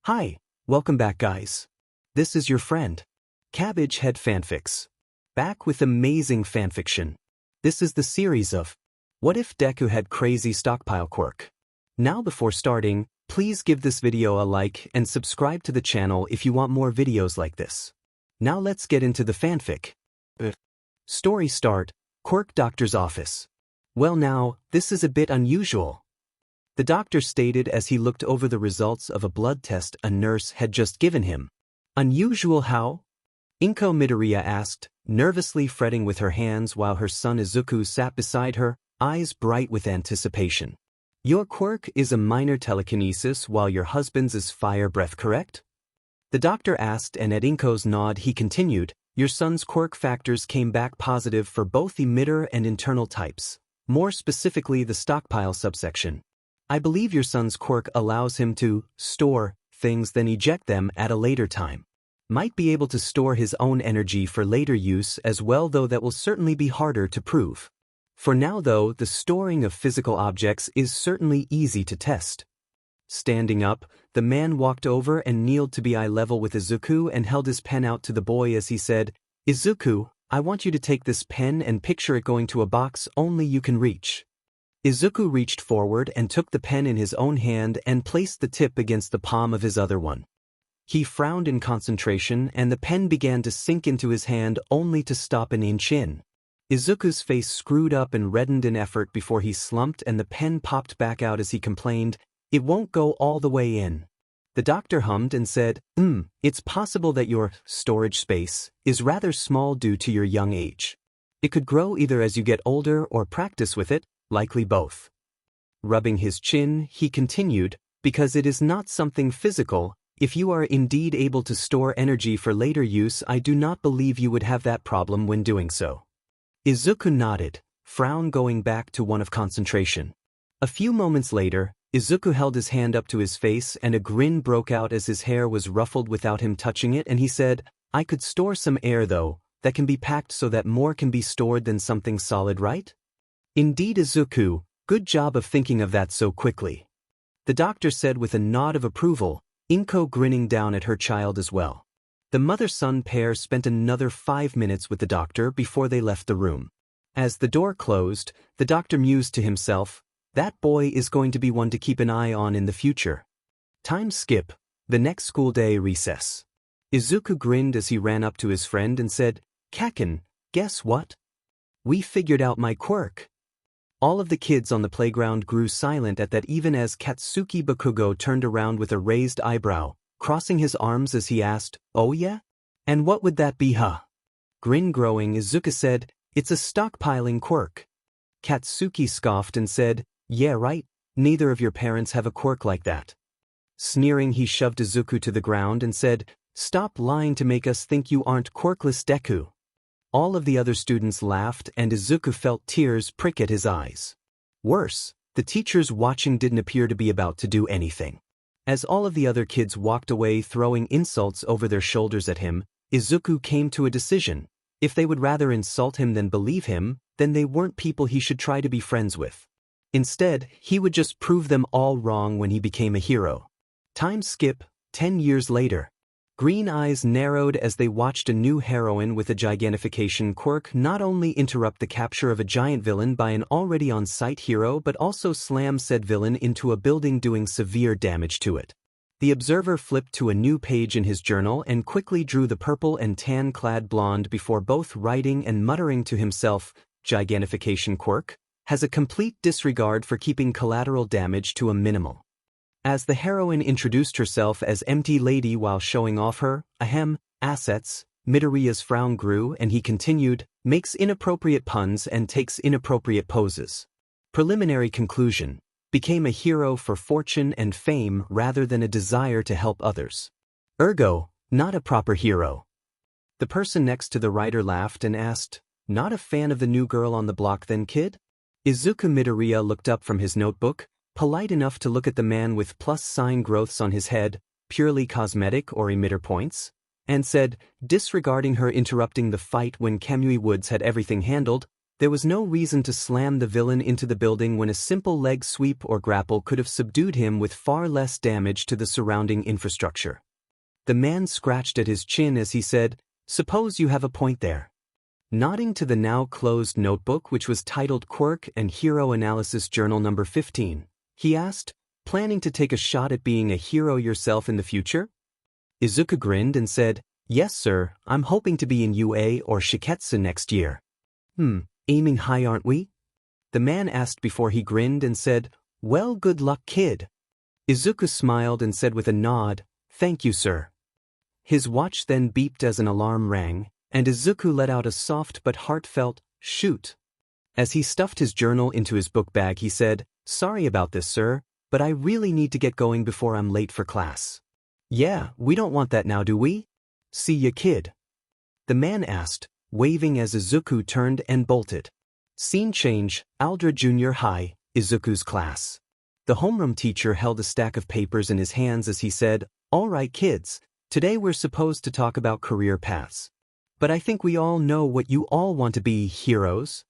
Hi, welcome back guys. This is your friend, Cabbage Head Fanfics. Back with amazing fanfiction. This is the series of What If Deku Had Crazy Stockpile Quirk? Now before starting, please give this video a like and subscribe to the channel if you want more videos like this. Now let's get into the fanfic. Story start, Quirk Doctor's Office. Well now, this is a bit unusual. The doctor stated as he looked over the results of a blood test a nurse had just given him. Unusual how? Inko Midoriya asked, nervously fretting with her hands while her son Izuku sat beside her, eyes bright with anticipation. Your quirk is a minor telekinesis while your husband's is fire breath, correct? The doctor asked, and at Inko's nod he continued, your son's quirk factors came back positive for both emitter and internal types, more specifically the stockpile subsection. I believe your son's quirk allows him to store things then eject them at a later time. Might be able to store his own energy for later use as well, though that will certainly be harder to prove. For now though, the storing of physical objects is certainly easy to test. Standing up, the man walked over and kneeled to be eye level with Izuku and held his pen out to the boy as he said, Izuku, I want you to take this pen and picture it going to a box only you can reach. Izuku reached forward and took the pen in his own hand and placed the tip against the palm of his other one. He frowned in concentration and the pen began to sink into his hand only to stop an inch in. Izuku's face screwed up and reddened in effort before he slumped and the pen popped back out as he complained, it won't go all the way in. The doctor hummed and said, it's possible that your storage space is rather small due to your young age. It could grow either as you get older or practice with it, likely both. Rubbing his chin, he continued, because it is not something physical, if you are indeed able to store energy for later use, I do not believe you would have that problem when doing so. Izuku nodded, frown going back to one of concentration. A few moments later, Izuku held his hand up to his face and a grin broke out as his hair was ruffled without him touching it and he said, I could store some air though, that can be packed so that more can be stored than something solid, right? Indeed Izuku, good job of thinking of that so quickly. The doctor said with a nod of approval, Inko grinning down at her child as well. The mother-son pair spent another 5 minutes with the doctor before they left the room. As the door closed, the doctor mused to himself, that boy is going to be one to keep an eye on in the future. Time skip, the next school day recess. Izuku grinned as he ran up to his friend and said, Kaken, guess what? We figured out my quirk. All of the kids on the playground grew silent at that even as Katsuki Bakugo turned around with a raised eyebrow, crossing his arms as he asked, oh yeah? And what would that be, huh? Grin growing, Izuku said, it's a stockpiling quirk. Katsuki scoffed and said, yeah right, neither of your parents have a quirk like that. Sneering he shoved Izuku to the ground and said, stop lying to make us think you aren't quirkless Deku. All of the other students laughed and Izuku felt tears prick at his eyes. Worse, the teachers watching didn't appear to be about to do anything. As all of the other kids walked away throwing insults over their shoulders at him, Izuku came to a decision. If they would rather insult him than believe him, then they weren't people he should try to be friends with. Instead, he would just prove them all wrong when he became a hero. Time skip, 10 years later. Green eyes narrowed as they watched a new heroine with a gigantification quirk not only interrupt the capture of a giant villain by an already on-site hero but also slam said villain into a building doing severe damage to it. The observer flipped to a new page in his journal and quickly drew the purple and tan-clad blonde before both writing and muttering to himself, gigantification quirk, has a complete disregard for keeping collateral damage to a minimal. As the heroine introduced herself as Empty Lady while showing off her, assets, Midoriya's frown grew and he continued, makes inappropriate puns and takes inappropriate poses. Preliminary conclusion, became a hero for fortune and fame rather than a desire to help others. Ergo, not a proper hero. The person next to the writer laughed and asked, not a fan of the new girl on the block then, kid? Izuku Midoriya looked up from his notebook, polite enough to look at the man with plus-sign growths on his head, purely cosmetic or emitter points, and said, disregarding her interrupting the fight when Kamui Woods had everything handled, There was no reason to slam the villain into the building when a simple leg sweep or grapple could have subdued him with far less damage to the surrounding infrastructure. The man scratched at his chin as he said, "Suppose you have a point there." Nodding to the now closed notebook which was titled Quirk and Hero Analysis Journal number 15, he asked, "Planning to take a shot at being a hero yourself in the future?" Izuku grinned and said, "Yes sir, I'm hoping to be in UA or Shiketsu next year." Aiming high aren't we?" the man asked before he grinned and said, "Well, good luck kid." Izuku smiled and said with a nod, "Thank you sir." His watch then beeped as an alarm rang, and Izuku let out a soft but heartfelt, "Shoot." As he stuffed his journal into his book bag he said, "Sorry about this sir, but I really need to get going before I'm late for class." "Yeah, we don't want that now do we? See ya kid," the man asked, waving as Izuku turned and bolted. Scene change, Aldra Junior High, Izuku's class. The homeroom teacher held a stack of papers in his hands as he said, "All right kids, today we're supposed to talk about career paths. But I think we all know what you all want to be, heroes."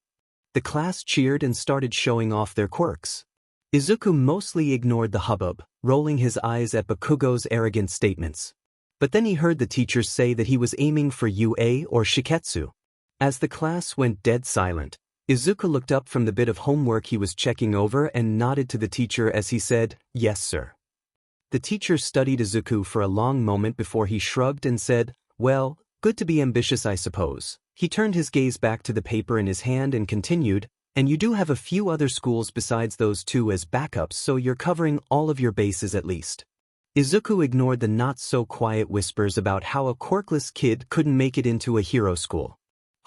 The class cheered and started showing off their quirks. Izuku mostly ignored the hubbub, rolling his eyes at Bakugo's arrogant statements. But then he heard the teacher say that he was aiming for UA or Shiketsu. As the class went dead silent, Izuku looked up from the bit of homework he was checking over and nodded to the teacher as he said, "Yes sir." The teacher studied Izuku for a long moment before he shrugged and said, "Well, good to be ambitious I suppose." He turned his gaze back to the paper in his hand and continued, "And you do have a few other schools besides those two as backups so you're covering all of your bases at least." Izuku ignored the not-so-quiet whispers about how a quirkless kid couldn't make it into a hero school.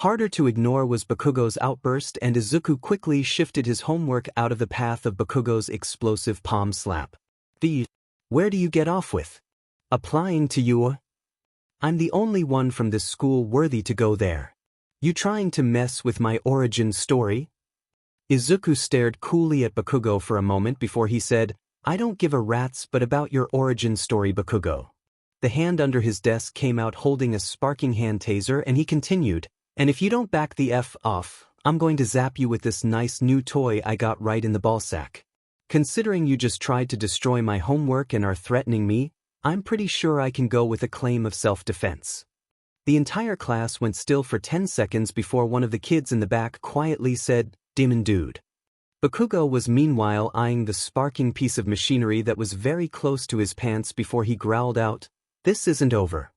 Harder to ignore was Bakugo's outburst and Izuku quickly shifted his homework out of the path of Bakugo's explosive palm slap. Where do you get off with? Applying to UA? I'm the only one from this school worthy to go there. You trying to mess with my origin story?" Izuku stared coolly at Bakugo for a moment before he said, "I don't give a rat's but about your origin story Bakugo." The hand under his desk came out holding a sparking hand taser and he continued, "And if you don't back the F off, I'm going to zap you with this nice new toy I got right in the ballsack. Considering you just tried to destroy my homework and are threatening me, I'm pretty sure I can go with a claim of self-defense." The entire class went still for 10 seconds before one of the kids in the back quietly said, "Demon dude." Bakugo was meanwhile eyeing the sparking piece of machinery that was very close to his pants before he growled out, "This isn't over."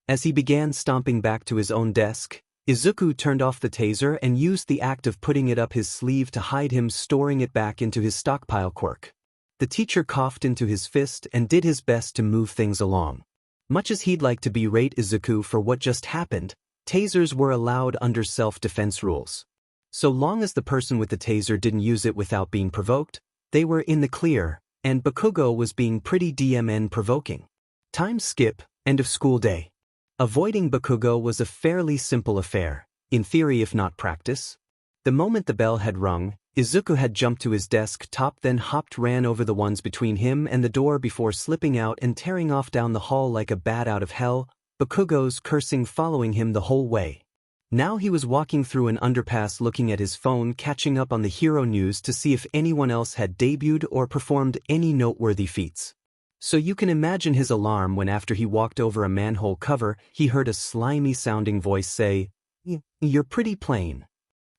As he began stomping back to his own desk, Izuku turned off the taser and used the act of putting it up his sleeve to hide him storing it back into his stockpile quirk. The teacher coughed into his fist and did his best to move things along. Much as he'd like to berate Izuku for what just happened, tasers were allowed under self-defense rules. So long as the person with the taser didn't use it without being provoked, they were in the clear, and Bakugo was being pretty DMN provoking. Time skip, end of school day. Avoiding Bakugo was a fairly simple affair, in theory if not practice. The moment the bell had rung, Izuku had jumped to his desk top then ran over the ones between him and the door before slipping out and tearing off down the hall like a bat out of hell, Bakugo's cursing following him the whole way. Now he was walking through an underpass looking at his phone catching up on the hero news to see if anyone else had debuted or performed any noteworthy feats. So you can imagine his alarm when after he walked over a manhole cover he heard a slimy-sounding voice say, "You're pretty plain."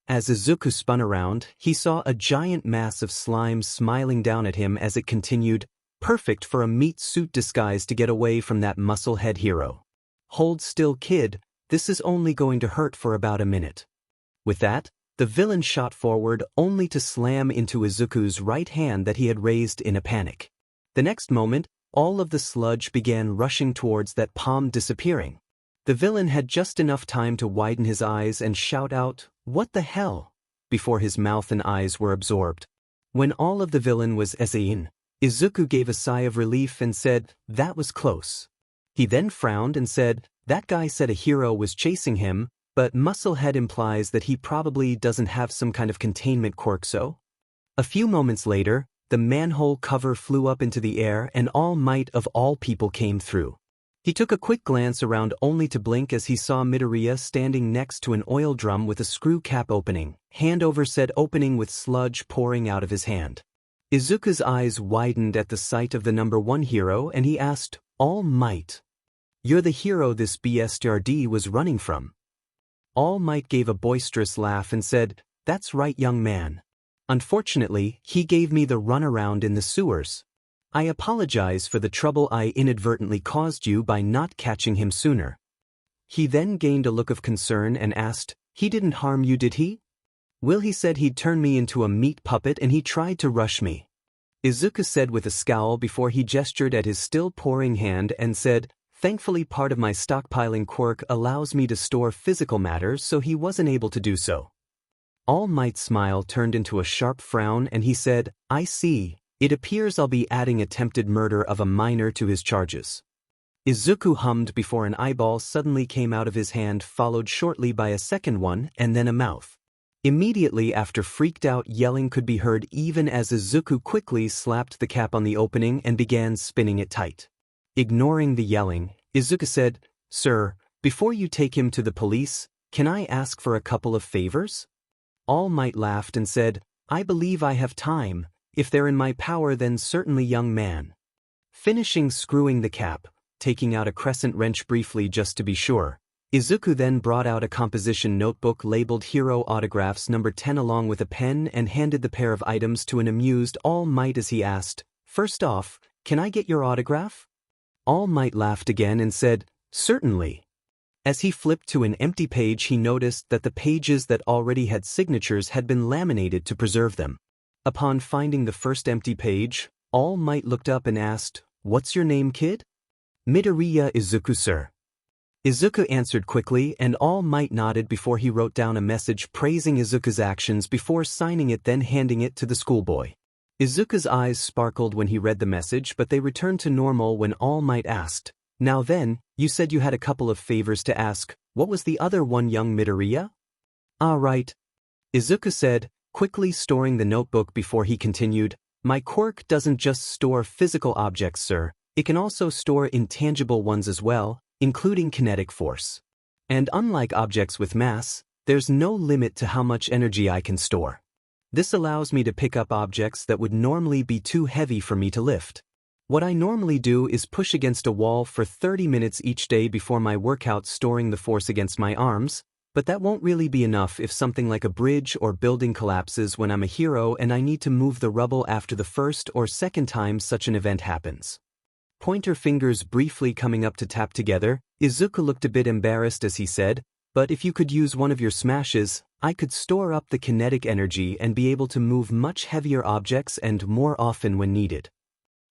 As Izuku spun around, he saw a giant mass of slime smiling down at him as it continued, "Perfect for a meat suit disguise to get away from that musclehead hero. Hold still kid, this is only going to hurt for about a minute." With that, the villain shot forward only to slam into Izuku's right hand that he had raised in a panic. The next moment, all of the sludge began rushing towards that palm disappearing. The villain had just enough time to widen his eyes and shout out, "What the hell?" before his mouth and eyes were absorbed. When all of the villain was in, Izuku gave a sigh of relief and said, "That was close." He then frowned and said, "That guy said a hero was chasing him, but Musclehead implies that he probably doesn't have some kind of containment quirk so?" A few moments later, the manhole cover flew up into the air and All Might of all people came through. He took a quick glance around only to blink as he saw Midoriya standing next to an oil drum with a screw cap opening, hand over said opening with sludge pouring out of his hand. Izuku's eyes widened at the sight of the number 1 hero and he asked, All Might. You're the hero this BSTRD was running from. All Might gave a boisterous laugh and said, That's right, young man. Unfortunately, he gave me the runaround in the sewers. I apologize for the trouble I inadvertently caused you by not catching him sooner. He then gained a look of concern and asked, He didn't harm you, did he? Will, he said he'd turn me into a meat puppet and he tried to rush me. Izuku said with a scowl before he gestured at his still pouring hand and said, Thankfully part of my stockpiling quirk allows me to store physical matter, so he wasn't able to do so. All Might's smile turned into a sharp frown and he said, I see. It appears I'll be adding attempted murder of a minor to his charges. Izuku hummed before an eyeball suddenly came out of his hand, followed shortly by a second one and then a mouth. Immediately after, freaked out yelling could be heard even as Izuku quickly slapped the cap on the opening and began spinning it tight. Ignoring the yelling, Izuku said, Sir, before you take him to the police, can I ask for a couple of favors? All Might laughed and said, I believe I have time. If they're in my power, then certainly, young man. Finishing screwing the cap, taking out a crescent wrench briefly just to be sure, Izuku then brought out a composition notebook labeled Hero Autographs number 10 along with a pen and handed the pair of items to an amused All Might as he asked, First off, can I get your autograph? All Might laughed again and said, Certainly. As he flipped to an empty page, he noticed that the pages that already had signatures had been laminated to preserve them. Upon finding the first empty page, All Might looked up and asked, What's your name, kid? Midoriya Izuku, sir. Izuku answered quickly and All Might nodded before he wrote down a message praising Izuku's actions before signing it, then handing it to the schoolboy. Izuku's eyes sparkled when he read the message, but they returned to normal when All Might asked, Now then, you said you had a couple of favors to ask. What was the other one, young Midoriya? Ah, right. Izuku said, quickly storing the notebook before he continued, My quirk doesn't just store physical objects, sir. It can also store intangible ones as well, including kinetic force. And unlike objects with mass, there's no limit to how much energy I can store. This allows me to pick up objects that would normally be too heavy for me to lift. What I normally do is push against a wall for 30 minutes each day before my workout, storing the force against my arms, but that won't really be enough if something like a bridge or building collapses when I'm a hero and I need to move the rubble after the first or second time such an event happens. Pointer fingers briefly coming up to tap together, Izuku looked a bit embarrassed as he said, But if you could use one of your smashes, I could store up the kinetic energy and be able to move much heavier objects and more often when needed.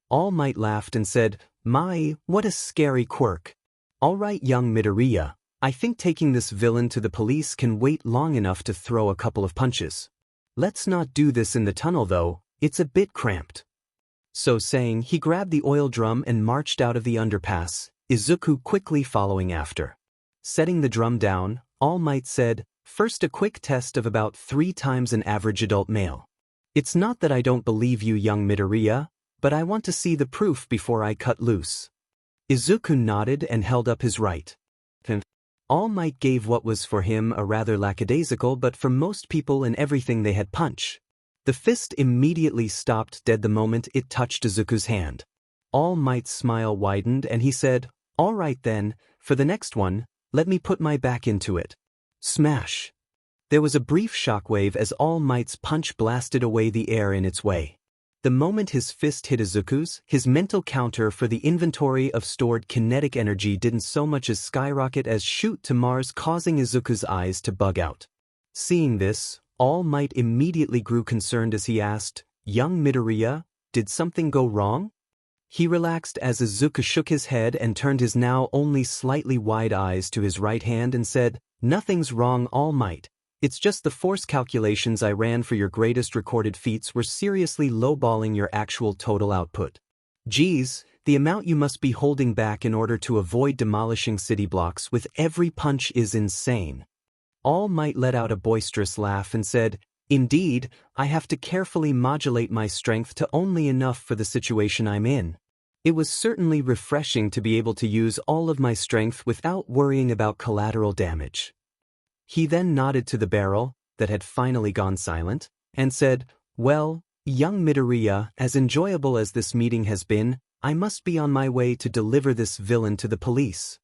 All Might laughed and said, My, what a scary quirk. All right, young Midoriya. I think taking this villain to the police can wait long enough to throw a couple of punches. Let's not do this in the tunnel though, it's a bit cramped. So saying, he grabbed the oil drum and marched out of the underpass, Izuku quickly following after. Setting the drum down, All Might said, First a quick test of about 3 times an average adult male. It's not that I don't believe you, young Midoriya, but I want to see the proof before I cut loose. Izuku nodded and held up his right. All Might gave what was for him a rather lackadaisical but for most people and everything they had punch. The fist immediately stopped dead the moment it touched Izuku's hand. All Might's smile widened and he said, All right then, for the next one, let me put my back into it. Smash. There was a brief shockwave as All Might's punch blasted away the air in its way. The moment his fist hit Izuku's, his mental counter for the inventory of stored kinetic energy didn't so much as skyrocket as shoot to Mars, causing Izuku's eyes to bug out. Seeing this, All Might immediately grew concerned as he asked, Young Midoriya, did something go wrong? He relaxed as Izuku shook his head and turned his now only slightly wide eyes to his right hand and said, Nothing's wrong, All Might. It's just the force calculations I ran for your greatest recorded feats were seriously lowballing your actual total output. Geez, the amount you must be holding back in order to avoid demolishing city blocks with every punch is insane. All Might let out a boisterous laugh and said, Indeed, I have to carefully modulate my strength to only enough for the situation I'm in. It was certainly refreshing to be able to use all of my strength without worrying about collateral damage. He then nodded to the barrel, that had finally gone silent, and said, "Well, young Midoriya, as enjoyable as this meeting has been, I must be on my way to deliver this villain to the police."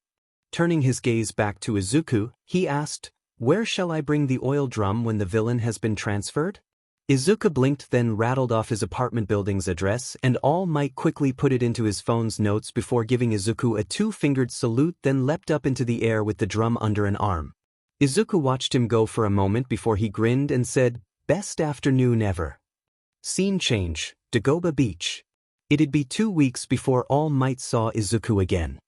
Turning his gaze back to Izuku, he asked, "Where shall I bring the oil drum when the villain has been transferred?" Izuku blinked, then rattled off his apartment building's address, and All Might quickly put it into his phone's notes before giving Izuku a two-fingered salute, then leapt up into the air with the drum under an arm. Izuku watched him go for a moment before he grinned and said, "Best afternoon ever." Scene change, Dagoba Beach. It'd be 2 weeks before All Might saw Izuku again.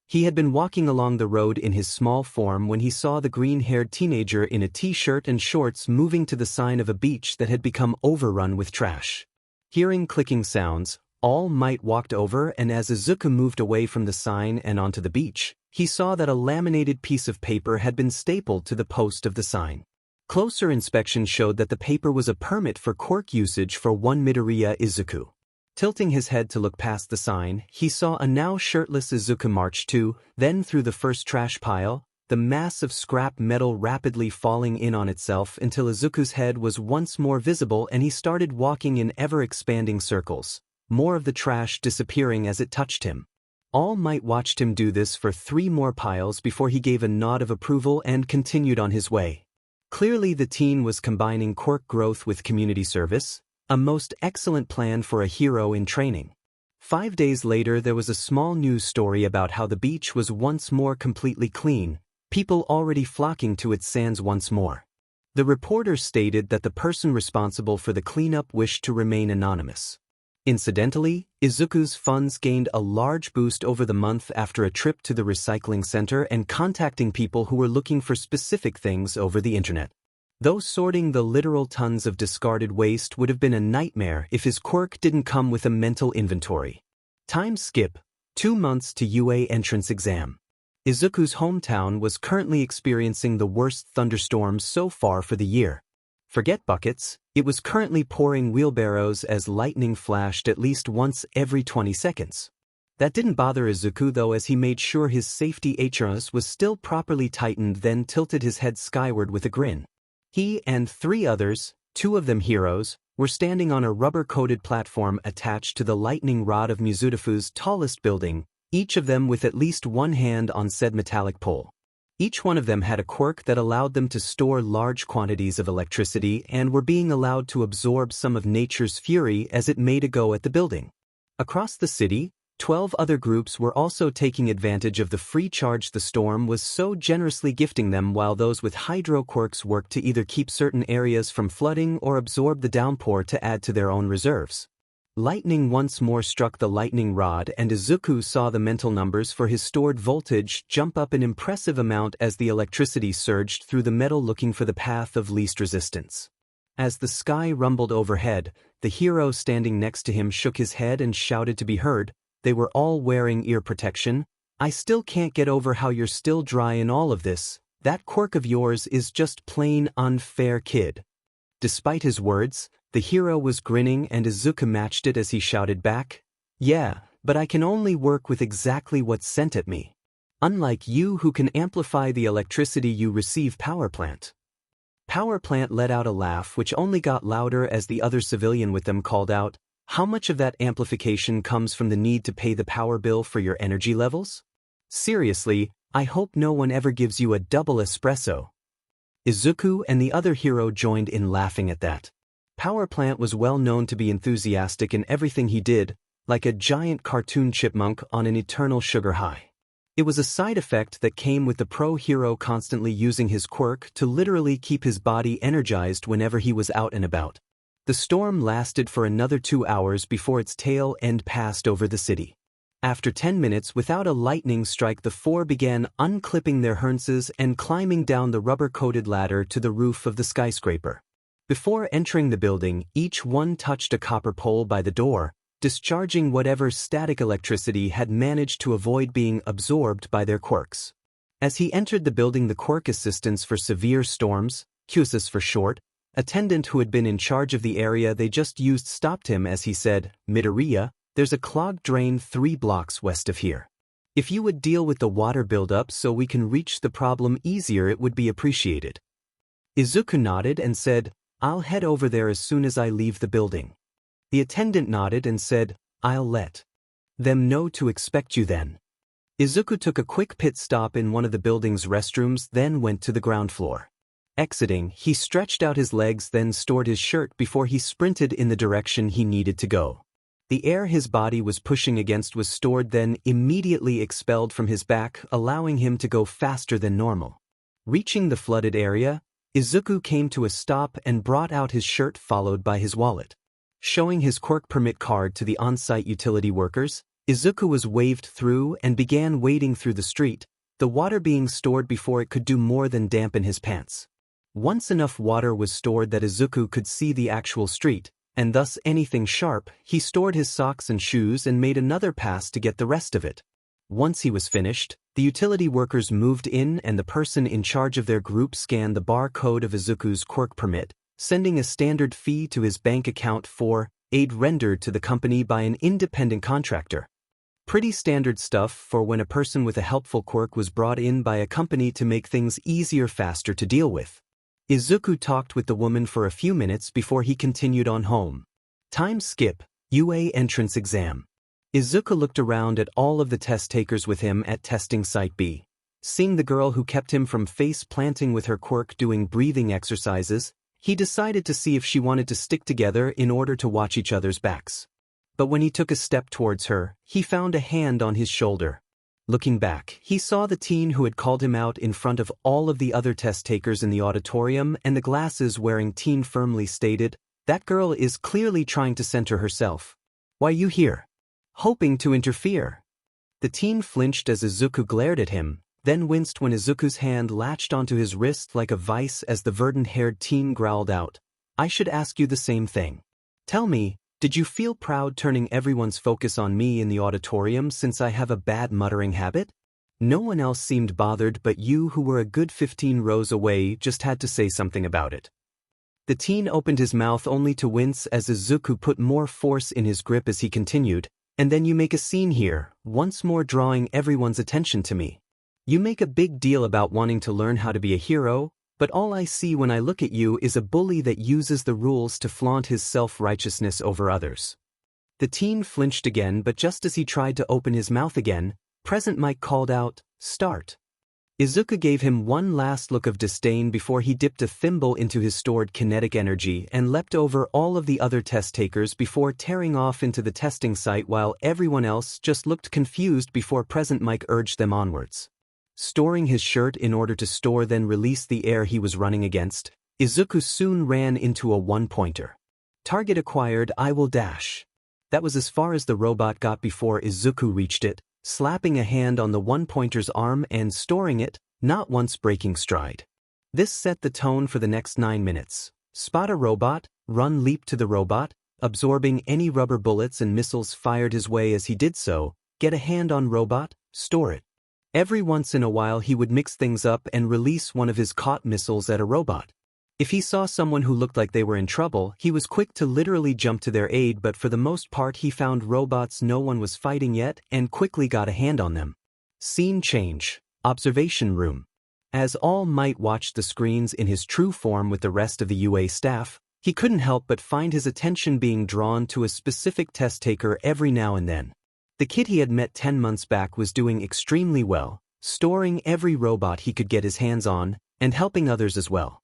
He had been walking along the road in his small form when he saw the green-haired teenager in a t-shirt and shorts moving to the sign of a beach that had become overrun with trash. Hearing clicking sounds, All Might walked over, and as Izuku moved away from the sign and onto the beach, he saw that a laminated piece of paper had been stapled to the post of the sign. Closer inspection showed that the paper was a permit for quirk usage for one Midoriya Izuku. Tilting his head to look past the sign, he saw a now shirtless Izuku march to, then through the first trash pile, the mass of scrap metal rapidly falling in on itself until Izuku's head was once more visible and he started walking in ever-expanding circles, more of the trash disappearing as it touched him. All Might watched him do this for 3 more piles before he gave a nod of approval and continued on his way. Clearly the teen was combining quirk growth with community service, a most excellent plan for a hero in training. 5 days later there was a small news story about how the beach was once more completely clean, people already flocking to its sands once more. The reporter stated that the person responsible for the cleanup wished to remain anonymous. Incidentally, Izuku's funds gained a large boost over the month after a trip to the recycling center and contacting people who were looking for specific things over the internet. Though sorting the literal tons of discarded waste would have been a nightmare if his quirk didn't come with a mental inventory. Time skip, 2 months to UA entrance exam. Izuku's hometown was currently experiencing the worst thunderstorms so far for the year. Forget buckets, it was currently pouring wheelbarrows as lightning flashed at least once every 20 seconds. That didn't bother Izuku though, as he made sure his safety harness was still properly tightened, then tilted his head skyward with a grin. He and 3 others, 2 of them heroes, were standing on a rubber-coated platform attached to the lightning rod of Mizutafu's tallest building, each of them with at least one hand on said metallic pole. Each one of them had a quirk that allowed them to store large quantities of electricity and were being allowed to absorb some of nature's fury as it made a go at the building. Across the city, 12 other groups were also taking advantage of the free charge the storm was so generously gifting them, while those with hydro quirks worked to either keep certain areas from flooding or absorb the downpour to add to their own reserves. Lightning once more struck the lightning rod, and Izuku saw the mental numbers for his stored voltage jump up an impressive amount as the electricity surged through the metal looking for the path of least resistance. As the sky rumbled overhead, the hero standing next to him shook his head and shouted to be heard. They were all wearing ear protection. "I still can't get over how you're still dry in all of this. That quirk of yours is just plain unfair, kid." Despite his words, the hero was grinning, and Izuku matched it as he shouted back, "Yeah, but I can only work with exactly what's sent at me. Unlike you who can amplify the electricity you receive." Power plant. Power plant let out a laugh which only got louder as the other civilian with them called out, "How much of that amplification comes from the need to pay the power bill for your energy levels? Seriously, I hope no one ever gives you a double espresso." Izuku and the other hero joined in laughing at that. Power plant was well known to be enthusiastic in everything he did, like a giant cartoon chipmunk on an eternal sugar high. It was a side effect that came with the pro hero constantly using his quirk to literally keep his body energized whenever he was out and about. The storm lasted for another 2 hours before its tail end passed over the city. After 10 minutes without a lightning strike, the 4 began unclipping their harnesses and climbing down the rubber-coated ladder to the roof of the skyscraper. Before entering the building, each one touched a copper pole by the door, discharging whatever static electricity had managed to avoid being absorbed by their quirks. As he entered the building, the Quirk Assistants for Severe Storms, QSAS for short, attendant who had been in charge of the area they just used stopped him as he said, "Midoriya, There's a clogged drain 3 blocks west of here. If you would deal with the water buildup so we can reach the problem easier, it would be appreciated. Izuku nodded and said, I'll head over there as soon as I leave the building. The attendant nodded and said, I'll let them know to expect you then. Izuku took a quick pit stop in one of the building's restrooms, then went to the ground floor. Exiting, he stretched out his legs, then stored his shirt before he sprinted in the direction he needed to go. The air his body was pushing against was stored, then immediately expelled from his back, allowing him to go faster than normal. Reaching the flooded area, Izuku came to a stop and brought out his shirt followed by his wallet. Showing his quirk permit card to the on-site utility workers, Izuku was waved through and began wading through the street, the water being stored before it could do more than dampen his pants. Once enough water was stored that Izuku could see the actual street, and thus anything sharp, he stored his socks and shoes and made another pass to get the rest of it. Once he was finished, the utility workers moved in and the person in charge of their group scanned the barcode of Izuku's quirk permit, sending a standard fee to his bank account for aid rendered to the company by an independent contractor. Pretty standard stuff for when a person with a helpful quirk was brought in by a company to make things easier, faster to deal with. Izuku talked with the woman for a few minutes before he continued on home. Time skip, UA entrance exam. Izuku looked around at all of the test takers with him at testing site B. Seeing the girl who kept him from face planting with her quirk doing breathing exercises, he decided to see if she wanted to stick together in order to watch each other's backs. But when he took a step towards her, he found a hand on his shoulder. Looking back, he saw the teen who had called him out in front of all of the other test takers in the auditorium, and the glasses-wearing teen firmly stated, "That girl is clearly trying to center herself. Why you here? Hoping to interfere." The teen flinched as Izuku glared at him, then winced when Izuku's hand latched onto his wrist like a vice as the verdant-haired teen growled out, "I should ask you the same thing. Tell me, did you feel proud turning everyone's focus on me in the auditorium since I have a bad muttering habit?" No one else seemed bothered, but you, who were a good 15 rows away, just had to say something about it. The teen opened his mouth only to wince as Izuku put more force in his grip as he continued, "And then you make a scene here, once more drawing everyone's attention to me. You make a big deal about wanting to learn how to be a hero, but all I see when I look at you is a bully that uses the rules to flaunt his self-righteousness over others." The teen flinched again, but just as he tried to open his mouth again, Present Mike called out, "Start." Izuku gave him one last look of disdain before he dipped a thimble into his stored kinetic energy and leapt over all of the other test takers before tearing off into the testing site while everyone else just looked confused before Present Mike urged them onwards. Storing his shirt in order to store then release the air he was running against, Izuku soon ran into a one-pointer. Target acquired, I will dash. That was as far as the robot got before Izuku reached it, slapping a hand on the one-pointer's arm and storing it, not once breaking stride. This set the tone for the next 9 minutes. Spot a robot, run leap to the robot, absorbing any rubber bullets and missiles fired his way as he did so, get a hand on robot, store it. Every once in a while he would mix things up and release one of his caught missiles at a robot. If he saw someone who looked like they were in trouble, he was quick to literally jump to their aid, but for the most part he found robots no one was fighting yet and quickly got a hand on them. Scene change. Observation room. As All Might watched the screens in his true form with the rest of the UA staff, he couldn't help but find his attention being drawn to a specific test taker every now and then. The kid he had met 10 months back was doing extremely well, storing every robot he could get his hands on, and helping others as well.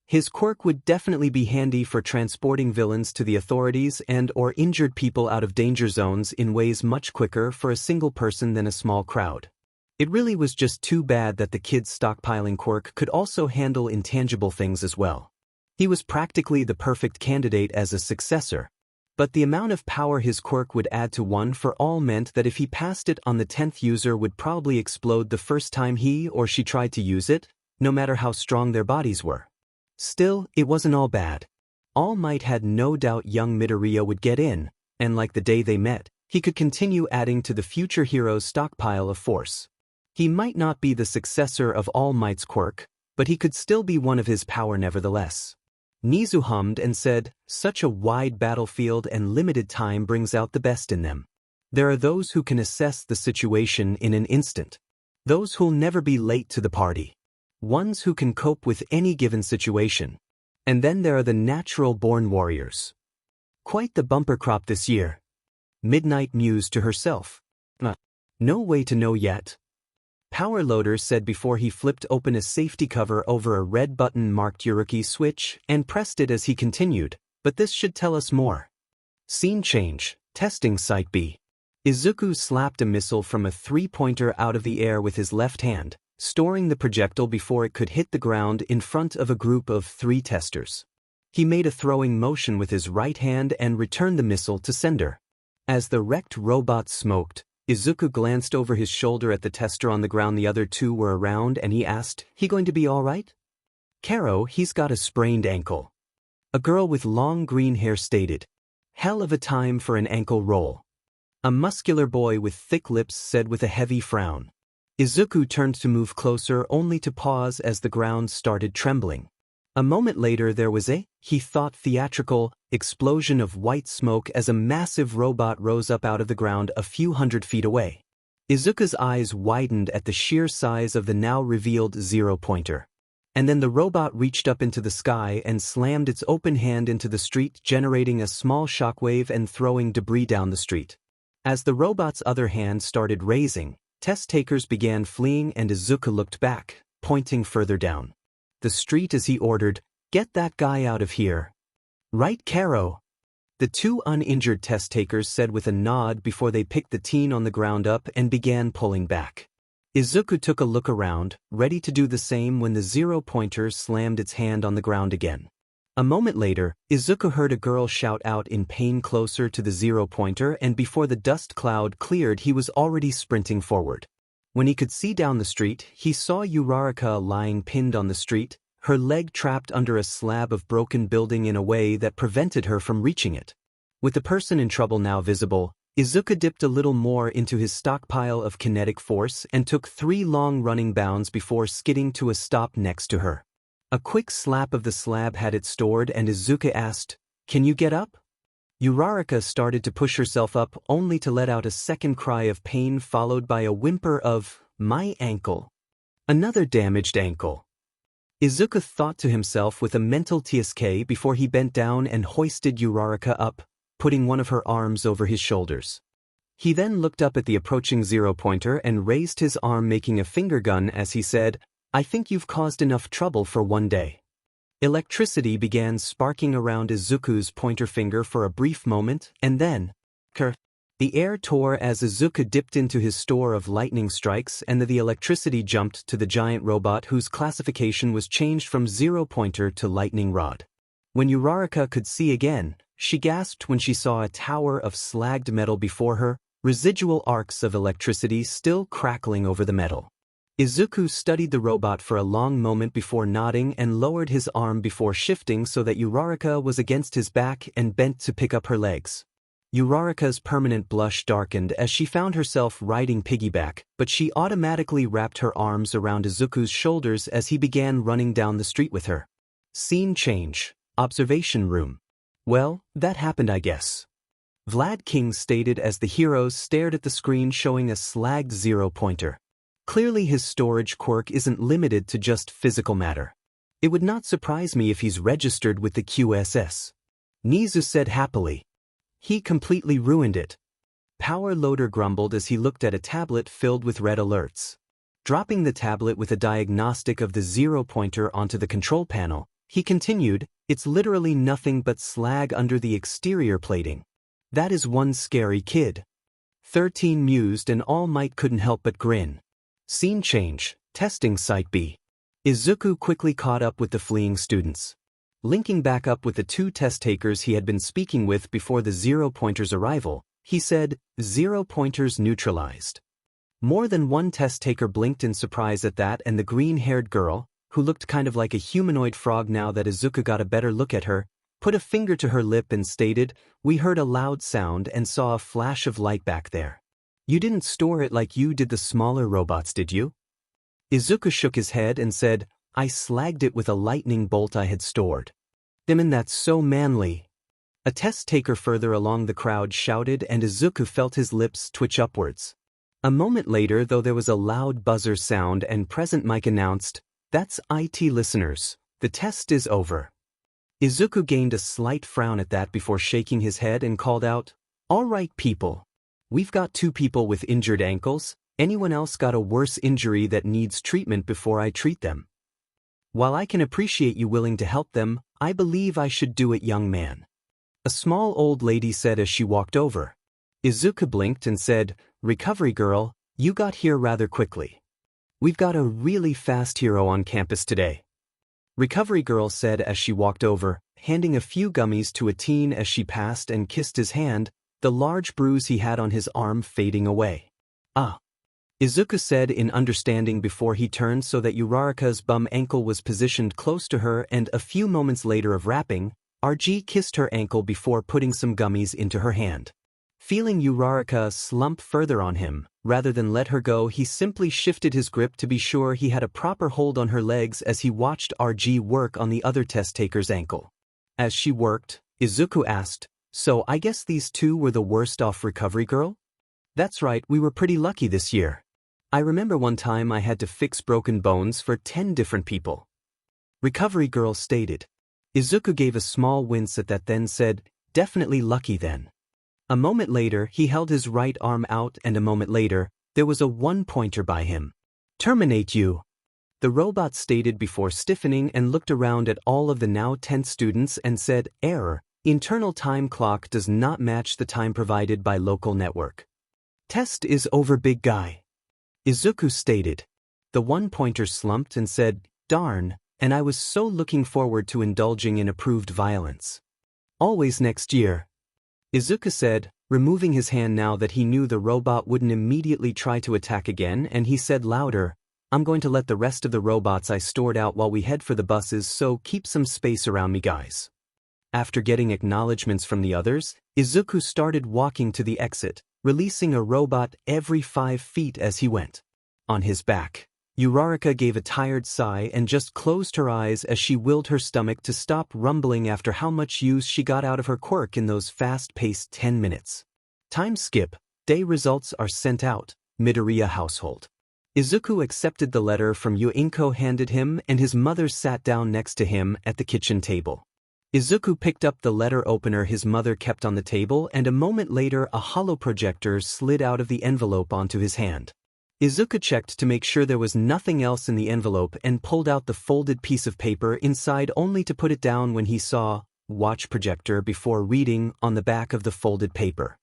His quirk would definitely be handy for transporting villains to the authorities and/or injured people out of danger zones in ways much quicker for a single person than a small crowd. It really was just too bad that the kid's stockpiling quirk could also handle intangible things as well. He was practically the perfect candidate as a successor. But the amount of power his quirk would add to One for All meant that if he passed it on, the 10th user would probably explode the first time he or she tried to use it, no matter how strong their bodies were. Still, it wasn't all bad. All Might had no doubt young Midoriya would get in, and like the day they met, he could continue adding to the future hero's stockpile of force. He might not be the successor of All Might's quirk, but he could still be one of his power nevertheless. Nizu hummed and said, "Such a wide battlefield and limited time brings out the best in them." There are those who can assess the situation in an instant. Those who'll never be late to the party. Ones who can cope with any given situation. And then there are the natural-born warriors. Quite the bumper crop this year. Midnight mused to herself. No way to know yet. Power Loader said before he flipped open a safety cover over a red button marked Yuruki switch and pressed it as he continued, but this should tell us more. Scene change, testing Site B. Izuku slapped a missile from a three-pointer out of the air with his left hand, storing the projectile before it could hit the ground in front of a group of 3 testers. He made a throwing motion with his right hand and returned the missile to sender. As the wrecked robot smoked, Izuku glanced over his shoulder at the tester on the ground. The other 2 were around and he asked, "He going to be all right?" "Karo, he's got a sprained ankle." A girl with long green hair stated. "Hell of a time for an ankle roll." A muscular boy with thick lips said with a heavy frown. Izuku turned to move closer only to pause as the ground started trembling. A moment later there was a, he thought, theatrical explosion of white smoke as a massive robot rose up out of the ground a few hundred feet away. Izuku's eyes widened at the sheer size of the now revealed zero-pointer. And then the robot reached up into the sky and slammed its open hand into the street, generating a small shockwave and throwing debris down the street. As the robot's other hand started raising, test takers began fleeing and Izuku looked back, pointing further down the street as he ordered, "Get that guy out of here." "Right, Karo." The 2 uninjured test takers said with a nod before they picked the teen on the ground up and began pulling back. Izuku took a look around, ready to do the same when the zero-pointer slammed its hand on the ground again. A moment later, Izuku heard a girl shout out in pain closer to the zero-pointer, and before the dust cloud cleared he was already sprinting forward. When he could see down the street, he saw Uraraka lying pinned on the street, her leg trapped under a slab of broken building in a way that prevented her from reaching it. With the person in trouble now visible, Izuku dipped a little more into his stockpile of kinetic force and took 3 long running bounds before skidding to a stop next to her. A quick slap of the slab had it stored and Izuku asked, "Can you get up?" Uraraka started to push herself up only to let out a second cry of pain followed by a whimper of, "My ankle. Another damaged ankle." Izuku thought to himself with a mental tsk before he bent down and hoisted Uraraka up, putting one of her arms over his shoulders. He then looked up at the approaching zero-pointer and raised his arm making a finger gun as he said, "I think you've caused enough trouble for one day." Electricity began sparking around Izuku's pointer finger for a brief moment, and then, the air tore as Izuku dipped into his store of lightning strikes and the electricity jumped to the giant robot whose classification was changed from zero-pointer to lightning rod. When Uraraka could see again, she gasped when she saw a tower of slagged metal before her, residual arcs of electricity still crackling over the metal. Izuku studied the robot for a long moment before nodding and lowered his arm before shifting so that Uraraka was against his back and bent to pick up her legs. Uraraka's permanent blush darkened as she found herself riding piggyback, but she automatically wrapped her arms around Izuku's shoulders as he began running down the street with her. Scene change. Observation room. "Well, that happened, I guess," Vlad King stated as the heroes stared at the screen showing a slagged zero-pointer. Clearly his storage quirk isn't limited to just physical matter. It would not surprise me if he's registered with the QSS. Nizu said happily. He completely ruined it. Power Loader grumbled as he looked at a tablet filled with red alerts. Dropping the tablet with a diagnostic of the zero-pointer onto the control panel, he continued, "It's literally nothing but slag under the exterior plating. That is one scary kid." 13 mused and All Might couldn't help but grin. Scene change, testing Site B. Izuku quickly caught up with the fleeing students. Linking back up with the 2 test takers he had been speaking with before the zero-pointer's arrival, he said, "Zero-pointers neutralized." More than one test taker blinked in surprise at that, and the green-haired girl, who looked kind of like a humanoid frog now that Izuku got a better look at her, put a finger to her lip and stated, "We heard a loud sound and saw a flash of light back there. You didn't store it like you did the smaller robots, did you?" Izuku shook his head and said, "I slagged it with a lightning bolt I had stored." "That's so manly." A test taker further along the crowd shouted and Izuku felt his lips twitch upwards. A moment later, though, there was a loud buzzer sound and present mic announced, "That's IT listeners, the test is over." Izuku gained a slight frown at that before shaking his head and called out, "All right people. We've got 2 people with injured ankles. Anyone else got a worse injury that needs treatment before I treat them? While I can appreciate you willing to help them, I believe I should do it, young man," a small old lady said as she walked over. Izuku blinked and said, "Recovery girl, you got here rather quickly. We've got a really fast hero on campus today." Recovery girl said as she walked over, handing a few gummies to a teen as she passed and kissed his hand, the large bruise he had on his arm fading away. "Ah," Izuku said in understanding before he turned so that Uraraka's bum ankle was positioned close to her, and a few moments later of wrapping, RG kissed her ankle before putting some gummies into her hand. Feeling Uraraka slump further on him, rather than let her go, he simply shifted his grip to be sure he had a proper hold on her legs as he watched RG work on the other test taker's ankle. As she worked, Izuku asked, "So I guess these 2 were the worst off, recovery girl?" "That's right, we were pretty lucky this year. I remember one time I had to fix broken bones for 10 different people," recovery girl stated. Izuku gave a small wince at that, then said, "Definitely lucky then." A moment later, he held his right arm out, and a moment later, there was a 1-pointer by him. "Terminate you," the robot stated before stiffening and looked around at all of the now tense students and said, "Error, internal time clock does not match the time provided by local network. Test is over, big guy," Izuku stated. The 1-pointer slumped and said, "Darn, and I was so looking forward to indulging in approved violence. Always next year," Izuku said, removing his hand now that he knew the robot wouldn't immediately try to attack again, and he said louder, "I'm going to let the rest of the robots I stored out while we head for the buses, so keep some space around me, guys." After getting acknowledgments from the others, Izuku started walking to the exit, releasing a robot every 5 feet as he went. On his back, Uraraka gave a tired sigh and just closed her eyes as she willed her stomach to stop rumbling after how much use she got out of her quirk in those fast-paced 10 minutes. Time skip. Day results are sent out. Midoriya household. Izuku accepted the letter from Inko handed him, and his mother sat down next to him at the kitchen table. Izuku picked up the letter opener his mother kept on the table, and a moment later a hollow projector slid out of the envelope onto his hand. Izuku checked to make sure there was nothing else in the envelope and pulled out the folded piece of paper inside only to put it down when he saw "Watch projector" before reading on the back of the folded paper.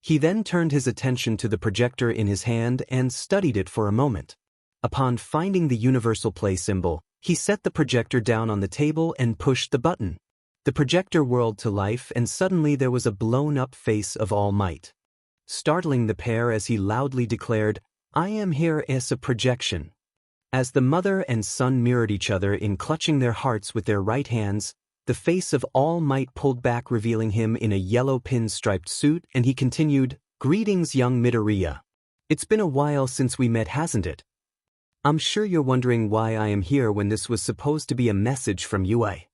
He then turned his attention to the projector in his hand and studied it for a moment. Upon finding the universal play symbol, he set the projector down on the table and pushed the button. The projector whirled to life, and suddenly there was a blown-up face of All Might, startling the pair as he loudly declared, "I am here as a projection." As the mother and son mirrored each other in clutching their hearts with their right hands, the face of All Might pulled back, revealing him in a yellow pinstriped suit, and he continued, "Greetings, young Midoriya. It's been a while since we met, hasn't it? I'm sure you're wondering why I am here when this was supposed to be a message from UA.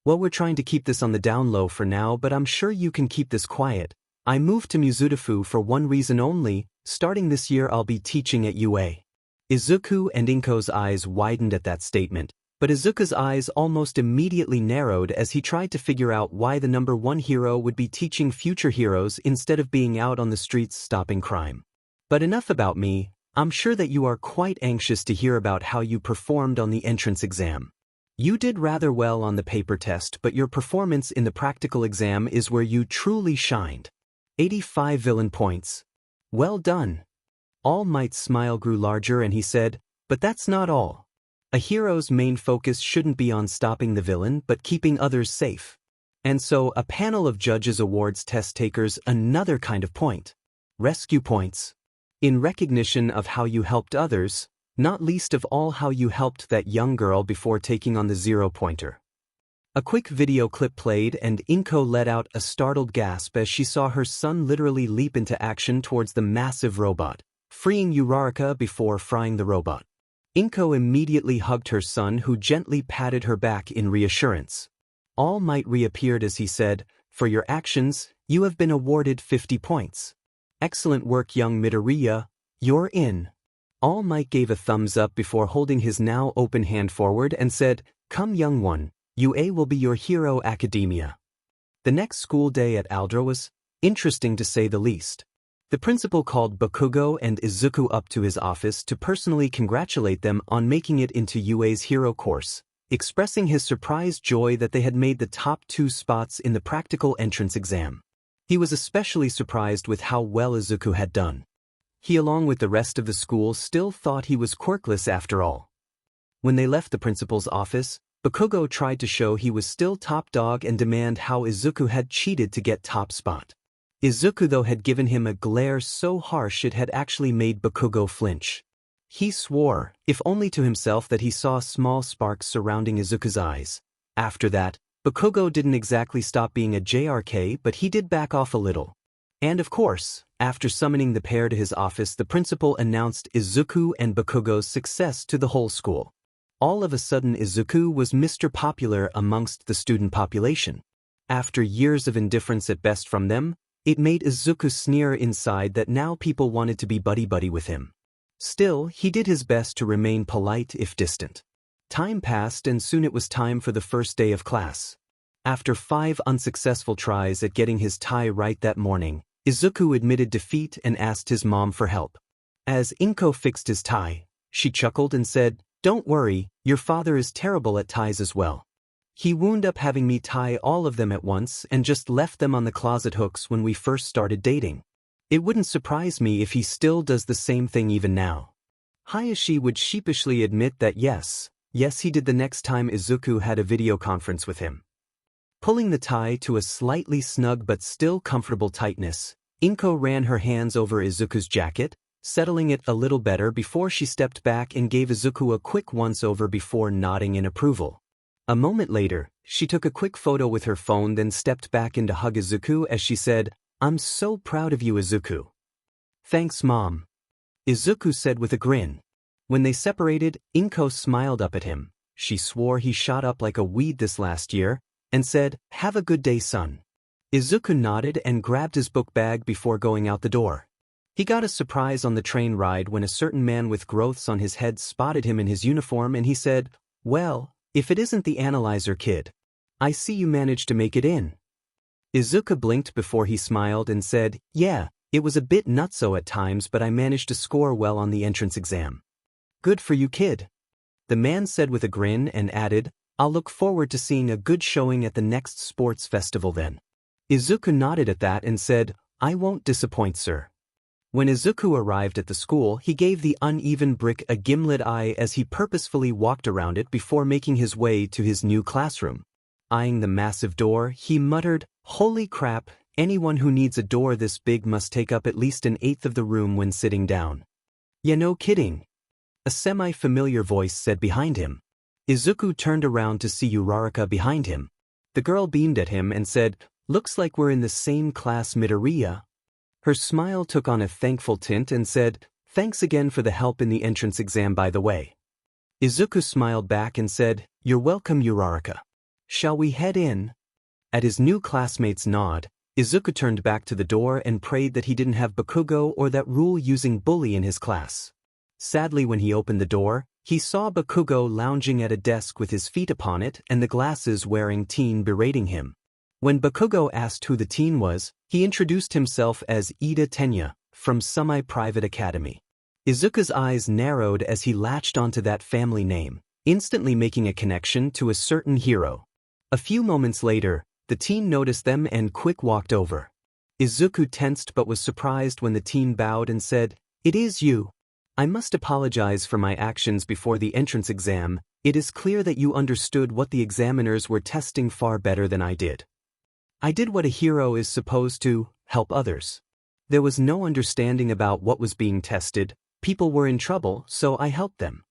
Well, we're trying to keep this on the down low for now, but I'm sure you can keep this quiet. I moved to Muzutafu for one reason only. Starting this year I'll be teaching at UA." Izuku and Inko's eyes widened at that statement, but Izuku's eyes almost immediately narrowed as he tried to figure out why the number 1 hero would be teaching future heroes instead of being out on the streets stopping crime. "But enough about me. I'm sure that you are quite anxious to hear about how you performed on the entrance exam. You did rather well on the paper test, but your performance in the practical exam is where you truly shined. 85 villain points. Well done." All Might's smile grew larger and he said, "But that's not all. A hero's main focus shouldn't be on stopping the villain but keeping others safe. And so a panel of judges awards test takers another kind of point. Rescue points. In recognition of how you helped others, not least of all how you helped that young girl before taking on the 0-pointer. A quick video clip played and Inko let out a startled gasp as she saw her son literally leap into action towards the massive robot, freeing Uraraka before frying the robot. Inko immediately hugged her son, who gently patted her back in reassurance. All Might reappeared as he said, For your actions, you have been awarded 50 points. Excellent work, young Midoriya, you're in. All Might gave a thumbs up before holding his now open hand forward and said, "Come, young one, UA will be your hero academia." The next school day at Aldra was interesting to say the least. The principal called Bakugo and Izuku up to his office to personally congratulate them on making it into UA's hero course, expressing his surprised joy that they had made the top 2 spots in the practical entrance exam. He was especially surprised with how well Izuku had done. He, along with the rest of the school, still thought he was quirkless after all. When they left the principal's office, Bakugo tried to show he was still top dog and demand how Izuku had cheated to get top spot. Izuku, though, had given him a glare so harsh it had actually made Bakugo flinch. He swore, if only to himself, that he saw small sparks surrounding Izuku's eyes. After that, Bakugo didn't exactly stop being a JRK, but he did back off a little. And of course, after summoning the pair to his office, the principal announced Izuku and Bakugo's success to the whole school. All of a sudden, Izuku was Mr. Popular amongst the student population. After years of indifference at best from them, it made Izuku sneer inside that now people wanted to be buddy-buddy with him. Still, he did his best to remain polite if distant. Time passed and soon it was time for the first day of class. After 5 unsuccessful tries at getting his tie right that morning, Izuku admitted defeat and asked his mom for help. As Inko fixed his tie, she chuckled and said, "Don't worry, your father is terrible at ties as well. He wound up having me tie all of them at once and just left them on the closet hooks when we first started dating. It wouldn't surprise me if he still does the same thing even now." Hayashi would sheepishly admit that yes, he did the next time Izuku had a video conference with him. Pulling the tie to a slightly snug but still comfortable tightness, Inko ran her hands over Izuku's jacket, settling it a little better before she stepped back and gave Izuku a quick once-over before nodding in approval. A moment later, she took a quick photo with her phone, then stepped back in to hug Izuku as she said, "I'm so proud of you, Izuku." "Thanks, Mom," Izuku said with a grin. When they separated, Inko smiled up at him. She swore he shot up like a weed this last year, and said, "Have a good day, son." Izuku nodded and grabbed his book bag before going out the door. He got a surprise on the train ride when a certain man with growths on his head spotted him in his uniform and he said, "Well, if it isn't the analyzer kid. I see you managed to make it in." Izuku blinked before he smiled and said, "Yeah, it was a bit nutso at times, but I managed to score well on the entrance exam." "Good for you, kid," the man said with a grin and added, "I'll look forward to seeing a good showing at the next sports festival then." Izuku nodded at that and said, "I won't disappoint, sir." When Izuku arrived at the school, he gave the uneven brick a gimlet eye as he purposefully walked around it before making his way to his new classroom. Eyeing the massive door, he muttered, "Holy crap, anyone who needs a door this big must take up at least an eighth of the room when sitting down." "Yeah, no kidding," a semi-familiar voice said behind him. Izuku turned around to see Uraraka behind him. The girl beamed at him and said, "Looks like we're in the same class, Midoriya." Her smile took on a thankful tint and said, "Thanks again for the help in the entrance exam, by the way." Izuku smiled back and said, "You're welcome, Uraraka. Shall we head in?" At his new classmate's nod, Izuku turned back to the door and prayed that he didn't have Bakugo or that rule-using bully in his class. Sadly, when he opened the door, he saw Bakugo lounging at a desk with his feet upon it and the glasses-wearing teen berating him. When Bakugo asked who the teen was, he introduced himself as Ida Tenya, from Semi-Private Academy. Izuku's eyes narrowed as he latched onto that family name, instantly making a connection to a certain hero. A few moments later, the teen noticed them and quick walked over. Izuku tensed but was surprised when the teen bowed and said, "It is you. I must apologize for my actions before the entrance exam. It is clear that you understood what the examiners were testing far better than I did. I did what a hero is supposed to, help others. There was no understanding about what was being tested. People were in trouble, so I helped them,"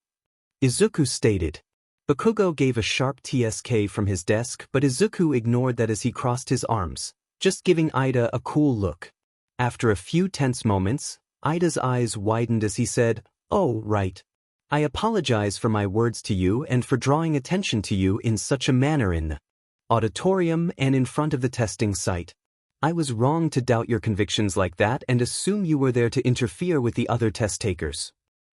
Izuku stated. Bakugo gave a sharp TSK from his desk, but Izuku ignored that as he crossed his arms, just giving Ida a cool look. After a few tense moments, Ida's eyes widened as he said, "Oh, right. I apologize for my words to you and for drawing attention to you in such a manner in the..." auditorium, and in front of the testing site. I was wrong to doubt your convictions like that and assume you were there to interfere with the other test takers.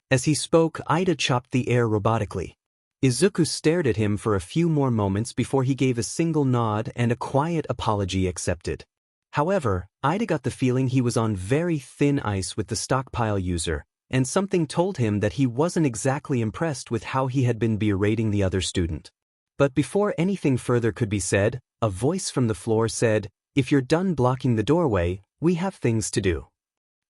As he spoke, Ida chopped the air robotically. Izuku stared at him for a few more moments before he gave a single nod and a quiet apology accepted. However, Ida got the feeling he was on very thin ice with the stockpile user, and something told him that he wasn't exactly impressed with how he had been berating the other student. But before anything further could be said, a voice from the floor said, "If you're done blocking the doorway, we have things to do."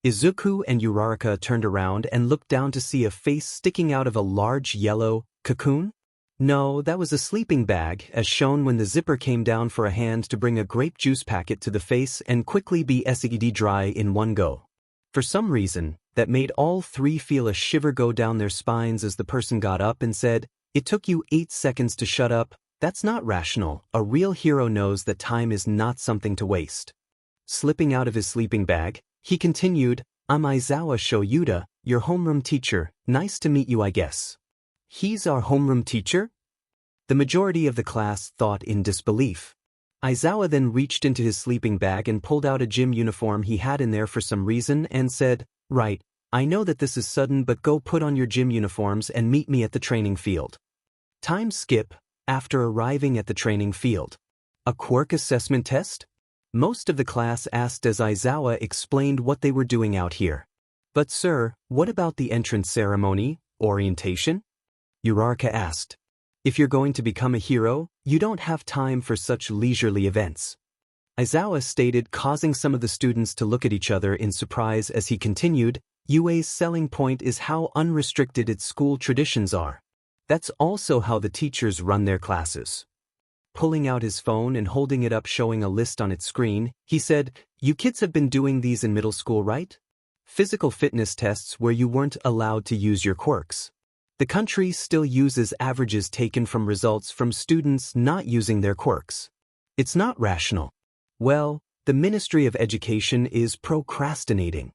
Izuku and Uraraka turned around and looked down to see a face sticking out of a large yellow cocoon? No, that was a sleeping bag, as shown when the zipper came down for a hand to bring a grape juice packet to the face and quickly be SED dry in one go. For some reason, that made all three feel a shiver go down their spines as the person got up and said, "It took you 8 seconds to shut up. That's not rational. A real hero knows that time is not something to waste." Slipping out of his sleeping bag, he continued, "I'm Aizawa Shoyuda, your homeroom teacher. Nice to meet you, I guess." "He's our homeroom teacher?" The majority of the class thought in disbelief. Aizawa then reached into his sleeping bag and pulled out a gym uniform he had in there for some reason and said, "Right, I know that this is sudden, but go put on your gym uniforms and meet me at the training field." Time skip. After arriving at the training field. A quirk assessment test? Most of the class asked as Aizawa explained what they were doing out here. "But sir, what about the entrance ceremony, orientation?" Uraraka asked. "If you're going to become a hero, you don't have time for such leisurely events." Aizawa stated, causing some of the students to look at each other in surprise as he continued, "UA's selling point is how unrestricted its school traditions are. That's also how the teachers run their classes." Pulling out his phone and holding it up showing a list on its screen, he said, "You kids have been doing these in middle school, right? Physical fitness tests where you weren't allowed to use your quirks. The country still uses averages taken from results from students not using their quirks. It's not rational. Well, the Ministry of Education is procrastinating."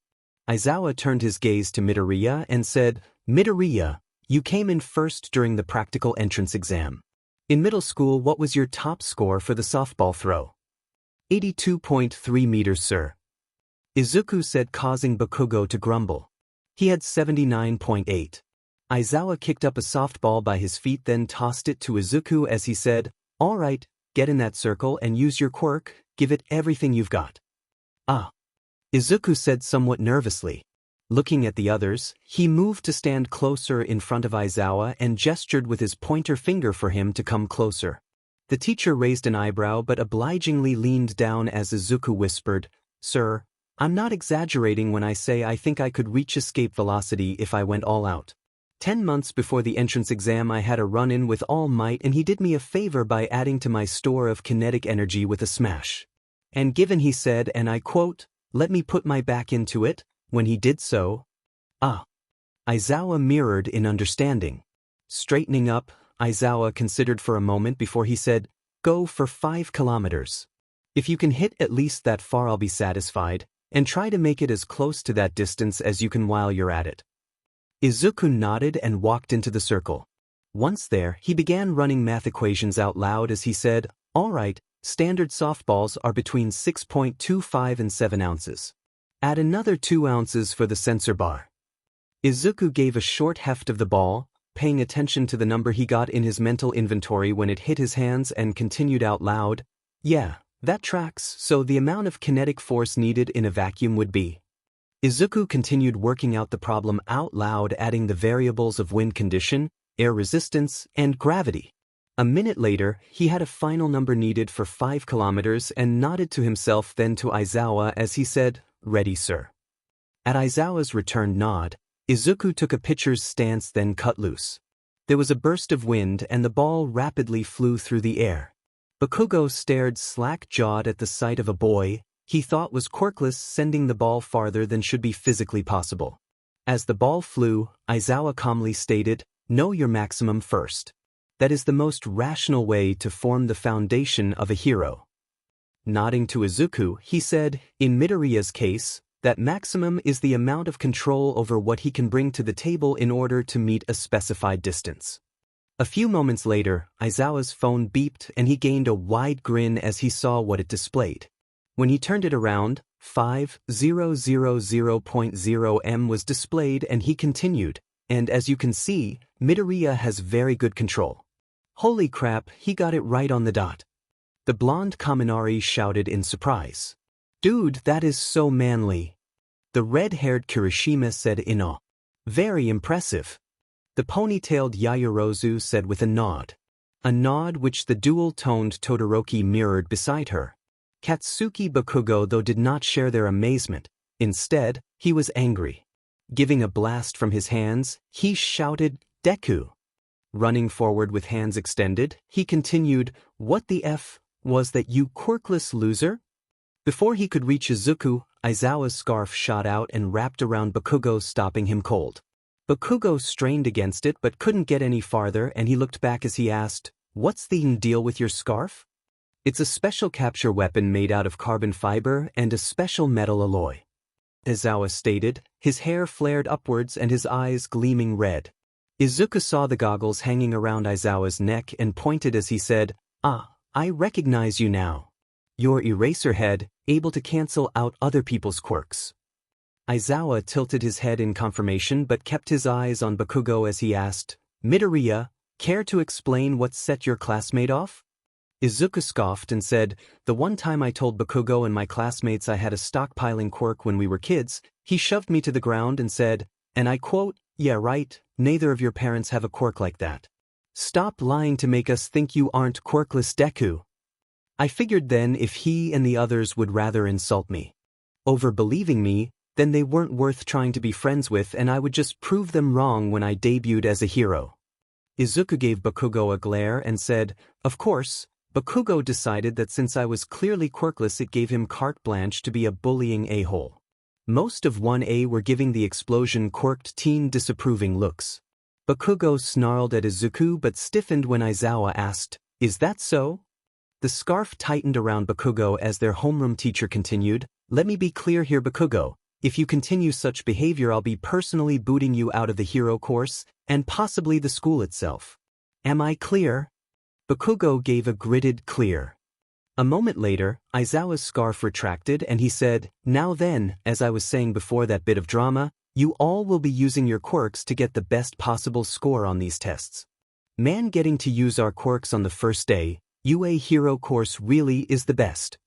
Aizawa turned his gaze to Midoriya and said, "Midoriya, you came in first during the practical entrance exam. In middle school, what was your top score for the softball throw?" 82.3 meters, sir." Izuku said, causing Bakugo to grumble. He had 79.8. Aizawa kicked up a softball by his feet, then tossed it to Izuku as he said, "All right, get in that circle and use your quirk, give it everything you've got." "Ah," Izuku said somewhat nervously. Looking at the others, he moved to stand closer in front of Aizawa and gestured with his pointer finger for him to come closer. The teacher raised an eyebrow but obligingly leaned down as Izuku whispered, "Sir, I'm not exaggerating when I say I think I could reach escape velocity if I went all out. 10 months before the entrance exam I had a run-in with All Might and he did me a favor by adding to my store of kinetic energy with a smash. And given he said, and I quote, 'Let me put my back into it,' when he did so." "Ah." Aizawa mirrored in understanding. Straightening up, Aizawa considered for a moment before he said, "Go for 5 kilometers. If you can hit at least that far I'll be satisfied, and try to make it as close to that distance as you can while you're at it." Izuku nodded and walked into the circle. Once there, he began running math equations out loud as he said, "All right, standard softballs are between 6.25 and 7 ounces. Add another 2 ounces for the sensor bar." Izuku gave a short heft of the ball, paying attention to the number he got in his mental inventory when it hit his hands, and continued out loud, "Yeah, that tracks, so the amount of kinetic force needed in a vacuum would be." Izuku continued working out the problem out loud, adding the variables of wind condition, air resistance, and gravity. A minute later, he had a final number needed for 5 kilometers and nodded to himself then to Aizawa as he said, "Ready, sir." At Aizawa's returned nod, Izuku took a pitcher's stance then cut loose. There was a burst of wind and the ball rapidly flew through the air. Bakugo stared slack-jawed at the sight of a boy he thought was quirkless sending the ball farther than should be physically possible. As the ball flew, Aizawa calmly stated, "Know your maximum first. That is the most rational way to form the foundation of a hero." Nodding to Izuku, he said, "In Midoriya's case, that maximum is the amount of control over what he can bring to the table in order to meet a specified distance." A few moments later, Aizawa's phone beeped and he gained a wide grin as he saw what it displayed. When he turned it around, 5000.0 was displayed and he continued, and as you can see, Midoriya has very good control. Holy crap, he got it right on the dot. The blonde Kaminari shouted in surprise. Dude, that is so manly. The red-haired Kirishima said in awe. Very impressive. The ponytailed Yaoyorozu said with a nod which the dual-toned Todoroki mirrored beside her. Katsuki Bakugo though did not share their amazement. Instead, he was angry. Giving a blast from his hands, he shouted, Deku. Running forward with hands extended, he continued, What the F was that, you quirkless loser? Before he could reach Izuku, Aizawa's scarf shot out and wrapped around Bakugo, stopping him cold. Bakugo strained against it but couldn't get any farther, and he looked back as he asked, What's the deal with your scarf? It's a special capture weapon made out of carbon fiber and a special metal alloy. Aizawa stated, his hair flared upwards and his eyes gleaming red. Izuku saw the goggles hanging around Aizawa's neck and pointed as he said, Ah, I recognize you now. You're Eraserhead, able to cancel out other people's quirks. Aizawa tilted his head in confirmation but kept his eyes on Bakugo as he asked, Midoriya, care to explain what set your classmate off? Izuku scoffed and said, The one time I told Bakugo and my classmates I had a stockpiling quirk when we were kids, he shoved me to the ground and said, and I quote, Yeah right, neither of your parents have a quirk like that. Stop lying to make us think you aren't quirkless, Deku. I figured then if he and the others would rather insult me over believing me, then they weren't worth trying to be friends with and I would just prove them wrong when I debuted as a hero. Izuku gave Bakugo a glare and said, Of course. Bakugo decided that since I was clearly quirkless it gave him carte blanche to be a bullying a-hole. Most of 1A were giving the explosion quirked teen disapproving looks. Bakugo snarled at Izuku but stiffened when Aizawa asked, Is that so? The scarf tightened around Bakugo as their homeroom teacher continued, Let me be clear here, Bakugo. If you continue such behavior I'll be personally booting you out of the hero course, and possibly the school itself. Am I clear? Bakugo gave a gritted clear. A moment later, Aizawa's scarf retracted and he said, Now then, as I was saying before that bit of drama, you all will be using your quirks to get the best possible score on these tests. Man, getting to use our quirks on the first day, UA hero course really is the best.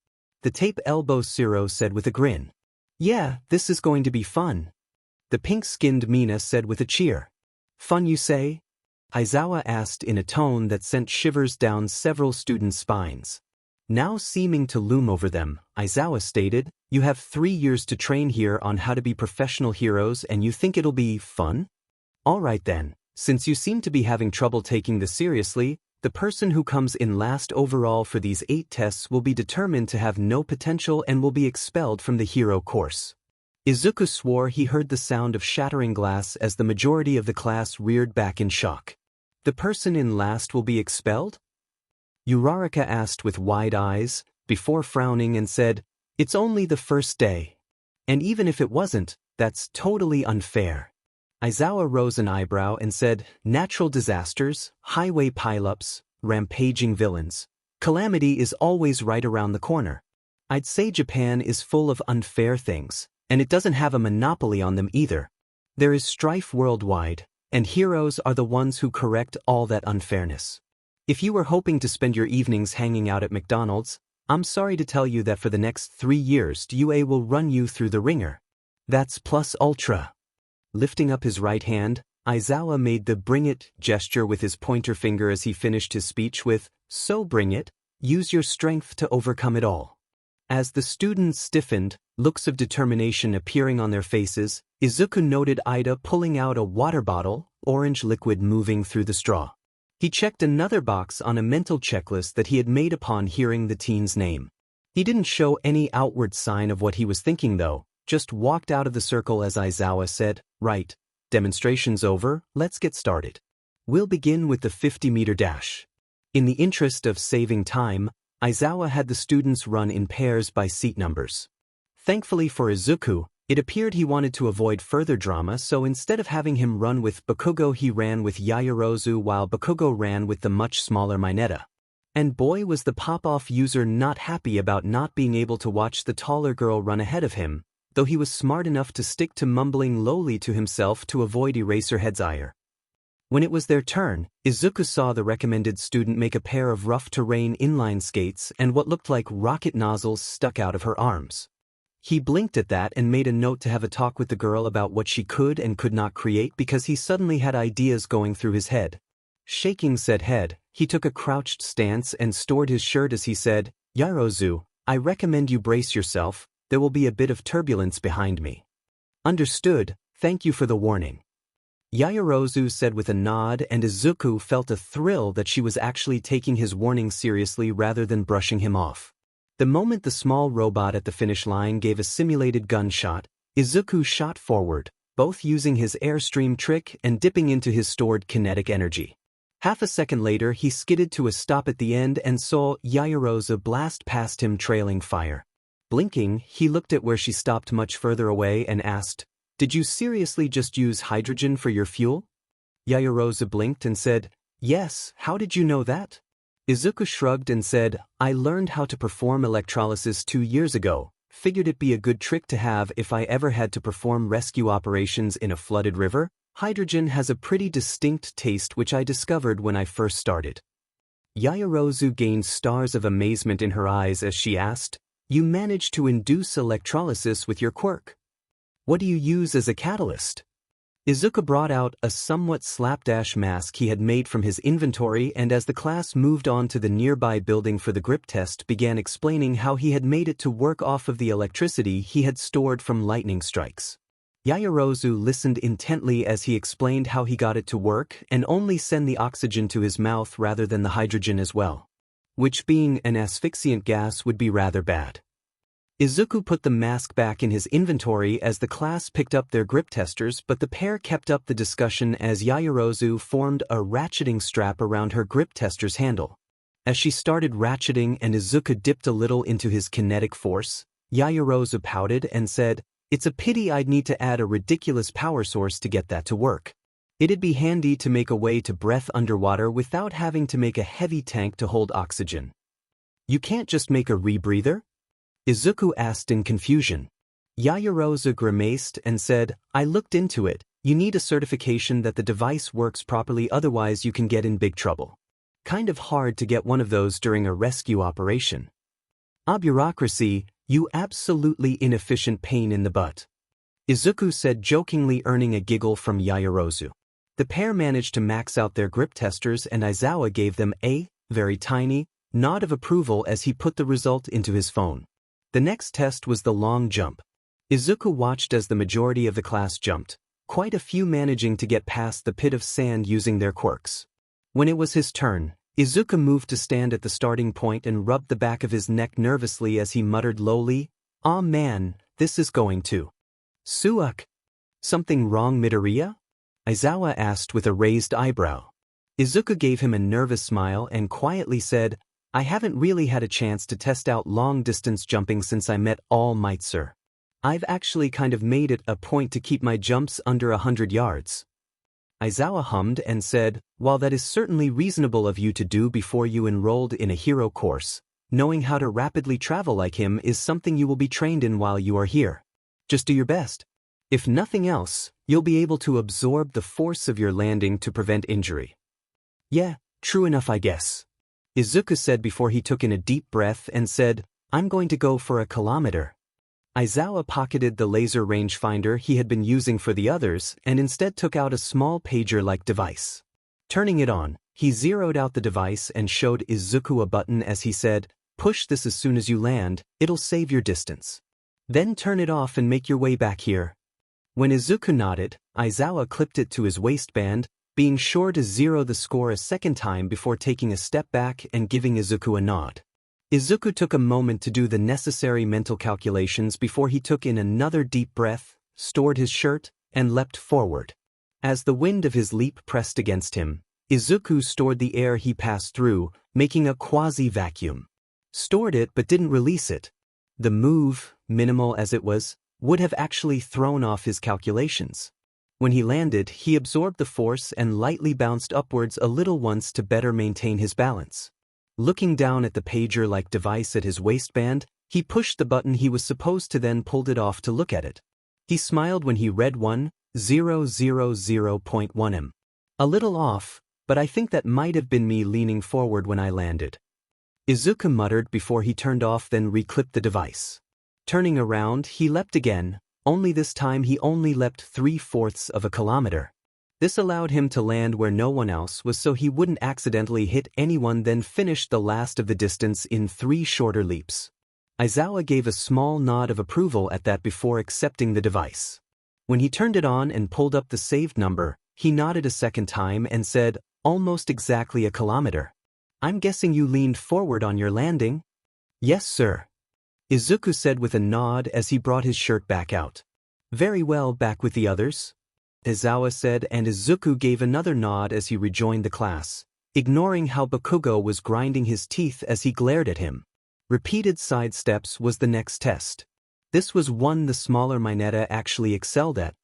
The tape elbow Siro said with a grin. Yeah, this is going to be fun. The pink-skinned Mina said with a cheer. Fun you say? Aizawa asked in a tone that sent shivers down several students' spines. Now seeming to loom over them, Aizawa stated, You have 3 years to train here on how to be professional heroes and you think it'll be fun? Alright then, since you seem to be having trouble taking this seriously, the person who comes in last overall for these 8 tests will be determined to have no potential and will be expelled from the hero course. Izuku swore he heard the sound of shattering glass as the majority of the class reared back in shock. The person in last will be expelled? Uraraka asked with wide eyes, before frowning and said, It's only the first day. And even if it wasn't, that's totally unfair. Aizawa rose an eyebrow and said, Natural disasters, highway pileups, rampaging villains. Calamity is always right around the corner. I'd say Japan is full of unfair things, and it doesn't have a monopoly on them either. There is strife worldwide, and heroes are the ones who correct all that unfairness. If you were hoping to spend your evenings hanging out at McDonald's, I'm sorry to tell you that for the next 3 years UA will run you through the ringer. That's plus ultra. Lifting up his right hand, Aizawa made the bring it gesture with his pointer finger as he finished his speech with, So bring it, use your strength to overcome it all. As the students stiffened, looks of determination appearing on their faces, Izuku noted Ida pulling out a water bottle, orange liquid moving through the straw. He checked another box on a mental checklist that he had made upon hearing the teen's name. He didn't show any outward sign of what he was thinking though, just walked out of the circle as Aizawa said, Right, demonstration's over, let's get started. We'll begin with the 50-meter dash. In the interest of saving time, Aizawa had the students run in pairs by seat numbers. Thankfully for Izuku, It appeared he wanted to avoid further drama, so instead of having him run with Bakugo, he ran with Yaoyorozu while Bakugo ran with the much smaller Mineta. And boy, was the pop-off user not happy about not being able to watch the taller girl run ahead of him, though he was smart enough to stick to mumbling lowly to himself to avoid Eraserhead's ire. When it was their turn, Izuku saw the recommended student make a pair of rough-terrain inline skates and what looked like rocket nozzles stuck out of her arms. He blinked at that and made a note to have a talk with the girl about what she could and could not create because he suddenly had ideas going through his head. Shaking said head, he took a crouched stance and stored his shirt as he said, "Yaoyorozu, I recommend you brace yourself, there will be a bit of turbulence behind me." "Understood, thank you for the warning." Yaoyorozu said with a nod, and Izuku felt a thrill that she was actually taking his warning seriously rather than brushing him off. The moment the small robot at the finish line gave a simulated gunshot, Izuku shot forward, both using his airstream trick and dipping into his stored kinetic energy. Half a second later, he skidded to a stop at the end and saw Yaoyorozu blast past him trailing fire. Blinking, he looked at where she stopped much further away and asked, "Did you seriously just use hydrogen for your fuel?" Yaoyorozu blinked and said, "Yes, how did you know that?" Izuku shrugged and said, "I learned how to perform electrolysis 2 years ago, figured it'd be a good trick to have if I ever had to perform rescue operations in a flooded river. Hydrogen has a pretty distinct taste which I discovered when I first started." Yaoyorozu gained stars of amazement in her eyes as she asked, "You managed to induce electrolysis with your quirk? What do you use as a catalyst?" Izuku brought out a somewhat slapdash mask he had made from his inventory and as the class moved on to the nearby building for the grip test began explaining how he had made it to work off of the electricity he had stored from lightning strikes. Yaoyorozu listened intently as he explained how he got it to work and only send the oxygen to his mouth rather than the hydrogen as well, which being an asphyxiant gas would be rather bad. Izuku put the mask back in his inventory as the class picked up their grip testers, but the pair kept up the discussion as Yaoyorozu formed a ratcheting strap around her grip tester's handle. As she started ratcheting and Izuku dipped a little into his kinetic force, Yaoyorozu pouted and said, "It's a pity I'd need to add a ridiculous power source to get that to work. It'd be handy to make a way to breathe underwater without having to make a heavy tank to hold oxygen." "You can't just make a rebreather?" Izuku asked in confusion. Yaoyorozu grimaced and said, "I looked into it. You need a certification that the device works properly, otherwise you can get in big trouble. Kind of hard to get one of those during a rescue operation." "Ah, bureaucracy, you absolutely inefficient pain in the butt," Izuku said jokingly, earning a giggle from Yaoyorozu. The pair managed to max out their grip testers and Aizawa gave them a very tiny nod of approval as he put the result into his phone. The next test was the long jump. Izuku watched as the majority of the class jumped, quite a few managing to get past the pit of sand using their quirks. When it was his turn, Izuku moved to stand at the starting point and rubbed the back of his neck nervously as he muttered lowly, "Aw man, this is going to suck." "Something wrong, Midoriya?" Aizawa asked with a raised eyebrow. Izuku gave him a nervous smile and quietly said, "I haven't really had a chance to test out long-distance jumping since I met All Might, sir. I've actually kind of made it a point to keep my jumps under 100 yards. Aizawa hummed and said, "While that is certainly reasonable of you to do before you enrolled in a hero course, knowing how to rapidly travel like him is something you will be trained in while you are here. Just do your best. If nothing else, you'll be able to absorb the force of your landing to prevent injury." "Yeah, true enough, I guess," Izuku said before he took in a deep breath and said, "I'm going to go for a kilometer." Aizawa pocketed the laser rangefinder he had been using for the others and instead took out a small pager-like device. Turning it on, he zeroed out the device and showed Izuku a button as he said, "Push this as soon as you land, it'll save your distance. Then turn it off and make your way back here." When Izuku nodded, Aizawa clipped it to his waistband, being sure to zero the score a second time before taking a step back and giving Izuku a nod. Izuku took a moment to do the necessary mental calculations before he took in another deep breath, stored his shirt, and leapt forward. As the wind of his leap pressed against him, Izuku stored the air he passed through, making a quasi-vacuum. Stored it but didn't release it. The move, minimal as it was, would have actually thrown off his calculations. When he landed, he absorbed the force and lightly bounced upwards a little once to better maintain his balance. Looking down at the pager-like device at his waistband, he pushed the button he was supposed to, then pulled it off to look at it. He smiled when he read 1000.1 m. A little off, but I think that might have been me leaning forward when I landed. Izuku muttered before he turned off, then reclipped the device. Turning around, he leapt again, only this time he only leapt 3/4 of a kilometer. This allowed him to land where no one else was so he wouldn't accidentally hit anyone, then finished the last of the distance in 3 shorter leaps. Aizawa gave a small nod of approval at that before accepting the device. When he turned it on and pulled up the saved number, he nodded a second time and said, "Almost exactly a kilometer. I'm guessing you leaned forward on your landing?" "Yes, sir," Izuku said with a nod as he brought his shirt back out. "Very well, back with the others?" Aizawa said, and Izuku gave another nod as he rejoined the class, ignoring how Bakugo was grinding his teeth as he glared at him. Repeated side steps was the next test. This was one the smaller Mineta actually excelled at.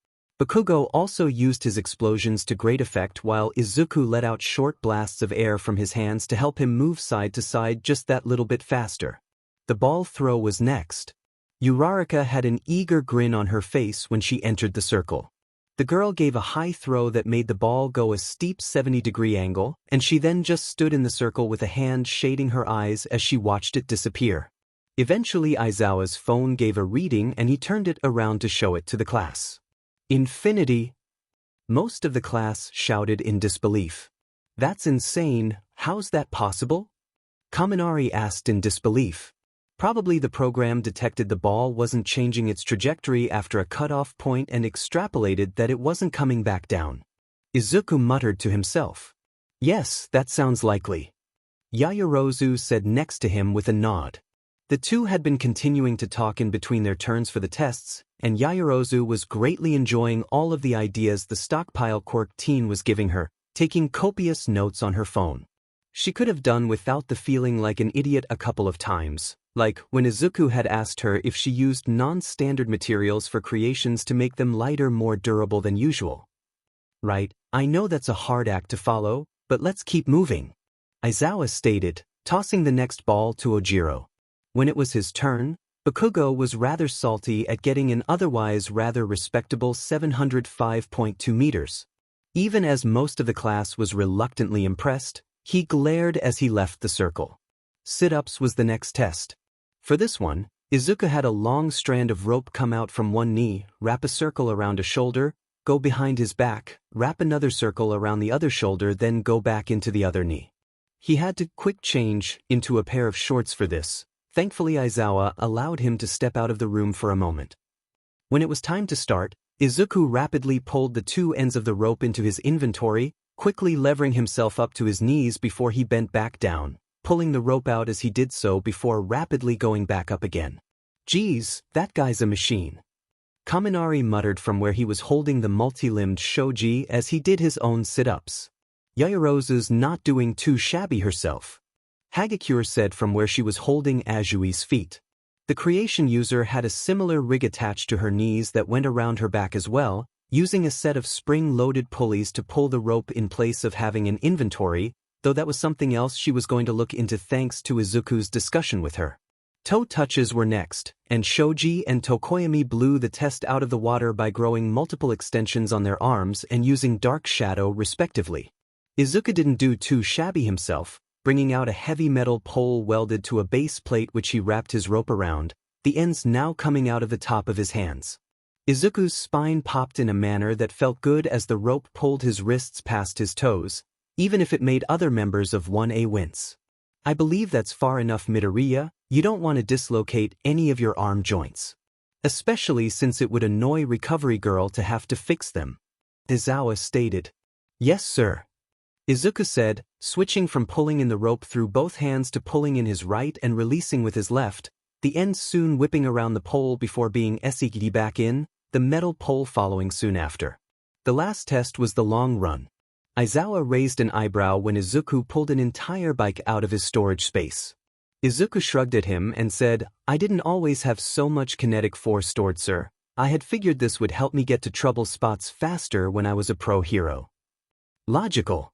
Bakugo also used his explosions to great effect while Izuku let out short blasts of air from his hands to help him move side to side just that little bit faster. The ball throw was next. Uraraka had an eager grin on her face when she entered the circle. The girl gave a high throw that made the ball go a steep 70-degree angle, and she then just stood in the circle with a hand shading her eyes as she watched it disappear. Eventually Aizawa's phone gave a reading and he turned it around to show it to the class. "Infinity!" Most of the class shouted in disbelief. "That's insane, how's that possible?" Kaminari asked in disbelief. Probably the program detected the ball wasn't changing its trajectory after a cutoff point and extrapolated that it wasn't coming back down. Izuku muttered to himself. "Yes, that sounds likely." Yaoyorozu said next to him with a nod. The two had been continuing to talk in between their turns for the tests, and Yaoyorozu was greatly enjoying all of the ideas the Stockpile Quirk teen was giving her, taking copious notes on her phone. She could have done without the feeling like an idiot a couple of times, like when Izuku had asked her if she used non-standard materials for creations to make them lighter, more durable than usual. "Right, I know that's a hard act to follow, but let's keep moving," Aizawa stated, tossing the next ball to Ojiro. When it was his turn, Bakugo was rather salty at getting an otherwise rather respectable 705.2 meters. Even as most of the class was reluctantly impressed, he glared as he left the circle. Sit-ups was the next test. For this one, Izuku had a long strand of rope come out from one knee, wrap a circle around a shoulder, go behind his back, wrap another circle around the other shoulder, then go back into the other knee. He had to quick change into a pair of shorts for this. Thankfully Aizawa allowed him to step out of the room for a moment. When it was time to start, Izuku rapidly pulled the two ends of the rope into his inventory, quickly levering himself up to his knees before he bent back down, pulling the rope out as he did so before rapidly going back up again. "Geez, that guy's a machine," Kaminari muttered from where he was holding the multi-limbed shoji as he did his own sit-ups. "Yaoyorozu's not doing too shabby herself," Hagakure said from where she was holding Ajui's feet. The creation user had a similar rig attached to her knees that went around her back as well, using a set of spring-loaded pulleys to pull the rope in place of having an inventory, though that was something else she was going to look into thanks to Izuku's discussion with her. Toe touches were next, and Shoji and Tokoyami blew the test out of the water by growing multiple extensions on their arms and using dark shadow respectively. Izuku didn't do too shabby himself, bringing out a heavy metal pole welded to a base plate which he wrapped his rope around, the ends now coming out of the top of his hands. Izuku's spine popped in a manner that felt good as the rope pulled his wrists past his toes, even if it made other members of 1A wince. "I believe that's far enough, Midoriya. You don't want to dislocate any of your arm joints. Especially since it would annoy Recovery Girl to have to fix them," Aizawa stated. "Yes, sir," Izuku said, switching from pulling in the rope through both hands to pulling in his right and releasing with his left, the end soon whipping around the pole before being esekiri back in, the metal pole following soon after. The last test was the long run. Aizawa raised an eyebrow when Izuku pulled an entire bike out of his storage space. Izuku shrugged at him and said, "I didn't always have so much kinetic force stored, sir. I had figured this would help me get to trouble spots faster when I was a pro hero. Logical,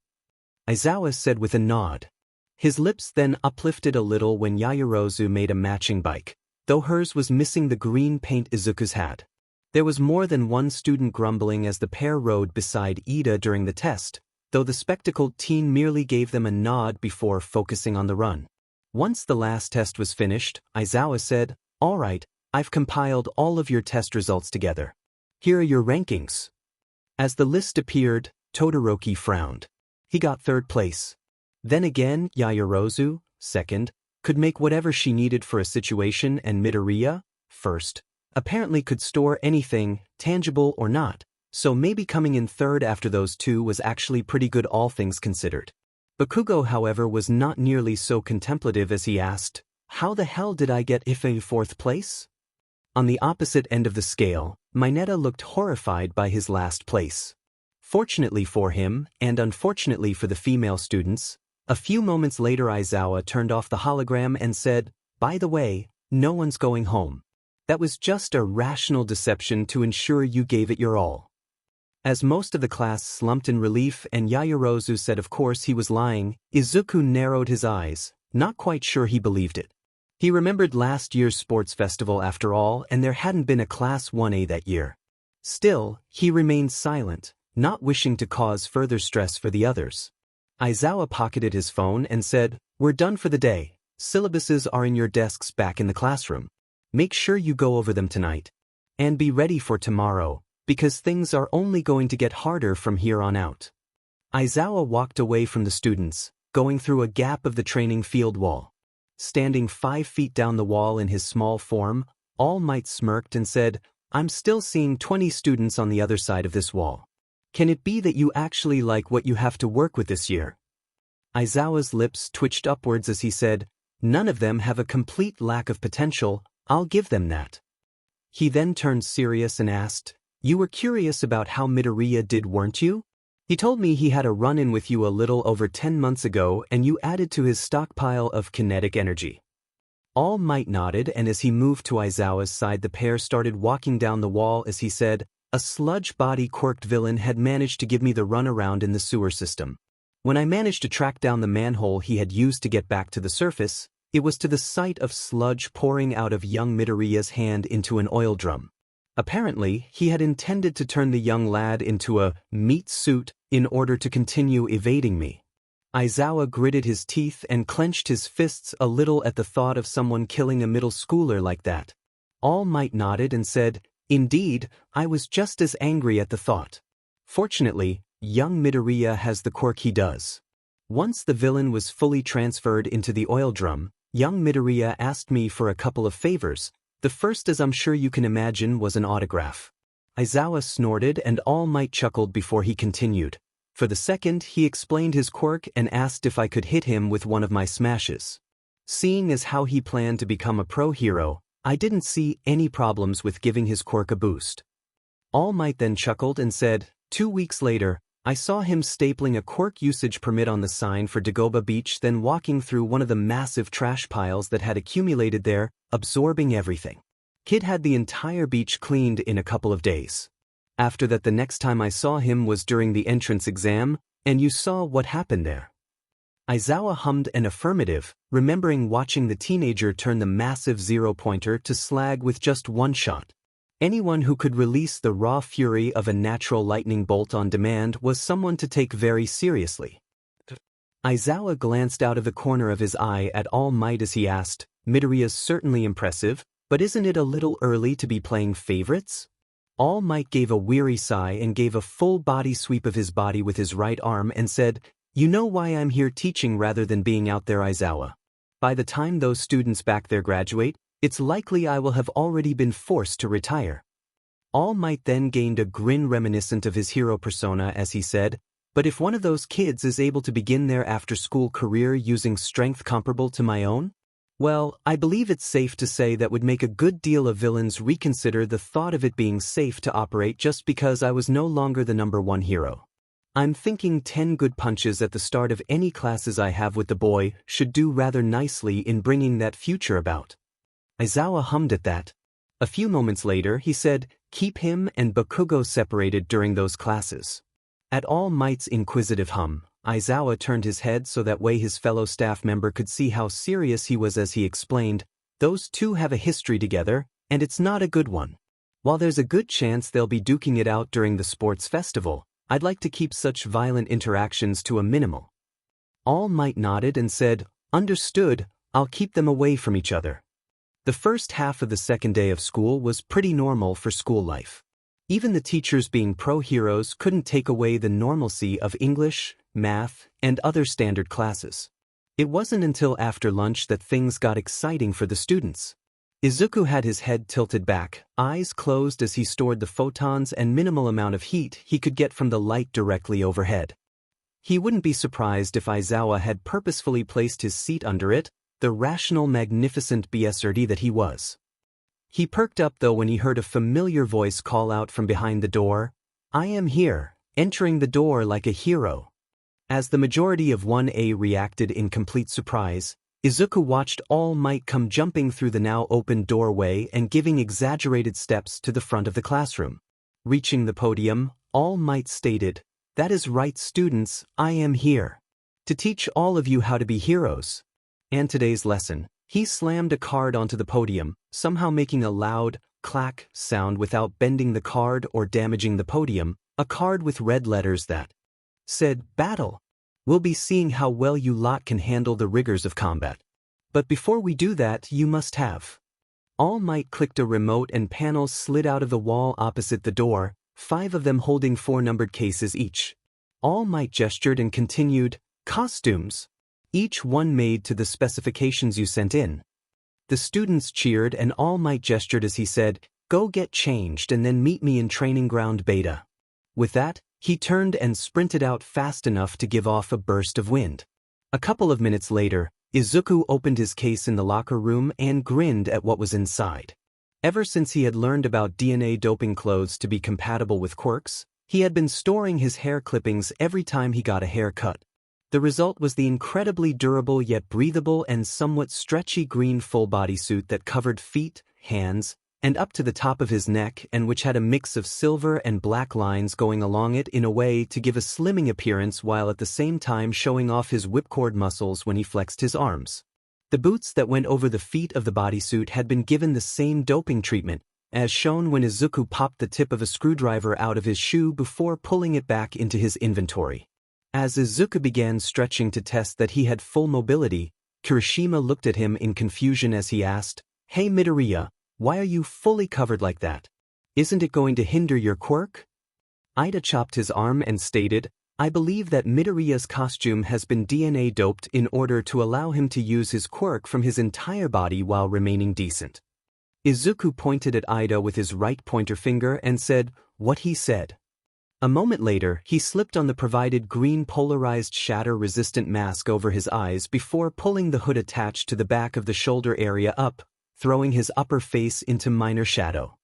Aizawa said with a nod. His lips then uplifted a little when Yaoyorozu made a matching bike, though hers was missing the green paint Izuku's had. There was more than one student grumbling as the pair rode beside Ida during the test, though the spectacled teen merely gave them a nod before focusing on the run. Once the last test was finished, Aizawa said, "All right, I've compiled all of your test results together. Here are your rankings." As the list appeared, Todoroki frowned. He got 3rd place. Then again, Yaoyorozu, 2nd, could make whatever she needed for a situation, and Midoriya, 1st, apparently could store anything, tangible or not, so maybe coming in 3rd after those two was actually pretty good all things considered. Bakugo, however, was not nearly so contemplative as he asked, "How the hell did I get if in 4th place?" On the opposite end of the scale, Mineta looked horrified by his last place. Fortunately for him, and unfortunately for the female students, a few moments later Aizawa turned off the hologram and said, "By the way, no one's going home. That was just a rational deception to ensure you gave it your all." As most of the class slumped in relief and Yaoyorozu said of course he was lying, Izuku narrowed his eyes, not quite sure he believed it. He remembered last year's sports festival after all, and there hadn't been a Class 1A that year. Still, he remained silent, not wishing to cause further stress for the others. Aizawa pocketed his phone and said, "We're done for the day. Syllabuses are in your desks back in the classroom. Make sure you go over them tonight. And be ready for tomorrow, because things are only going to get harder from here on out." Aizawa walked away from the students, going through a gap of the training field wall. Standing 5 feet down the wall in his small form, All Might smirked and said, "I'm still seeing 20 students on the other side of this wall. Can it be that you actually like what you have to work with this year?" Aizawa's lips twitched upwards as he said, "None of them have a complete lack of potential, I'll give them that." He then turned serious and asked, "You were curious about how Midoriya did, weren't you? He told me he had a run-in with you a little over 10 months ago and you added to his stockpile of kinetic energy." All Might nodded, and as he moved to Aizawa's side the pair started walking down the wall as he said, "A sludge-body quirked villain had managed to give me the runaround in the sewer system. When I managed to track down the manhole he had used to get back to the surface, it was to the sight of sludge pouring out of young Midoriya's hand into an oil drum. Apparently, he had intended to turn the young lad into a meat suit in order to continue evading me." Aizawa gritted his teeth and clenched his fists a little at the thought of someone killing a middle schooler like that. All Might nodded and said, "Indeed, I was just as angry at the thought. Fortunately, young Midoriya has the quirk he does." Once the villain was fully transferred into the oil drum, young Midoriya asked me for a couple of favors. The first, as I'm sure you can imagine, was an autograph. Aizawa snorted and All Might chuckled before he continued. For the second, he explained his quirk and asked if I could hit him with one of my smashes. Seeing as how he planned to become a pro hero, I didn't see any problems with giving his quirk a boost. All Might then chuckled and said, 2 weeks later, I saw him stapling a quirk usage permit on the sign for Dagoba Beach, then walking through one of the massive trash piles that had accumulated there, absorbing everything. Kid had the entire beach cleaned in a couple of days. After that, the next time I saw him was during the entrance exam, and you saw what happened there." Aizawa hummed an affirmative, remembering watching the teenager turn the massive zero-pointer to slag with just one shot. Anyone who could release the raw fury of a natural lightning bolt on demand was someone to take very seriously. Aizawa glanced out of the corner of his eye at All Might as he asked, "Midoriya's certainly impressive, but isn't it a little early to be playing favorites?" All Might gave a weary sigh and gave a full body sweep of his body with his right arm and said, "You know why I'm here teaching rather than being out there, Aizawa. By the time those students back there graduate, it's likely I will have already been forced to retire." All Might then gained a grin reminiscent of his hero persona as he said, "But if one of those kids is able to begin their after-school career using strength comparable to my own, well, I believe it's safe to say that would make a good deal of villains reconsider the thought of it being safe to operate just because I was no longer the #1 hero. I'm thinking 10 good punches at the start of any classes I have with the boy should do rather nicely in bringing that future about." Aizawa hummed at that. A few moments later he said, keep him and Bakugo separated during those classes. At All Might's inquisitive hum, Aizawa turned his head so that way his fellow staff member could see how serious he was as he explained, those two have a history together, and it's not a good one. While there's a good chance they'll be duking it out during the sports festival, I'd like to keep such violent interactions to a minimal. All Might nodded and said, understood, I'll keep them away from each other. The first half of the second day of school was pretty normal for school life. Even the teachers being pro-heroes couldn't take away the normalcy of English, math, and other standard classes. It wasn't until after lunch that things got exciting for the students. Izuku had his head tilted back, eyes closed as he stored the photons and minimal amount of heat he could get from the light directly overhead. He wouldn't be surprised if Aizawa had purposefully placed his seat under it, the rational, magnificent BSRD that he was. He perked up though when he heard a familiar voice call out from behind the door, I am here, entering the door like a hero. As the majority of 1A reacted in complete surprise, Izuku watched All Might come jumping through the now open doorway and giving exaggerated steps to the front of the classroom. Reaching the podium, All Might stated, that is right students, I am here. To teach all of you how to be heroes. And today's lesson, he slammed a card onto the podium, somehow making a loud, clack sound without bending the card or damaging the podium, a card with red letters that said, Battle. We'll be seeing how well you lot can handle the rigors of combat. But before we do that, you must have. All Might clicked a remote and panels slid out of the wall opposite the door, 5 of them holding 4 numbered cases each. All Might gestured and continued, costumes. Each one made to the specifications you sent in. The students cheered and All Might gestured as he said, go get changed and then meet me in training ground beta. With that, he turned and sprinted out fast enough to give off a burst of wind. A couple of minutes later, Izuku opened his case in the locker room and grinned at what was inside. Ever since he had learned about DNA doping clothes to be compatible with quirks, he had been storing his hair clippings every time he got a haircut. The result was the incredibly durable yet breathable and somewhat stretchy green full body suit that covered feet, hands, and up to the top of his neck and which had a mix of silver and black lines going along it in a way to give a slimming appearance while at the same time showing off his whipcord muscles when he flexed his arms. The boots that went over the feet of the bodysuit had been given the same doping treatment, as shown when Izuku popped the tip of a screwdriver out of his shoe before pulling it back into his inventory. As Izuku began stretching to test that he had full mobility, Kirishima looked at him in confusion as he asked, Hey Midoriya, why are you fully covered like that? Isn't it going to hinder your quirk? Ida chopped his arm and stated, I believe that Midoriya's costume has been DNA doped in order to allow him to use his quirk from his entire body while remaining decent. Izuku pointed at Ida with his right pointer finger and said, what he said. A moment later, he slipped on the provided green polarized shatter-resistant mask over his eyes before pulling the hood attached to the back of the shoulder area up, throwing his upper face into minor shadow.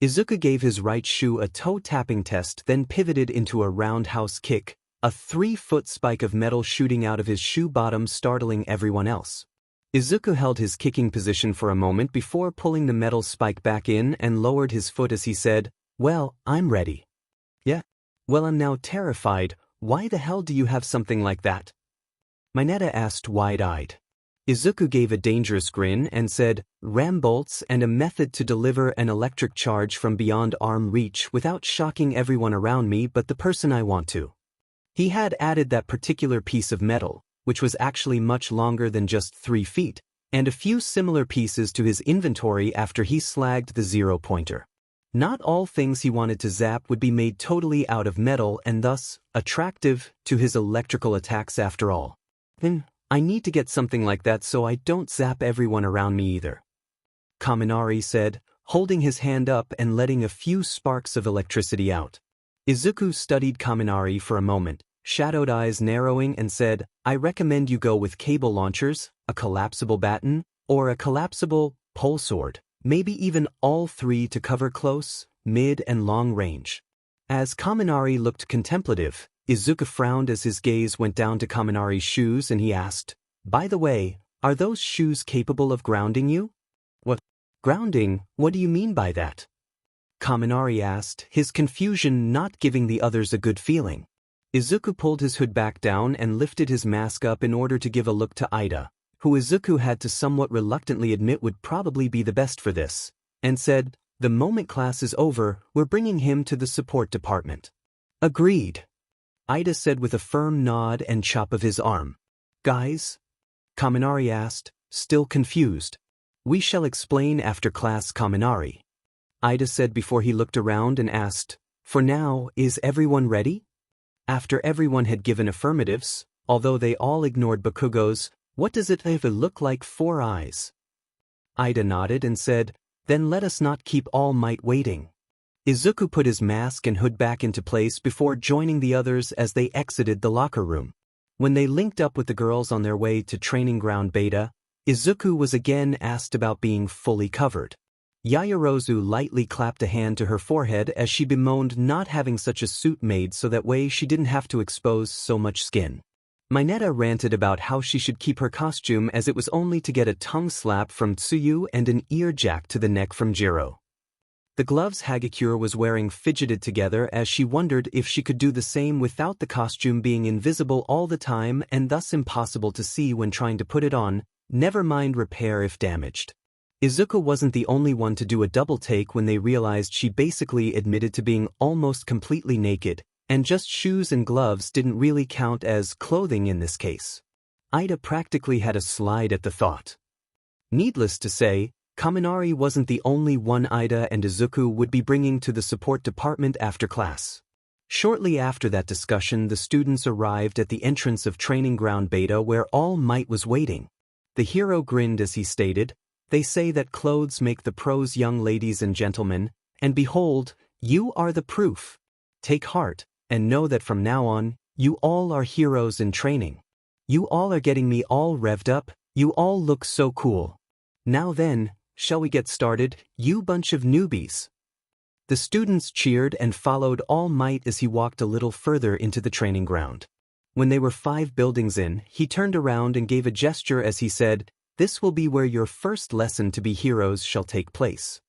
Izuku gave his right shoe a toe-tapping test then pivoted into a roundhouse kick, a 3-foot spike of metal shooting out of his shoe bottom startling everyone else. Izuku held his kicking position for a moment before pulling the metal spike back in and lowered his foot as he said, well, I'm ready. Yeah? Well, I'm now terrified. Why the hell do you have something like that? Mineta asked wide-eyed. Izuku gave a dangerous grin and said, ram bolts and a method to deliver an electric charge from beyond arm reach without shocking everyone around me but the person I want to. He had added that particular piece of metal, which was actually much longer than just 3 feet, and a few similar pieces to his inventory after he slagged the 0-pointer. Not all things he wanted to zap would be made totally out of metal and thus attractive to his electrical attacks after all. Then, I need to get something like that so I don't zap everyone around me either. Kaminari said, holding his hand up and letting a few sparks of electricity out. Izuku studied Kaminari for a moment, shadowed eyes narrowing and said, I recommend you go with cable launchers, a collapsible baton, or a collapsible pole sword, maybe even all 3 to cover close, mid, and long range. As Kaminari looked contemplative, Izuku frowned as his gaze went down to Kaminari's shoes and he asked, by the way, are those shoes capable of grounding you? What? Grounding, what do you mean by that? Kaminari asked, his confusion not giving the others a good feeling. Izuku pulled his hood back down and lifted his mask up in order to give a look to Ida, who Izuku had to somewhat reluctantly admit would probably be the best for this, and said, "The moment class is over, we're bringing him to the support department." "Agreed," Ida said with a firm nod and chop of his arm. "Guys?" Kaminari asked, still confused. "We shall explain after class, Kaminari," Ida said before he looked around and asked, "For now, is everyone ready?" After everyone had given affirmatives, although they all ignored Bakugo's, "What does it even look like 4 eyes?" Ida nodded and said, "Then let us not keep All Might waiting." Izuku put his mask and hood back into place before joining the others as they exited the locker room. When they linked up with the girls on their way to Training Ground Beta, Izuku was again asked about being fully covered. Yaoyorozu lightly clapped a hand to her forehead as she bemoaned not having such a suit made so that way she didn't have to expose so much skin. Mineta ranted about how she should keep her costume as it was only to get a tongue slap from Tsuyu and an ear jack to the neck from Jiro. The gloves Hagakure was wearing fidgeted together as she wondered if she could do the same without the costume being invisible all the time and thus impossible to see when trying to put it on, never mind repair if damaged. Izuku wasn't the only one to do a double take when they realized she basically admitted to being almost completely naked, and just shoes and gloves didn't really count as clothing in this case. Ida practically had a slide at the thought. Needless to say, Kaminari wasn't the only one Ida and Izuku would be bringing to the support department after class. Shortly after that discussion, the students arrived at the entrance of Training Ground Beta where All Might was waiting. The hero grinned as he stated, "They say that clothes make the pros, young ladies and gentlemen, and behold, you are the proof. Take heart, and know that from now on, you all are heroes in training. You all are getting me all revved up, you all look so cool. Now then, shall we get started, you bunch of newbies?" The students cheered and followed All Might as he walked a little further into the training ground. When they were 5 buildings in, he turned around and gave a gesture as he said, "This will be where your first lesson to be heroes shall take place."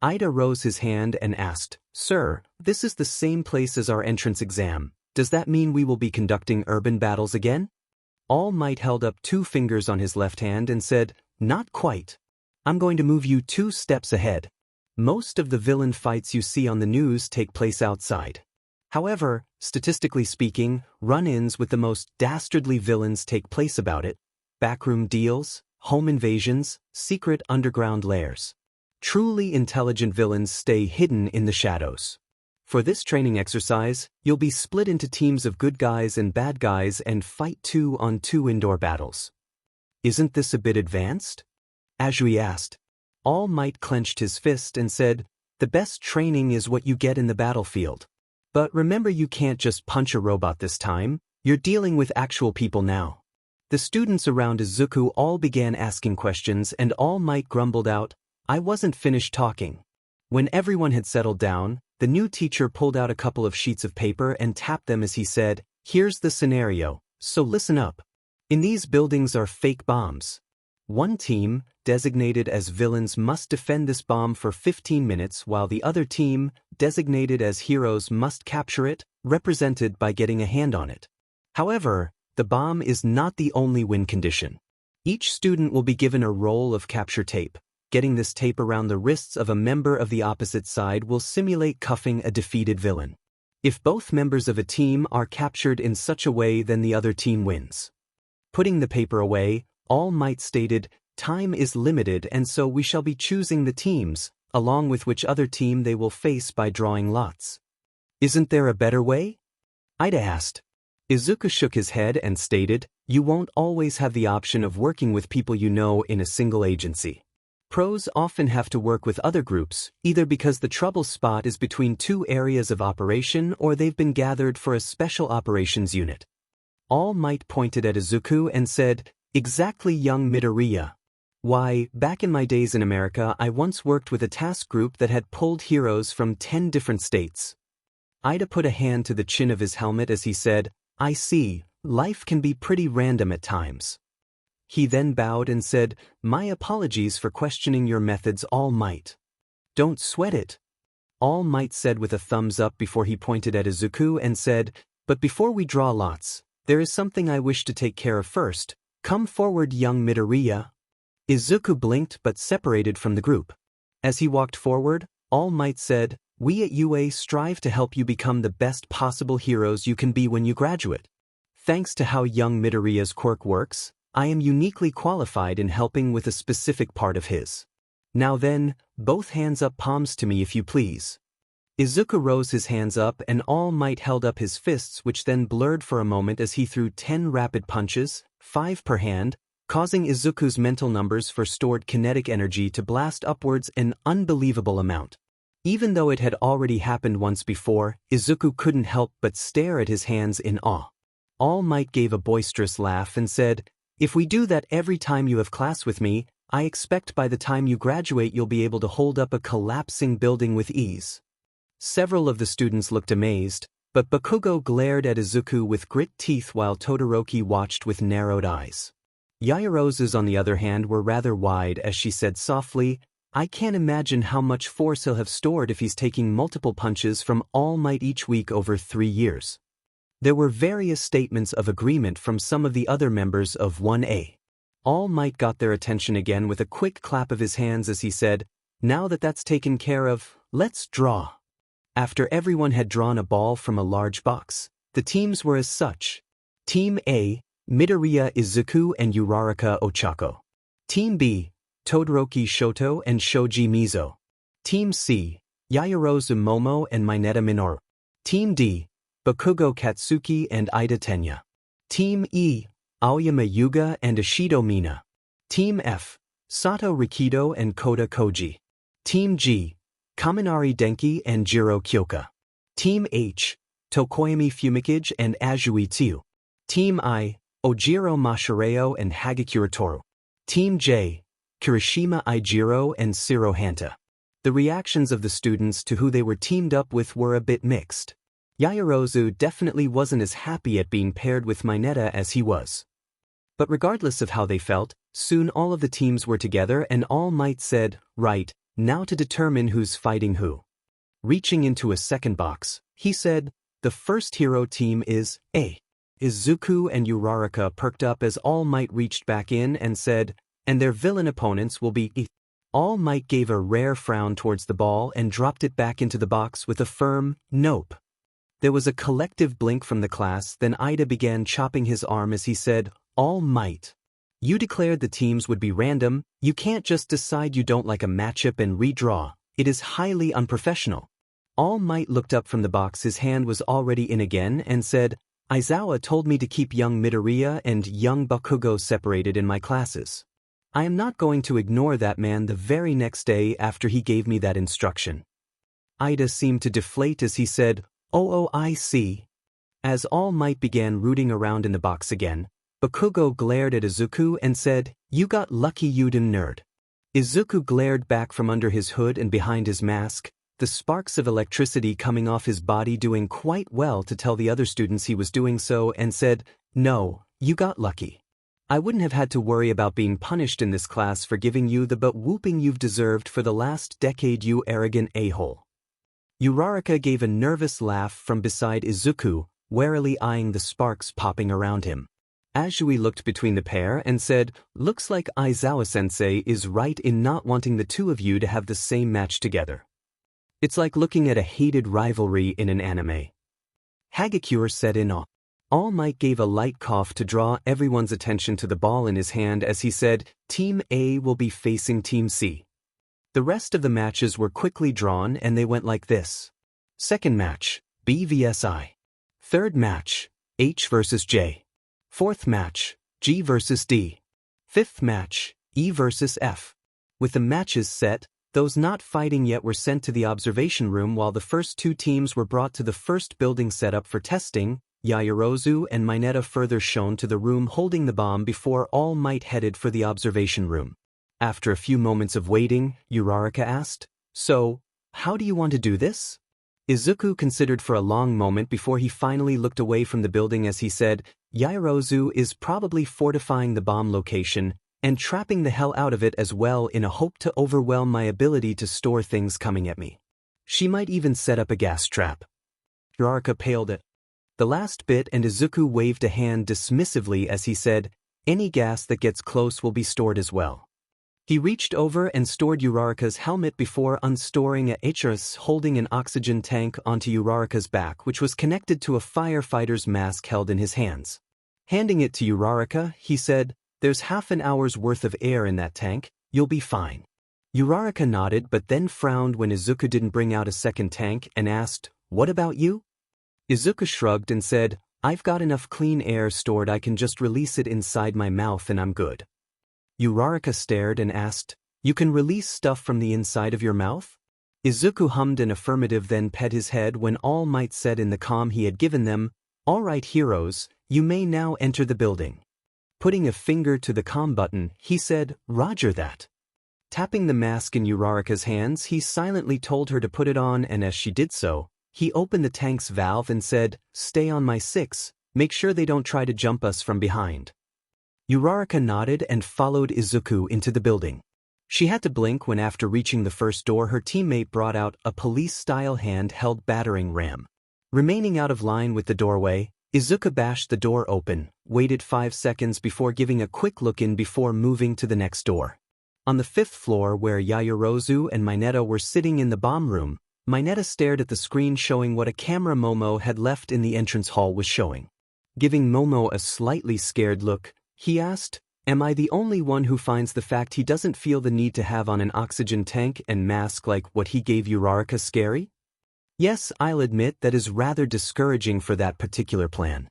Ida rose his hand and asked, "Sir, this is the same place as our entrance exam. Does that mean we will be conducting urban battles again?" All Might held up 2 fingers on his left hand and said, "Not quite. I'm going to move you 2 steps ahead. Most of the villain fights you see on the news take place outside. However, statistically speaking, run-ins with the most dastardly villains take place about it. Backroom deals, home invasions, secret underground lairs. Truly intelligent villains stay hidden in the shadows. For this training exercise, you'll be split into teams of good guys and bad guys and fight 2-on-2 indoor battles." "Isn't this a bit advanced?" Azui asked. All Might clenched his fist and said, "The best training is what you get in the battlefield. But remember, you can't just punch a robot this time, you're dealing with actual people now." The students around Izuku all began asking questions and All Might grumbled out, "I wasn't finished talking." When everyone had settled down, the new teacher pulled out a couple of sheets of paper and tapped them as he said, "Here's the scenario, so listen up. In these buildings are fake bombs. One team, designated as villains, must defend this bomb for 15 minutes while the other team, designated as heroes, must capture it, represented by getting a hand on it. However, the bomb is not the only win condition. Each student will be given a roll of capture tape. Getting this tape around the wrists of a member of the opposite side will simulate cuffing a defeated villain. If both members of a team are captured in such a way, then the other team wins." Putting the paper away, All Might stated, "Time is limited and so we shall be choosing the teams, along with which other team they will face by drawing lots." "Isn't there a better way?" Ida asked. Izuku shook his head and stated, "You won't always have the option of working with people you know in a single agency. Pros often have to work with other groups, either because the trouble spot is between 2 areas of operation or they've been gathered for a special operations unit." All Might pointed at Izuku and said, "Exactly, young Midoriya. Why, back in my days in America, I once worked with a task group that had pulled heroes from 10 different states." Ida put a hand to the chin of his helmet as he said, "I see, life can be pretty random at times." He then bowed and said, "My apologies for questioning your methods, All Might." "Don't sweat it," All Might said with a thumbs up before he pointed at Izuku and said, "But before we draw lots, there is something I wish to take care of first. Come forward, young Midoriya." Izuku blinked but separated from the group. As he walked forward, All Might said, "We at UA strive to help you become the best possible heroes you can be when you graduate. Thanks to how young Midoriya's quirk works, I am uniquely qualified in helping with a specific part of his. Now then, both hands up, palms to me if you please." Izuku rose his hands up and All Might held up his fists, which then blurred for a moment as he threw 10 rapid punches, 5 per hand, causing Izuku's mental numbers for stored kinetic energy to blast upwards an unbelievable amount. Even though it had already happened once before, Izuku couldn't help but stare at his hands in awe. All Might gave a boisterous laugh and said, "If we do that every time you have class with me, I expect by the time you graduate you'll be able to hold up a collapsing building with ease." Several of the students looked amazed, but Bakugo glared at Izuku with grit teeth while Todoroki watched with narrowed eyes. Yaoyorozu's on the other hand were rather wide as she said softly, "I can't imagine how much force he'll have stored if he's taking multiple punches from All Might each week over 3 years." There were various statements of agreement from some of the other members of 1A. All Might got their attention again with a quick clap of his hands as he said, "Now that that's taken care of, let's draw." After everyone had drawn a ball from a large box, the teams were as such. Team A, Midoriya Izuku and Uraraka Ochako. Team B, Todoroki Shoto and Shoji Mizo. Team C, Yaoyorozu Momo and Mineta Minoru. Team D, Bakugo Katsuki and Ida Tenya. Team E, Aoyama Yuga and Ishido Mina. Team F, Sato Rikido and Kota Koji. Team G, Kaminari Denki and Jiro Kyoka. Team H, Tokoyami Fumikage and Azui Tsu. Team I, Ojiro Mashireo and Hagakure Toru. Team J, Kirishima Ijiro and Shiro Hanta. The reactions of the students to who they were teamed up with were a bit mixed. Yaoyorozu definitely wasn't as happy at being paired with Mineta as he was. But regardless of how they felt, soon all of the teams were together and All Might said, "Right, now to determine who's fighting who." Reaching into a second box, he said, "The first hero team is A." Izuku and Uraraka perked up as All Might reached back in and said, "And their villain opponents will be E." All Might gave a rare frown towards the ball and dropped it back into the box with a firm, "Nope." There was a collective blink from the class, then Ida began chopping his arm as he said, "All Might. You declared the teams would be random, you can't just decide you don't like a matchup and redraw, it is highly unprofessional." All Might looked up from the box, his hand was already in again, and said, "Aizawa told me to keep young Midoriya and young Bakugo separated in my classes. I am not going to ignore that man the very next day after he gave me that instruction." Ida seemed to deflate as he said, "Oh, I see." As All Might began rooting around in the box again, Bakugo glared at Izuku and said, "You got lucky, you dumb nerd." Izuku glared back from under his hood and behind his mask, the sparks of electricity coming off his body doing quite well to tell the other students he was doing so, and said, "No, you got lucky. I wouldn't have had to worry about being punished in this class for giving you the butt whooping you've deserved for the last decade, you arrogant a-hole." Uraraka gave a nervous laugh from beside Izuku, warily eyeing the sparks popping around him. Azui looked between the pair and said, "Looks like Aizawa-sensei is right in not wanting the two of you to have the same match together. It's like looking at a hated rivalry in an anime." Hagakure said in awe. All Might gave a light cough to draw everyone's attention to the ball in his hand as he said, "Team A will be facing Team C." The rest of the matches were quickly drawn and they went like this. Second match, B vs I. Third match, H vs J. Fourth match, G vs D. Fifth match, E vs F. With the matches set, those not fighting yet were sent to the observation room while the first two teams were brought to the first building set up for testing, Yaoyorozu and Mineta further shown to the room holding the bomb before All Might headed for the observation room. After a few moments of waiting, Uraraka asked, "So, how do you want to do this?" Izuku considered for a long moment before he finally looked away from the building as he said, Yaoyorozu is probably fortifying the bomb location and trapping the hell out of it as well in a hope to overwhelm my ability to store things coming at me. She might even set up a gas trap. Uraraka paled it. The last bit, and Izuku waved a hand dismissively as he said, any gas that gets close will be stored as well. He reached over and stored Uraraka's helmet before unstoring a Ichirus holding an oxygen tank onto Uraraka's back, which was connected to a firefighter's mask held in his hands. Handing it to Uraraka, he said, there's half an hour's worth of air in that tank, you'll be fine. Uraraka nodded but then frowned when Izuku didn't bring out a second tank and asked, what about you? Izuku shrugged and said, I've got enough clean air stored, I can just release it inside my mouth and I'm good. Uraraka stared and asked, you can release stuff from the inside of your mouth? Izuku hummed an affirmative then pet his head when All Might said in the calm he had given them, all right heroes, you may now enter the building. Putting a finger to the comm button, he said, roger that. Tapping the mask in Uraraka's hands, he silently told her to put it on, and as she did so, he opened the tank's valve and said, stay on my 6, make sure they don't try to jump us from behind. Uraraka nodded and followed Izuku into the building. She had to blink when after reaching the first door her teammate brought out a police-style hand-held battering ram. Remaining out of line with the doorway, Izuku bashed the door open, waited 5 seconds before giving a quick look in before moving to the next door. On the 5th floor where Yaoyorozu and Mineta were sitting in the bomb room, Mineta stared at the screen showing what a camera Momo had left in the entrance hall was showing. Giving Momo a slightly scared look, he asked, am I the only one who finds the fact he doesn't feel the need to have on an oxygen tank and mask like what he gave Uraraka scary? Yes, I'll admit that is rather discouraging for that particular plan.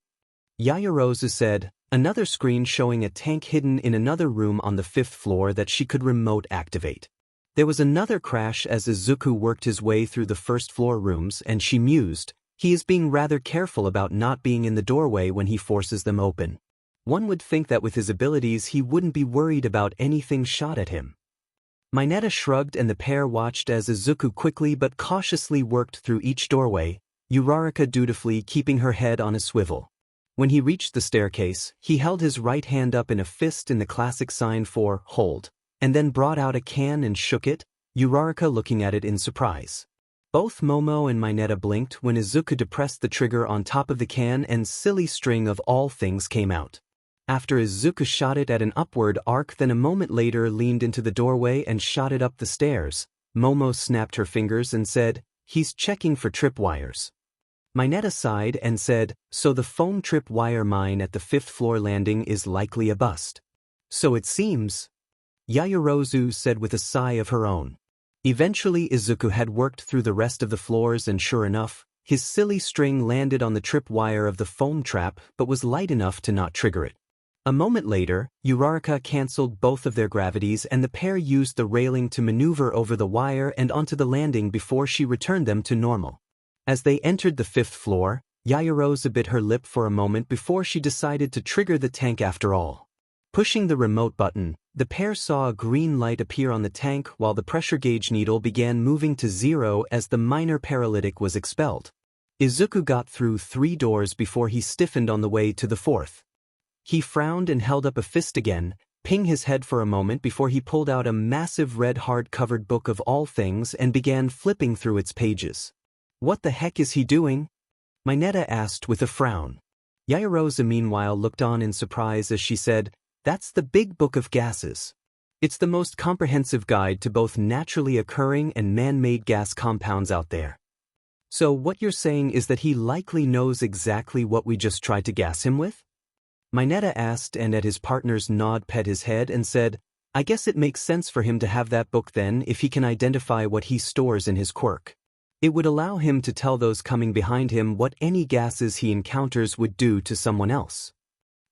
Yaoyorozu said, another screen showing a tank hidden in another room on the 5th floor that she could remote activate. There was another crash as Izuku worked his way through the 1st floor rooms and she mused, he is being rather careful about not being in the doorway when he forces them open. One would think that with his abilities he wouldn't be worried about anything shot at him. Mineta shrugged and the pair watched as Izuku quickly but cautiously worked through each doorway, Uraraka dutifully keeping her head on a swivel. When he reached the staircase, he held his right hand up in a fist in the classic sign for hold, and then brought out a can and shook it, Uraraka looking at it in surprise. Both Momo and Mineta blinked when Izuku depressed the trigger on top of the can and silly string of all things came out. After Izuku shot it at an upward arc then a moment later leaned into the doorway and shot it up the stairs, Momo snapped her fingers and said, he's checking for tripwires. Mineta sighed and said, so the foam tripwire mine at the 5th floor landing is likely a bust. So it seems. Yaoyorozu said with a sigh of her own. Eventually Izuku had worked through the rest of the floors and sure enough, his silly string landed on the tripwire of the foam trap but was light enough to not trigger it. A moment later, Uraraka cancelled both of their gravities and the pair used the railing to maneuver over the wire and onto the landing before she returned them to normal. As they entered the 5th floor, Yaoyorozu bit her lip for a moment before she decided to trigger the tank after all. Pushing the remote button, the pair saw a green light appear on the tank while the pressure gauge needle began moving to 0 as the minor paralytic was expelled. Izuku got through 3 doors before he stiffened on the way to the 4th. He frowned and held up a fist again, ping his head for a moment before he pulled out a massive red hard-covered book of all things and began flipping through its pages. What the heck is he doing? Mineta asked with a frown. Yaoyorozu meanwhile looked on in surprise as she said, that's the big book of gases. It's the most comprehensive guide to both naturally occurring and man-made gas compounds out there. So what you're saying is that he likely knows exactly what we just tried to gas him with? Mineta asked and at his partner's nod pet his head and said, I guess it makes sense for him to have that book then if he can identify what he stores in his quirk. It would allow him to tell those coming behind him what any gases he encounters would do to someone else.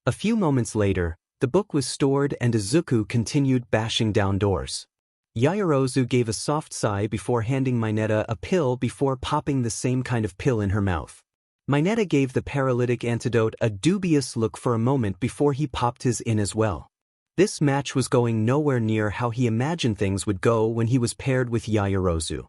A few moments later, the book was stored and Izuku continued bashing down doors. Yaoyorozu gave a soft sigh before handing Mineta a pill before popping the same kind of pill in her mouth. Mineta gave the paralytic antidote a dubious look for a moment before he popped his in as well. This match was going nowhere near how he imagined things would go when he was paired with Yaoyorozu.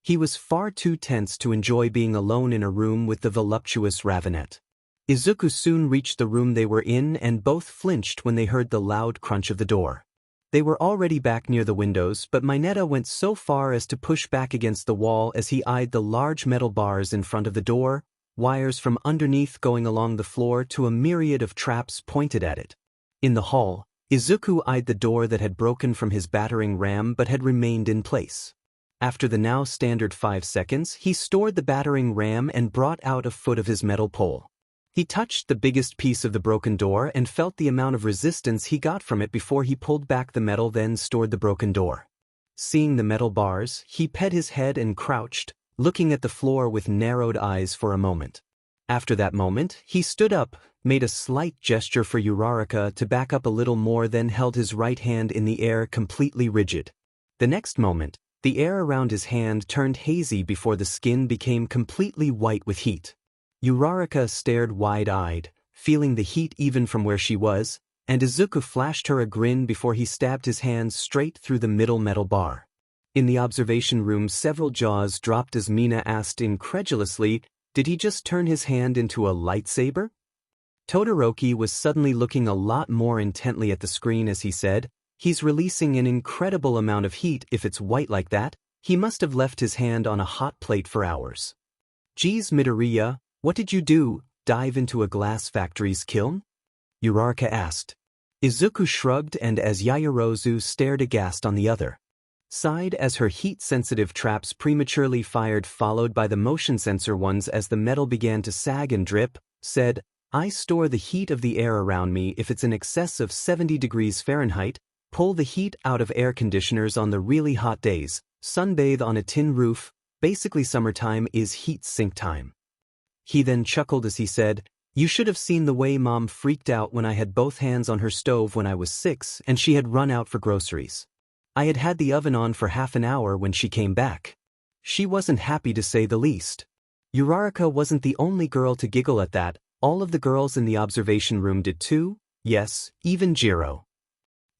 He was far too tense to enjoy being alone in a room with the voluptuous Ravenette. Izuku soon reached the room they were in and both flinched when they heard the loud crunch of the door. They were already back near the windows, but Mineta went so far as to push back against the wall as he eyed the large metal bars in front of the door, wires from underneath going along the floor to a myriad of traps pointed at it. In the hall, Izuku eyed the door that had broken from his battering ram but had remained in place. After the now standard 5 seconds, he stored the battering ram and brought out a foot of his metal pole. He touched the biggest piece of the broken door and felt the amount of resistance he got from it before he pulled back the metal, then stored the broken door. Seeing the metal bars, he pet his head and crouched, looking at the floor with narrowed eyes for a moment. After that moment, he stood up, made a slight gesture for Uraraka to back up a little more, then held his right hand in the air completely rigid. The next moment, the air around his hand turned hazy before the skin became completely white with heat. Uraraka stared wide-eyed, feeling the heat even from where she was, and Izuku flashed her a grin before he stabbed his hand straight through the middle metal bar. In the observation room, several jaws dropped as Mina asked incredulously, "Did he just turn his hand into a lightsaber?" Todoroki was suddenly looking a lot more intently at the screen as he said, "He's releasing an incredible amount of heat. If it's white like that, he must have left his hand on a hot plate for hours." "Geez, Midoriya, what did you do, dive into a glass factory's kiln?" Uraraka asked. Izuku shrugged, and as Yaoyorozu stared aghast on the other side as her heat-sensitive traps prematurely fired, followed by the motion sensor ones as the metal began to sag and drip, said, "I store the heat of the air around me. If it's in excess of 70 degrees Fahrenheit, pull the heat out of air conditioners on the really hot days, sunbathe on a tin roof, basically summertime is heat sink time." He then chuckled as he said, "You should have seen the way Mom freaked out when I had both hands on her stove when I was 6 and she had run out for groceries. I had had the oven on for half an hour when she came back. She wasn't happy to say the least." Uraraka wasn't the only girl to giggle at that. All of the girls in the observation room did too, yes, even Jiro.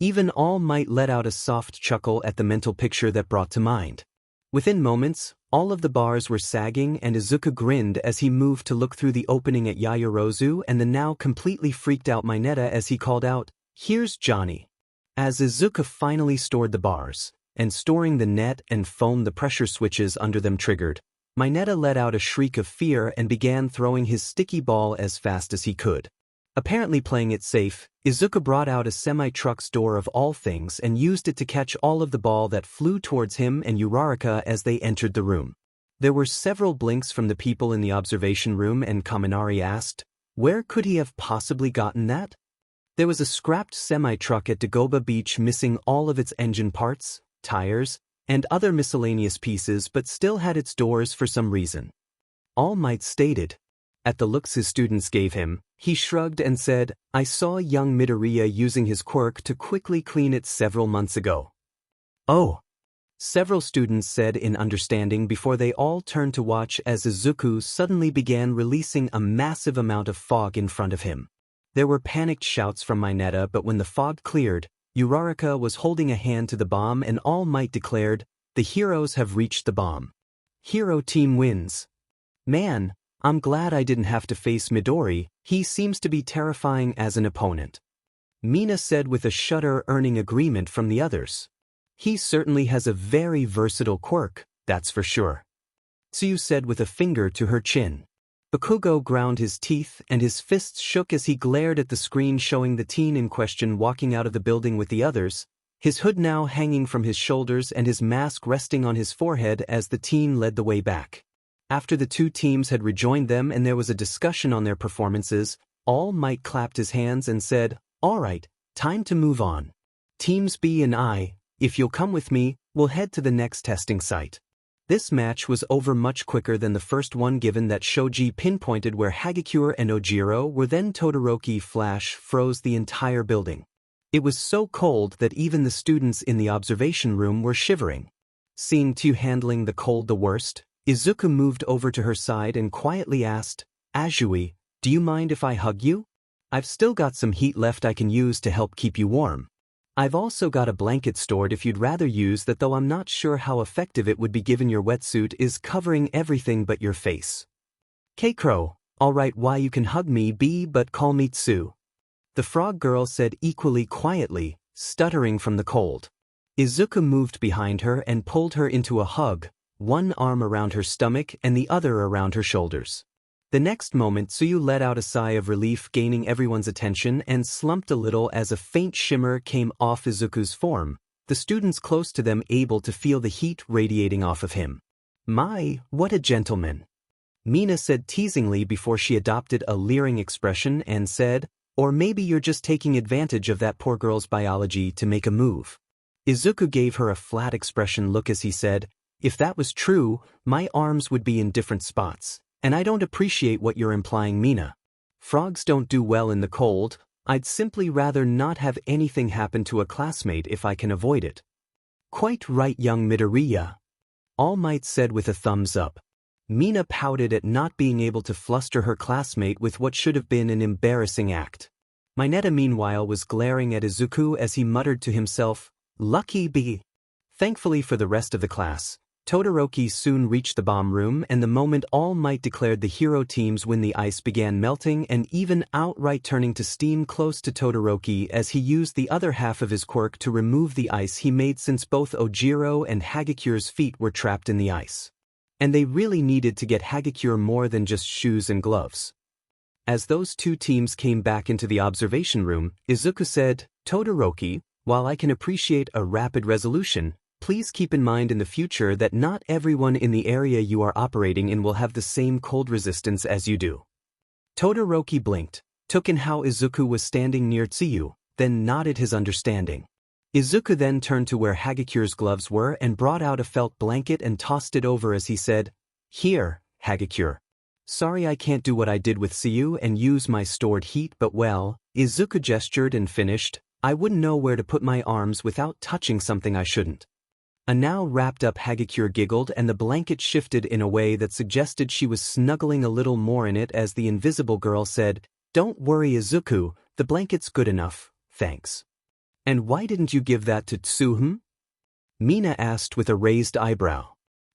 Even All Might let out a soft chuckle at the mental picture that brought to mind. Within moments, all of the bars were sagging and Izuku grinned as he moved to look through the opening at Yaoyorozu and the now completely freaked out Mineta as he called out, "Here's Johnny." As Izuku finally stored the bars, and storing the net and foam the pressure switches under them triggered, Mineta let out a shriek of fear and began throwing his sticky ball as fast as he could. Apparently playing it safe, Izuku brought out a semi-truck's door of all things and used it to catch all of the ball that flew towards him and Uraraka as they entered the room. There were several blinks from the people in the observation room and Kaminari asked, "Where could he have possibly gotten that?" There was a scrapped semi-truck at Dagoba Beach missing all of its engine parts, tires, and other miscellaneous pieces but still had its doors for some reason. All Might stated. At the looks his students gave him, he shrugged and said, "I saw young Midoriya using his quirk to quickly clean it several months ago." "Oh." Several students said in understanding before they all turned to watch as Izuku suddenly began releasing a massive amount of fog in front of him. There were panicked shouts from Mineta, but when the fog cleared, Uraraka was holding a hand to the bomb and All Might declared, "The heroes have reached the bomb. Hero team wins." "Man, I'm glad I didn't have to face Midori, he seems to be terrifying as an opponent." Mina said with a shudder, earning agreement from the others. "He certainly has a very versatile quirk, that's for sure." Tsuyu said with a finger to her chin. Bakugo ground his teeth and his fists shook as he glared at the screen showing the teen in question walking out of the building with the others, his hood now hanging from his shoulders and his mask resting on his forehead as the teen led the way back. After the two teams had rejoined them and there was a discussion on their performances, All Might clapped his hands and said, "All right, time to move on. Teams B and I, if you'll come with me, we'll head to the next testing site." This match was over much quicker than the first one given that Shoji pinpointed where Hagakure and Ojiro were, then Todoroki flash froze the entire building. It was so cold that even the students in the observation room were shivering. Seeing Tsu handling the cold the worst, Izuku moved over to her side and quietly asked, "Azui, do you mind if I hug you? I've still got some heat left I can use to help keep you warm. I've also got a blanket stored if you'd rather use that, though I'm not sure how effective it would be given your wetsuit is covering everything but your face." Keikro, Alright, why you can hug me but call me Tsu. The frog girl said equally quietly, stuttering from the cold. Izuku moved behind her and pulled her into a hug, one arm around her stomach and the other around her shoulders. The next moment Tsuyu let out a sigh of relief, gaining everyone's attention, and slumped a little as a faint shimmer came off Izuku's form, the students close to them able to feel the heat radiating off of him. My, what a gentleman. Mina said teasingly before she adopted a leering expression and said, or maybe you're just taking advantage of that poor girl's biology to make a move. Izuku gave her a flat expression look as he said, if that was true, my arms would be in different spots, and I don't appreciate what you're implying, Mina. Frogs don't do well in the cold. I'd simply rather not have anything happen to a classmate if I can avoid it. Quite right, young Midoriya. All Might said with a thumbs up. Mina pouted at not being able to fluster her classmate with what should have been an embarrassing act. Mineta meanwhile was glaring at Izuku as he muttered to himself, lucky bee. Thankfully for the rest of the class, Todoroki soon reached the bomb room, and the moment All Might declared the hero teams win, the ice began melting and even outright turning to steam close to Todoroki as he used the other half of his quirk to remove the ice he made, since both Ojiro and Hagekyure's feet were trapped in the ice. And they really needed to get Hagekyure more than just shoes and gloves. As those two teams came back into the observation room, Izuku said, Todoroki, while I can appreciate a rapid resolution, please keep in mind in the future that not everyone in the area you are operating in will have the same cold resistance as you do. Todoroki blinked, took in how Izuku was standing near Tsuyu, then nodded his understanding. Izuku then turned to where Hagekyure's gloves were and brought out a felt blanket and tossed it over as he said, here, Hagekyure. Sorry I can't do what I did with Tsuyu and use my stored heat, but well, Izuku gestured and finished, I wouldn't know where to put my arms without touching something I shouldn't. A now wrapped up Hagekyure giggled, and the blanket shifted in a way that suggested she was snuggling a little more in it as the invisible girl said, don't worry Izuku, the blanket's good enough, thanks. And why didn't you give that to Tsuhum? Mina asked with a raised eyebrow.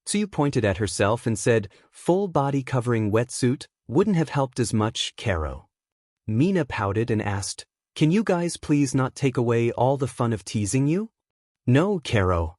Tsuyu pointed at herself and said, full body covering wetsuit, wouldn't have helped as much, Karo. Mina pouted and asked, can you guys please not take away all the fun of teasing you? No, Karo.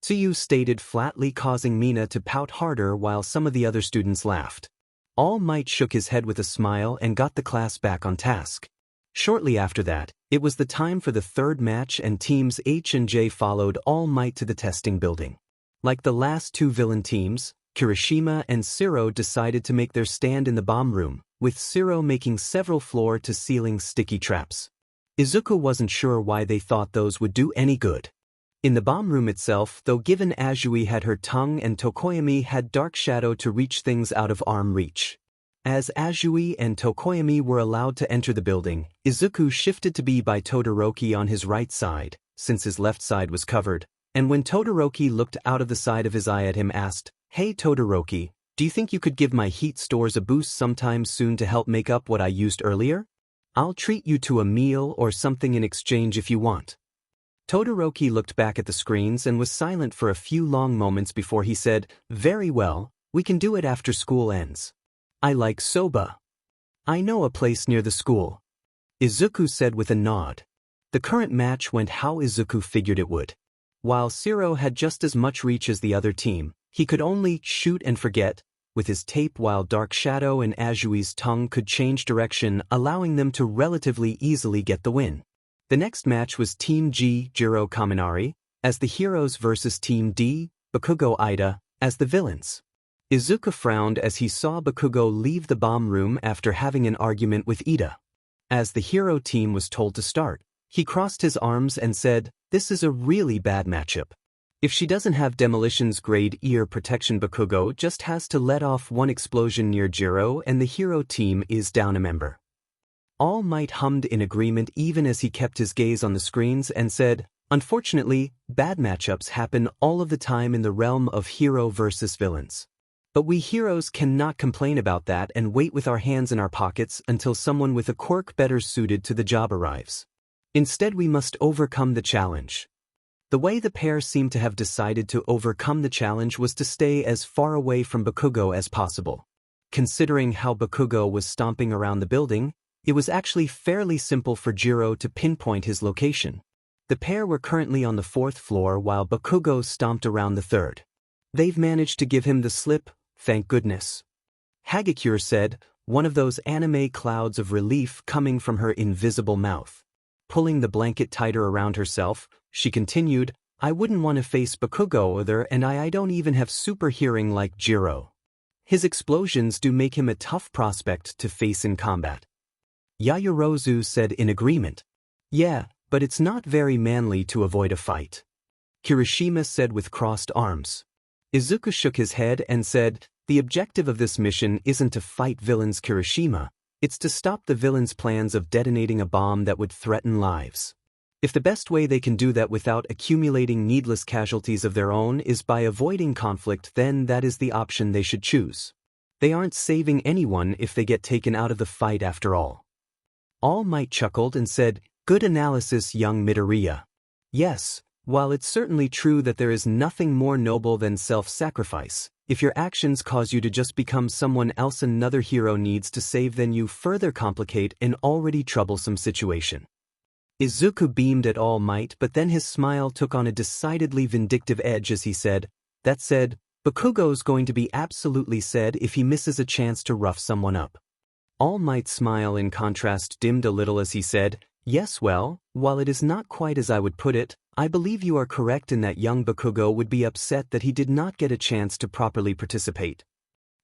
Tsuyu stated flatly, causing Mina to pout harder while some of the other students laughed. All Might shook his head with a smile and got the class back on task. Shortly after that, it was the time for the third match, and teams H and J followed All Might to the testing building. Like the last two villain teams, Kirishima and Shiro decided to make their stand in the bomb room, with Shiro making several floor-to-ceiling sticky traps. Izuku wasn't sure why they thought those would do any good. In the bomb room itself, though, given Azui had her tongue and Tokoyami had Dark Shadow to reach things out of arm reach. As Azui and Tokoyami were allowed to enter the building, Izuku shifted to be by Todoroki on his right side, since his left side was covered, and when Todoroki looked out of the side of his eye at him, asked, hey Todoroki, do you think you could give my heat stores a boost sometime soon to help make up what I used earlier? I'll treat you to a meal or something in exchange if you want. Todoroki looked back at the screens and was silent for a few long moments before he said, very well, we can do it after school ends. I like soba. I know a place near the school. Izuku said with a nod. The current match went how Izuku figured it would. While Shiro had just as much reach as the other team, he could only shoot and forget with his tape, while Dark Shadow and Azui's tongue could change direction, allowing them to relatively easily get the win. The next match was Team G, Jiro Kaminari, as the heroes versus Team D, Bakugo Ida, as the villains. Izuku frowned as he saw Bakugo leave the bomb room after having an argument with Ida. As the hero team was told to start, he crossed his arms and said, this is a really bad matchup. If she doesn't have Demolition's grade ear protection, Bakugo just has to let off one explosion near Jiro and the hero team is down a member. All Might hummed in agreement even as he kept his gaze on the screens and said, unfortunately, bad matchups happen all of the time in the realm of hero versus villains. But we heroes cannot complain about that and wait with our hands in our pockets until someone with a quirk better suited to the job arrives. Instead, we must overcome the challenge. The way the pair seemed to have decided to overcome the challenge was to stay as far away from Bakugo as possible. Considering how Bakugo was stomping around the building, it was actually fairly simple for Jiro to pinpoint his location. The pair were currently on the 4th floor while Bakugo stomped around the 3rd. They've managed to give him the slip, thank goodness. Hagakure said, one of those anime clouds of relief coming from her invisible mouth. Pulling the blanket tighter around herself, she continued, I wouldn't want to face Bakugo either, and I don't even have super hearing like Jiro. His explosions do make him a tough prospect to face in combat. Yaoyorozu said in agreement. Yeah, but it's not very manly to avoid a fight. Kirishima said with crossed arms. Izuku shook his head and said, the objective of this mission isn't to fight villains, Kirishima, it's to stop the villains' plans of detonating a bomb that would threaten lives. If the best way they can do that without accumulating needless casualties of their own is by avoiding conflict, then that is the option they should choose. They aren't saving anyone if they get taken out of the fight after all. All Might chuckled and said, good analysis, young Midoriya. Yes, while it's certainly true that there is nothing more noble than self-sacrifice, if your actions cause you to just become someone else another hero needs to save, then you further complicate an already troublesome situation. Izuku beamed at All Might, but then his smile took on a decidedly vindictive edge as he said, that said, Bakugo's going to be absolutely sad if he misses a chance to rough someone up. All Might's smile in contrast dimmed a little as he said, yes, well, while it is not quite as I would put it, I believe you are correct in that young Bakugo would be upset that he did not get a chance to properly participate.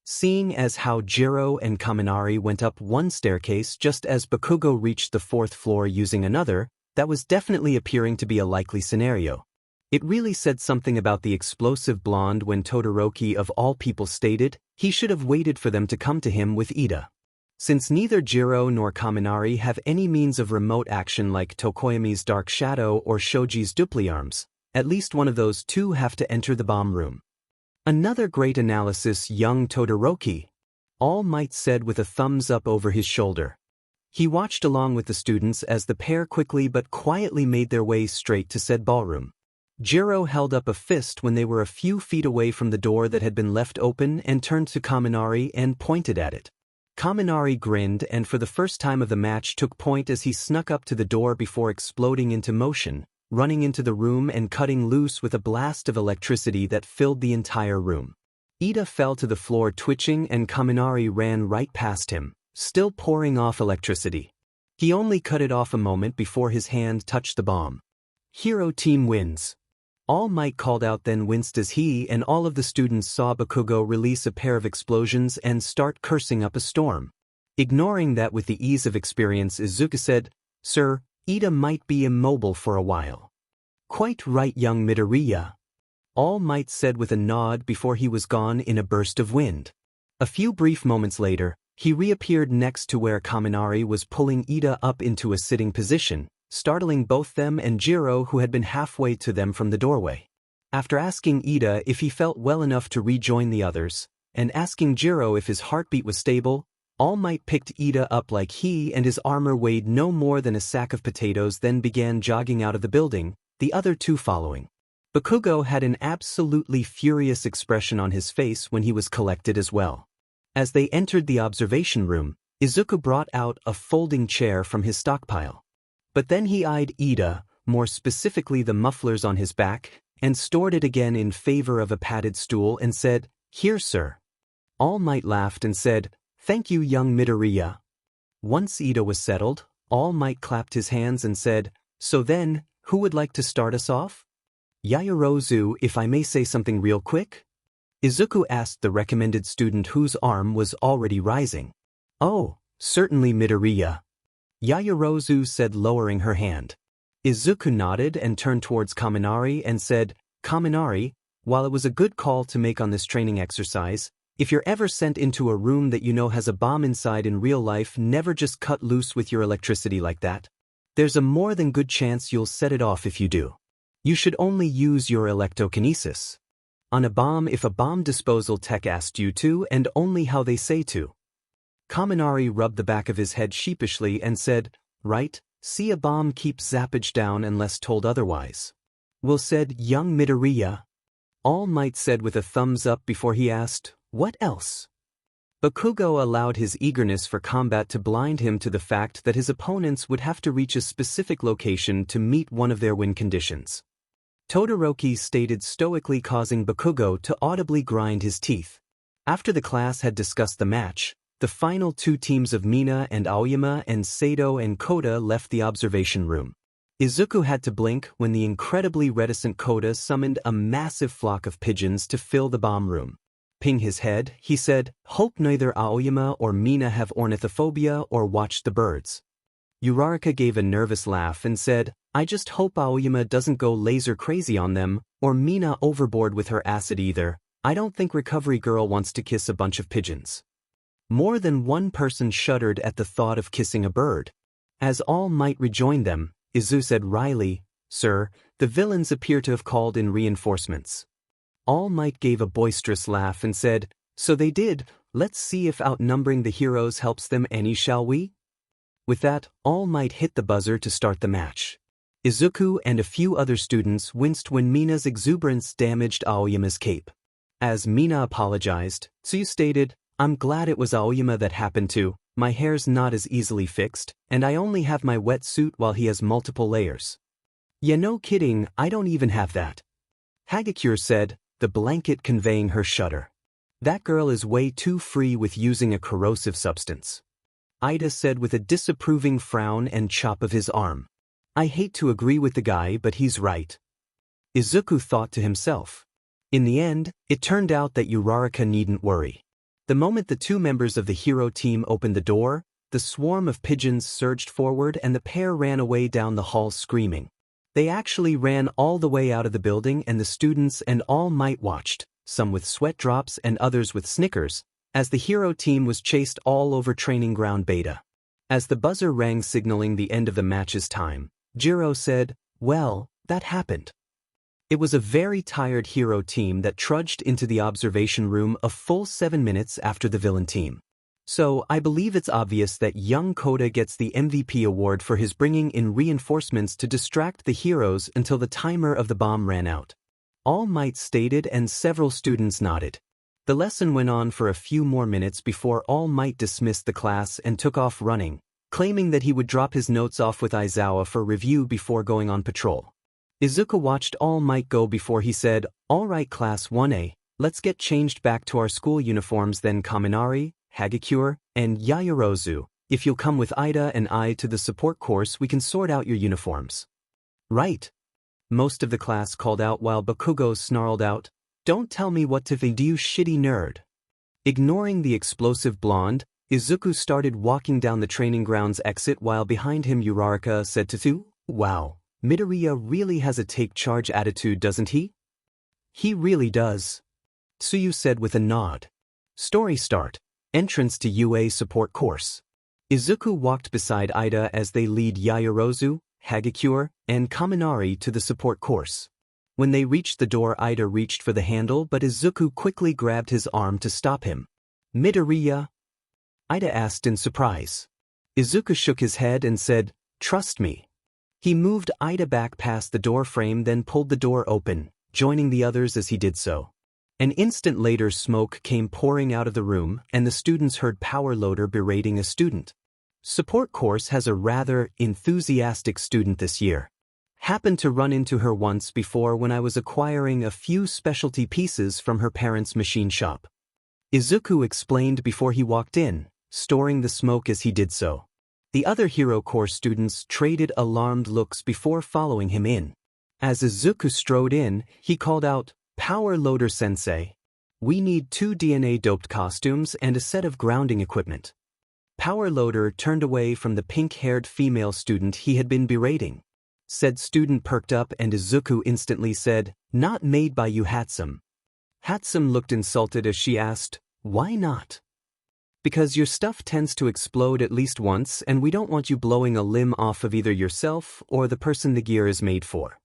Seeing as how Jiro and Kaminari went up one staircase just as Bakugo reached the 4th floor using another, that was definitely appearing to be a likely scenario. It really said something about the explosive blonde when Todoroki of all people stated he should have waited for them to come to him with Ida. Since neither Jiro nor Kaminari have any means of remote action like Tokoyami's Dark Shadow or Shoji's Dupliarms, at least one of those two have to enter the bomb room. Another great analysis, young Todoroki. All Might said with a thumbs up over his shoulder. He watched along with the students as the pair quickly but quietly made their way straight to said ballroom. Jiro held up a fist when they were a few feet away from the door that had been left open and turned to Kaminari and pointed at it. Kaminari grinned and for the first time of the match took point as he snuck up to the door before exploding into motion, running into the room and cutting loose with a blast of electricity that filled the entire room. Ida fell to the floor twitching and Kaminari ran right past him, still pouring off electricity. He only cut it off a moment before his hand touched the bomb. Hero team wins. All Might called out, then winced as he and all of the students saw Bakugo release a pair of explosions and start cursing up a storm. Ignoring that with the ease of experience, Izuku said, Sir, Ida might be immobile for a while. Quite right, young Midoriya. All Might said with a nod before he was gone in a burst of wind. A few brief moments later, he reappeared next to where Kaminari was pulling Ida up into a sitting position, startling both them and Jiro, who had been halfway to them from the doorway. After asking Ida if he felt well enough to rejoin the others, and asking Jiro if his heartbeat was stable, All Might picked Ida up like he and his armor weighed no more than a sack of potatoes, then began jogging out of the building, the other two following. Bakugo had an absolutely furious expression on his face when he was collected as well. As they entered the observation room, Izuku brought out a folding chair from his stockpile. But then he eyed Ida, more specifically the mufflers on his back, and stored it again in favor of a padded stool and said, Here, sir. All Might laughed and said, Thank you, young Midoriya. Once Ida was settled, All Might clapped his hands and said, So then, who would like to start us off? Yaoyorozu, if I may say something real quick? Izuku asked the recommended student whose arm was already rising. Oh, certainly, Midoriya. Yaoyorozu said, lowering her hand. Izuku nodded and turned towards Kaminari and said, Kaminari, while it was a good call to make on this training exercise, if you're ever sent into a room that you know has a bomb inside in real life, never just cut loose with your electricity like that. There's a more than good chance you'll set it off if you do. You should only use your electrokinesis. On a bomb if a bomb disposal tech asked you to, and only how they say to. Kaminari rubbed the back of his head sheepishly and said, Right, see, a bomb keeps zappage down unless told otherwise. Well said, young Midoriya. All Might said with a thumbs up before he asked, What else? Bakugo allowed his eagerness for combat to blind him to the fact that his opponents would have to reach a specific location to meet one of their win conditions. Todoroki stated stoically, causing Bakugo to audibly grind his teeth. After the class had discussed the match, the final two teams of Mina and Aoyama and Sato and Koda left the observation room. Izuku had to blink when the incredibly reticent Koda summoned a massive flock of pigeons to fill the bomb room. Ping his head, he said, "Hope neither Aoyama or Mina have ornithophobia or watched the birds." Uraraka gave a nervous laugh and said, "I just hope Aoyama doesn't go laser crazy on them, or Mina overboard with her acid either. I don't think Recovery Girl wants to kiss a bunch of pigeons." More than one person shuddered at the thought of kissing a bird. As All Might rejoined them, Izu said wryly, "Sir, the villains appear to have called in reinforcements." All Might gave a boisterous laugh and said, "So they did. Let's see if outnumbering the heroes helps them any, shall we?" With that, All Might hit the buzzer to start the match. Izuku and a few other students winced when Mina's exuberance damaged Aoyama's cape. As Mina apologized, Tsuyu stated, "I'm glad it was Aoyama that happened to. My hair's not as easily fixed, and I only have my wetsuit while he has multiple layers." "Yeah, no kidding, I don't even have that," Hagakure said, the blanket conveying her shudder. "That girl is way too free with using a corrosive substance," Ida said with a disapproving frown and chop of his arm. "I hate to agree with the guy, but he's right," Izuku thought to himself. In the end, it turned out that Uraraka needn't worry. The moment the two members of the hero team opened the door, the swarm of pigeons surged forward and the pair ran away down the hall screaming. They actually ran all the way out of the building, and the students and All Might watched, some with sweat drops and others with snickers, as the hero team was chased all over Training Ground Beta. As the buzzer rang signaling the end of the match's time, Jiro said, "Well, that happened." It was a very tired hero team that trudged into the observation room a full 7 minutes after the villain team. So, I believe it's obvious that young Koda gets the MVP award for his bringing in reinforcements to distract the heroes until the timer of the bomb ran out. All Might stated, and several students nodded. The lesson went on for a few more minutes before All Might dismissed the class and took off running, claiming that he would drop his notes off with Aizawa for review before going on patrol. Izuku watched All Might go before he said, "All right, Class 1A, let's get changed back to our school uniforms then. Kaminari, Hagakure, and Yaoyorozu, if you'll come with Ida and I to the support course, we can sort out your uniforms." "Right," most of the class called out while Bakugo snarled out, "Don't tell me what to do, you shitty nerd." Ignoring the explosive blonde, Izuku started walking down the training grounds exit while behind him Uraraka said to Tsu, "Wow, Midoriya really has a take-charge attitude, doesn't he?" "He really does," Tsuyu said with a nod. Story start. Entrance to UA support course. Izuku walked beside Ida as they lead Yaoyorozu, Hagakure, and Kaminari to the support course. When they reached the door, Ida reached for the handle, but Izuku quickly grabbed his arm to stop him. "Midoriya?" Ida asked in surprise. Izuku shook his head and said, "Trust me." He moved Ida back past the door frame, then pulled the door open, joining the others as he did so. An instant later, smoke came pouring out of the room, and the students heard Power Loader berating a student. Support course has a rather enthusiastic student this year. Happened to run into her once before when I was acquiring a few specialty pieces from her parents' machine shop. Izuku explained before he walked in, storing the smoke as he did so. The other Hero Course students traded alarmed looks before following him in. As Izuku strode in, he called out, "Power Loader Sensei. We need 2 DNA-doped costumes and a set of grounding equipment." Power Loader turned away from the pink-haired female student he had been berating. Said student perked up and Izuku instantly said, "Not made by you, Hatsum." Hatsum looked insulted as she asked, "Why not?" "Because your stuff tends to explode at least once and we don't want you blowing a limb off of either yourself or the person the gear is made for,"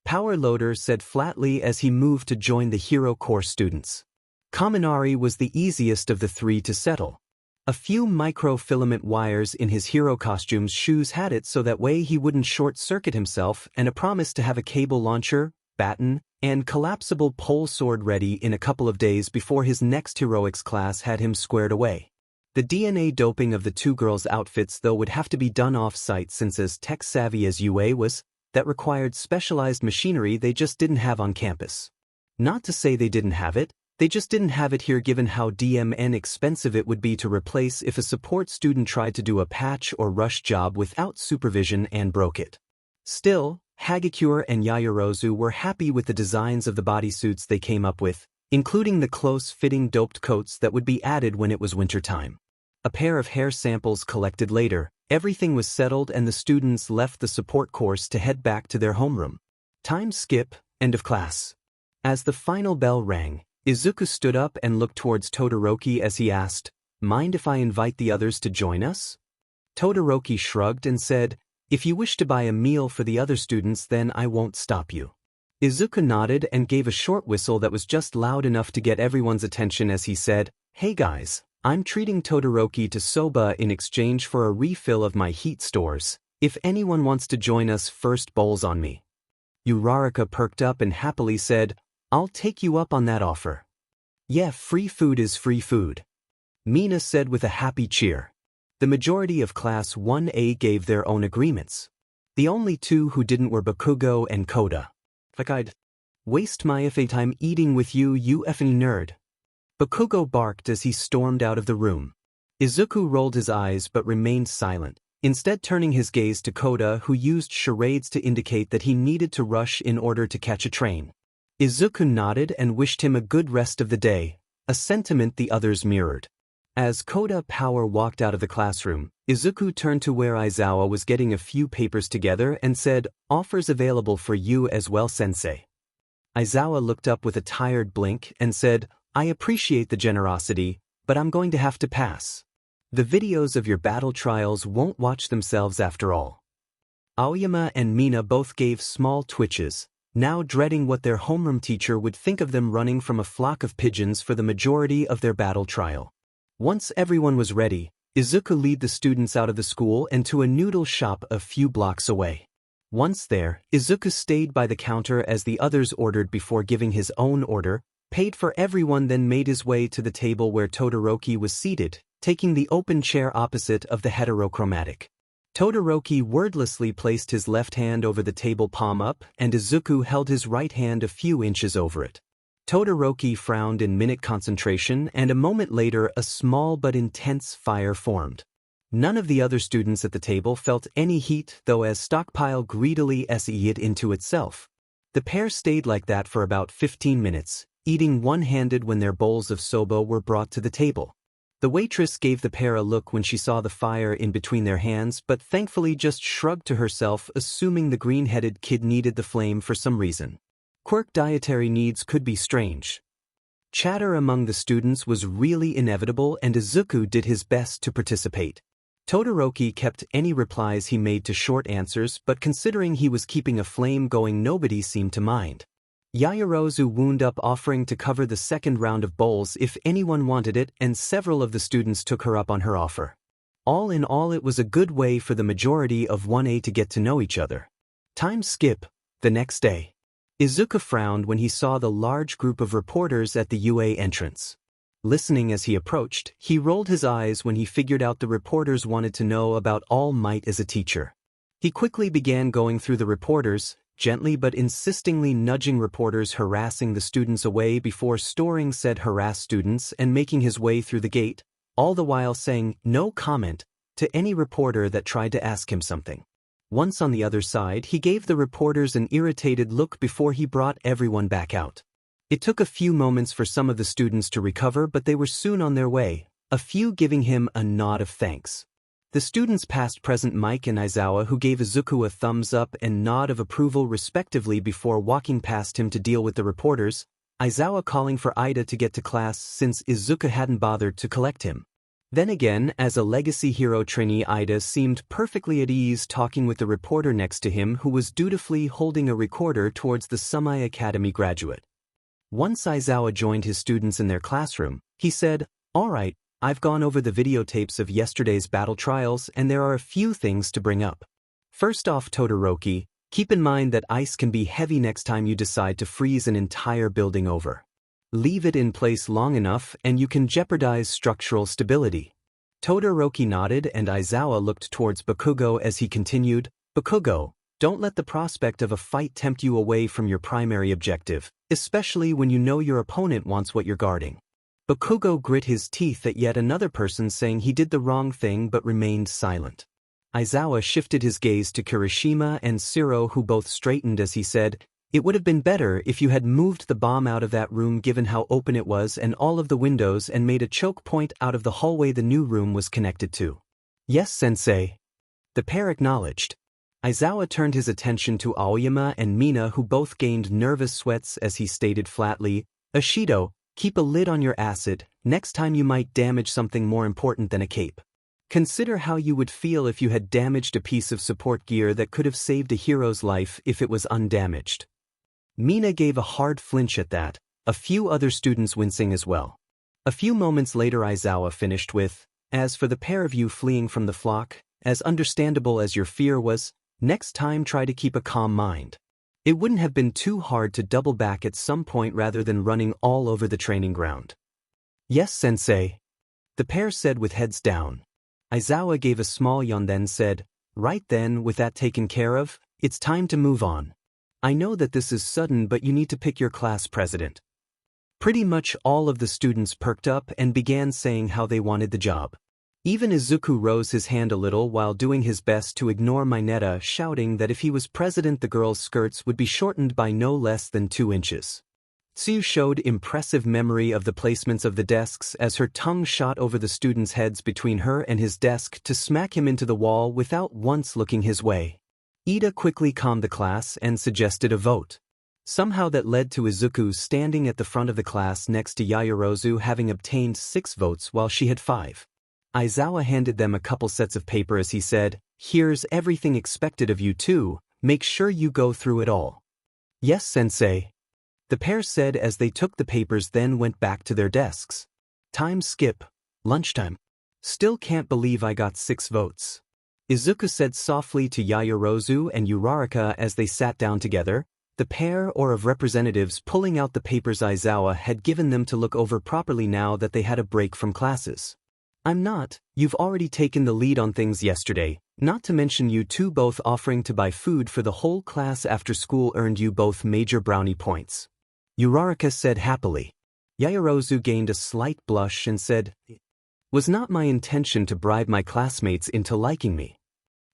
Power Loader said flatly as he moved to join the Hero Course students. Kaminari was the easiest of the three to settle. A few microfilament wires in his hero costume's shoes had it so that way he wouldn't short-circuit himself, and a promise to have a cable launcher, baton, and collapsible pole sword ready in a couple of days before his next heroics class had him squared away. The DNA doping of the two girls' outfits though would have to be done off-site since as tech-savvy as UA was, that required specialized machinery they just didn't have on campus. Not to say they didn't have it, they just didn't have it here given how DMN expensive it would be to replace if a support student tried to do a patch or rush job without supervision and broke it. Still, Hagakure and Yaoyorozu were happy with the designs of the bodysuits they came up with, including the close-fitting doped coats that would be added when it was wintertime. A pair of hair samples collected later, everything was settled and the students left the support course to head back to their homeroom. Time skip, end of class. As the final bell rang, Izuku stood up and looked towards Todoroki as he asked, "Mind if I invite the others to join us?" Todoroki shrugged and said, "If you wish to buy a meal for the other students then I won't stop you." Izuku nodded and gave a short whistle that was just loud enough to get everyone's attention as he said, "Hey guys, I'm treating Todoroki to soba in exchange for a refill of my heat stores. If anyone wants to join us, first bowls on me." Uraraka perked up and happily said, "I'll take you up on that offer." "Yeah, free food is free food," Mina said with a happy cheer. The majority of Class 1A gave their own agreements. The only two who didn't were Bakugo and Koda. "Like I'd waste my FA time eating with you, you effing nerd," Bakugo barked as he stormed out of the room. Izuku rolled his eyes but remained silent, instead turning his gaze to Koda, who used charades to indicate that he needed to rush in order to catch a train. Izuku nodded and wished him a good rest of the day, a sentiment the others mirrored. As Koda Power walked out of the classroom, Izuku turned to where Aizawa was getting a few papers together and said, "Offers available for you as well, sensei." Aizawa looked up with a tired blink and said, "I appreciate the generosity, but I'm going to have to pass. The videos of your battle trials won't watch themselves after all." Aoyama and Mina both gave small twitches, now dreading what their homeroom teacher would think of them running from a flock of pigeons for the majority of their battle trial. Once everyone was ready, Izuku led the students out of the school and to a noodle shop a few blocks away. Once there, Izuku stayed by the counter as the others ordered before giving his own order, paid for everyone, then made his way to the table where Todoroki was seated, taking the open chair opposite of the heterochromatic. Todoroki wordlessly placed his left hand over the table, palm up, and Izuku held his right hand a few inches over it. Todoroki frowned in minute concentration, and a moment later a small but intense fire formed. None of the other students at the table felt any heat, though, as Stockpile greedily ate into itself. The pair stayed like that for about 15 minutes, eating one-handed when their bowls of soba were brought to the table. The waitress gave the pair a look when she saw the fire in between their hands, but thankfully just shrugged to herself, assuming the green-headed kid needed the flame for some reason. Quirk dietary needs could be strange. Chatter among the students was really inevitable, and Izuku did his best to participate. Todoroki kept any replies he made to short answers, but considering he was keeping a flame going, nobody seemed to mind. Yaoyorozu wound up offering to cover the second round of bowls if anyone wanted it, and several of the students took her up on her offer. All in all, it was a good way for the majority of 1A to get to know each other. Time skip, the next day. Izuku frowned when he saw the large group of reporters at the UA entrance. Listening as he approached, he rolled his eyes when he figured out the reporters wanted to know about All Might as a teacher. He quickly began going through the reporters, gently but insistingly nudging reporters harassing the students away before storing said harassed students and making his way through the gate, all the while saying "no comment" to any reporter that tried to ask him something. Once on the other side, he gave the reporters an irritated look before he brought everyone back out. It took a few moments for some of the students to recover, but they were soon on their way, a few giving him a nod of thanks. The students passed Present Mike and Aizawa, who gave Izuku a thumbs up and nod of approval respectively before walking past him to deal with the reporters, Aizawa calling for Ida to get to class since Izuku hadn't bothered to collect him. Then again, as a legacy hero trainee, Ida seemed perfectly at ease talking with the reporter next to him, who was dutifully holding a recorder towards the semi-academy graduate. Once Aizawa joined his students in their classroom, he said, "All right, I've gone over the videotapes of yesterday's battle trials and there are a few things to bring up. First off, Todoroki, Keep in mind that ice can be heavy next time you decide to freeze an entire building over. Leave it in place long enough and you can jeopardize structural stability. Todoroki nodded and Aizawa looked towards Bakugo as he continued, Bakugo, don't let the prospect of a fight tempt you away from your primary objective, especially when you know your opponent wants what you're guarding. Bakugo grit his teeth at yet another person saying he did the wrong thing but remained silent. Aizawa shifted his gaze to Kirishima and Shiro, who both straightened as he said, It would have been better if you had moved the bomb out of that room given how open it was and all of the windows and made a choke point out of the hallway the new room was connected to. Yes, sensei. The pair acknowledged. Aizawa turned his attention to Aoyama and Mina, who both gained nervous sweats as he stated flatly, Ashido, keep a lid on your acid, next time you might damage something more important than a cape. Consider how you would feel if you had damaged a piece of support gear that could have saved a hero's life if it was undamaged. Mina gave a hard flinch at that, a few other students wincing as well. A few moments later Aizawa finished with, As for the pair of you fleeing from the flock, as understandable as your fear was, next time try to keep a calm mind. It wouldn't have been too hard to double back at some point rather than running all over the training ground. Yes, sensei. The pair said with heads down. Aizawa gave a small yawn then said, Right then, with that taken care of, it's time to move on. I know that this is sudden but you need to pick your class president. Pretty much all of the students perked up and began saying how they wanted the job. Even Izuku rose his hand a little while doing his best to ignore Mineta, shouting that if he was president the girls' skirts would be shortened by no less than 2 inches. Tsuyu showed impressive memory of the placements of the desks as her tongue shot over the students' heads between her and his desk to smack him into the wall without once looking his way. Ida quickly calmed the class and suggested a vote. Somehow that led to Izuku standing at the front of the class next to Yaoyorozu having obtained 6 votes while she had 5. Aizawa handed them a couple sets of paper as he said, Here's everything expected of you too, make sure you go through it all. Yes, sensei. The pair said as they took the papers then went back to their desks. Time skip. Lunchtime. Still can't believe I got 6 votes. Izuku said softly to Yaoyorozu and Uraraka as they sat down together, the pair of representatives pulling out the papers Aizawa had given them to look over properly now that they had a break from classes. I'm not, you've already taken the lead on things yesterday, not to mention you two both offering to buy food for the whole class after school earned you both major brownie points. Uraraka said happily. Yaoyorozu gained a slight blush and said, Was not my intention to bribe my classmates into liking me.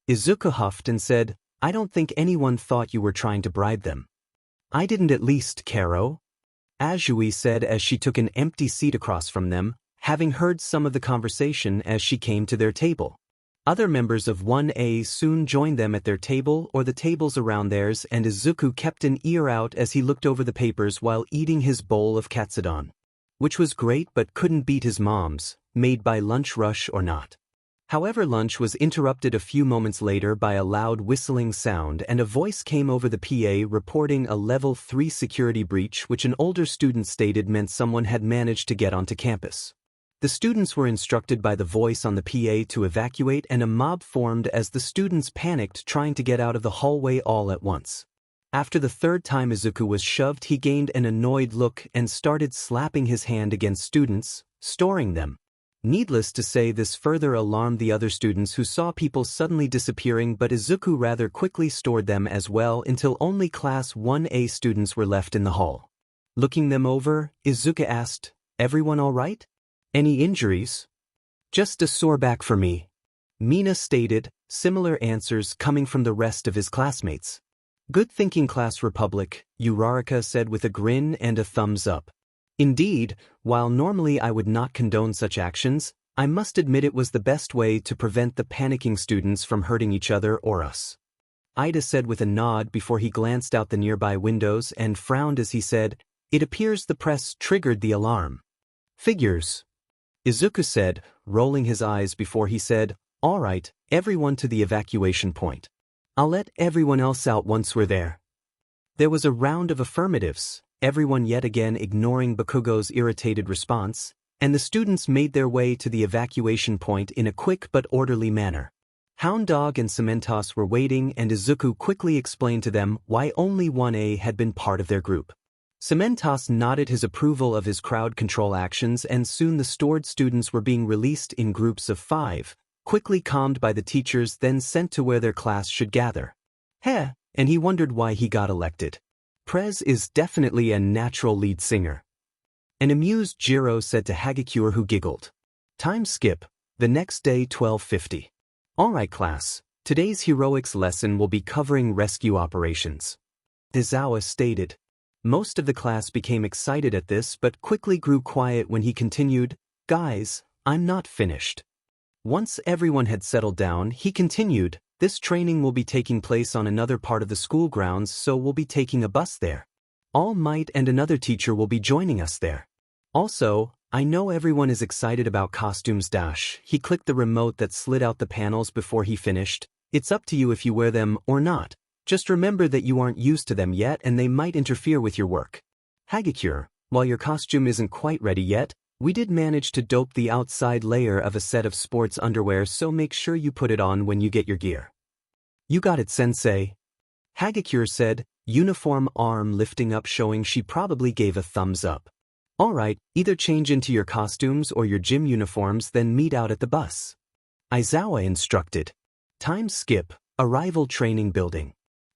Izuku huffed and said, I don't think anyone thought you were trying to bribe them. I didn't at least, Karo. Azui said as she took an empty seat across from them, having heard some of the conversation as she came to their table. Other members of 1A soon joined them at their table or the tables around theirs and Izuku kept an ear out as he looked over the papers while eating his bowl of katsudon. Which was great but couldn't beat his mom's, made by lunch rush or not. However, lunch was interrupted a few moments later by a loud whistling sound and a voice came over the PA reporting a level 3 security breach which an older student stated meant someone had managed to get onto campus. The students were instructed by the voice on the PA to evacuate and a mob formed as the students panicked trying to get out of the hallway all at once. After the 3rd time Izuku was shoved he gained an annoyed look and started slapping his hand against students, storing them. Needless to say this further alarmed the other students who saw people suddenly disappearing but Izuku rather quickly stored them as well until only Class 1A students were left in the hall. Looking them over, Izuku asked, Everyone all right? Any injuries? Just a sore back for me. Mina stated, similar answers coming from the rest of his classmates. Good thinking Class Republic, Uraraka said with a grin and a thumbs up. Indeed, while normally I would not condone such actions, I must admit it was the best way to prevent the panicking students from hurting each other or us. Ida said with a nod before he glanced out the nearby windows and frowned as he said, It appears the press triggered the alarm. Figures. Izuku said, rolling his eyes before he said, All right, everyone to the evacuation point. I'll let everyone else out once we're there. There was a round of affirmatives, everyone yet again ignoring Bakugo's irritated response, and the students made their way to the evacuation point in a quick but orderly manner. Hound Dog and Cementos were waiting, and Izuku quickly explained to them why only 1A had been part of their group. Cementos nodded his approval of his crowd control actions, and soon the stored students were being released in groups of 5, quickly calmed by the teachers, then sent to where their class should gather. Heh, and he wondered why he got elected. Prez is definitely a natural lead singer. An amused Jiro said to Hagakure, who giggled. Time skip, the next day 12:50. Alright class, today's heroics lesson will be covering rescue operations. Izawa stated. Most of the class became excited at this but quickly grew quiet when he continued, Guys, I'm not finished. Once everyone had settled down, he continued, this training will be taking place on another part of the school grounds, so we'll be taking a bus there. All Might and another teacher will be joining us there. Also, I know everyone is excited about costumes. He clicked the remote that slid out the panels before he finished. It's up to you if you wear them or not. Just remember that you aren't used to them yet and they might interfere with your work. Hagakure, while your costume isn't quite ready yet, we did manage to dope the outside layer of a set of sports underwear, so make sure you put it on when you get your gear. You got it, sensei. Hagakure said, uniform arm lifting up, showing she probably gave a thumbs up. Alright, either change into your costumes or your gym uniforms, then meet out at the bus. Izawa instructed. Time skip, arrival training building.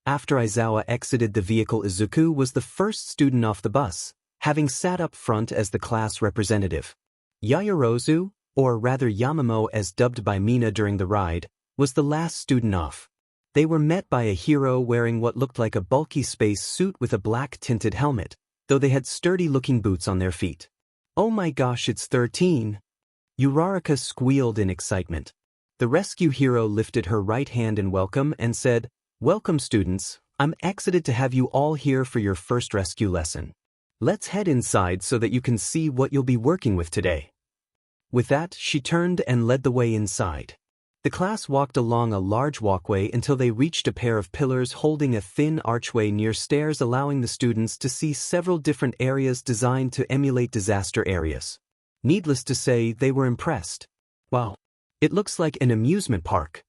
After Izawa exited the vehicle, Izuku was the first student off the bus, having sat up front as the class representative. Yayarozu, or rather Yamamo as dubbed by Mina during the ride, was the last student off. They were met by a hero wearing what looked like a bulky space suit with a black tinted helmet, though they had sturdy-looking boots on their feet. Oh my gosh, it's 13! Uraraka squealed in excitement. The rescue hero lifted her right hand in welcome and said, Welcome students, I'm excited to have you all here for your first rescue lesson. Let's head inside so that you can see what you'll be working with today. With that, she turned and led the way inside. The class walked along a large walkway until they reached a pair of pillars holding a thin archway near stairs, allowing the students to see several different areas designed to emulate disaster areas. Needless to say, they were impressed. Wow, it looks like an amusement park.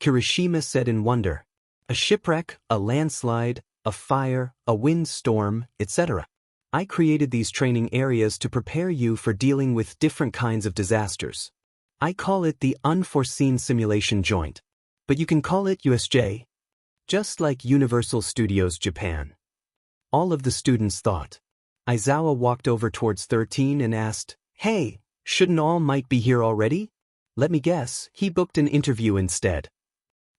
Kirishima said in wonder. A shipwreck, a landslide, a fire, a windstorm, etc. I created these training areas to prepare you for dealing with different kinds of disasters. I call it the Unforeseen Simulation Joint. But you can call it USJ. Just like Universal Studios Japan. All of the students thought. Izawa walked over towards 13 and asked, Hey, shouldn't All Might be here already? Let me guess, he booked an interview instead.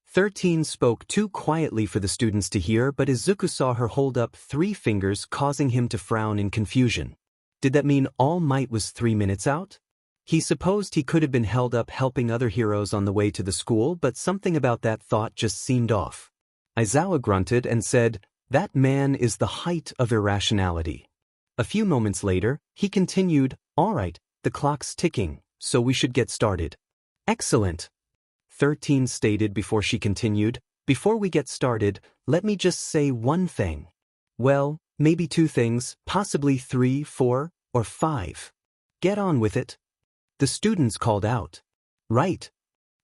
13 spoke too quietly for the students to hear, but Izuku saw her hold up 3 fingers, causing him to frown in confusion. Did that mean All Might was 3 minutes out? He supposed he could have been held up helping other heroes on the way to the school, but something about that thought just seemed off. Izawa grunted and said, That man is the height of irrationality. A few moments later, he continued, Alright, the clock's ticking, so we should get started. Excellent. 13 stated before she continued, Before we get started, let me just say one thing. Well, maybe 2 things, possibly 3, 4, or 5. Get on with it. The students called out. Right.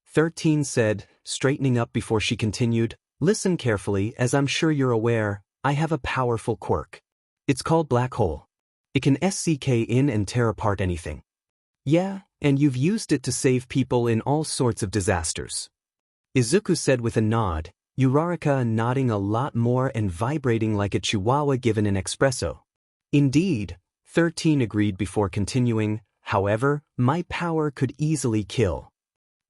13 said, straightening up before she continued, Listen carefully, as I'm sure you're aware, I have a powerful quirk. It's called Black Hole. It can SCK in and tear apart anything. Yeah, and you've used it to save people in all sorts of disasters. Izuku said with a nod, Uraraka nodding a lot more and vibrating like a chihuahua given an espresso. Indeed, 13 agreed before continuing, however, my power could easily kill.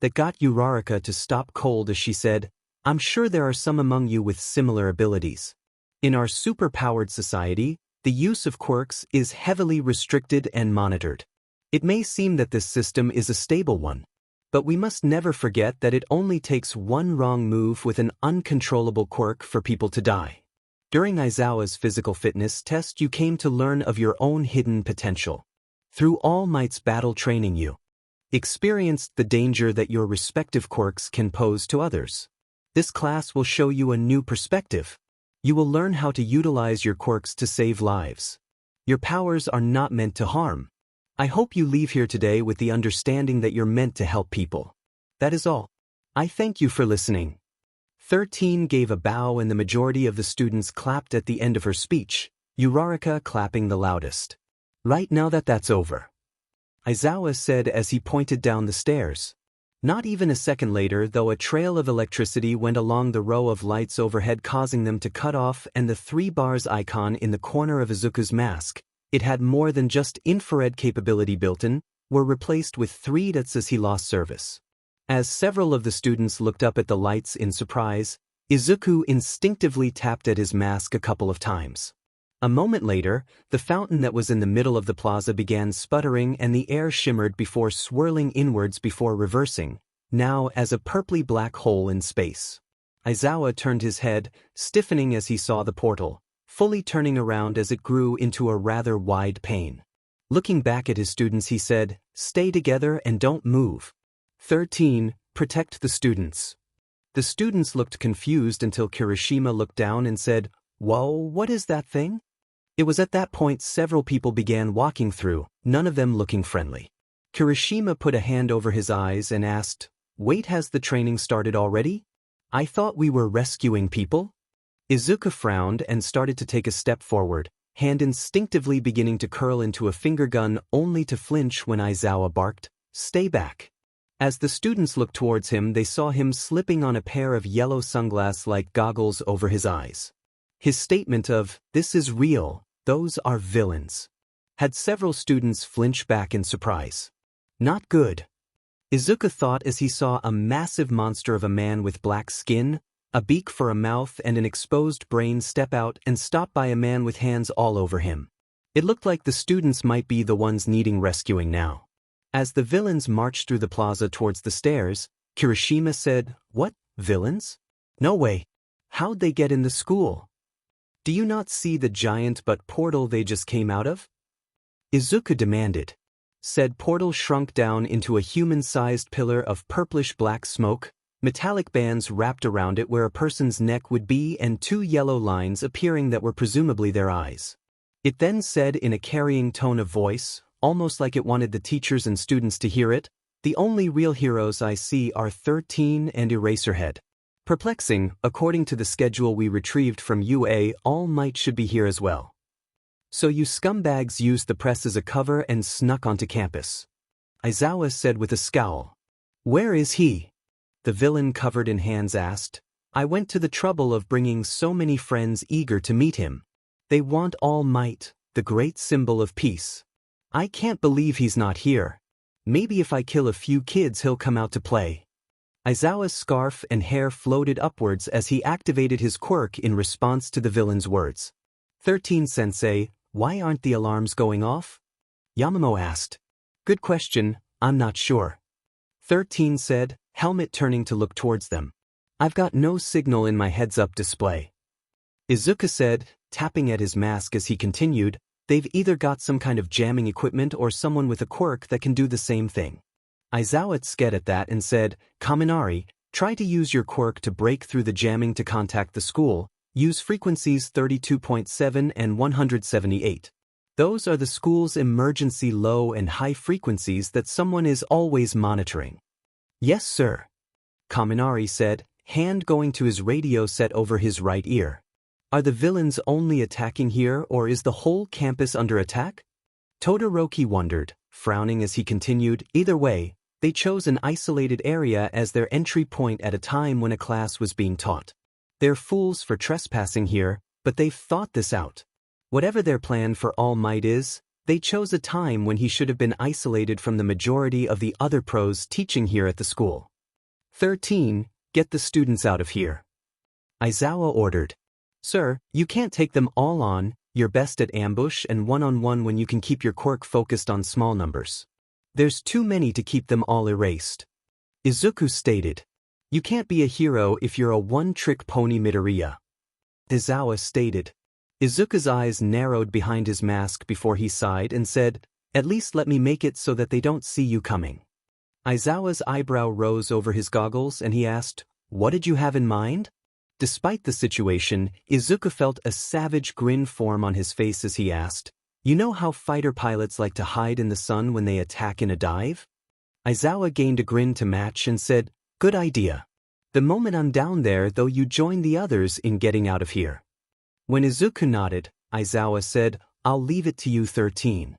That got Uraraka to stop cold as she said, I'm sure there are some among you with similar abilities. In our superpowered society, the use of quirks is heavily restricted and monitored. It may seem that this system is a stable one, but we must never forget that it only takes one wrong move with an uncontrollable quirk for people to die. During Izawa's physical fitness test, you came to learn of your own hidden potential. Through All Might's battle training, you experienced the danger that your respective quirks can pose to others. This class will show you a new perspective. You will learn how to utilize your quirks to save lives. Your powers are not meant to harm. I hope you leave here today with the understanding that you're meant to help people. That is all. I thank you for listening. 13 gave a bow and the majority of the students clapped at the end of her speech, Uraraka clapping the loudest. Right now that's over. Aizawa said as he pointed down the stairs. Not even a second later, though, a trail of electricity went along the row of lights overhead, causing them to cut off, and the 3 bars icon in the corner of Izuku's mask, it had more than just infrared capability built in, were replaced with 3 dots as he lost service. As several of the students looked up at the lights in surprise, Izuku instinctively tapped at his mask a couple of times. A moment later, the fountain that was in the middle of the plaza began sputtering and the air shimmered before swirling inwards before reversing, now as a purply black hole in space. Aizawa turned his head, stiffening as he saw the portal, fully turning around as it grew into a rather wide pane. Looking back at his students, he said, "Stay together and don't move. 13, protect the students." The students looked confused until Kirishima looked down and said, "Whoa, what is that thing?" It was at that point several people began walking through, none of them looking friendly. Kirishima put a hand over his eyes and asked, "Wait, has the training started already? I thought we were rescuing people?" Izuku frowned and started to take a step forward, hand instinctively beginning to curl into a finger gun, only to flinch when Aizawa barked, "Stay back." As the students looked towards him, they saw him slipping on a pair of yellow sunglass-like goggles over his eyes. His statement of, "This is real, those are villains," had several students flinch back in surprise. Not good. Izuku thought as he saw a massive monster of a man with black skin, a beak for a mouth and an exposed brain step out and stop by a man with hands all over him. It looked like the students might be the ones needing rescuing now. As the villains marched through the plaza towards the stairs, Kirishima said, "What, villains? No way. How'd they get in the school? Do you not see the giant portal they just came out of?" Izuku demanded. Said portal shrunk down into a human-sized pillar of purplish-black smoke, metallic bands wrapped around it where a person's neck would be and 2 yellow lines appearing that were presumably their eyes. It then said in a carrying tone of voice, almost like it wanted the teachers and students to hear it, "The only real heroes I see are 13 and Eraserhead." Perplexing, according to the schedule we retrieved from UA, All Might should be here as well. "So you scumbags used the press as a cover and snuck onto campus," Aizawa said with a scowl. "Where is he?" the villain covered in hands asked. "I went to the trouble of bringing so many friends eager to meet him. They want All Might, the great symbol of peace. I can't believe he's not here. Maybe if I kill a few kids he'll come out to play." Aizawa's scarf and hair floated upwards as he activated his quirk in response to the villain's words. 13-sensei, why aren't the alarms going off?" Yamamo asked. "Good question, I'm not sure." 13 said, helmet turning to look towards them. "I've got no signal in my heads-up display." Izuku said, tapping at his mask as he continued, "They've either got some kind of jamming equipment or someone with a quirk that can do the same thing." Aizawa scared at that and said, "Kaminari, try to use your quirk to break through the jamming to contact the school. Use frequencies 32.7 and 178. Those are the school's emergency low and high frequencies that someone is always monitoring." "Yes, sir," Kaminari said, hand going to his radio set over his right ear. "Are the villains only attacking here or is the whole campus under attack?" Todoroki wondered, frowning as he continued, "Either way, they chose an isolated area as their entry point at a time when a class was being taught. They're fools for trespassing here, but they've thought this out. Whatever their plan for All Might is, they chose a time when he should have been isolated from the majority of the other pros teaching here at the school. 13, get the students out of here." Aizawa ordered. "Sir, you can't take them all on, you're best at ambush and one-on-one when you can keep your quirk focused on small numbers. There's too many to keep them all erased." Izuku stated. "You can't be a hero if you're a one-trick pony Midoriya." Aizawa stated. Izuku's eyes narrowed behind his mask before he sighed and said, "At least let me make it so that they don't see you coming." Aizawa's eyebrow rose over his goggles and he asked, "What did you have in mind?" Despite the situation, Izuku felt a savage grin form on his face as he asked, "You know how fighter pilots like to hide in the sun when they attack in a dive?" Aizawa gained a grin to match and said, Good idea. The moment I'm down there though you join the others in getting out of here. When Izuku nodded, Aizawa said, I'll leave it to you 13.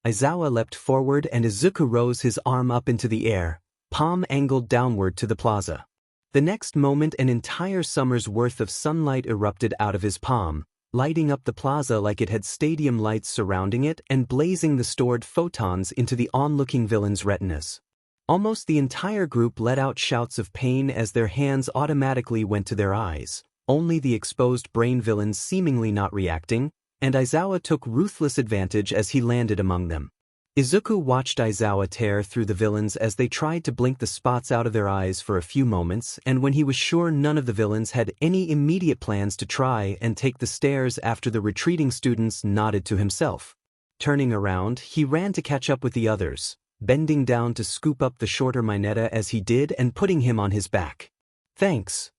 Aizawa leapt forward and Izuku rose his arm up into the air, palm angled downward to the plaza. The next moment an entire summer's worth of sunlight erupted out of his palm, lighting up the plaza like it had stadium lights surrounding it and blazing the stored photons into the onlooking villains' retinas. Almost the entire group let out shouts of pain as their hands automatically went to their eyes, only the exposed brain villains seemingly not reacting, and Aizawa took ruthless advantage as he landed among them. Izuku watched Aizawa tear through the villains as they tried to blink the spots out of their eyes for a few moments, and when he was sure none of the villains had any immediate plans to try and take the stairs after the retreating students, nodded to himself. Turning around, he ran to catch up with the others, bending down to scoop up the shorter Mineta as he did and putting him on his back. Thanks.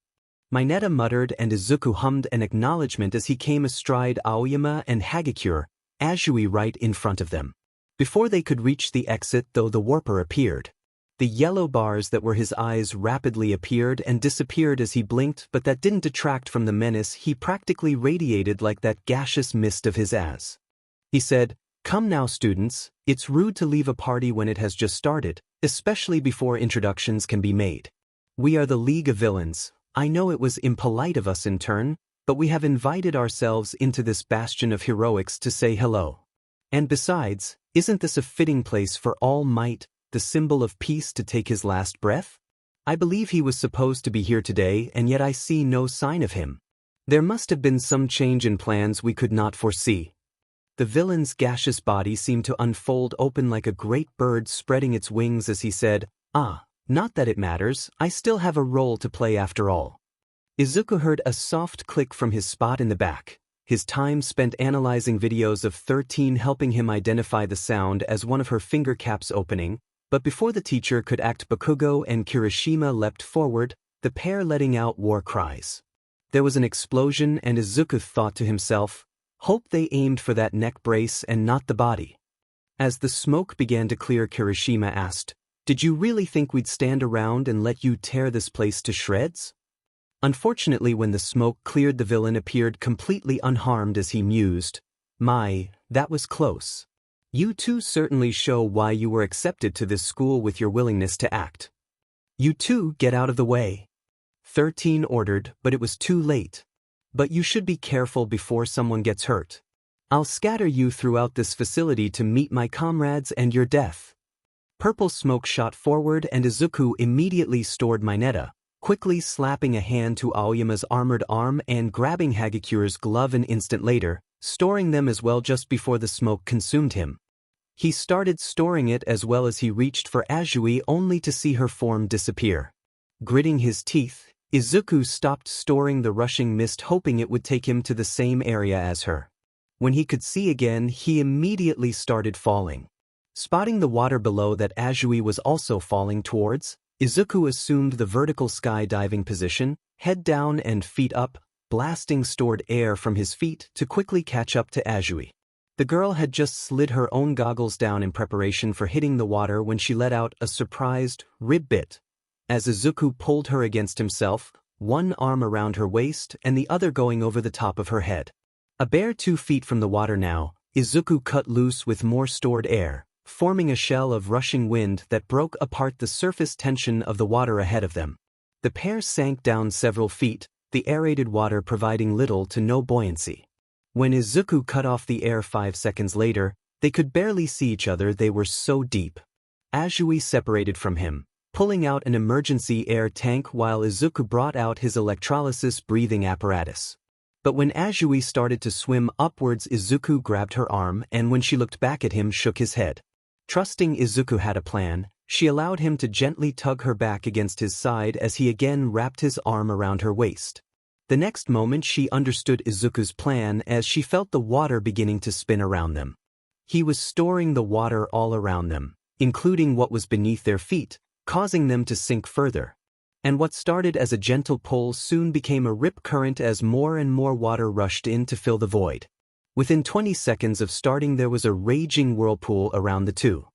Mineta muttered and Izuku hummed an acknowledgement as he came astride Aoyama and Hagakure, Azui right in front of them. Before they could reach the exit though the warper appeared. The yellow bars that were his eyes rapidly appeared and disappeared as he blinked, but that didn't detract from the menace he practically radiated like that gaseous mist of his as. He said, Come now students, it's rude to leave a party when it has just started, especially before introductions can be made. We are the League of Villains. I know it was impolite of us in turn, but we have invited ourselves into this bastion of heroics to say hello. And besides, isn't this a fitting place for All Might, the symbol of peace, to take his last breath? I believe he was supposed to be here today and yet I see no sign of him. There must have been some change in plans we could not foresee. The villain's gaseous body seemed to unfold open like a great bird spreading its wings as he said, Not that it matters, I still have a role to play after all. Izuku heard a soft click from his spot in the back, his time spent analyzing videos of 13 helping him identify the sound as one of her finger caps opening, but before the teacher could act, Bakugo and Kirishima leapt forward, the pair letting out war cries. There was an explosion and Izuku thought to himself, hope they aimed for that neck brace and not the body. As the smoke began to clear, Kirishima asked, Did you really think we'd stand around and let you tear this place to shreds? Unfortunately, when the smoke cleared, the villain appeared completely unharmed as he mused, My, that was close. You two certainly show why you were accepted to this school with your willingness to act. You two get out of the way. 13 ordered, but it was too late. But you should be careful before someone gets hurt. I'll scatter you throughout this facility to meet my comrades and your death. Purple smoke shot forward and Izuku immediately stored Mineta, quickly slapping a hand to Aoyama's armored arm and grabbing Hagakure's glove an instant later, storing them as well just before the smoke consumed him. He started storing it as well as he reached for Azui only to see her form disappear. Gritting his teeth, Izuku stopped storing the rushing mist, hoping it would take him to the same area as her. When he could see again, he immediately started falling. Spotting the water below that Azui was also falling towards, Izuku assumed the vertical skydiving position, head down and feet up, blasting stored air from his feet to quickly catch up to Azui. The girl had just slid her own goggles down in preparation for hitting the water when she let out a surprised rib bit. As Izuku pulled her against himself, one arm around her waist and the other going over the top of her head. A bare 2 feet from the water now, Izuku cut loose with more stored air, forming a shell of rushing wind that broke apart the surface tension of the water ahead of them. The pair sank down several feet, the aerated water providing little to no buoyancy. When Izuku cut off the air 5 seconds later, they could barely see each other, they were so deep. Azui separated from him, pulling out an emergency air tank while Izuku brought out his electrolysis breathing apparatus. But when Azui started to swim upwards, Izuku grabbed her arm and when she looked back at him, shook his head. Trusting Izuku had a plan, she allowed him to gently tug her back against his side as he again wrapped his arm around her waist. The next moment she understood Izuku's plan as she felt the water beginning to spin around them. He was storing the water all around them, including what was beneath their feet, causing them to sink further. And what started as a gentle pull soon became a rip current as more and more water rushed in to fill the void. Within 20 seconds of starting, there was a raging whirlpool around the two.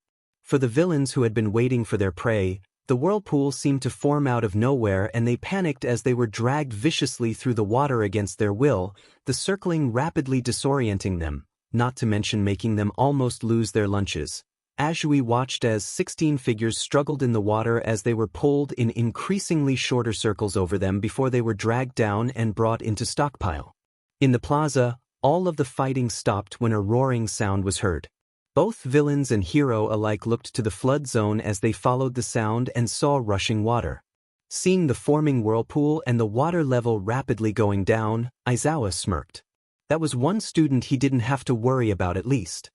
For the villains who had been waiting for their prey, The whirlpool seemed to form out of nowhere and they panicked as they were dragged viciously through the water against their will, the circling rapidly disorienting them, not to mention making them almost lose their lunches. Azui watched as 16 figures struggled in the water as they were pulled in increasingly shorter circles over them before they were dragged down and brought into Stockpile. In the plaza, all of the fighting stopped when a roaring sound was heard. Both villains and hero alike looked to the flood zone as they followed the sound and saw rushing water. Seeing the forming whirlpool and the water level rapidly going down, Izawa smirked. That was one student he didn't have to worry about at least.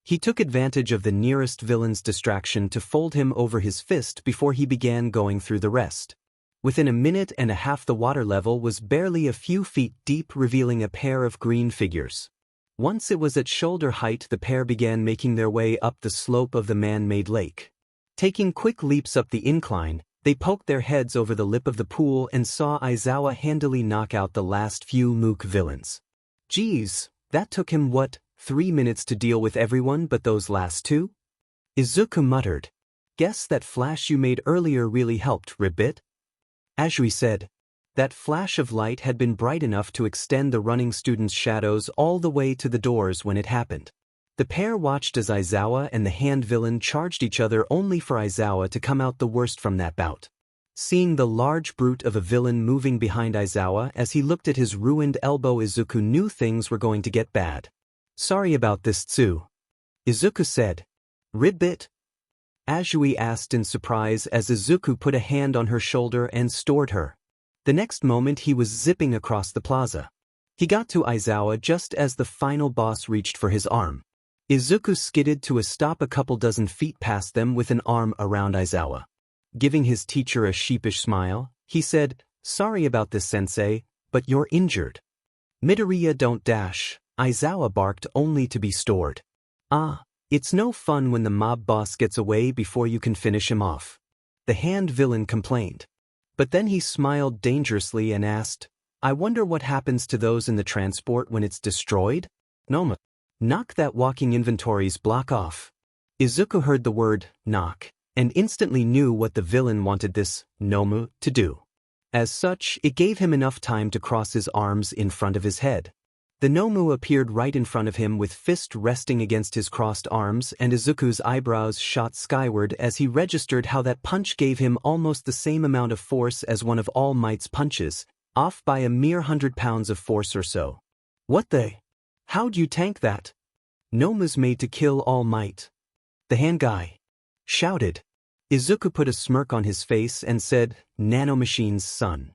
He took advantage of the nearest villain's distraction to fold him over his fist before he began going through the rest. Within a minute and a half the water level was barely a few feet deep, revealing a pair of green figures. Once it was at shoulder height, the pair began making their way up the slope of the man-made lake. Taking quick leaps up the incline, they poked their heads over the lip of the pool and saw Izawa handily knock out the last few mook villains. Geez, that took him what, 3 minutes to deal with everyone but those last two? Izuku muttered. Guess that flash you made earlier really helped, Ribbit. Azui said. That flash of light had been bright enough to extend the running students' shadows all the way to the doors when it happened. The pair watched as Izawa and the hand villain charged each other, only for Izawa to come out the worst from that bout. Seeing the large brute of a villain moving behind Izawa as he looked at his ruined elbow, Izuku knew things were going to get bad. Sorry about this, Tsu. Izuku said. Ribbit? Azui asked in surprise as Izuku put a hand on her shoulder and stored her. The next moment he was zipping across the plaza. He got to Izawa just as the final boss reached for his arm. Izuku skidded to a stop a couple dozen feet past them with an arm around Izawa. Giving his teacher a sheepish smile, he said, Sorry about this, sensei, but you're injured. Midoriya don't dash. Izawa barked, only to be stored. Ah, it's no fun when the mob boss gets away before you can finish him off. The hand villain complained. But then he smiled dangerously and asked, I wonder what happens to those in the transport when it's destroyed? Noma. Knock that walking inventories block off. Izuku heard the word, knock, and instantly knew what the villain wanted this, Nomu, to do. As such, it gave him enough time to cross his arms in front of his head. The Nomu appeared right in front of him with fist resting against his crossed arms, and Izuku's eyebrows shot skyward as he registered how that punch gave him almost the same amount of force as one of All Might's punches, off by a mere 100 pounds of force or so. What the? How'd you tank that? Nomu's made to kill All Might. The hand guy shouted. Izuku put a smirk on his face and said, Nanomachine's son.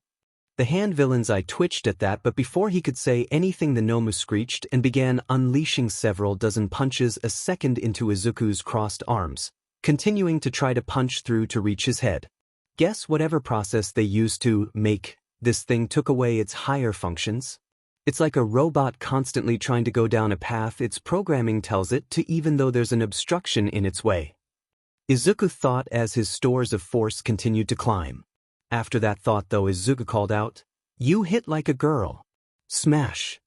The hand villain's eye twitched at that, but before he could say anything the Nomu screeched and began unleashing several dozen punches a second into Izuku's crossed arms, continuing to try to punch through to reach his head. Guess whatever process they used to make this thing took away its higher functions. It's like a robot constantly trying to go down a path its programming tells it to, even though there's an obstruction in its way. Izuku thought as his stores of force continued to climb. After that thought though, Izuku called out, You hit like a girl. Smash.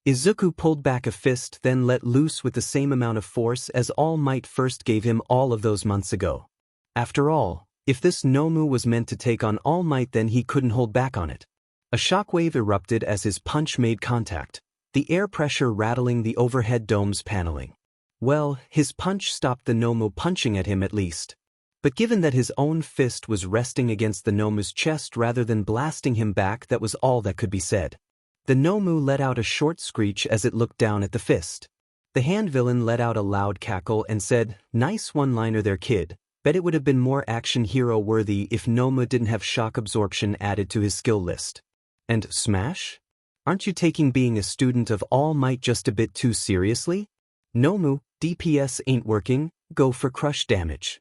Izuku pulled back a fist, then let loose with the same amount of force as All Might first gave him all of those months ago. After all, if this Nomu was meant to take on All Might, then he couldn't hold back on it. A shockwave erupted as his punch made contact, the air pressure rattling the overhead dome's paneling. Well, his punch stopped the Nomu punching at him at least. But given that his own fist was resting against the Nomu's chest rather than blasting him back, that was all that could be said. The Nomu let out a short screech as it looked down at the fist. The hand villain let out a loud cackle and said, Nice one-liner there, kid. Bet it would have been more action hero worthy if Nomu didn't have shock absorption added to his skill list. And smash? Aren't you taking being a student of All Might just a bit too seriously? Nomu, DPS ain't working, go for crush damage.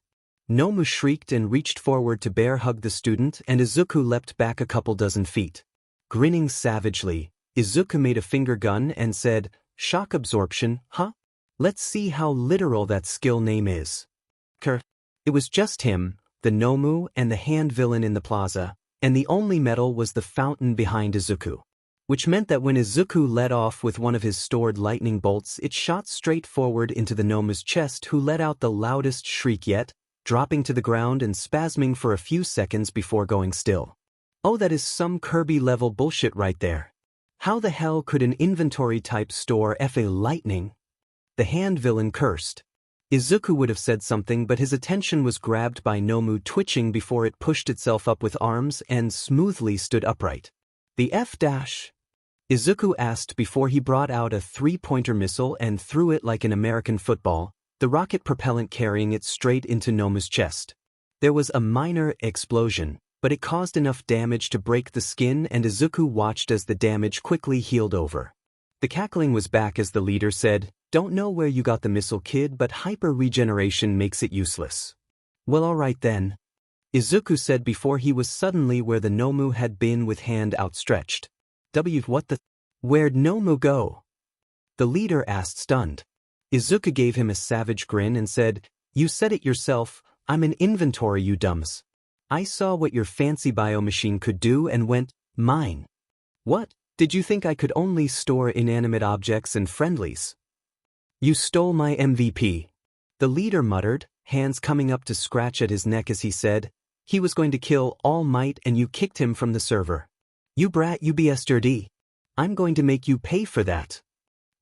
Nomu shrieked and reached forward to bear hug the student, and Izuku leapt back a couple dozen feet. Grinning savagely, Izuku made a finger gun and said, Shock absorption, huh? Let's see how literal that skill name is. It was just him, the Nomu, and the hand villain in the plaza, and the only metal was the fountain behind Izuku. Which meant that when Izuku let off with one of his stored lightning bolts, it shot straight forward into the Nomu's chest, who let out the loudest shriek yet, dropping to the ground and spasming for a few seconds before going still. Oh, that is some Kirby-level bullshit right there. How the hell could an inventory-type store FA lightning? The hand villain cursed. Izuku would have said something, but his attention was grabbed by Nomu twitching before it pushed itself up with arms and smoothly stood upright. The F-? Izuku asked before he brought out a three-pointer missile and threw it like an American football, the rocket propellant carrying it straight into Nomu's chest. There was a minor explosion, but it caused enough damage to break the skin, and Izuku watched as the damage quickly healed over. The cackling was back as the leader said, "Don't know where you got the missile, kid, but hyper-regeneration makes it useless." "Well, alright then," Izuku said before he was suddenly where the Nomu had been with hand outstretched. What the? Where'd Nomu go?" the leader asked stunned. Izuku gave him a savage grin and said, "You said it yourself, I'm an inventory, you dumbs. I saw what your fancy biomachine could do and went, mine. What, did you think I could only store inanimate objects and friendlies? You stole my MVP." The leader muttered, hands coming up to scratch at his neck as he said, "He was going to kill All Might and you kicked him from the server. You brat, you bastard. I'm going to make you pay for that."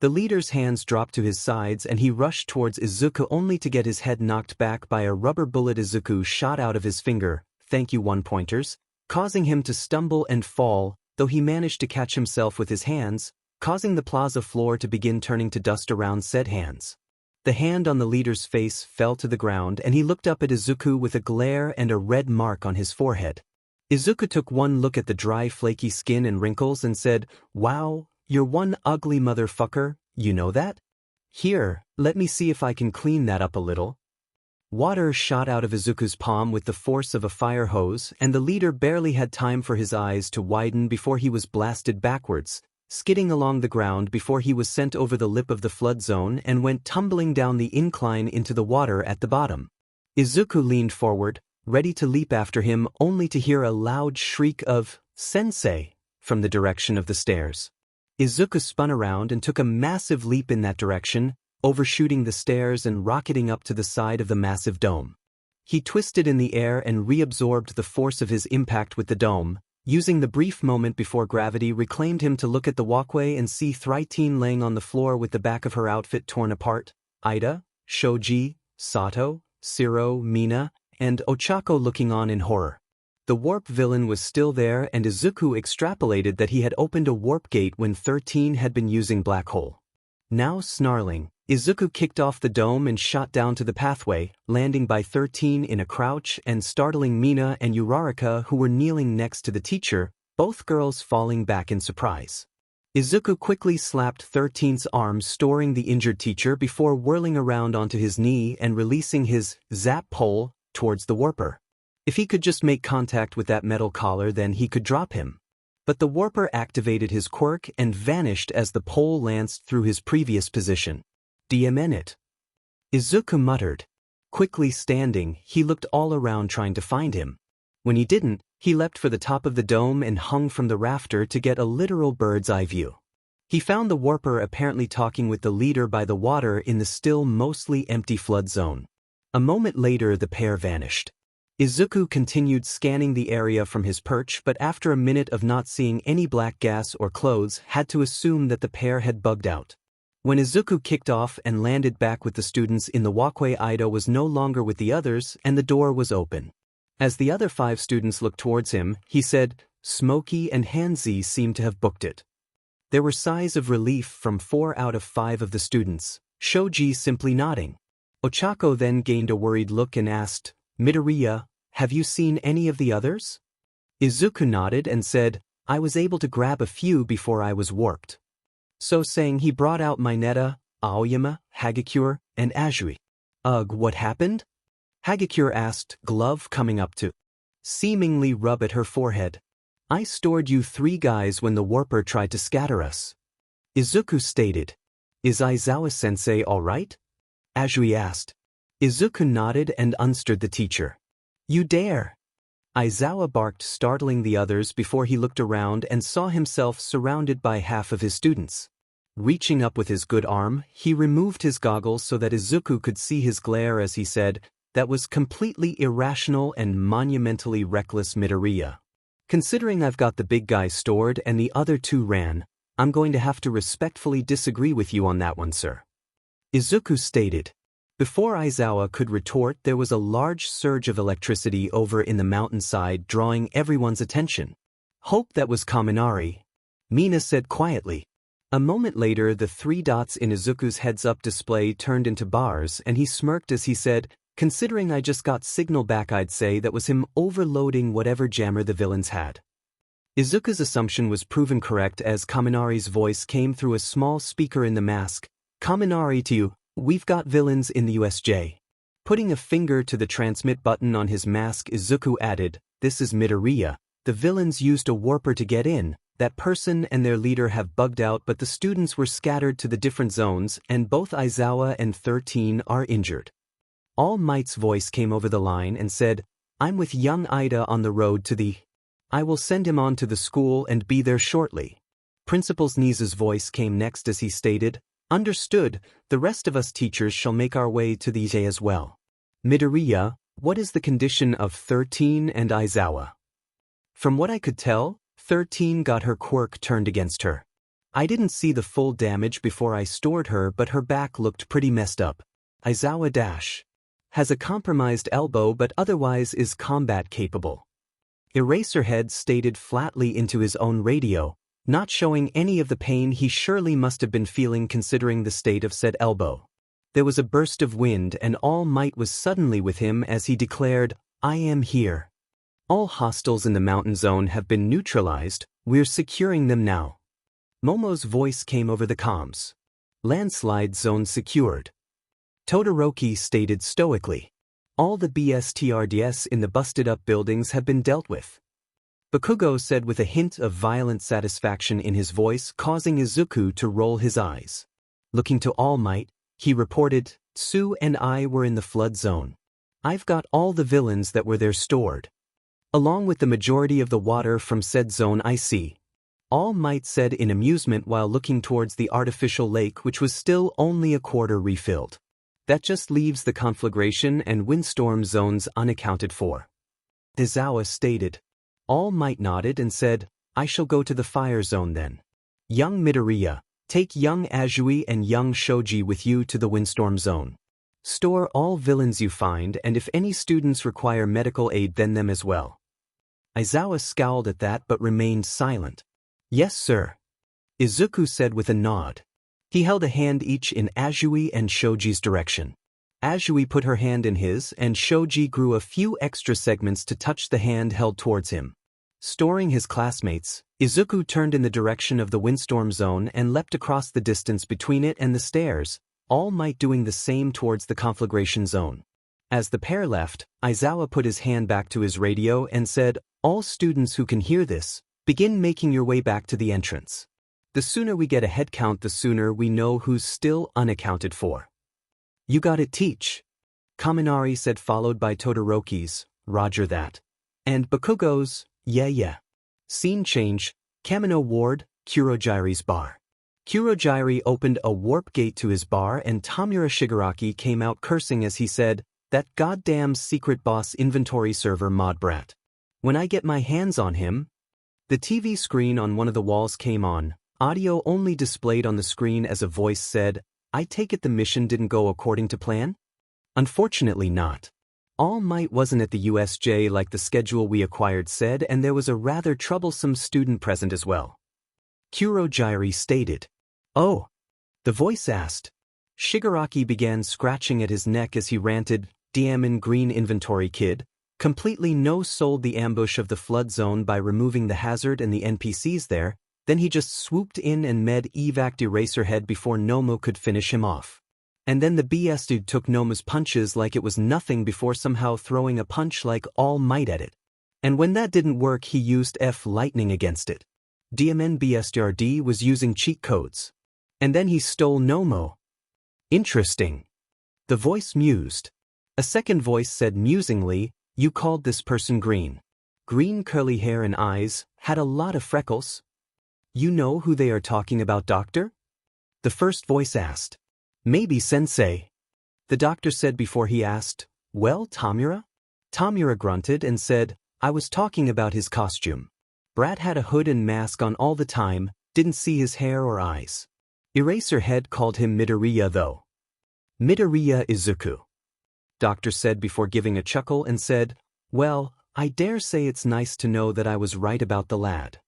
The leader's hands dropped to his sides and he rushed towards Izuku only to get his head knocked back by a rubber bullet. Izuku shot out of his finger, "Thank you, one-pointers," causing him to stumble and fall, though he managed to catch himself with his hands, causing the plaza floor to begin turning to dust around said hands. The hand on the leader's face fell to the ground and he looked up at Izuku with a glare and a red mark on his forehead. Izuku took one look at the dry, flaky skin and wrinkles and said, "Wow, you're one ugly motherfucker, you know that? Here, let me see if I can clean that up a little." Water shot out of Izuku's palm with the force of a fire hose, and the leader barely had time for his eyes to widen before he was blasted backwards, skidding along the ground before he was sent over the lip of the flood zone and went tumbling down the incline into the water at the bottom. Izuku leaned forward, ready to leap after him, only to hear a loud shriek of "Sensei" from the direction of the stairs. Izuku spun around and took a massive leap in that direction, overshooting the stairs and rocketing up to the side of the massive dome. He twisted in the air and reabsorbed the force of his impact with the dome, using the brief moment before gravity reclaimed him to look at the walkway and see Thryteen laying on the floor with the back of her outfit torn apart, Ida, Shoji, Sato, Siro, Mina, and Ochako looking on in horror. The warp villain was still there, and Izuku extrapolated that he had opened a warp gate when 13 had been using black hole. Now snarling, Izuku kicked off the dome and shot down to the pathway, landing by 13 in a crouch and startling Mina and Uraraka, who were kneeling next to the teacher, both girls falling back in surprise. Izuku quickly slapped 13's arm, storing the injured teacher before whirling around onto his knee and releasing his zap pole towards the warper. If he could just make contact with that metal collar, then he could drop him. But the warper activated his quirk and vanished as the pole lanced through his previous position. "DMN it," Izuku muttered. Quickly standing, he looked all around trying to find him. When he didn't, he leapt for the top of the dome and hung from the rafter to get a literal bird's eye view. He found the warper apparently talking with the leader by the water in the still mostly empty flood zone. A moment later the pair vanished. Izuku continued scanning the area from his perch, but after a minute of not seeing any black gas or clothes, had to assume that the pair had bugged out. When Izuku kicked off and landed back with the students in the walkway, Ida was no longer with the others and the door was open. As the other 5 students looked towards him, he said, "Smokey and Hanzi seem to have booked it." There were sighs of relief from 4 out of 5 of the students, Shoji simply nodding. Ochako then gained a worried look and asked, "Midoriya, have you seen any of the others?" Izuku nodded and said, "I was able to grab a few before I was warped." So saying, he brought out Mineta, Aoyama, Hagakure, and Azui. "Ugh, what happened?" Hagakure asked, glove coming up to seemingly rub at her forehead. "I stored you 3 guys when the warper tried to scatter us," Izuku stated. "Is Aizawa-sensei alright?" Azui asked. Izuku nodded and unstood the teacher. "You dare!" Aizawa barked, startling the others before he looked around and saw himself surrounded by half of his students. Reaching up with his good arm, he removed his goggles so that Izuku could see his glare as he said, That was completely irrational and monumentally reckless, Midoriya. Considering I've got the big guy stored and the other two ran, I'm going to have to respectfully disagree with you on that one, sir. Izuku stated. Before Aizawa could retort, there was a large surge of electricity over in the mountainside, drawing everyone's attention. Hope that was Kaminari, Mina said quietly. A moment later, the 3 dots in Izuku's heads-up display turned into bars, and he smirked as he said, "Considering I just got signal back, I'd say that was him overloading whatever jammer the villains had." Izuku's assumption was proven correct as Kaminari's voice came through a small speaker in the mask. "Kaminari to you, we've got villains in the USJ." Putting a finger to the transmit button on his mask, Izuku added, "This is Midoriya. The villains used a warper to get in. That person and their leader have bugged out, but the students were scattered to the different zones, and both Aizawa and 13 are injured." All Might's voice came over the line and said, "I'm with young Ida on the road to the... I will send him on to the school and be there shortly." Principal Sneeze's voice came next as he stated, "Understood, the rest of us teachers shall make our way to the USJ as well." Midoriya, what is the condition of 13 and Aizawa? From what I could tell, 13 got her quirk turned against her. I didn't see the full damage before I stored her, but her back looked pretty messed up. Aizawa has a compromised elbow but otherwise is combat capable. Eraserhead stated flatly into his own radio, not showing any of the pain he surely must have been feeling considering the state of said elbow. There was a burst of wind and All Might was suddenly with him as he declared, "I am here. All hostiles in the mountain zone have been neutralized, we're securing them now." Momo's voice came over the comms. "Landslide zone secured." Todoroki stated stoically, "All the BSTRDS in the busted-up buildings have been dealt with." Bakugo said with a hint of violent satisfaction in his voice, causing Izuku to roll his eyes. Looking to All Might, he reported, "Sue and I were in the flood zone. I've got all the villains that were there stored, along with the majority of the water from said zone I see." All Might said in amusement while looking towards the artificial lake, which was still only a quarter refilled. "That just leaves the conflagration and windstorm zones unaccounted for." Aizawa stated. All Might nodded and said, "I shall go to the fire zone then. Young Midoriya, take young Azui and young Shoji with you to the windstorm zone. Store all villains you find, and if any students require medical aid, then them as well." Aizawa scowled at that but remained silent. "Yes, sir," Izuku said with a nod. He held a hand each in Azui and Shoji's direction. Azui put her hand in his, and Shoji grew a few extra segments to touch the hand held towards him. Storing his classmates, Izuku turned in the direction of the windstorm zone and leapt across the distance between it and the stairs, All Might doing the same towards the conflagration zone. As the pair left, Aizawa put his hand back to his radio and said, "All students who can hear this, begin making your way back to the entrance. The sooner we get a head count, the sooner we know who's still unaccounted for." "You got it, teach," Kaminari said, followed by Todoroki's, "Roger that." And Bakugo's, Yeah. Scene change, Kamino Ward, Kurojire's bar. Kurojire opened a warp gate to his bar and Tamura Shigaraki came out cursing as he said, "That goddamn secret boss inventory server mod brat. When I get my hands on him." The TV screen on one of the walls came on. Audio only displayed on the screen as a voice said, "I take it the mission didn't go according to plan?" "Unfortunately not. All Might wasn't at the USJ like the schedule we acquired said, and there was a rather troublesome student present as well," Kurojire stated. "Oh?" the voice asked. Shigaraki began scratching at his neck as he ranted, "Diamond green inventory kid, completely no-sold the ambush of the flood zone by removing the hazard and the NPCs there. Then he just swooped in and med-evac'd Eraserhead before Nomu could finish him off. And then the BS dude took Nomu's punches like it was nothing before somehow throwing a punch like All Might at it. And when that didn't work, he used F-Lightning against it. DMN BSDRD was using cheat codes. And then he stole Nomu." "Interesting," the voice mused. A second voice said musingly, "You called this person green. Green curly hair and eyes, had a lot of freckles. You know who they are talking about, doctor?" the first voice asked. "Maybe, sensei," the doctor said before he asked, Well, Tamura? Tamura grunted and said, I was talking about his costume. Brat had a hood and mask on all the time, didn't see his hair or eyes. Eraserhead called him Midoriya though. Midoriya Izuku. Doctor said before giving a chuckle and said, well, I dare say it's nice to know that I was right about the lad.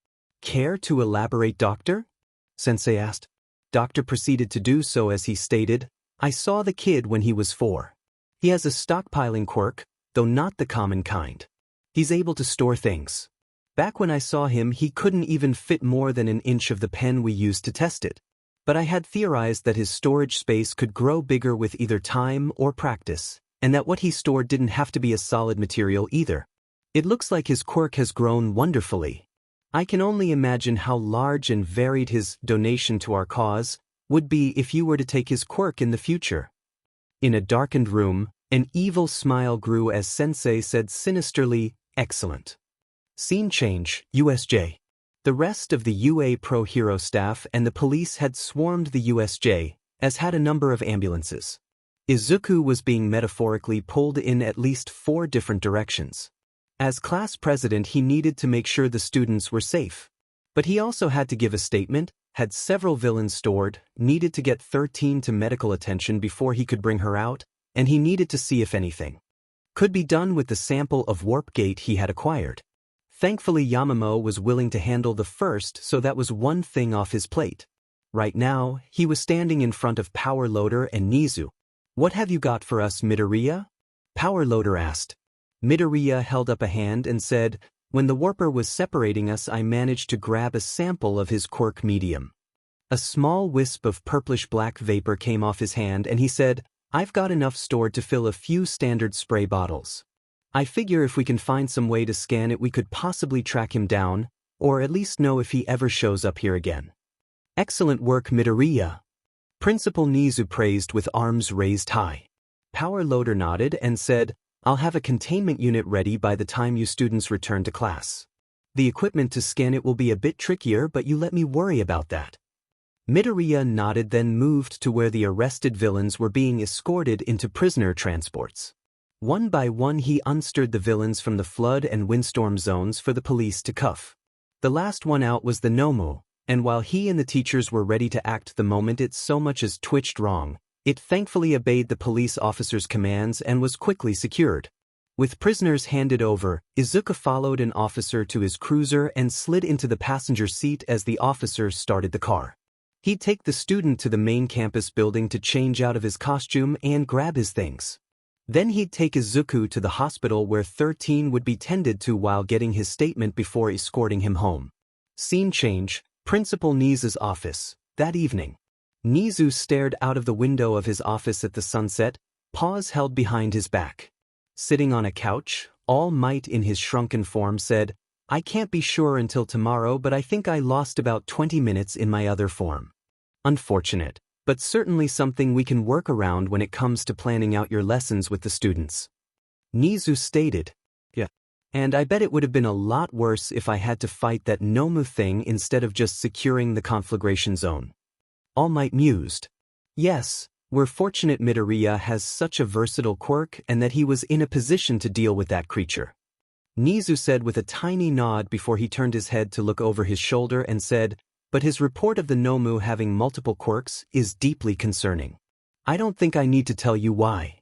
Care to elaborate, Doctor? Sensei asked. Doctor proceeded to do so as he stated, I saw the kid when he was 4. He has a stockpiling quirk, though not the common kind. He's able to store things. Back when I saw him, he couldn't even fit more than an inch of the pen we used to test it. But I had theorized that his storage space could grow bigger with either time or practice, and that what he stored didn't have to be a solid material either. It looks like his quirk has grown wonderfully. I can only imagine how large and varied his donation to our cause would be if you were to take his quirk in the future. In a darkened room, an evil smile grew as Sensei said sinisterly, excellent. Scene change, USJ. The rest of the UA Pro Hero staff and the police had swarmed the USJ, as had a number of ambulances. Izuku was being metaphorically pulled in at least 4 different directions. As class president, he needed to make sure the students were safe. But he also had to give a statement, had several villains stored, needed to get 13 to medical attention before he could bring her out, and he needed to see if anything could be done with the sample of warp gate he had acquired. Thankfully, Yamamo was willing to handle the first, so that was one thing off his plate. Right now, he was standing in front of Power Loader and Nizu. What have you got for us, Midoriya? Power Loader asked. Midoriya held up a hand and said, when the warper was separating us, I managed to grab a sample of his quirk medium. A small wisp of purplish-black vapor came off his hand and he said, I've got enough stored to fill a few standard spray bottles. I figure if we can find some way to scan it, we could possibly track him down, or at least know if he ever shows up here again. Excellent work, Midoriya. Principal Nizu praised with arms raised high. Power Loader nodded and said, I'll have a containment unit ready by the time you students return to class. The equipment to scan it will be a bit trickier, but you let me worry about that. Midoriya nodded, then moved to where the arrested villains were being escorted into prisoner transports. One by one he unstirred the villains from the flood and windstorm zones for the police to cuff. The last one out was the Nomu, and while he and the teachers were ready to act the moment it so much as twitched wrong, it thankfully obeyed the police officer's commands and was quickly secured. With prisoners handed over, Izuku followed an officer to his cruiser and slid into the passenger seat as the officer started the car. He'd take the student to the main campus building to change out of his costume and grab his things. Then he'd take Izuku to the hospital where 13 would be tended to while getting his statement before escorting him home. Scene change, Principal Nizu's office. That evening, Nizu stared out of the window of his office at the sunset, paws held behind his back. Sitting on a couch, All Might in his shrunken form said, I can't be sure until tomorrow, but I think I lost about 20 minutes in my other form. Unfortunate, but certainly something we can work around when it comes to planning out your lessons with the students. Nizu stated, yeah. And I bet it would have been a lot worse if I had to fight that Nomu thing instead of just securing the conflagration zone. All Might mused. Yes, we're fortunate Midoriya has such a versatile quirk and that he was in a position to deal with that creature. Nizu said with a tiny nod before he turned his head to look over his shoulder and said, but his report of the Nomu having multiple quirks is deeply concerning. I don't think I need to tell you why.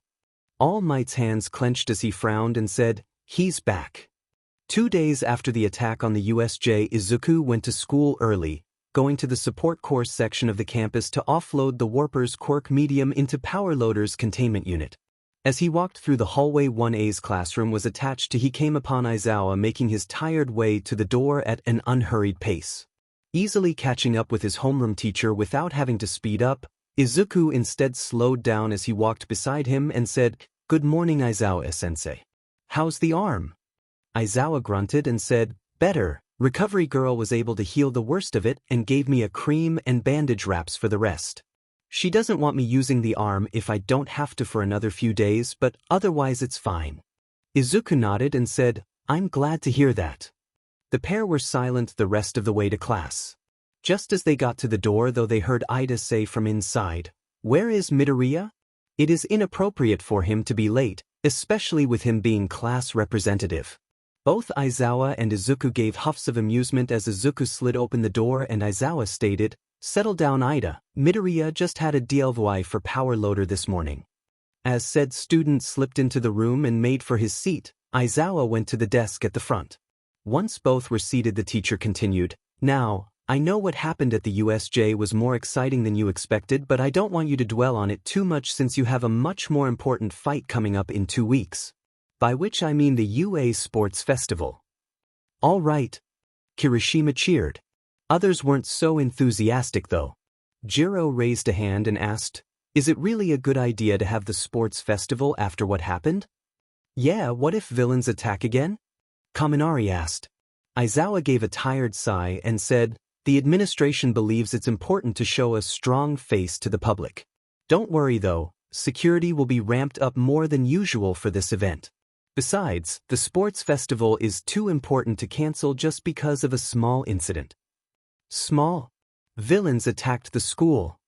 All Might's hands clenched as he frowned and said, he's back. 2 days after the attack on the USJ, Izuku went to school early, going to the support course section of the campus to offload the Warper's quirk medium into Power Loader's containment unit. As he walked through the hallway 1A's classroom was attached to, he came upon Aizawa making his tired way to the door at an unhurried pace. Easily catching up with his homeroom teacher without having to speed up, Izuku instead slowed down as he walked beside him and said, Good morning, Aizawa-sensei. How's the arm? Aizawa grunted and said, Better. Recovery girl was able to heal the worst of it and gave me a cream and bandage wraps for the rest. She doesn't want me using the arm if I don't have to for another few days, but otherwise it's fine. Izuku nodded and said, I'm glad to hear that. The pair were silent the rest of the way to class. Just as they got to the door, though, they heard Ida say from inside, Where is Midoriya? It is inappropriate for him to be late, especially with him being class representative. Both Aizawa and Izuku gave huffs of amusement as Izuku slid open the door and Aizawa stated, "Settle down, Ida. Midoriya just had a DLVI for power loader this morning." As said student slipped into the room and made for his seat, Aizawa went to the desk at the front. Once both were seated, the teacher continued, "Now, I know what happened at the USJ was more exciting than you expected, but I don't want you to dwell on it too much since you have a much more important fight coming up in 2 weeks. By which I mean the UA Sports Festival." "All right." Kirishima cheered. Others weren't so enthusiastic though. Jiro raised a hand and asked, "Is it really a good idea to have the sports festival after what happened?" "Yeah, what if villains attack again?" Kaminari asked. Aizawa gave a tired sigh and said, "The administration believes it's important to show a strong face to the public. Don't worry though, security will be ramped up more than usual for this event. Besides, the sports festival is too important to cancel just because of a small incident." "Small? Villains attacked the school,"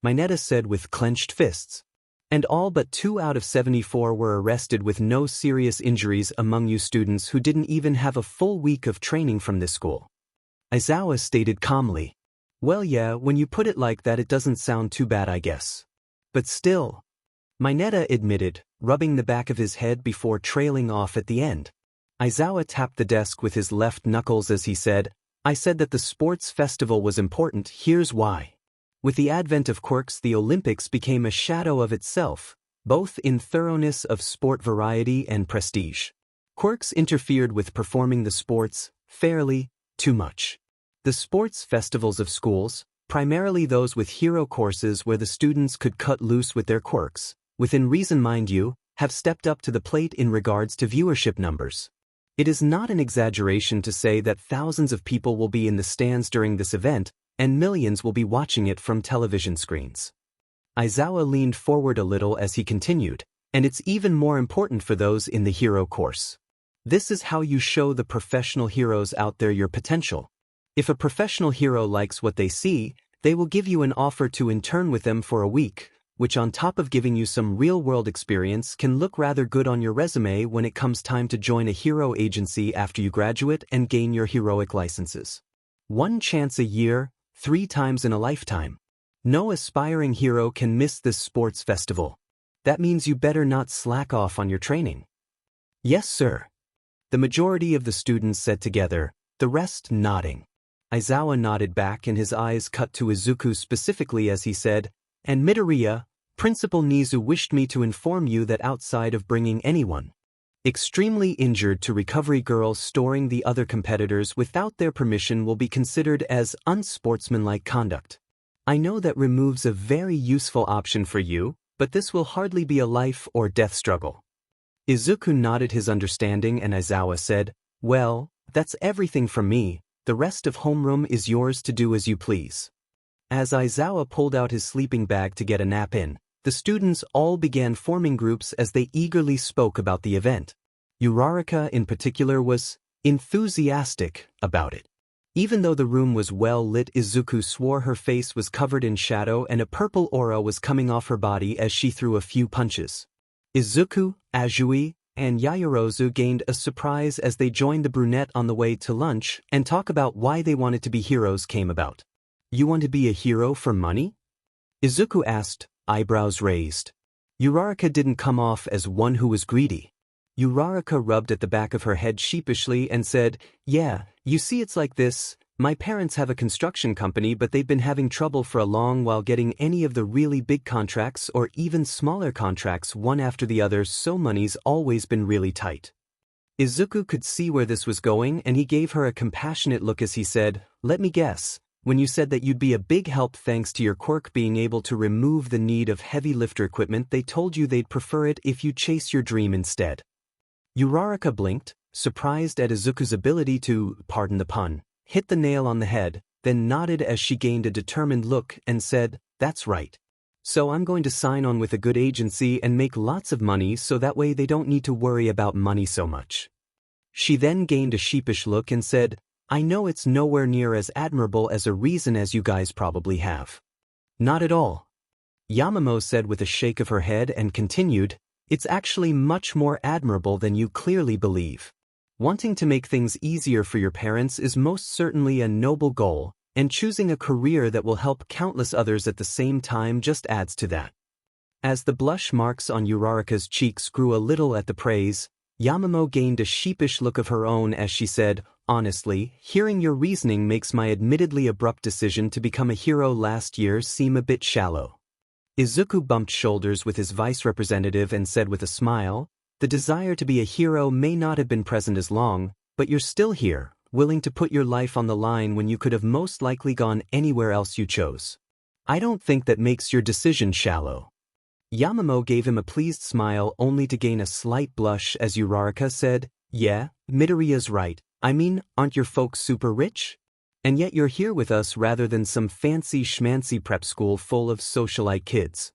Mineta said with clenched fists. "And all but 2 out of 74 were arrested with no serious injuries among you students who didn't even have a full week of training from this school." Aizawa stated calmly. "Well yeah, when you put it like that it doesn't sound too bad I guess. But still," Mineta admitted, rubbing the back of his head before trailing off at the end. Aizawa tapped the desk with his left knuckles as he said, "I said that the sports festival was important, here's why. With the advent of quirks, the Olympics became a shadow of itself, both in thoroughness of sport variety and prestige. Quirks interfered with performing the sports, fairly, too much. The sports festivals of schools, primarily those with hero courses where the students could cut loose with their quirks, within reason mind you, have stepped up to the plate in regards to viewership numbers. It is not an exaggeration to say that thousands of people will be in the stands during this event, and millions will be watching it from television screens." Aizawa leaned forward a little as he continued, "And it's even more important for those in the hero course. This is how you show the professional heroes out there your potential. If a professional hero likes what they see, they will give you an offer to intern with them for a week, which on top of giving you some real-world experience can look rather good on your resume when it comes time to join a hero agency after you graduate and gain your heroic licenses. 1 chance a year, 3 times in a lifetime. No aspiring hero can miss this sports festival. That means you better not slack off on your training." "Yes, sir." The majority of the students said together, the rest nodding. Aizawa nodded back and his eyes cut to Izuku specifically as he said, "And Midoriya, Principal Nizu wished me to inform you that outside of bringing anyone extremely injured to recovery girls, storing the other competitors without their permission will be considered as unsportsmanlike conduct. I know that removes a very useful option for you, but this will hardly be a life or death struggle." Izuku nodded his understanding and Aizawa said, "Well, that's everything from me, the rest of homeroom is yours to do as you please." As Aizawa pulled out his sleeping bag to get a nap in, the students all began forming groups as they eagerly spoke about the event. Uraraka in particular was enthusiastic about it. Even though the room was well lit, Izuku swore her face was covered in shadow and a purple aura was coming off her body as she threw a few punches. Izuku, Azui, and Yaoyorozu gained a surprise as they joined the brunette on the way to lunch and talk about why they wanted to be heroes came about. "You want to be a hero for money?" Izuku asked, eyebrows raised. Uraraka didn't come off as one who was greedy. Uraraka rubbed at the back of her head sheepishly and said, "Yeah, you see it's like this. My parents have a construction company but they've been having trouble for a long while getting any of the really big contracts or even smaller contracts one after the other, so money's always been really tight." Izuku could see where this was going and he gave her a compassionate look as he said, "Let me guess. When you said that you'd be a big help thanks to your quirk being able to remove the need of heavy lifter equipment, they told you they'd prefer it if you chase your dream instead." Uraraka blinked, surprised at Izuku's ability to, pardon the pun, hit the nail on the head, then nodded as she gained a determined look and said, "That's right. So I'm going to sign on with a good agency and make lots of money so that way they don't need to worry about money so much." She then gained a sheepish look and said, "I know it's nowhere near as admirable as a reason as you guys probably have." "Not at all," Yamamo said with a shake of her head and continued, It's actually much more admirable than you clearly believe. Wanting to make things easier for your parents is most certainly a noble goal, and choosing a career that will help countless others at the same time just adds to that. As the blush marks on Uraraka's cheeks grew a little at the praise, Yamamoto gained a sheepish look of her own as she said, "Honestly, hearing your reasoning makes my admittedly abrupt decision to become a hero last year seem a bit shallow." Izuku bumped shoulders with his vice representative and said with a smile, "The desire to be a hero may not have been present as long, but you're still here, willing to put your life on the line when you could have most likely gone anywhere else you chose. I don't think that makes your decision shallow." Yamamoto gave him a pleased smile only to gain a slight blush as Uraraka said, "Yeah, Midoriya's right. I mean, aren't your folks super rich? And yet you're here with us rather than some fancy schmancy prep school full of socialite kids."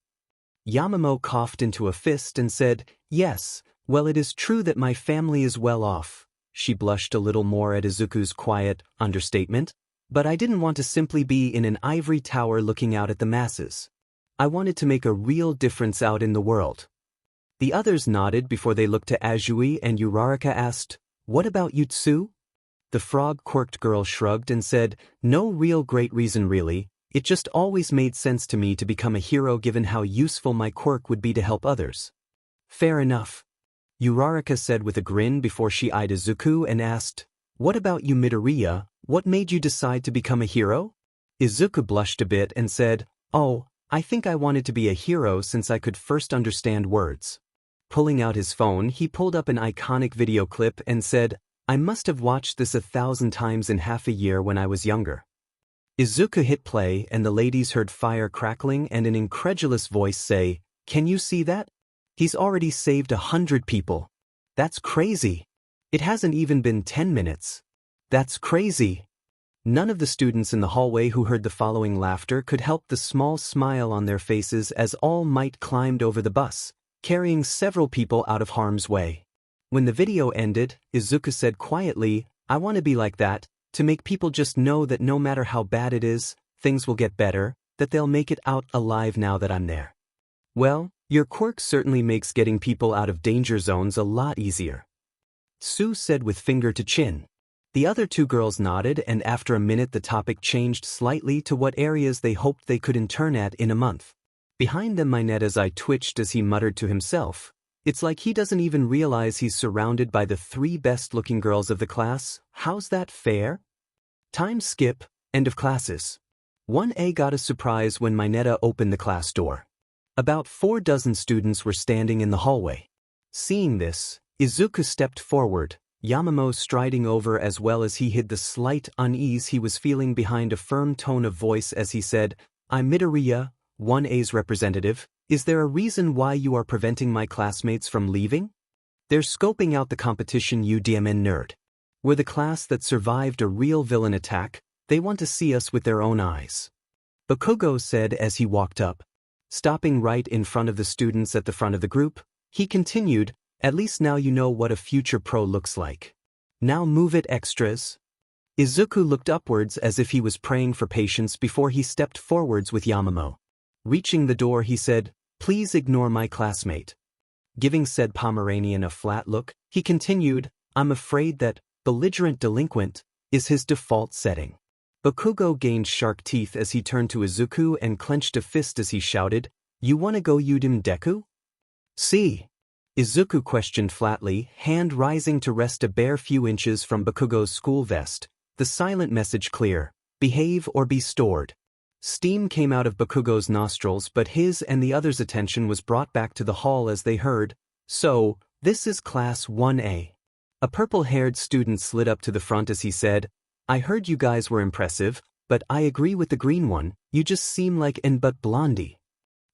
Yamamoto coughed into a fist and said, "Yes, well, it is true that my family is well off." She blushed a little more at Izuku's quiet understatement, "but I didn't want to simply be in an ivory tower looking out at the masses. I wanted to make a real difference out in the world." The others nodded before they looked to Azui, and Uraraka asked, "What about Yutsu?" The frog-quirked girl shrugged and said, "No real great reason really, it just always made sense to me to become a hero given how useful my quirk would be to help others." "Fair enough," Uraraka said with a grin before she eyed Izuku and asked, "What about you Midoriya, what made you decide to become a hero?" Izuku blushed a bit and said, "Oh, I think I wanted to be a hero since I could first understand words." Pulling out his phone, he pulled up an iconic video clip and said, "I must have watched this 1,000 times in half a year when I was younger." Izuku hit play and the ladies heard fire crackling and an incredulous voice say, "Can you see that? He's already saved 100 people. That's crazy. It hasn't even been 10 minutes. That's crazy." None of the students in the hallway who heard the following laughter could help the small smile on their faces as All Might climbed over the bus, carrying several people out of harm's way. When the video ended, Izuku said quietly, "I want to be like that, to make people just know that no matter how bad it is, things will get better, that they'll make it out alive now that I'm there." "Well, your quirk certainly makes getting people out of danger zones a lot easier," Sue said with finger to chin. The other two girls nodded, and after a minute the topic changed slightly to what areas they hoped they could intern at in a month. Behind them Mineta's eye twitched as he muttered to himself, "It's like he doesn't even realize he's surrounded by the 3 best-looking girls of the class. How's that fair?" Time skip, end of classes. 1A got a surprise when Mineta opened the class door. About 4 dozen students were standing in the hallway. Seeing this, Izuku stepped forward, Yamamoto striding over as well as he hid the slight unease he was feeling behind a firm tone of voice as he said, "I'm Midoriya, 1A's representative. Is there a reason why you are preventing my classmates from leaving?" "They're scoping out the competition, you DMN nerd. We're the class that survived a real villain attack. They want to see us with their own eyes," Bakugo said as he walked up. Stopping right in front of the students at the front of the group, he continued, "At least now you know what a future pro looks like. Now move it, extras." Izuku looked upwards as if he was praying for patience before he stepped forwards with Yamamoto. Reaching the door he said, "Please ignore my classmate." Giving said Pomeranian a flat look, he continued, "I'm afraid that belligerent delinquent is his default setting." Bakugo gained shark teeth as he turned to Izuku and clenched a fist as he shouted, "You wanna go Udim Deku?" "See?" Izuku questioned flatly, hand rising to rest a bare few inches from Bakugo's school vest, the silent message clear, "Behave or be stored." Steam came out of Bakugo's nostrils, but his and the others' attention was brought back to the hall as they heard, "So, this is Class 1A. A purple-haired student slid up to the front as he said, "I heard you guys were impressive, but I agree with the green one, you just seem like an but blondie."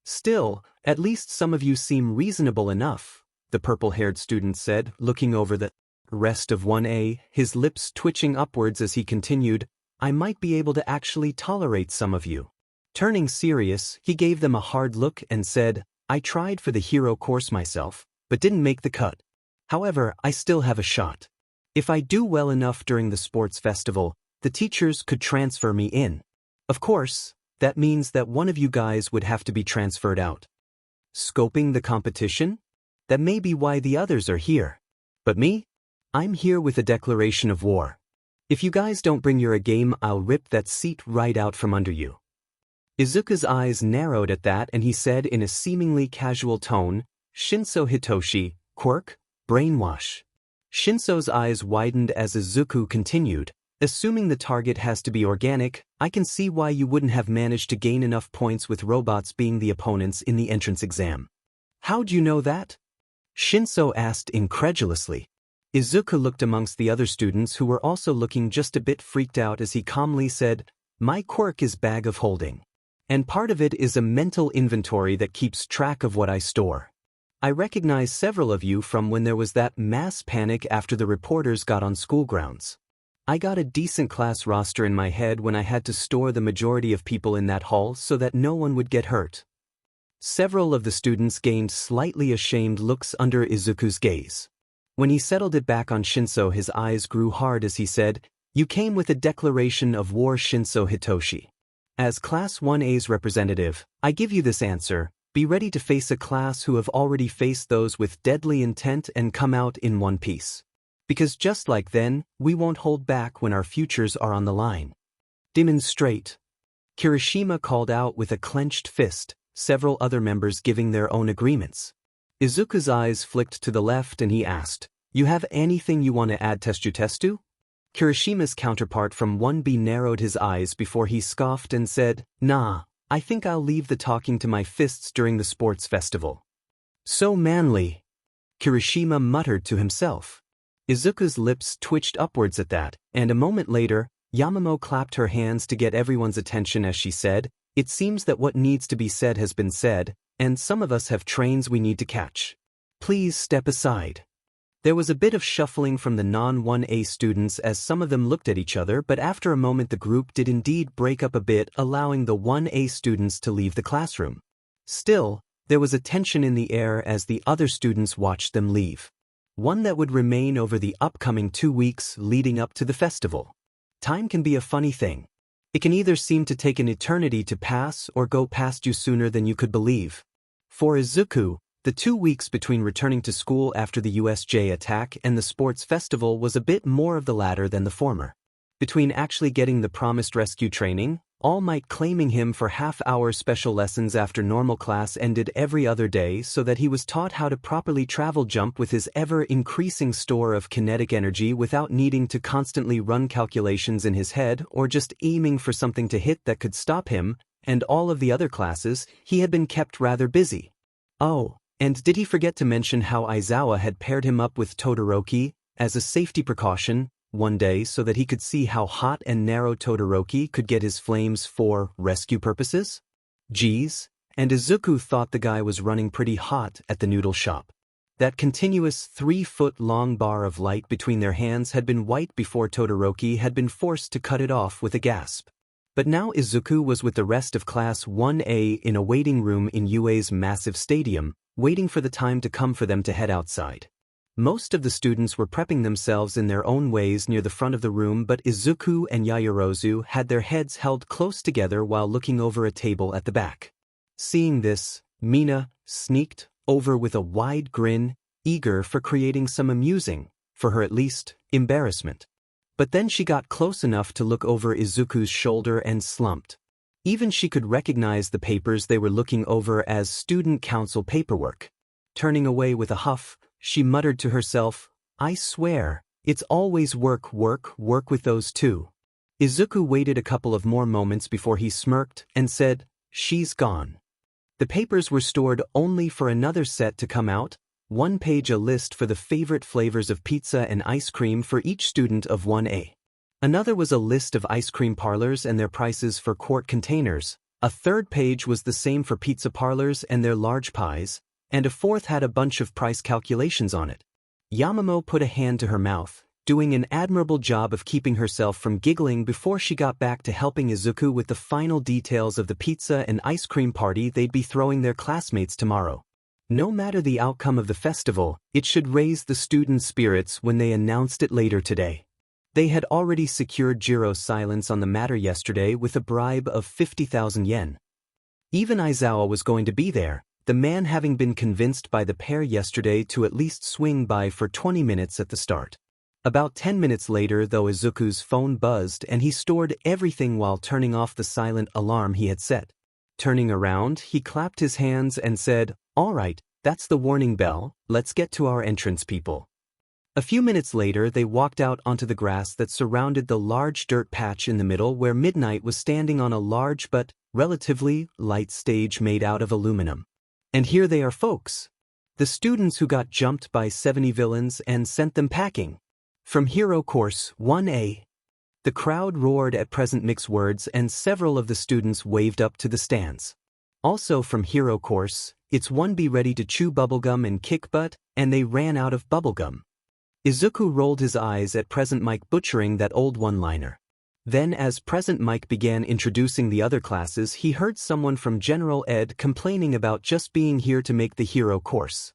"Still, at least some of you seem reasonable enough," the purple-haired student said, looking over the rest of 1A, his lips twitching upwards as he continued, "I might be able to actually tolerate some of you." Turning serious, he gave them a hard look and said, "I tried for the hero course myself, but didn't make the cut. However, I still have a shot. If I do well enough during the sports festival, the teachers could transfer me in. Of course, that means that one of you guys would have to be transferred out." "Scoping the competition?" That may be why the others are here. But me? I'm here with a declaration of war. If you guys don't bring your A game, I'll rip that seat right out from under you. Izuku's eyes narrowed at that and he said in a seemingly casual tone, Shinso Hitoshi, Quirk, brainwash. Shinso's eyes widened as Izuku continued, assuming the target has to be organic, I can see why you wouldn't have managed to gain enough points with robots being the opponents in the entrance exam. How'd you know that? Shinso asked incredulously. Izuku looked amongst the other students who were also looking just a bit freaked out as he calmly said, My quirk is bag of holding. And part of it is a mental inventory that keeps track of what I store. I recognize several of you from when there was that mass panic after the reporters got on school grounds. I got a decent class roster in my head when I had to store the majority of people in that hall so that no one would get hurt. Several of the students gained slightly ashamed looks under Izuku's gaze. When he settled it back on Shinso, his eyes grew hard as he said, You came with a declaration of war, Shinso Hitoshi. As Class 1A's representative, I give you this answer. Be ready to face a class who have already faced those with deadly intent and come out in one piece. Because just like then, we won't hold back when our futures are on the line. Demonstrate. Kirishima called out with a clenched fist, several other members giving their own agreements. Izuku's eyes flicked to the left and he asked, You have anything you want to add testu? Kirishima's counterpart from 1B narrowed his eyes before he scoffed and said, Nah. I think I'll leave the talking to my fists during the sports festival. So manly. Kirishima muttered to himself. Izuku's lips twitched upwards at that, and a moment later, Yamamo clapped her hands to get everyone's attention as she said, It seems that what needs to be said has been said, and some of us have trains we need to catch. Please step aside. There was a bit of shuffling from the non-1A students as some of them looked at each other, but after a moment the group did indeed break up a bit, allowing the 1A students to leave the classroom. Still, there was a tension in the air as the other students watched them leave. One that would remain over the upcoming 2 weeks leading up to the festival. Time can be a funny thing. It can either seem to take an eternity to pass or go past you sooner than you could believe. For Izuku, the 2 weeks between returning to school after the USJ Attack and the sports festival was a bit more of the latter than the former. Between actually getting the promised rescue training, All Might claiming him for half-hour special lessons after normal class ended every other day so that he was taught how to properly travel jump with his ever-increasing store of kinetic energy without needing to constantly run calculations in his head or just aiming for something to hit that could stop him, and all of the other classes, he had been kept rather busy. Oh. And did he forget to mention how Aizawa had paired him up with Todoroki, as a safety precaution, one day so that he could see how hot and narrow Todoroki could get his flames for rescue purposes? Geez, and Izuku thought the guy was running pretty hot at the noodle shop. That continuous 3-foot-long bar of light between their hands had been white before Todoroki had been forced to cut it off with a gasp. But now Izuku was with the rest of Class 1A in a waiting room in UA's massive stadium, waiting for the time to come for them to head outside. Most of the students were prepping themselves in their own ways near the front of the room, but Izuku and Yaoyorozu had their heads held close together while looking over a table at the back. Seeing this, Mina sneaked over with a wide grin, eager for creating some amusing, for her at least, embarrassment. But then she got close enough to look over Izuku's shoulder and slumped. Even she could recognize the papers they were looking over as student council paperwork. Turning away with a huff, she muttered to herself, I swear, it's always work with those two. Izuku waited a couple of more moments before he smirked and said, She's gone. The papers were stored only for another set to come out, one page a list for the favorite flavors of pizza and ice cream for each student of 1A. Another was a list of ice cream parlors and their prices for quart containers, a third page was the same for pizza parlors and their large pies, and a fourth had a bunch of price calculations on it. Yamamo put a hand to her mouth, doing an admirable job of keeping herself from giggling before she got back to helping Izuku with the final details of the pizza and ice cream party they'd be throwing their classmates tomorrow. No matter the outcome of the festival, it should raise the students' spirits when they announced it later today. They had already secured Jiro's silence on the matter yesterday with a bribe of 50,000 yen. Even Aizawa was going to be there, the man having been convinced by the pair yesterday to at least swing by for 20 minutes at the start. About 10 minutes later, though, Izuku's phone buzzed and he stored everything while turning off the silent alarm he had set. Turning around, he clapped his hands and said, "All right, that's the warning bell, let's get to our entrance, people." A few minutes later, they walked out onto the grass that surrounded the large dirt patch in the middle where Midnight was standing on a large but relatively light stage made out of aluminum. And here they are, folks. The students who got jumped by 70 villains and sent them packing. From Hero Course 1A. The crowd roared at Present Mix words and several of the students waved up to the stands. Also from Hero Course, it's 1B ready to chew bubblegum and kick butt, and they ran out of bubblegum. Izuku rolled his eyes at Present Mike butchering that old one-liner. Then as Present Mike began introducing the other classes, he heard someone from General Ed complaining about just being here to make the hero course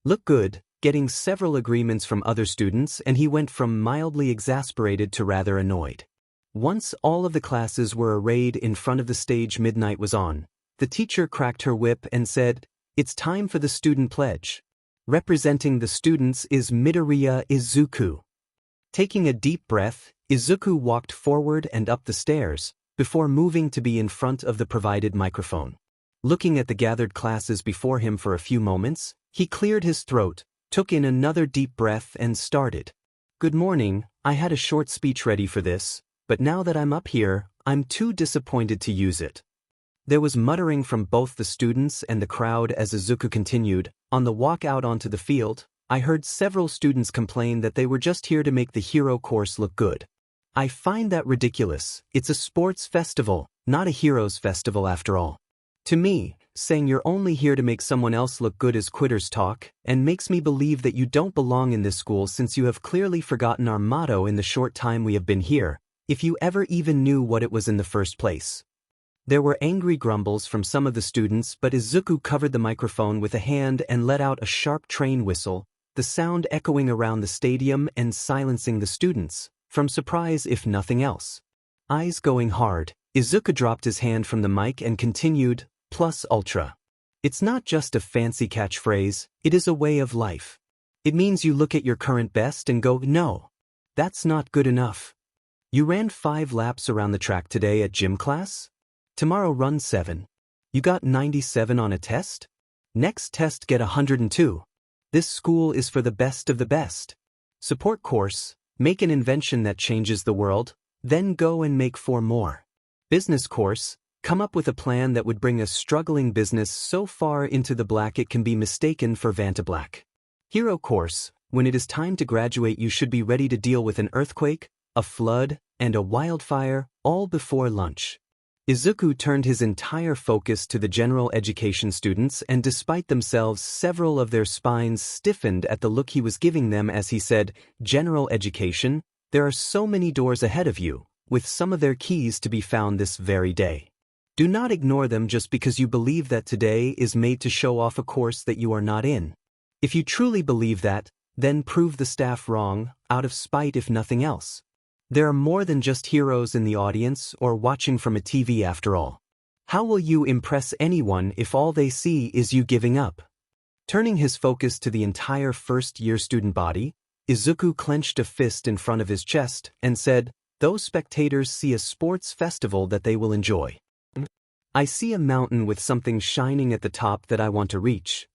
look good, getting several agreements from other students, and he went from mildly exasperated to rather annoyed. Once all of the classes were arrayed in front of the stage Midnight was on, the teacher cracked her whip and said, "It's time for the student pledge. Representing the students is Midoriya Izuku." Taking a deep breath, Izuku walked forward and up the stairs, before moving to be in front of the provided microphone. Looking at the gathered classes before him for a few moments, he cleared his throat, took in another deep breath and started. "Good morning, I had a short speech ready for this, but now that I'm up here, I'm too disappointed to use it." There was muttering from both the students and the crowd as Izuku continued, "On the walk out onto the field, I heard several students complain that they were just here to make the hero course look good. I find that ridiculous. It's a sports festival, not a heroes festival after all. To me, saying you're only here to make someone else look good is quitter's talk, and makes me believe that you don't belong in this school since you have clearly forgotten our motto in the short time we have been here, if you ever even knew what it was in the first place." There were angry grumbles from some of the students, but Izuku covered the microphone with a hand and let out a sharp train whistle, the sound echoing around the stadium and silencing the students, from surprise if nothing else. Eyes going hard, Izuku dropped his hand from the mic and continued, "Plus Ultra. It's not just a fancy catchphrase, it is a way of life. It means you look at your current best and go, no, that's not good enough. You ran 5 laps around the track today at gym class? Tomorrow run 7. You got 97 on a test? Next test get 102. This school is for the best of the best. Support course, make an invention that changes the world, then go and make 4 more. Business course, come up with a plan that would bring a struggling business so far into the black it can be mistaken for Vantablack. Hero course, when it is time to graduate you should be ready to deal with an earthquake, a flood, and a wildfire, all before lunch." Izuku turned his entire focus to the general education students, and despite themselves several of their spines stiffened at the look he was giving them as he said, "General education, there are so many doors ahead of you, with some of their keys to be found this very day. Do not ignore them just because you believe that today is made to show off a course that you are not in. If you truly believe that, then prove the staff wrong, out of spite if nothing else. There are more than just heroes in the audience or watching from a TV after all. How will you impress anyone if all they see is you giving up?" Turning his focus to the entire first-year student body, Izuku clenched a fist in front of his chest and said, "Those spectators see a sports festival that they will enjoy. I see a mountain with something shining at the top that I want to reach."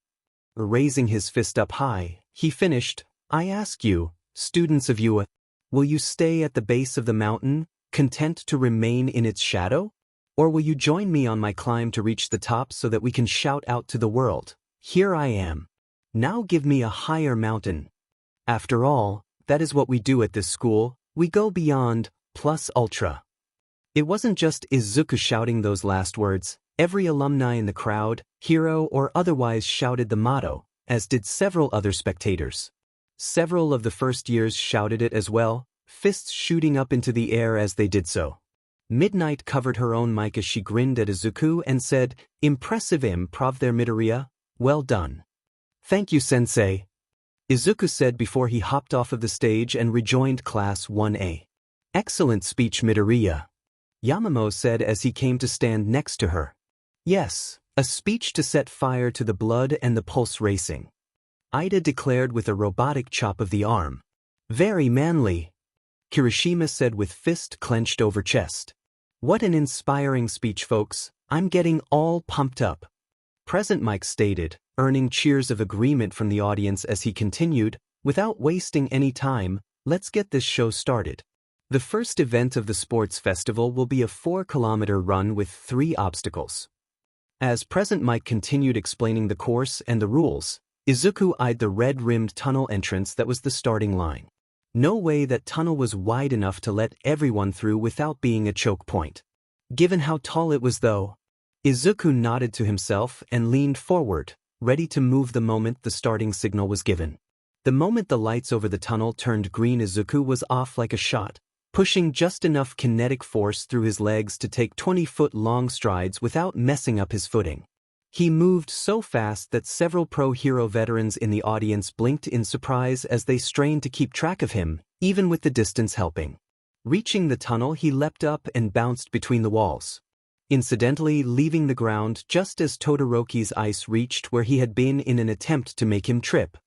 Raising his fist up high, he finished, "I ask you, students of UA, will you stay at the base of the mountain, content to remain in its shadow? Or will you join me on my climb to reach the top so that we can shout out to the world, 'Here I am. Now give me a higher mountain'? After all, that is what we do at this school, we go beyond, plus ultra." It wasn't just Izuku shouting those last words, every alumni in the crowd, hero or otherwise shouted the motto, as did several other spectators. Several of the first years shouted it as well, fists shooting up into the air as they did so. Midnight covered her own mic as she grinned at Izuku and said, "Impressive improv there, Midoriya. Well done." "Thank you, sensei," Izuku said before he hopped off of the stage and rejoined Class 1A. "Excellent speech, Midoriya," Yamamoto said as he came to stand next to her. "Yes, A speech to set fire to the blood and the pulse racing. Ida declared with a robotic chop of the arm. Very manly, Kirishima said with fist clenched over chest. What an inspiring speech, folks. I'm getting all pumped up. Present Mike stated, earning cheers of agreement from the audience as he continued, without wasting any time, let's get this show started. The first event of the sports festival will be a 4-kilometer run with 3 obstacles. As Present Mike continued explaining the course and the rules, Izuku eyed the red-rimmed tunnel entrance that was the starting line. No way that tunnel was wide enough to let everyone through without being a choke point. Given how tall it was though, Izuku nodded to himself and leaned forward, ready to move the moment the starting signal was given. The moment the lights over the tunnel turned green, Izuku was off like a shot, pushing just enough kinetic force through his legs to take 20-foot-long strides without messing up his footing. He moved so fast that several pro hero veterans in the audience blinked in surprise as they strained to keep track of him, even with the distance helping. Reaching the tunnel, he leapt up and bounced between the walls, incidentally leaving the ground just as Todoroki's ice reached where he had been in an attempt to make him trip.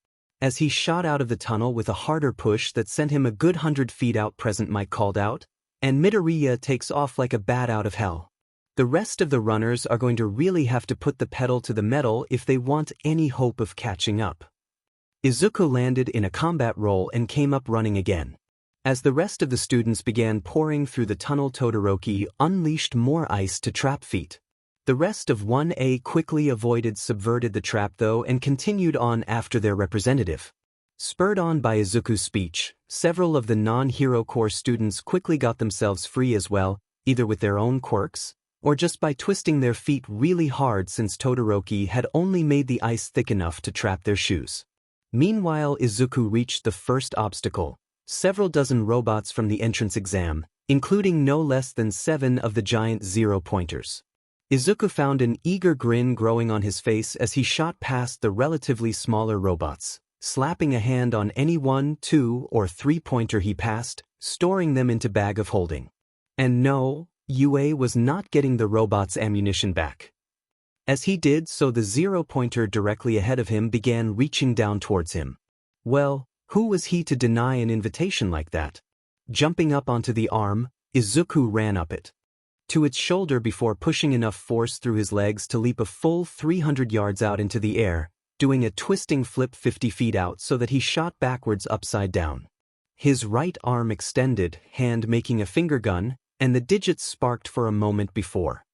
As he shot out of the tunnel with a harder push that sent him a good 100 feet out, Present Mike called out, and Midoriya takes off like a bat out of hell. The rest of the runners are going to really have to put the pedal to the metal if they want any hope of catching up. Izuku landed in a combat roll and came up running again. As the rest of the students began pouring through the tunnel, Todoroki unleashed more ice to trap feet. The rest of 1A quickly subverted the trap though and continued on after their representative. Spurred on by Izuku's speech, several of the non-hero core students quickly got themselves free as well, either with their own quirks, or just by twisting their feet really hard since Todoroki had only made the ice thick enough to trap their shoes. Meanwhile, Izuku reached the first obstacle, several dozen robots from the entrance exam, including no less than 7 of the giant zero-pointers. Izuku found an eager grin growing on his face as he shot past the relatively smaller robots, slapping a hand on any 1, 2, or 3-pointer he passed, storing them into bag of holding. And no, UA was not getting the robot's ammunition back. As he did so, the zero-pointer directly ahead of him began reaching down towards him. Well, who was he to deny an invitation like that? Jumping up onto the arm, Izuku ran up it to its shoulder before pushing enough force through his legs to leap a full 300 yards out into the air, doing a twisting flip 50 feet out so that he shot backwards upside down. His right arm extended, hand making a finger gun, and the digits sparked for a moment before.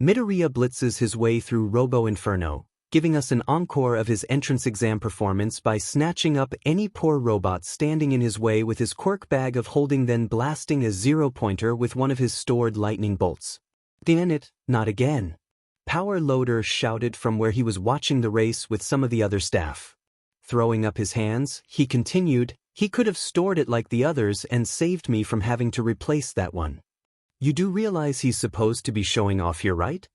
Midoriya blitzes his way through Robo Inferno, giving us an encore of his entrance exam performance by snatching up any poor robot standing in his way with his quirk bag of holding, then blasting a zero-pointer with one of his stored lightning bolts. Damn it, not again. Power Loader shouted from where he was watching the race with some of the other staff. Throwing up his hands, he continued, he could have stored it like the others and saved me from having to replace that one. You do realize he's supposed to be showing off here, right?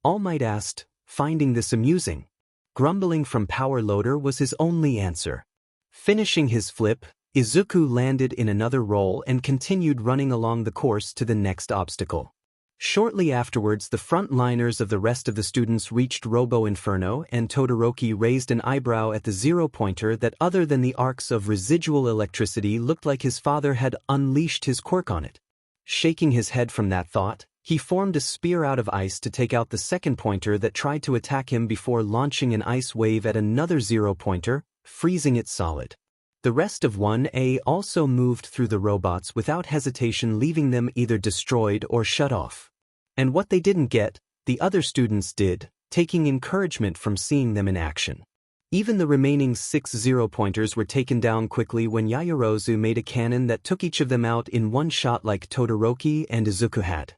All Might asked, finding this amusing. Grumbling from Power Loader was his only answer. Finishing his flip, Izuku landed in another roll and continued running along the course to the next obstacle. Shortly afterwards, the frontliners of the rest of the students reached Robo Inferno, and Todoroki raised an eyebrow at the zero-pointer that, other than the arcs of residual electricity, looked like his father had unleashed his quirk on it. Shaking his head from that thought, he formed a spear out of ice to take out the second pointer that tried to attack him before launching an ice wave at another zero-pointer, freezing it solid. The rest of 1A also moved through the robots without hesitation, leaving them either destroyed or shut off. And what they didn't get, the other students did, taking encouragement from seeing them in action. Even the remaining 6 zero-pointers were taken down quickly when Yaoyorozu made a cannon that took each of them out in one shot like Todoroki and Izuku had.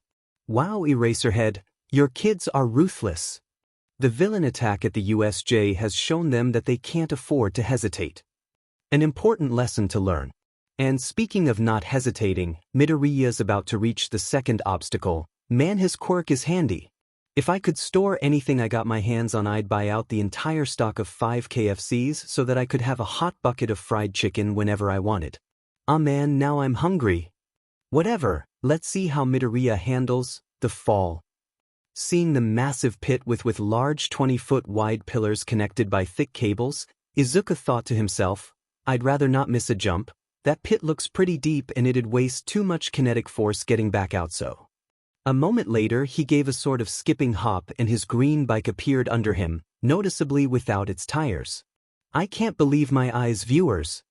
Wow, Eraserhead, your kids are ruthless. The villain attack at the USJ has shown them that they can't afford to hesitate. An important lesson to learn. And speaking of not hesitating, Midoriya's about to reach the second obstacle. Man, his quirk is handy. If I could store anything I got my hands on, I'd buy out the entire stock of 5 KFCs so that I could have a hot bucket of fried chicken whenever I wanted. Ah man, now I'm hungry. Whatever, let's see how Midoriya handles the fall. Seeing the massive pit with large 20-foot wide pillars connected by thick cables, Izuku thought to himself, I'd rather not miss a jump. That pit looks pretty deep and it'd waste too much kinetic force getting back out so. A moment later he gave a sort of skipping hop and his green bike appeared under him, noticeably without its tires. I can't believe my eyes, viewers.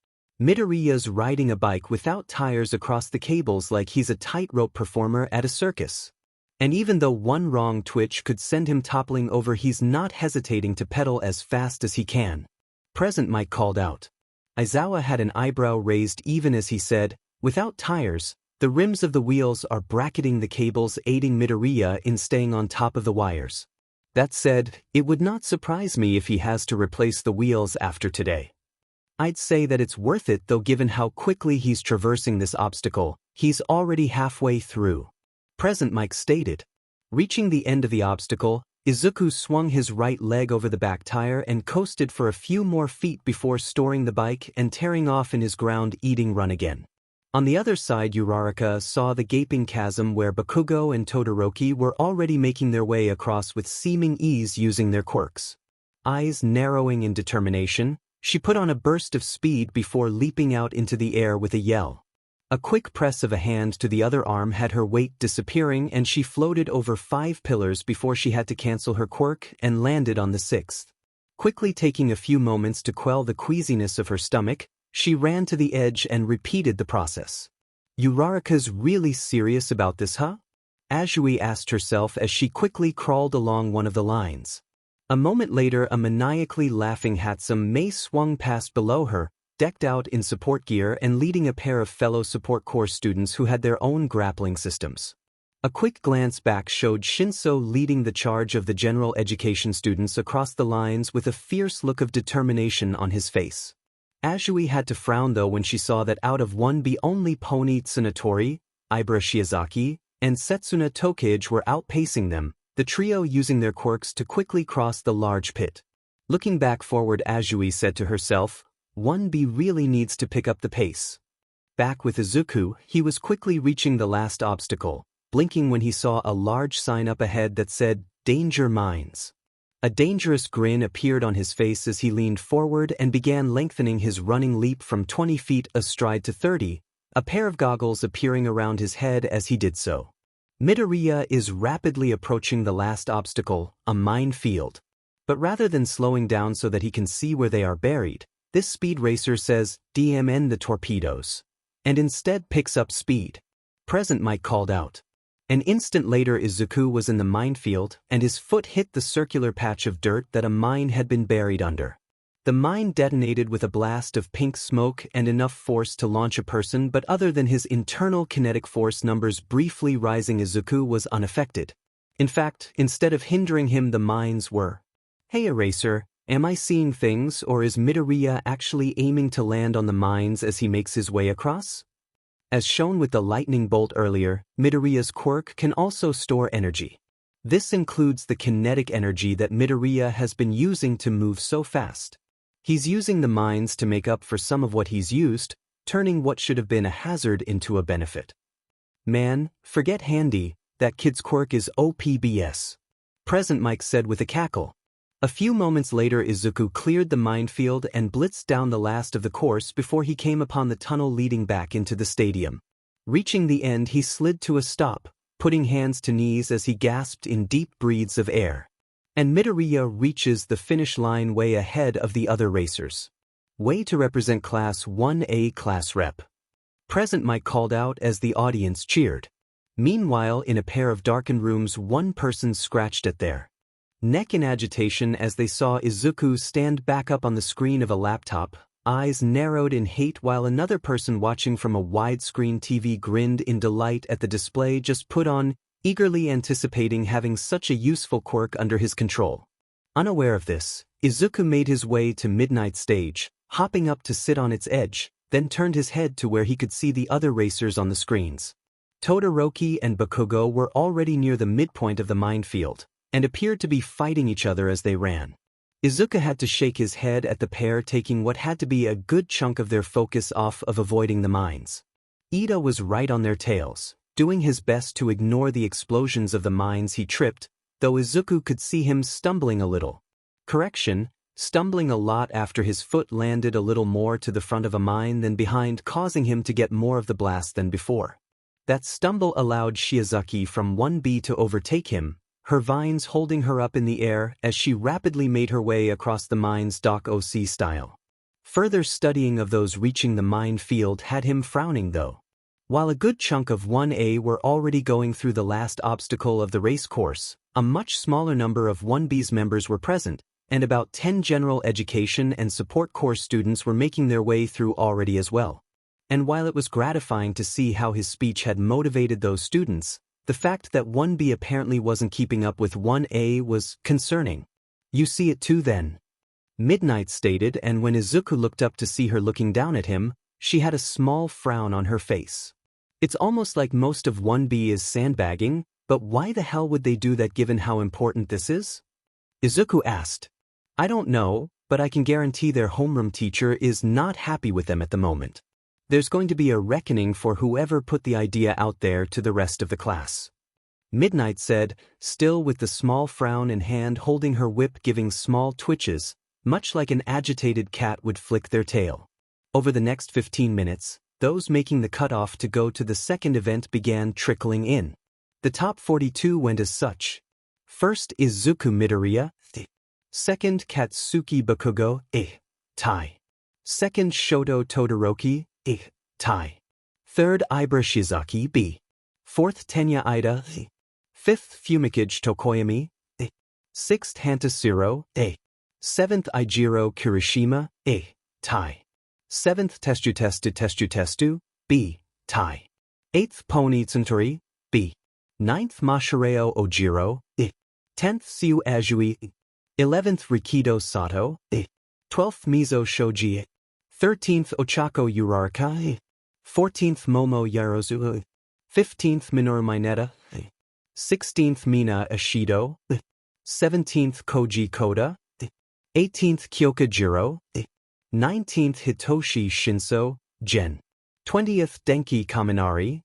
Midoriya's riding a bike without tires across the cables like he's a tightrope performer at a circus. And even though one wrong twitch could send him toppling over, he's not hesitating to pedal as fast as he can. Present Mike called out. Aizawa had an eyebrow raised even as he said, without tires, the rims of the wheels are bracketing the cables, aiding Midoriya in staying on top of the wires. That said, it would not surprise me if he has to replace the wheels after today. I'd say that it's worth it though, given how quickly he's traversing this obstacle. He's already halfway through. Present Mike stated. Reaching the end of the obstacle, Izuku swung his right leg over the back tire and coasted for a few more feet before storing the bike and tearing off in his ground-eating run again. On the other side, Uraraka saw the gaping chasm where Bakugo and Todoroki were already making their way across with seeming ease using their quirks. Eyes narrowing in determination, she put on a burst of speed before leaping out into the air with a yell. A quick press of a hand to the other arm had her weight disappearing and she floated over 5 pillars before she had to cancel her quirk and landed on the 6th. Quickly taking a few moments to quell the queasiness of her stomach, she ran to the edge and repeated the process. Uraraka's really serious about this, huh? Azui asked herself as she quickly crawled along one of the lines. A moment later, a maniacally laughing Hatsum Mei swung past below her, decked out in support gear and leading a pair of fellow support corps students who had their own grappling systems. A quick glance back showed Shinso leading the charge of the general education students across the lines with a fierce look of determination on his face. Azui had to frown though when she saw that out of 1B only Pony Tsunatori, Ibara Shiozaki, and Setsuna Tokage were outpacing them, the trio using their quirks to quickly cross the large pit. Looking back forward, Azui said to herself, 1B really needs to pick up the pace. Back with Izuku, he was quickly reaching the last obstacle, blinking when he saw a large sign up ahead that said, Danger Mines. A dangerous grin appeared on his face as he leaned forward and began lengthening his running leap from 20 feet astride to 30, a pair of goggles appearing around his head as he did so. Midoriya is rapidly approaching the last obstacle, a minefield. But rather than slowing down so that he can see where they are buried, this speed racer says, DMN the torpedoes. And instead picks up speed. Present Mike called out. An instant later Izuku was in the minefield and his foot hit the circular patch of dirt that a mine had been buried under. The mine detonated with a blast of pink smoke and enough force to launch a person, but other than his internal kinetic force numbers briefly rising, Izuku was unaffected. In fact, instead of hindering him, the mines were. Hey Eraser, am I seeing things, or is Midoriya actually aiming to land on the mines as he makes his way across? As shown with the lightning bolt earlier, Midoriya's quirk can also store energy. This includes the kinetic energy that Midoriya has been using to move so fast. He's using the mines to make up for some of what he's used, turning what should have been a hazard into a benefit. Man, forget handy, that kid's quirk is OPBS. Present Mike said with a cackle. A few moments later Izuku cleared the minefield and blitzed down the last of the course before he came upon the tunnel leading back into the stadium. Reaching the end, he slid to a stop, putting hands to knees as he gasped in deep breaths of air. And Midoriya reaches the finish line way ahead of the other racers. Way to represent Class 1A class rep. Present Mike called out as the audience cheered. Meanwhile, in a pair of darkened rooms, one person scratched at their neck in agitation as they saw Izuku stand back up on the screen of a laptop, eyes narrowed in hate, while another person watching from a widescreen TV grinned in delight at the display just put on, eagerly anticipating having such a useful quirk under his control. Unaware of this, Izuku made his way to Midnight Stage, hopping up to sit on its edge, then turned his head to where he could see the other racers on the screens. Todoroki and Bakugo were already near the midpoint of the minefield, and appeared to be fighting each other as they ran. Izuku had to shake his head at the pair, taking what had to be a good chunk of their focus off of avoiding the mines. Ida was right on their tails, doing his best to ignore the explosions of the mines he tripped, though Izuku could see him stumbling a little. Correction, stumbling a lot after his foot landed a little more to the front of a mine than behind, causing him to get more of the blast than before. That stumble allowed Shiozaki from 1B to overtake him, her vines holding her up in the air as she rapidly made her way across the mine's dock OC style. Further studying of those reaching the mine field had him frowning though. While a good chunk of 1A were already going through the last obstacle of the race course, a much smaller number of 1B's members were present, and about 10 general education and support course students were making their way through already as well. And while it was gratifying to see how his speech had motivated those students, the fact that 1B apparently wasn't keeping up with 1A was concerning. "You see it too then?" Midnight stated, and when Izuku looked up to see her looking down at him, she had a small frown on her face. It's almost like most of 1B is sandbagging, but why the hell would they do that given how important this is? Izuku asked. "I don't know, but I can guarantee their homeroom teacher is not happy with them at the moment. There's going to be a reckoning for whoever put the idea out there to the rest of the class." Midnight said, still with the small frown and hand holding her whip giving small twitches, much like an agitated cat would flick their tail. Over the next 15 minutes, those making the cutoff to go to the second event began trickling in. The top 42 went as such. First Izuku Midoriya, second Katsuki Bakugo, tie. Second Shoto Todoroki, tie. Third Ibra Shizaki, B. Fourth Tenya Ida, fifth Fumikage Tokoyami, sixth Hantasiro, seventh Ijiro Kirishima, tie. Seventh Testu, B. tie. Eighth Pony Tsuntori, B. Ninth Mashireo Ojiro, 10th Siu Azui, 11th Rikido Sato, 12th Mizo Shoji, 13th Ochako Uraraka, 14th Momo Yarozu, 15th Minoru Mineta, 16th Mina Ashido, 17th Koji Koda, 18th Kyoka Jiro, 19th Hitoshi Shinso, Gen. 20th Denki Kaminari,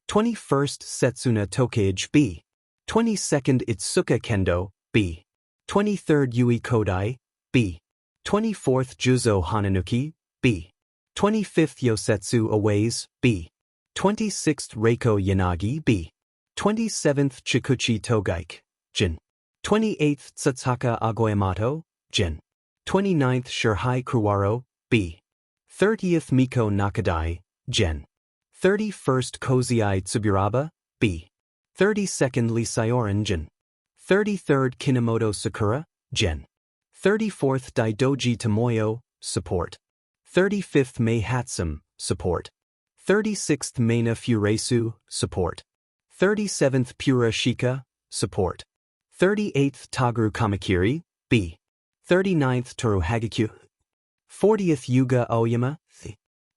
21st Setsuna Tokage, B. 22nd Itsuka Kendo, B. 23rd Yui Kodai, B. 24th Juzo Hananuki, B. 25th Yosetsu Aways, B. 26th Reiko Yanagi, B. 27th Chikuchi Togaike, Jin. 28th Tsutsaka Agoyamato, Jin. 29th Shirhai Kuwaro, B. 30th Miko Nakadai, Gen. 31st Koziai Tsuburaba, B. 32nd Lee Sayoran, Jin. 33rd Kinomoto Sakura, Gen. 34th Daidoji Tomoyo, support. 35th Mei Hatsum, support. 36th Meina Furesu, support. 37th Pura Shika, support. 38th Taguru Kamakiri, B. 39th Toru Hagakyu. 40th Yuga Aoyama.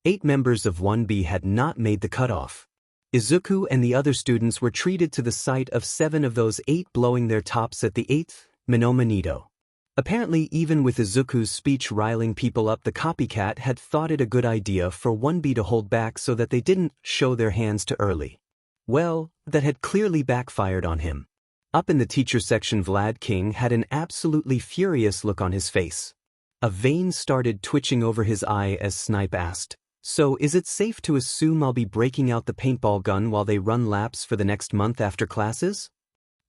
8 members of 1B had not made the cutoff. Izuku and the other students were treated to the sight of 7 of those 8 blowing their tops at the 8th, Minoma Nido. Apparently even with Izuku's speech riling people up, the copycat had thought it a good idea for 1B to hold back so that they didn't show their hands too early. Well, that had clearly backfired on him. Up in the teacher section, Vlad King had an absolutely furious look on his face. A vein started twitching over his eye as Snipe asked, "So is it safe to assume I'll be breaking out the paintball gun while they run laps for the next month after classes?"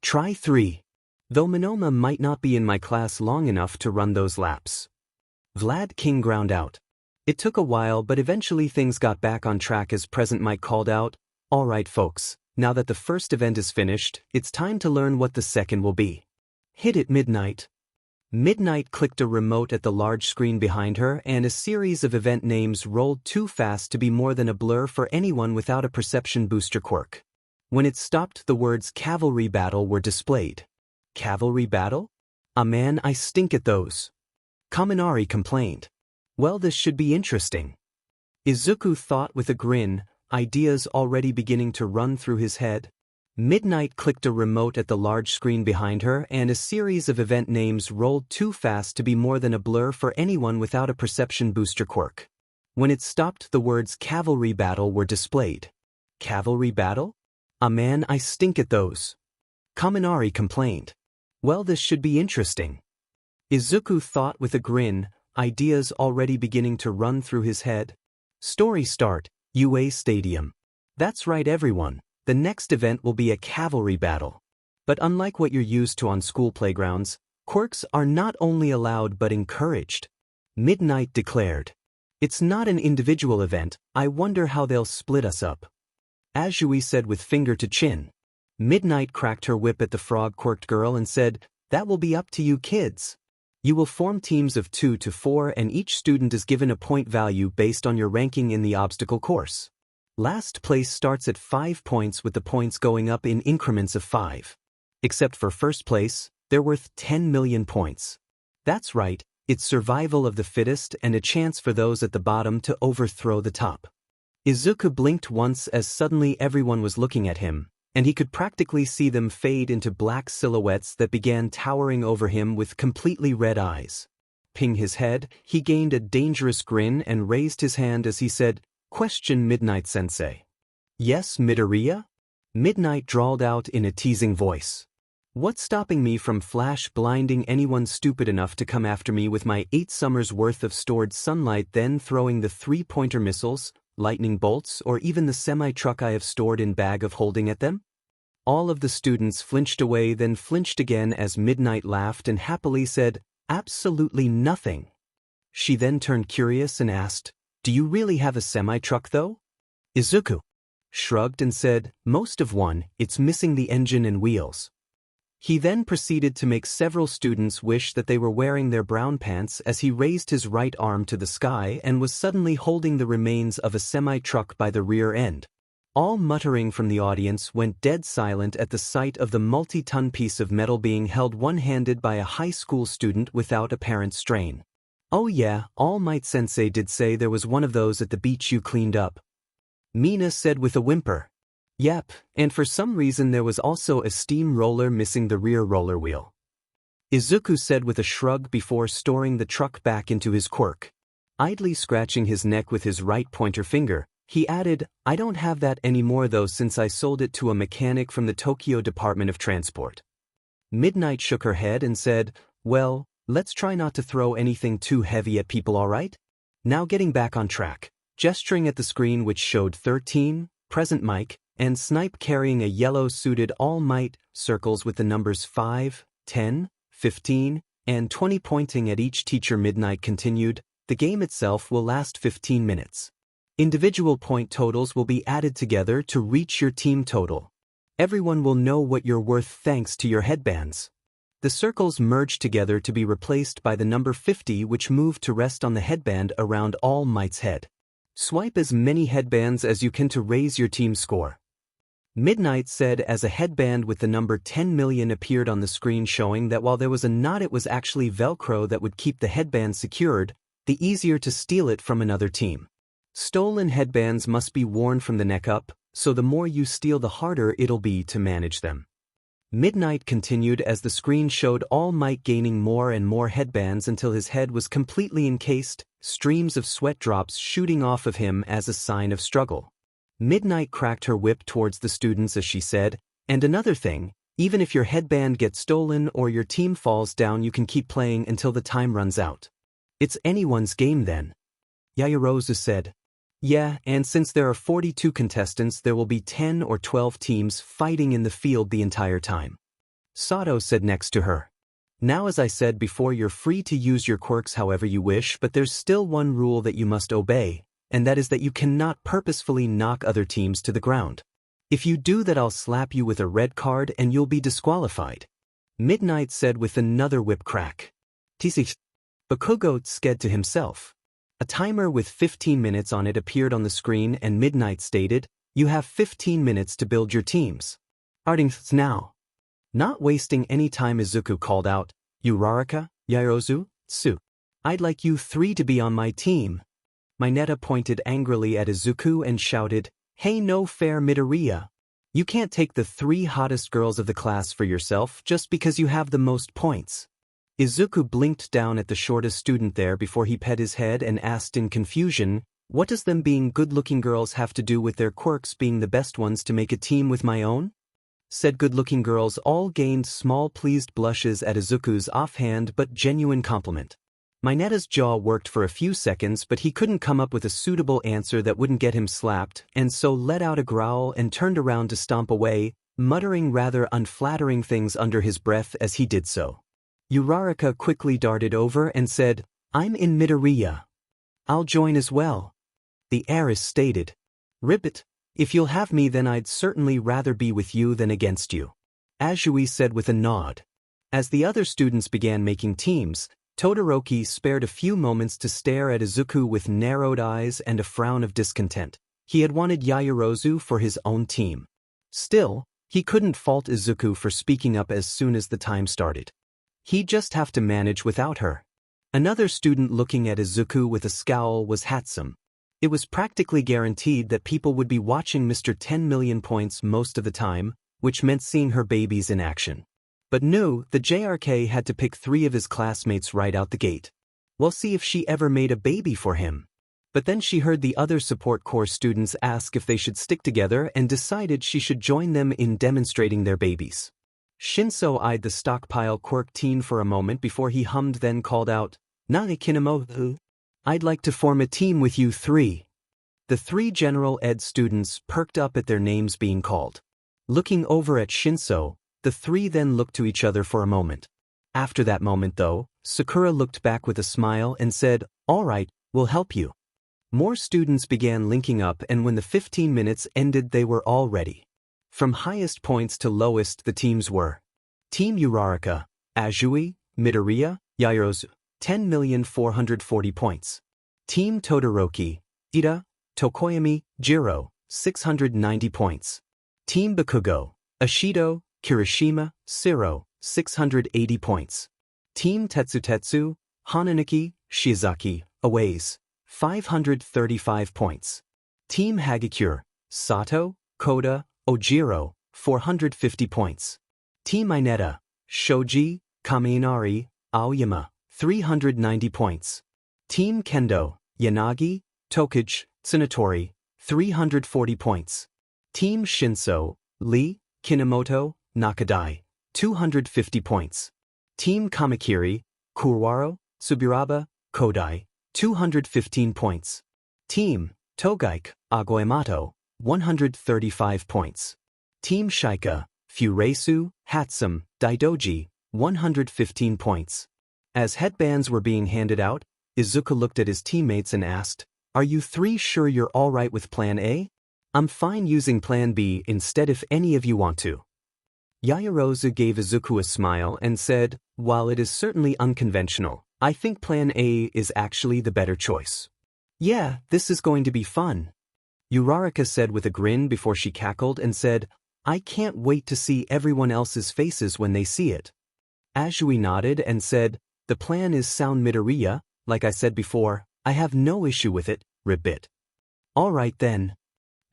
Try 3. Though Minoma might not be in my class long enough to run those laps. Vlad King ground out. It took a while, but eventually things got back on track as Present Mike called out, "All right folks, now that the first event is finished, it's time to learn what the second will be." Hit it, Midnight. Midnight clicked a remote at the large screen behind her, and a series of event names rolled too fast to be more than a blur for anyone without a perception booster quirk. When it stopped, the words Cavalry Battle were displayed. Cavalry Battle? Ah man, I stink at those. Kaminari complained. Well, this should be interesting. Izuku thought with a grin, ideas already beginning to run through his head. Midnight clicked a remote at the large screen behind her, and a series of event names rolled too fast to be more than a blur for anyone without a perception booster quirk. When it stopped, the words Cavalry Battle were displayed. Cavalry Battle? Ah man, I stink at those. Kaminari complained. Well, this should be interesting. Izuku thought with a grin, ideas already beginning to run through his head. Story start, UA Stadium. That's right everyone, the next event will be a cavalry battle. But unlike what you're used to on school playgrounds, quirks are not only allowed but encouraged. Midnight declared. It's not an individual event, I wonder how they'll split us up. Azui said with finger to chin. Midnight cracked her whip at the frog-quirked girl and said, that will be up to you kids. You will form teams of 2 to 4 and each student is given a point value based on your ranking in the obstacle course. Last place starts at 5 points with the points going up in increments of 5. Except for first place, they're worth 10 million points. That's right, it's survival of the fittest and a chance for those at the bottom to overthrow the top. Izuku blinked once as suddenly everyone was looking at him, and he could practically see them fade into black silhouettes that began towering over him with completely red eyes. Ping his head, he gained a dangerous grin and raised his hand as he said, Question Midnight Sensei. Yes, Midoriya? Midnight drawled out in a teasing voice. What's stopping me from flash blinding anyone stupid enough to come after me with my 8 summers worth of stored sunlight, then throwing the 3-pointer missiles, lightning bolts, or even the semi-truck I have stored in bag of holding at them? All of the students flinched away, then flinched again as Midnight laughed and happily said, Absolutely nothing. She then turned curious and asked, Do you really have a semi-truck though? Izuku shrugged and said, Most of one, it's missing the engine and wheels. He then proceeded to make several students wish that they were wearing their brown pants as he raised his right arm to the sky and was suddenly holding the remains of a semi-truck by the rear end. All muttering from the audience went dead silent at the sight of the multi-ton piece of metal being held one-handed by a high school student without apparent strain. Oh yeah, All Might Sensei did say there was one of those at the beach you cleaned up. Mina said with a whimper. Yep, and for some reason there was also a steam roller missing the rear roller wheel. Izuku said with a shrug before storing the truck back into his quirk. Idly scratching his neck with his right pointer finger, he added, I don't have that anymore though since I sold it to a mechanic from the Tokyo Department of Transport. Midnight shook her head and said, Well, let's try not to throw anything too heavy at people, alright? Now getting back on track, gesturing at the screen which showed 13, present Mike, and Snipe carrying a yellow-suited All Might circles with the numbers 5, 10, 15, and 20 pointing at each teacher. Midnight continued, the game itself will last 15 minutes. Individual point totals will be added together to reach your team total. Everyone will know what you're worth thanks to your headbands. The circles merged together to be replaced by the number 50 which moved to rest on the headband around All Might's head. Swipe as many headbands as you can to raise your team score. Midnight said as a headband with the number 10 million appeared on the screen, showing that while there was a knot it was actually Velcro that would keep the headband secured, the easier to steal it from another team. Stolen headbands must be worn from the neck up, so the more you steal the harder it'll be to manage them. Midnight continued as the screen showed All Might gaining more and more headbands until his head was completely encased, streams of sweat drops shooting off of him as a sign of struggle. Midnight cracked her whip towards the students as she said, and another thing, even if your headband gets stolen or your team falls down you can keep playing until the time runs out. It's anyone's game then. Yayarozu said. Yeah, and since there are 42 contestants there will be 10 or 12 teams fighting in the field the entire time. Sato said next to her. Now as I said before, you're free to use your quirks however you wish, but there's still one rule that you must obey, and that is that you cannot purposefully knock other teams to the ground. If you do that I'll slap you with a red card and you'll be disqualified. Midnight said with another whip crack. Tisi. Bakugo said to himself. A timer with 15 minutes on it appeared on the screen and Midnight stated, you have 15 minutes to build your teams. Starting now. Not wasting any time, Izuku called out, Uraraka, Yarozu, Tsu. I'd like you 3 to be on my team. Mineta pointed angrily at Izuku and shouted, Hey, no fair Midoriya. You can't take the 3 hottest girls of the class for yourself just because you have the most points. Izuku blinked down at the shortest student there before he pet his head and asked in confusion, what does them being good-looking girls have to do with their quirks being the best ones to make a team with my own? said good-looking girls all gained small pleased blushes at Izuku's offhand but genuine compliment. Mineta's jaw worked for a few seconds, but he couldn't come up with a suitable answer that wouldn't get him slapped, and so let out a growl and turned around to stomp away, muttering rather unflattering things under his breath as he did so. Uraraka quickly darted over and said, "I'm in Midoriya. I'll join as well." The heiress stated, "Ribbit, if you'll have me then I'd certainly rather be with you than against you," Azui said with a nod. As the other students began making teams, Todoroki spared a few moments to stare at Izuku with narrowed eyes and a frown of discontent. He had wanted Yaoyorozu for his own team. Still, he couldn't fault Izuku for speaking up as soon as the time started. He'd just have to manage without her. Another student looking at Izuku with a scowl was Hatsum. It was practically guaranteed that people would be watching Mr. 10 million points most of the time, which meant seeing her babies in action. But no, the JRK had to pick 3 of his classmates right out the gate. We'll see if she ever made a baby for him. But then she heard the other support corps students ask if they should stick together and decided she should join them in demonstrating their babies. Shinso eyed the Stockpile Quirk teen for a moment before he hummed, then called out, "Nani kinamo? I'd like to form a team with you 3. The 3 general ed students perked up at their names being called. Looking over at Shinso, the 3 then looked to each other for a moment. After that moment though, Sakura looked back with a smile and said, "All right, we'll help you." More students began linking up, and when the 15 minutes ended they were all ready. From highest points to lowest the teams were: Team Uraraka, Azui, Midoriya, Yaoyorozu, 10,440 points. Team Todoroki, Ida, Tokoyami, Jiro, 690 points. Team Bakugo, Ashido, Kirishima, Siro, 680 points. Team Tetsutetsu, Hananuki, Shiozaki, Aways, 535 points. Team Hagakure, Sato, Koda, Ojiro, 450 points. Team Mineta, Shoji, Kamiinari, Aoyama, 390 points. Team Kendo, Yanagi, Tokage, Tsunatori, 340 points. Team Shinso, Lee, Kinomoto, Nakadai, 250 points. Team Kamakiri, Kurwaro, Subiraba, Kodai, 215 points. Team Togaike, Agoemato, 135 points. Team Shika, Fureisu, Hatsum, Daidoji, 115 points. As headbands were being handed out, Izuku looked at his teammates and asked, "Are you 3 sure you're alright with Plan A? I'm fine using Plan B instead if any of you want to." Yaoyorozu gave Izuku a smile and said, "While it is certainly unconventional, I think Plan A is actually the better choice." "Yeah, this is going to be fun," Uraraka said with a grin before she cackled and said, "I can't wait to see everyone else's faces when they see it." Azui nodded and said, "The plan is sound Midoriya, like I said before, I have no issue with it, Ribbit." "Alright then,"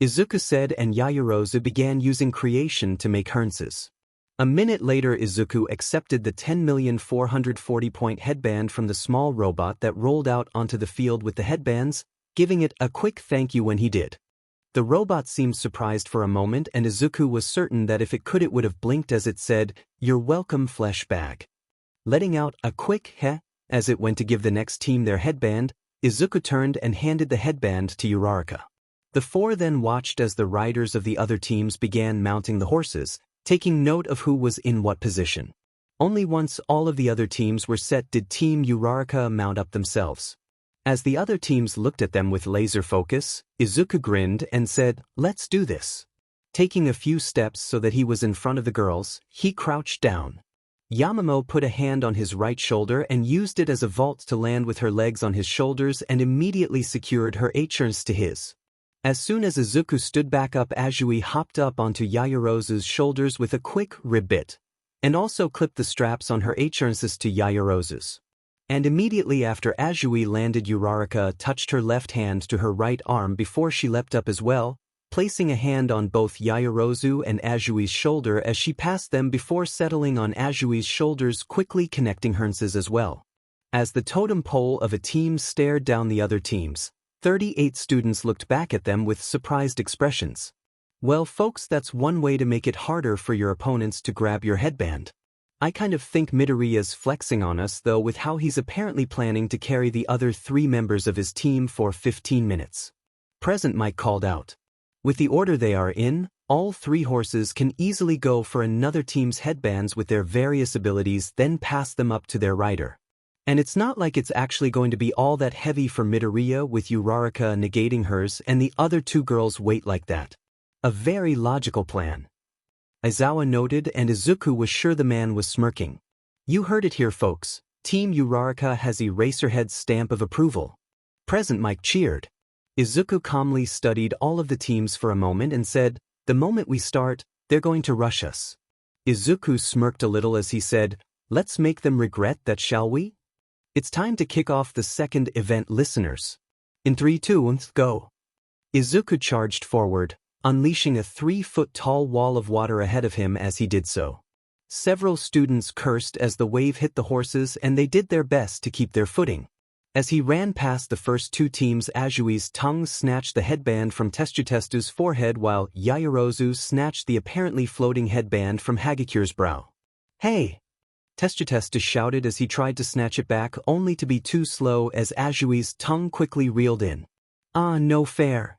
Izuku said, and Yaoyorozu began using creation to make harnesses. A minute later Izuku accepted the 10,440 point headband from the small robot that rolled out onto the field with the headbands, giving it a quick thank you when he did. The robot seemed surprised for a moment, and Izuku was certain that if it could it would have blinked as it said, "You're welcome, flesh bag." Letting out a quick heh as it went to give the next team their headband, Izuku turned and handed the headband to Uraraka. The 4 then watched as the riders of the other teams began mounting the horses, taking note of who was in what position. Only once all of the other teams were set did Team Uraraka mount up themselves. As the other teams looked at them with laser focus, Izuku grinned and said, "Let's do this." Taking a few steps so that he was in front of the girls, he crouched down. Yamamo put a hand on his right shoulder and used it as a vault to land with her legs on his shoulders and immediately secured her H's to his. As soon as Izuku stood back up, Azui hopped up onto Yaoyorozu's shoulders with a quick ribbit, and also clipped the straps on her H's to Yaoyorozu's. And immediately after Azui landed, Uraraka touched her left hand to her right arm before she leapt up as well, placing a hand on both Yaoyorozu and Azui's shoulder as she passed them before settling on Azui's shoulders, quickly connecting hers as well. As the totem pole of a team stared down the other teams, 38 students looked back at them with surprised expressions. Well, folks, that's one way to make it harder for your opponents to grab your headband. I kind of think Midoriya's flexing on us though with how he's apparently planning to carry the other 3 members of his team for 15 minutes. Present Mike called out. With the order they are in, all 3 horses can easily go for another team's headbands with their various abilities, then pass them up to their rider. And it's not like it's actually going to be all that heavy for Midoriya with Uraraka negating hers and the other 2 girls' weight like that. A very logical plan. Aizawa noted, and Izuku was sure the man was smirking. You heard it here, folks. Team Uraraka has Eraserhead's stamp of approval. Present Mike cheered. Izuku calmly studied all of the teams for a moment and said, the moment we start, they're going to rush us. Izuku smirked a little as he said, let's make them regret that, shall we? It's time to kick off the second event, listeners. In 3, 2, 1, go. Izuku charged forward, unleashing a 3-foot-tall wall of water ahead of him as he did so. Several students cursed as the wave hit the horses, and they did their best to keep their footing. As he ran past the first 2 teams, Ajui's tongue snatched the headband from Tetsutestu's forehead while Yaoyorozu snatched the apparently floating headband from Hagikure's brow. Hey! Tetsutestu shouted as he tried to snatch it back, only to be too slow as Ajui's tongue quickly reeled in. Ah, no fair!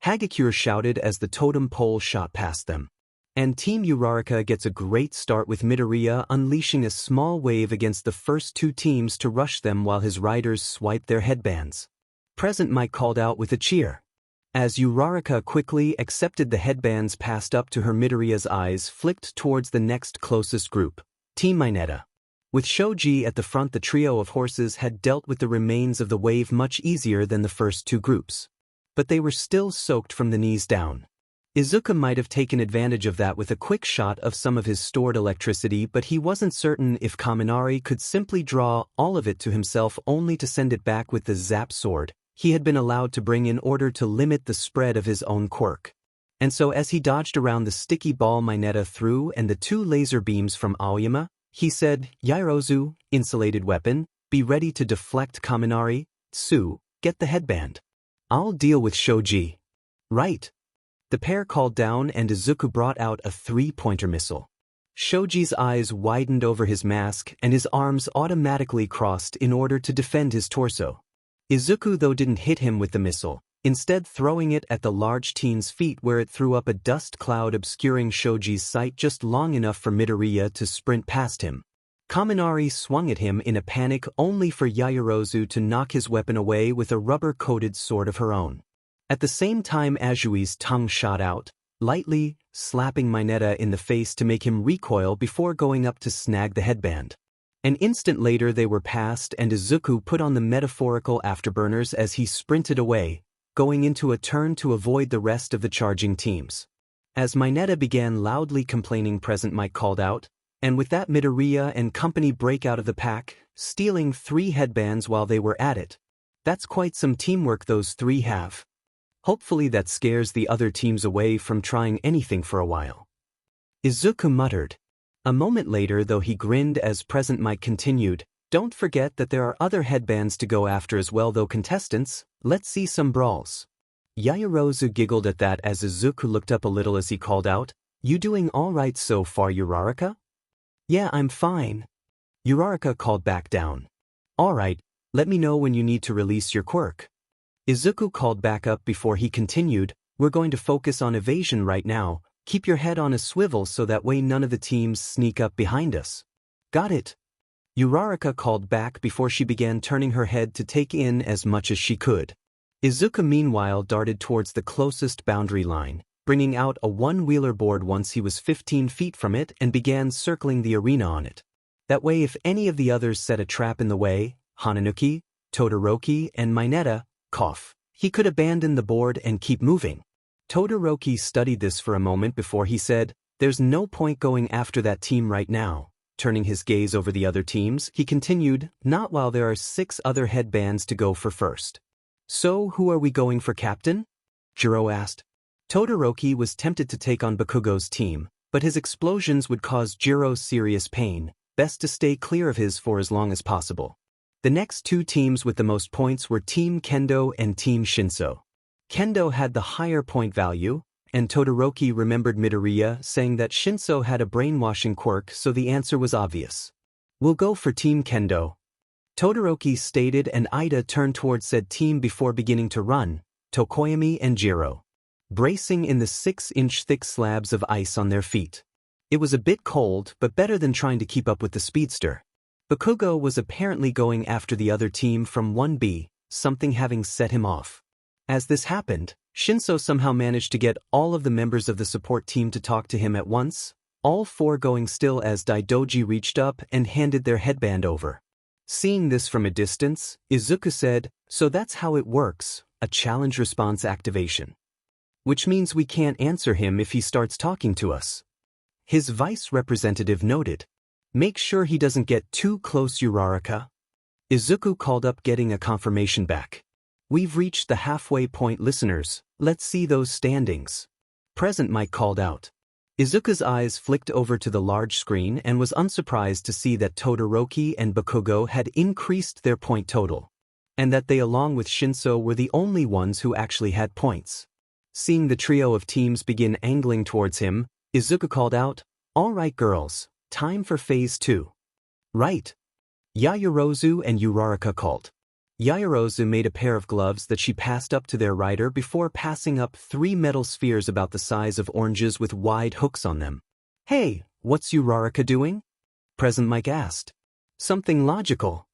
Hagikure shouted as the totem pole shot past them. And Team Uraraka gets a great start with Midoriya unleashing a small wave against the first 2 teams to rush them while his riders swiped their headbands. Present Mike called out with a cheer. As Uraraka quickly accepted the headbands passed up to her, Midoriya's eyes flicked towards the next closest group, Team Mineta. With Shoji at the front, the trio of horses had dealt with the remains of the wave much easier than the first 2 groups. But they were still soaked from the knees down. Izuku might have taken advantage of that with a quick shot of some of his stored electricity, but he wasn't certain if Kaminari could simply draw all of it to himself only to send it back with the zap sword he had been allowed to bring in order to limit the spread of his own quirk. And so as he dodged around the sticky ball Mineta threw and the 2 laser beams from Aoyama, he said, Yaoyorozu, insulated weapon, be ready to deflect Kaminari. Tsu, get the headband. I'll deal with Shoji. Right. The pair called down and Izuku brought out a 3-pointer missile. Shoji's eyes widened over his mask and his arms automatically crossed in order to defend his torso. Izuku though didn't hit him with the missile, instead throwing it at the large teen's feet where it threw up a dust cloud obscuring Shoji's sight just long enough for Midoriya to sprint past him. Kaminari swung at him in a panic only for Yaoyorozu to knock his weapon away with a rubber-coated sword of her own. At the same time, Ajui's tongue shot out, lightly slapping Mineta in the face to make him recoil before going up to snag the headband. An instant later they were past and Izuku put on the metaphorical afterburners as he sprinted away, going into a turn to avoid the rest of the charging teams. As Mineta began loudly complaining, Present Mike called out, and with that Midoriya and company break out of the pack, stealing 3 headbands while they were at it. That's quite some teamwork those 3 have. Hopefully that scares the other teams away from trying anything for a while. Izuku muttered. A moment later though he grinned as Present Mike continued, don't forget that there are other headbands to go after as well though, contestants, let's see some brawls. Yaoyorozu giggled at that as Izuku looked up a little as he called out, you doing alright so far, Uraraka? Yeah, I'm fine. Uraraka called back down. Alright, let me know when you need to release your quirk. Izuku called back up before he continued, we're going to focus on evasion right now, keep your head on a swivel so that way none of the teams sneak up behind us. Got it. Uraraka called back before she began turning her head to take in as much as she could. Izuku meanwhile darted towards the closest boundary line, bringing out a 1-wheeler board once he was 15 feet from it and began circling the arena on it. That way if any of the others set a trap in the way, Hananuki, Todoroki and Mineta, he could abandon the board and keep moving. Todoroki studied this for a moment before he said, there's no point going after that team right now. Turning his gaze over the other teams, he continued, not while there are 6 other headbands to go for first. So who are we going for, Captain? Jiro asked. Todoroki was tempted to take on Bakugo's team, but his explosions would cause Jiro serious pain, best to stay clear of his for as long as possible. The next 2 teams with the most points were Team Kendo and Team Shinso. Kendo had the higher point value, And Todoroki remembered Midoriya saying that Shinso had a brainwashing quirk, so the answer was obvious. We'll go for Team Kendo. Todoroki stated, and Ida turned towards said team before beginning to run, Tokoyami and Jiro, bracing in the 6-inch thick slabs of ice on their feet. It was a bit cold, but better than trying to keep up with the speedster. Bakugo was apparently going after the other team from 1B, something having set him off. As this happened, Shinso somehow managed to get all of the members of the support team to talk to him at once, all four going still as Daidoji reached up and handed their headband over. Seeing this from a distance, Izuku said, "So that's how it works, a challenge response activation. Which means we can't answer him if he starts talking to us." His vice representative noted, "Make sure he doesn't get too close, Uraraka." Izuku called up, getting a confirmation back. "We've reached the halfway point, listeners, let's see those standings." Present Mike called out. Izuku's eyes flicked over to the large screen and was unsurprised to see that Todoroki and Bakugo had increased their point total, and that they along with Shinso were the only ones who actually had points. Seeing the trio of teams begin angling towards him, Izuku called out, "All right girls, time for phase 2. Right." Yaoyorozu and Uraraka called. Yaoyorozu made a pair of gloves that she passed up to their rider before passing up 3 metal spheres about the size of oranges with wide hooks on them. "Hey, what's Uraraka doing?" Present Mike asked. "Something logical,"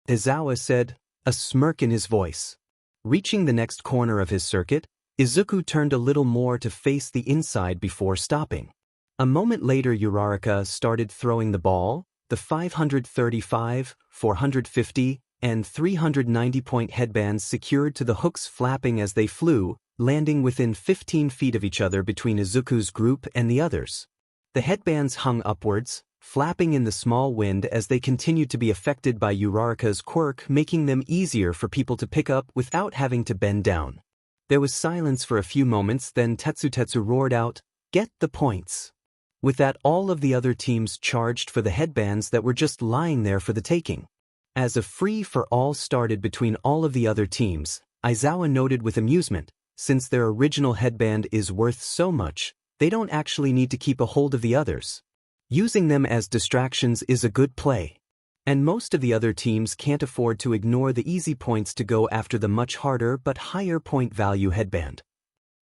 Izawa said, a smirk in his voice. Reaching the next corner of his circuit, Izuku turned a little more to face the inside before stopping. A moment later Uraraka started throwing the ball, the 535, 450, and 390-point headbands secured to the hooks flapping as they flew, landing within 15 feet of each other between Izuku's group and the others. The headbands hung upwards, flapping in the small wind as they continued to be affected by Uraraka's quirk, making them easier for people to pick up without having to bend down. There was silence for a few moments, then Tetsu roared out, "Get the points." With that, all of the other teams charged for the headbands that were just lying there for the taking. As a free-for-all started between all of the other teams, Izawa noted with amusement, since their original headband is worth so much, they don't actually need to keep a hold of the others. Using them as distractions is a good play. And most of the other teams can't afford to ignore the easy points to go after the much harder but higher point value headband.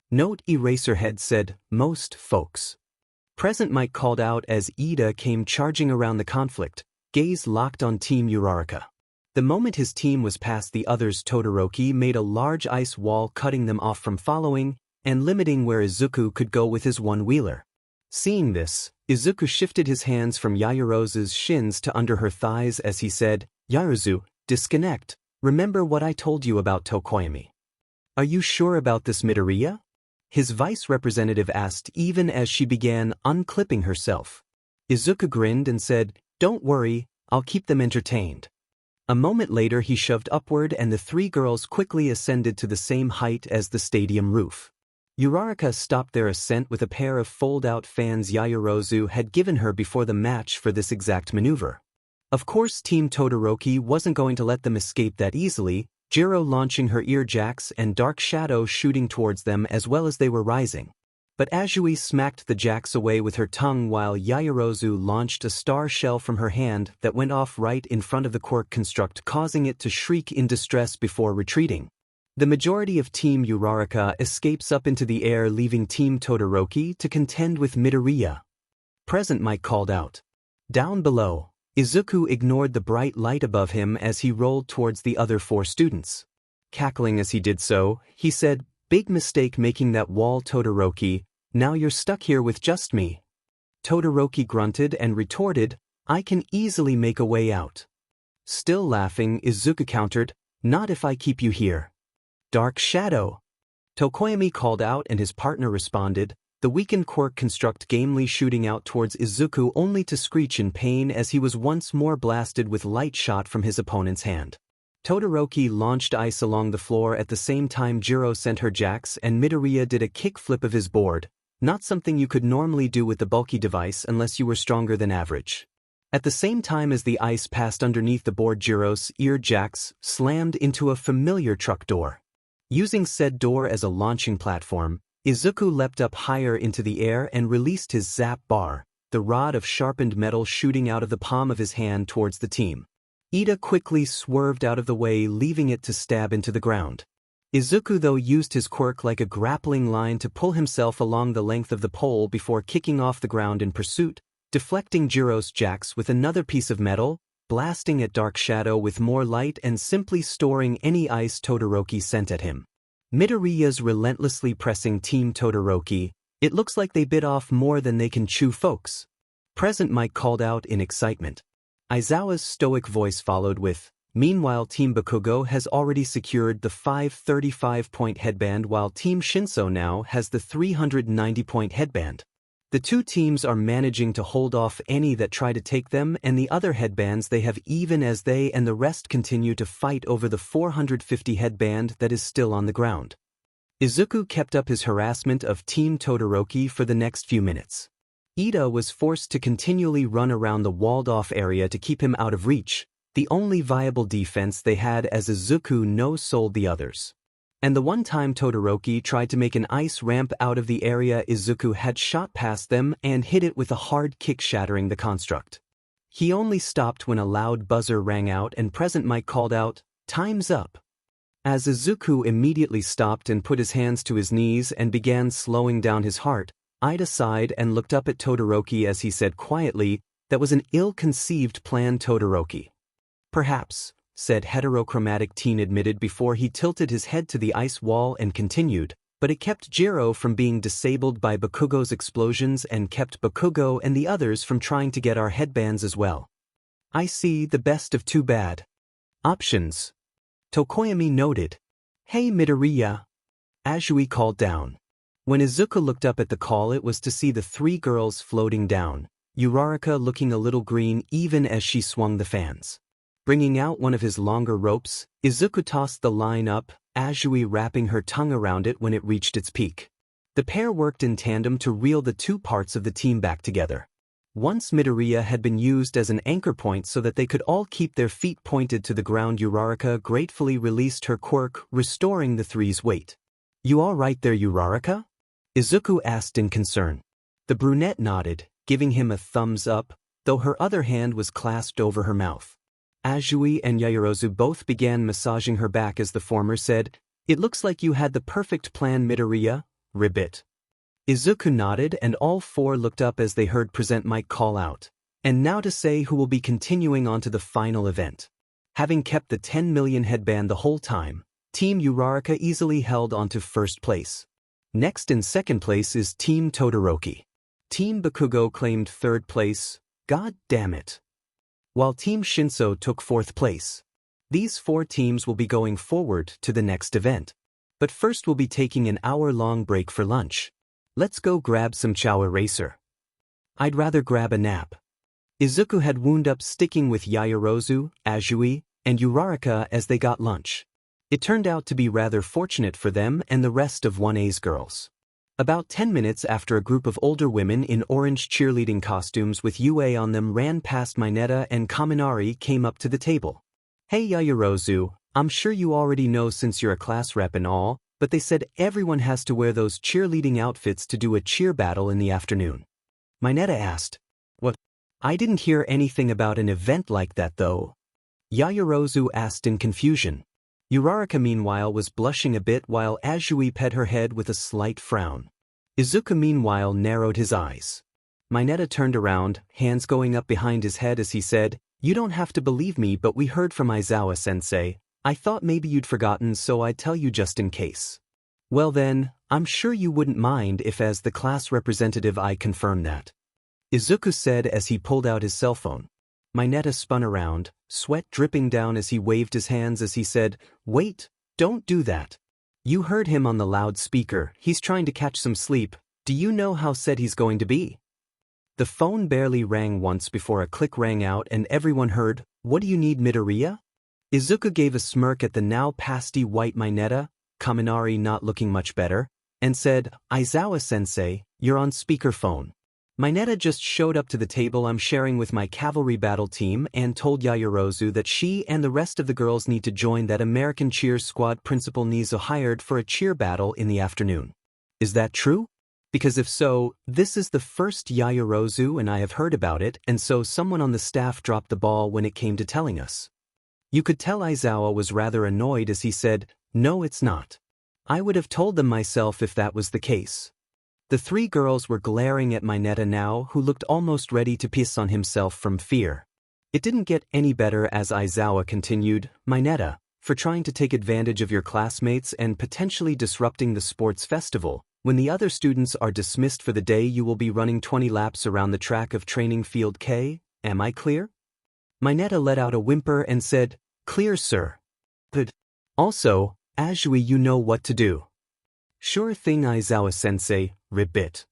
Note Eraserhead said, "Most folks." Present Mike called out as Ida came charging around the conflict, gaze locked on Team Uraraka. The moment his team was past the others, Todoroki made a large ice wall, cutting them off from following and limiting where Izuku could go with his one-wheeler. Seeing this, Izuku shifted his hands from Yaoyorozu's shins to under her thighs as he said, "Yaoyorozu, disconnect. Remember what I told you about Tokoyami." "Are you sure about this, Midoriya?" his vice representative asked even as she began unclipping herself. Izuku grinned and said, "Don't worry, I'll keep them entertained." A moment later he shoved upward and the 3 girls quickly ascended to the same height as the stadium roof. Uraraka stopped their ascent with a pair of fold-out fans Yaoyorozu had given her before the match for this exact maneuver. Of course Team Todoroki wasn't going to let them escape that easily, Jiro launching her ear jacks and Dark Shadow shooting towards them as well as they were rising. But Azui smacked the jacks away with her tongue while Yaoyorozu launched a star shell from her hand that went off right in front of the quirk construct, causing it to shriek in distress before retreating. The majority of Team Uraraka escapes up into the air, leaving Team Todoroki to contend with Midoriya. Present Mike called out. Down below, Izuku ignored the bright light above him as he rolled towards the other 4 students. Cackling as he did so, he said, "Big mistake making that wall, Todoroki. Now you're stuck here with just me." Todoroki grunted and retorted, "I can easily make a way out." Still laughing, Izuku countered, "Not if I keep you here." "Dark Shadow," Tokoyami called out and his partner responded, the weakened quirk construct gamely shooting out towards Izuku only to screech in pain as he was once more blasted with light shot from his opponent's hand. Todoroki launched ice along the floor at the same time Jiro sent her jacks and Midoriya did a kickflip of his board, not something you could normally do with the bulky device unless you were stronger than average. At the same time as the ice passed underneath the board, Jiro's ear jacks slammed into a familiar truck door. Using said door as a launching platform, Izuku leapt up higher into the air and released his zap bar, the rod of sharpened metal shooting out of the palm of his hand towards the team. Ida quickly swerved out of the way, leaving it to stab into the ground. Izuku though used his quirk like a grappling line to pull himself along the length of the pole before kicking off the ground in pursuit, deflecting Jiro's jacks with another piece of metal, blasting at Dark Shadow with more light and simply storing any ice Todoroki sent at him. Midoriya's relentlessly pressing Team Todoroki, it looks like they bit off more than they can chew, folks. Present Mike called out in excitement. Aizawa's stoic voice followed with, meanwhile Team Bakugo has already secured the 535-point headband while Team Shinso now has the 390-point headband. The two teams are managing to hold off any that try to take them and the other headbands they have, even as they and the rest continue to fight over the 450 headband that is still on the ground. Izuku kept up his harassment of Team Todoroki for the next few minutes. Ida was forced to continually run around the walled-off area to keep him out of reach, the only viable defense they had, as Izuku no-sold the others. And the one time Todoroki tried to make an ice ramp out of the area, Izuku had shot past them and hit it with a hard kick, shattering the construct. He only stopped when a loud buzzer rang out and Present Mike called out, "Time's up." As Izuku immediately stopped and put his hands to his knees and began slowing down his heart, Ida sighed and looked up at Todoroki as he said quietly, "That was an ill-conceived plan, Todoroki." "Perhaps," said heterochromatic teen admitted before he tilted his head to the ice wall and continued, "but it kept Jiro from being disabled by Bakugo's explosions and kept Bakugo and the others from trying to get our headbands as well." "I see, the best of two bad options," Tokoyami noted. "Hey Midoriya," Azui called down. When Izuku looked up at the call, it was to see the three girls floating down, Uraraka looking a little green even as she swung the fans. Bringing out one of his longer ropes, Izuku tossed the line up, Azui wrapping her tongue around it when it reached its peak. The pair worked in tandem to reel the two parts of the team back together. Once Midoriya had been used as an anchor point so that they could all keep their feet pointed to the ground, Uraraka gratefully released her quirk, restoring the three's weight. "You all right there, Uraraka?" Izuku asked in concern. The brunette nodded, giving him a thumbs up, though her other hand was clasped over her mouth. Azui and Yaoyorozu both began massaging her back as the former said, "It looks like you had the perfect plan, Midoriya, ribbit." Izuku nodded and all four looked up as they heard Present Mike call out, "And now to say who will be continuing on to the final event." Having kept the 10 million headband the whole time, Team Uraraka easily held on to first place. Next in second place is Team Todoroki. Team Bakugo claimed third place, god damn it, while Team Shinso took fourth place. These four teams will be going forward to the next event. But first we'll be taking an hour-long break for lunch. Let's go grab some chow eraser. I'd rather grab a nap. Izuku had wound up sticking with Yaoyorozu, Azui, and Uraraka as they got lunch. It turned out to be rather fortunate for them and the rest of 1A's girls. About 10 minutes after, a group of older women in orange cheerleading costumes with UA on them ran past Mineta, and Kaminari came up to the table. "Hey Yaoyorozu, I'm sure you already know since you're a class rep and all, but they said everyone has to wear those cheerleading outfits to do a cheer battle in the afternoon." Mineta asked. "What? I didn't hear anything about an event like that though." Yaoyorozu asked in confusion. Uraraka meanwhile was blushing a bit while Azui pet her head with a slight frown. Izuku meanwhile narrowed his eyes. Mineta turned around, hands going up behind his head as he said, "You don't have to believe me, but we heard from Aizawa-sensei. I thought maybe you'd forgotten, so I'd tell you just in case." "Well then, I'm sure you wouldn't mind if as the class representative I confirm that," Izuku said as he pulled out his cell phone. Mineta spun around, sweat dripping down as he waved his hands as he said, "Wait, don't do that. You heard him on the loudspeaker, he's trying to catch some sleep. Do you know how sad he's going to be?" The phone barely rang once before a click rang out and everyone heard, "What do you need, Midoriya?" Izuku gave a smirk at the now pasty white Mineta, Kaminari not looking much better, and said, "Aizawa-sensei, you're on speakerphone. Mineta just showed up to the table I'm sharing with my Cavalry Battle team and told Yaoyorozu that she and the rest of the girls need to join that American cheer squad Principal Nizo hired for a cheer battle in the afternoon." Is that true? Because if so, this is the first Yaoyorozu and I have heard about it, and so someone on the staff dropped the ball when it came to telling us. You could tell Aizawa was rather annoyed as he said, "No, it's not. I would have told them myself if that was the case." The three girls were glaring at Mineta now, who looked almost ready to piss on himself from fear. It didn't get any better as Aizawa continued, "Mineta, for trying to take advantage of your classmates and potentially disrupting the sports festival. When the other students are dismissed for the day, you will be running 20 laps around the track of Training Field K, am I clear?" Mineta let out a whimper and said, "Clear, sir. But also, Azui, you know what to do." "Sure thing, Aizawa-sensei," ribbit.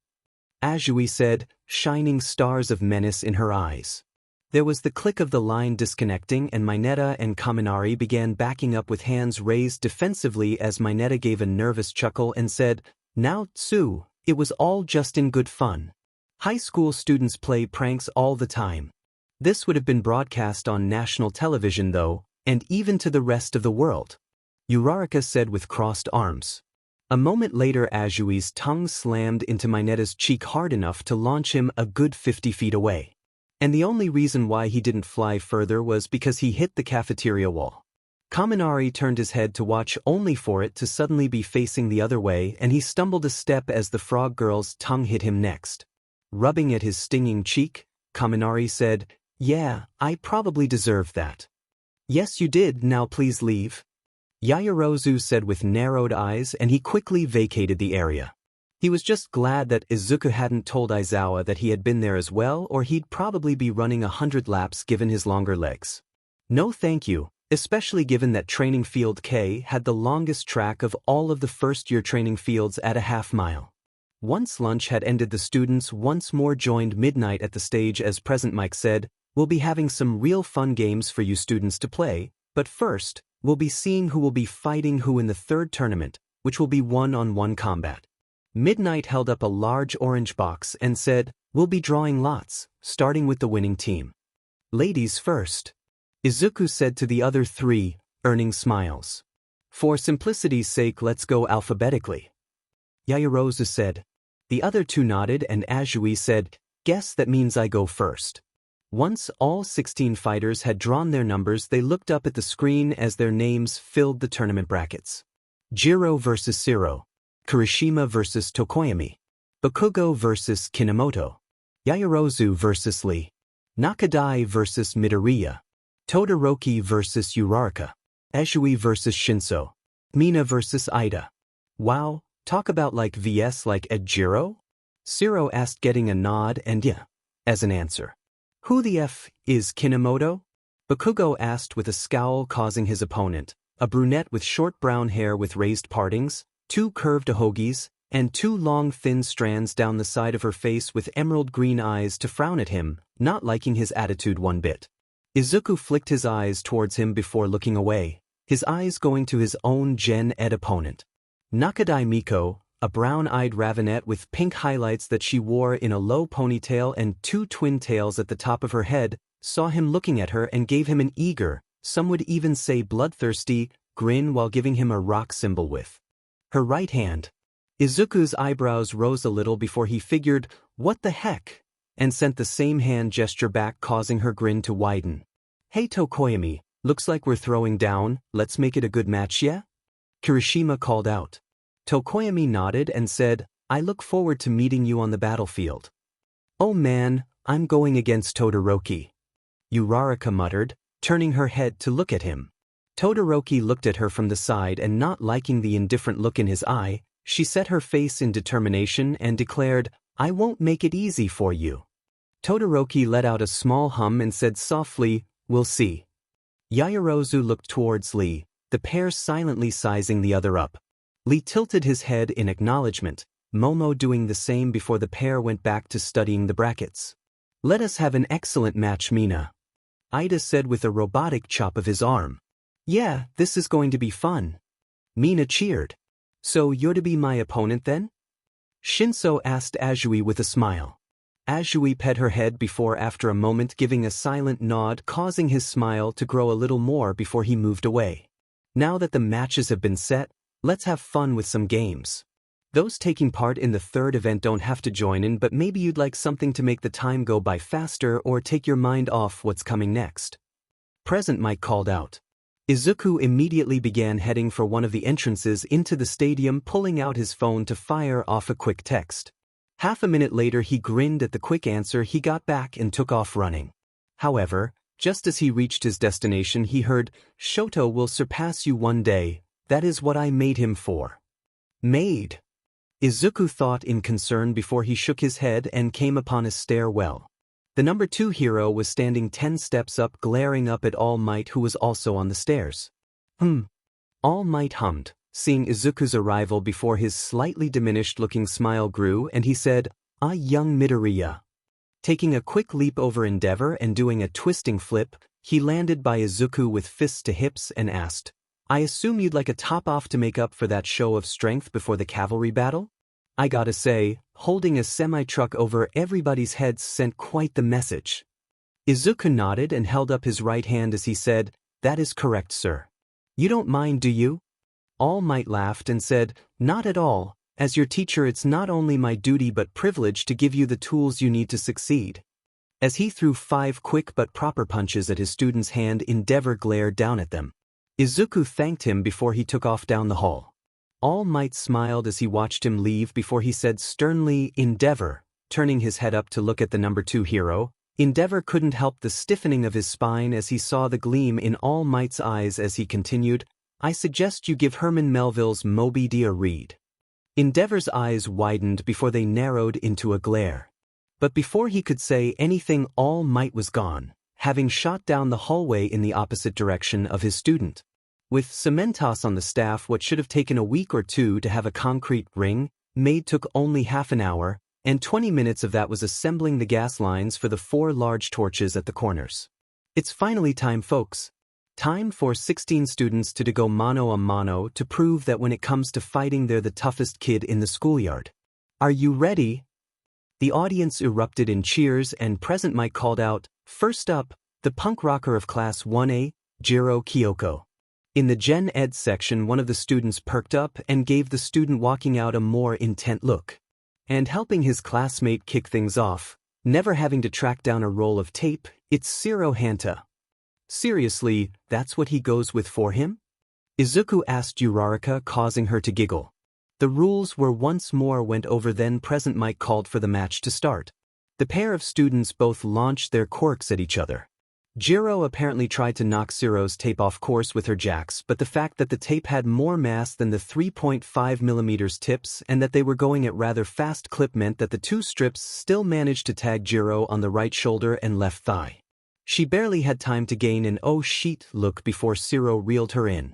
Azui said, shining stars of menace in her eyes. There was the click of the line disconnecting and Mineta and Kaminari began backing up with hands raised defensively as Mineta gave a nervous chuckle and said, "Now, Tsu, it was all just in good fun. High school students play pranks all the time. This would have been broadcast on national television though, and even to the rest of the world," Uraraka said with crossed arms. A moment later Azui's tongue slammed into Mineta's cheek hard enough to launch him a good 50 feet away. And the only reason why he didn't fly further was because he hit the cafeteria wall. Kaminari turned his head to watch only for it to suddenly be facing the other way, and he stumbled a step as the frog girl's tongue hit him next. Rubbing at his stinging cheek, Kaminari said, "Yeah, I probably deserved that." "Yes you did, now please leave," Yaoyorozu said with narrowed eyes, and he quickly vacated the area. He was just glad that Izuku hadn't told Aizawa that he had been there as well, or he'd probably be running 100 laps given his longer legs. No thank you, especially given that Training Field K had the longest track of all of the first-year training fields at a half-mile. Once lunch had ended, the students once more joined midnight at the stage as Present Mike said, "We'll be having some real fun games for you students to play, but first, we'll be seeing who will be fighting who in the third tournament, which will be one-on-one combat." Midnight held up a large orange box and said, "We'll be drawing lots, starting with the winning team. Ladies first," Izuku said to the other three, earning smiles. "For simplicity's sake, let's go alphabetically," Yaoyorozu said. The other two nodded and Azui said, "Guess that means I go first." Once all 16 fighters had drawn their numbers, they looked up at the screen as their names filled the tournament brackets. Jiro versus Siro. Kirishima versus Tokoyami. Bakugo versus Kinomoto. Yaoyorozu versus Lee. Nakadai versus Midoriya. Todoroki versus Uraraka. Azui versus Shinso. Mina versus Ida. Wow, talk about like vs like Ed Jiro? Siro asked, getting a nod and yeah, as an answer. "Who the F is Kinomoto?" Bakugo asked with a scowl, causing his opponent, a brunette with short brown hair with raised partings, 2 curved ahogis, and 2 long thin strands down the side of her face with emerald green eyes, to frown at him, not liking his attitude one bit. Izuku flicked his eyes towards him before looking away, his eyes going to his own Gen Ed opponent. Nakadai Miko, a brown-eyed ravenette with pink highlights that she wore in a low ponytail and 2 twin tails at the top of her head, saw him looking at her and gave him an eager, some would even say bloodthirsty, grin while giving him a rock symbol with her right hand. Izuku's eyebrows rose a little before he figured, "What the heck?" and sent the same hand gesture back, causing her grin to widen. "Hey Tokoyami, looks like we're throwing down, let's make it a good match, yeah?" Kirishima called out. Tokoyami nodded and said, "I look forward to meeting you on the battlefield." "Oh man, I'm going against Todoroki," Uraraka muttered, turning her head to look at him. Todoroki looked at her from the side, and not liking the indifferent look in his eye, she set her face in determination and declared, "I won't make it easy for you." Todoroki let out a small hum and said softly, "We'll see." Yaoyorozu looked towards Lee, the pair silently sizing the other up. Lee tilted his head in acknowledgement, Momo doing the same before the pair went back to studying the brackets. "Let us have an excellent match, Mina," Ida said with a robotic chop of his arm. "Yeah, this is going to be fun." Mina cheered. "So you're to be my opponent then?" Shinso asked Azui with a smile. Azui pet her head before, after a moment, giving a silent nod, causing his smile to grow a little more before he moved away. "Now that the matches have been set, let's have fun with some games." Those taking part in the third event don't have to join in, but maybe you'd like something to make the time go by faster or take your mind off what's coming next. Present Mike called out. Izuku immediately began heading for one of the entrances into the stadium, pulling out his phone to fire off a quick text. Half a minute later he grinned at the quick answer he got back and took off running. However, just as he reached his destination he heard, "Shoto will surpass you one day, that is what I made him for." Made? Izuku thought in concern before he shook his head and came upon a stairwell. The number 2 hero was standing 10 steps up, glaring up at All Might, who was also on the stairs. All Might hummed, seeing Izuku's arrival before his slightly diminished-looking smile grew, and he said, "Ah, young Midoriya." Taking a quick leap over Endeavor and doing a twisting flip, he landed by Izuku with fists to hips and asked, "I assume you'd like a top-off to make up for that show of strength before the Cavalry Battle?" I gotta say, holding a semi-truck over everybody's heads sent quite the message. Izuku nodded and held up his right hand as he said, "That is correct, sir." "You don't mind, do you?" All Might laughed and said, "Not at all. As your teacher it's not only my duty but privilege to give you the tools you need to succeed." As he threw 5 quick but proper punches at his student's hand, Endeavor glared down at them. Izuku thanked him before he took off down the hall. All Might smiled as he watched him leave before he said sternly, "Endeavor," turning his head up to look at the number 2 hero. Endeavor couldn't help the stiffening of his spine as he saw the gleam in All Might's eyes as he continued, "I suggest you give Herman Melville's Moby Dick a read." Endeavor's eyes widened before they narrowed into a glare. But before he could say anything, All Might was gone, having shot down the hallway in the opposite direction of his student. With Cementos on the staff, what should have taken a week or 2 to have a concrete ring made took only half an hour, and 20 minutes of that was assembling the gas lines for the 4 large torches at the corners. It's finally time, folks. Time for 16 students to go mano a mano to prove that when it comes to fighting they're the toughest kid in the schoolyard. Are you ready? The audience erupted in cheers and Present Mike called out, "First up, the punk rocker of Class 1A, Jiro Kyoko." In the Gen Ed section, one of the students perked up and gave the student walking out a more intent look. And helping his classmate kick things off, never having to track down a roll of tape, it's Shiro Hanta. Seriously, that's what he goes with for him? Izuku asked Uraraka, causing her to giggle. The rules were once more went over, then Present Mike called for the match to start. The pair of students both launched their quirks at each other. Jiro apparently tried to knock Shiro's tape off course with her jacks, but the fact that the tape had more mass than the 3.5mm tips and that they were going at rather fast clip meant that the 2 strips still managed to tag Jiro on the right shoulder and left thigh. She barely had time to gain an "oh shit" look before Shiro reeled her in.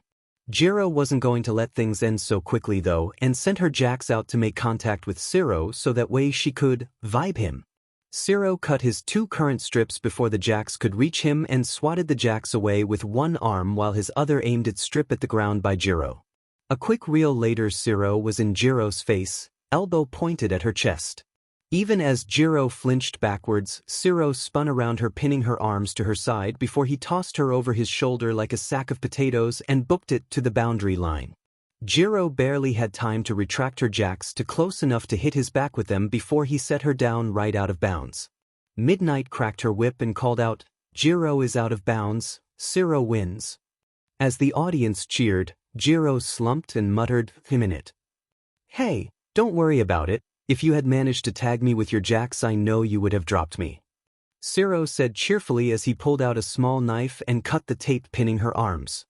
Jiro wasn't going to let things end so quickly though, and sent her jacks out to make contact with Shiro so that way she could vibe him. Shiro cut his 2 current strips before the jacks could reach him and swatted the jacks away with one arm while his other aimed its strip at the ground by Jiro. A quick reel later, Shiro was in Jiro's face, elbow pointed at her chest. Even as Jiro flinched backwards, Shiro spun around her, pinning her arms to her side before he tossed her over his shoulder like a sack of potatoes and booked it to the boundary line. Jiro barely had time to retract her jacks to close enough to hit his back with them before he set her down right out of bounds. Midnight cracked her whip and called out, "Jiro is out of bounds, Shiro wins." As the audience cheered, Jiro slumped and muttered, "Minute. Hey, don't worry about it. If you had managed to tag me with your jacks, I know you would have dropped me," Shiro said cheerfully as he pulled out a small knife and cut the tape pinning her arms.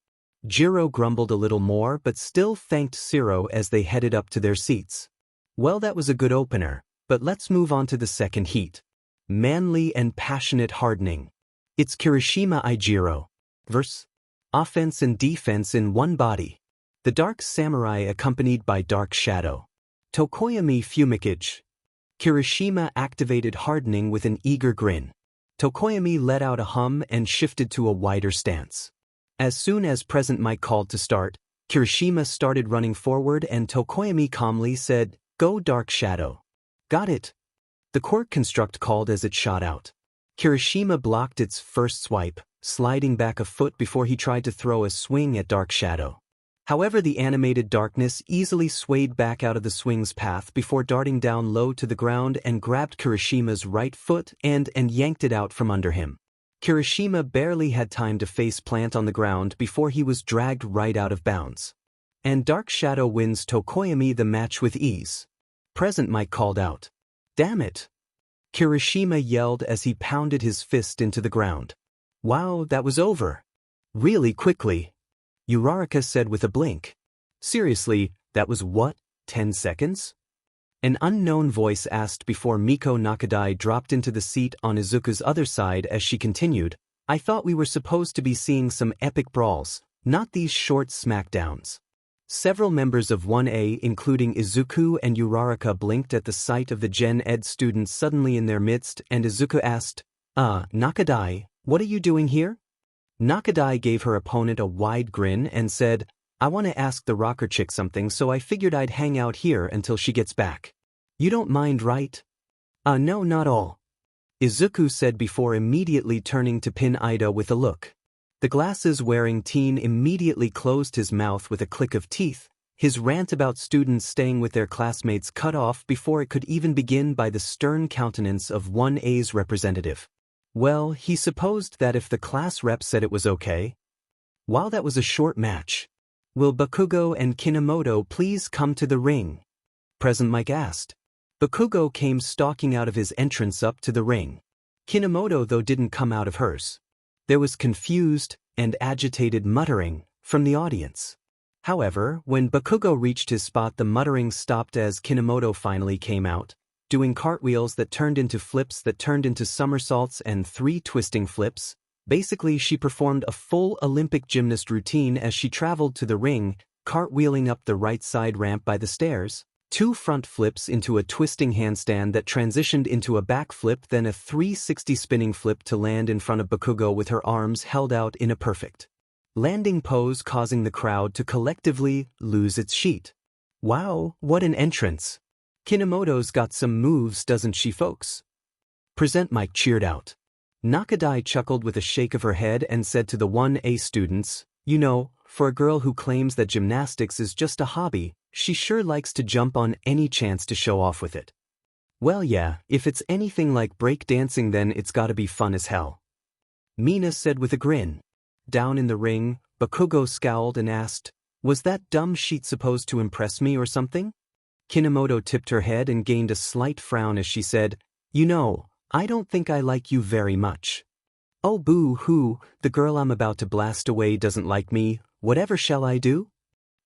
Jiro grumbled a little more but still thanked Shiro as they headed up to their seats. Well, that was a good opener, but let's move on to the second heat. Manly and passionate hardening. It's Kirishima Ijiro vs. Offense and defense in one body. The Dark Samurai accompanied by Dark Shadow. Tokoyami Fumikage. Kirishima activated hardening with an eager grin. Tokoyami let out a hum and shifted to a wider stance. As soon as Present Mike called to start, Kirishima started running forward and Tokoyami calmly said, "Go Dark Shadow." "Got it." The Quirk construct called as it shot out. Kirishima blocked its first swipe, sliding back a foot before he tried to throw a swing at Dark Shadow. However, the animated darkness easily swayed back out of the swing's path before darting down low to the ground and grabbed Kirishima's right foot and yanked it out from under him. Kirishima barely had time to face plant on the ground before he was dragged right out of bounds. And Dark Shadow wins Tokoyami the match with ease. Present Mike called out, "Damn it!" Kirishima yelled as he pounded his fist into the ground. "Wow, that was over. Really quickly," Uraraka said with a blink. "Seriously, that was what, 10 seconds?" An unknown voice asked before Miko Nakadai dropped into the seat on Izuku's other side as she continued, "I thought we were supposed to be seeing some epic brawls, not these short smackdowns." Several members of 1A including Izuku and Uraraka blinked at the sight of the Gen Ed students suddenly in their midst, and Izuku asked, Nakadai, what are you doing here?" Nakadai gave her opponent a wide grin and said, "I want to ask the rocker chick something, so I figured I'd hang out here until she gets back. You don't mind, right?" No, not all," Izuku said before immediately turning to pin Ida with a look. The glasses-wearing teen immediately closed his mouth with a click of teeth, his rant about students staying with their classmates cut off before it could even begin by the stern countenance of 1A's representative. Well, he supposed that if the class rep said it was okay. While that was a short match, "Will Bakugo and Kinemoto please come to the ring?" Present Mike asked. Bakugo came stalking out of his entrance up to the ring. Kinemoto, though, didn't come out of hers. There was confused and agitated muttering from the audience. However, when Bakugo reached his spot, the muttering stopped as Kinemoto finally came out, doing cartwheels that turned into flips that turned into somersaults and 3 twisting flips. Basically, she performed a full Olympic gymnast routine as she traveled to the ring, cartwheeling up the right side ramp by the stairs, 2 front flips into a twisting handstand that transitioned into a back flip, then a 360 spinning flip to land in front of Bakugo with her arms held out in a perfect landing pose, causing the crowd to collectively lose its sheet. "Wow, what an entrance. Kinemoto's got some moves, doesn't she, folks?" Present Mike cheered out. Nakadai chuckled with a shake of her head and said to the 1A students, "You know, for a girl who claims that gymnastics is just a hobby, she sure likes to jump on any chance to show off with it." "Well, yeah, if it's anything like break dancing, then it's gotta be fun as hell," Mina said with a grin. Down in the ring, Bakugo scowled and asked, "Was that dumb sheet supposed to impress me or something?" Kinemoto tipped her head and gained a slight frown as she said, "You know, I don't think I like you very much." "Oh, boo-hoo, the girl I'm about to blast away doesn't like me, whatever shall I do?"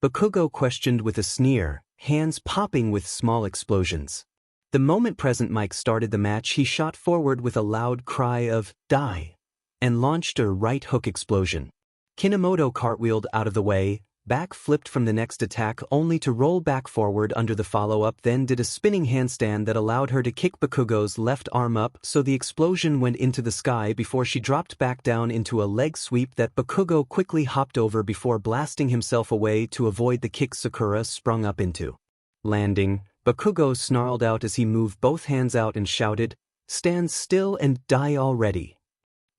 Bakugo questioned with a sneer, hands popping with small explosions. The moment Present Mike started the match, he shot forward with a loud cry of, "Die!" and launched a right hook explosion. Kinemoto cartwheeled out of the way, back flipped from the next attack only to roll back forward under the follow-up, then did a spinning handstand that allowed her to kick Bakugo's left arm up so the explosion went into the sky before she dropped back down into a leg sweep that Bakugo quickly hopped over before blasting himself away to avoid the kick Sakura sprung up into. Landing, Bakugo snarled out as he moved both hands out and shouted, "Stand still and die already."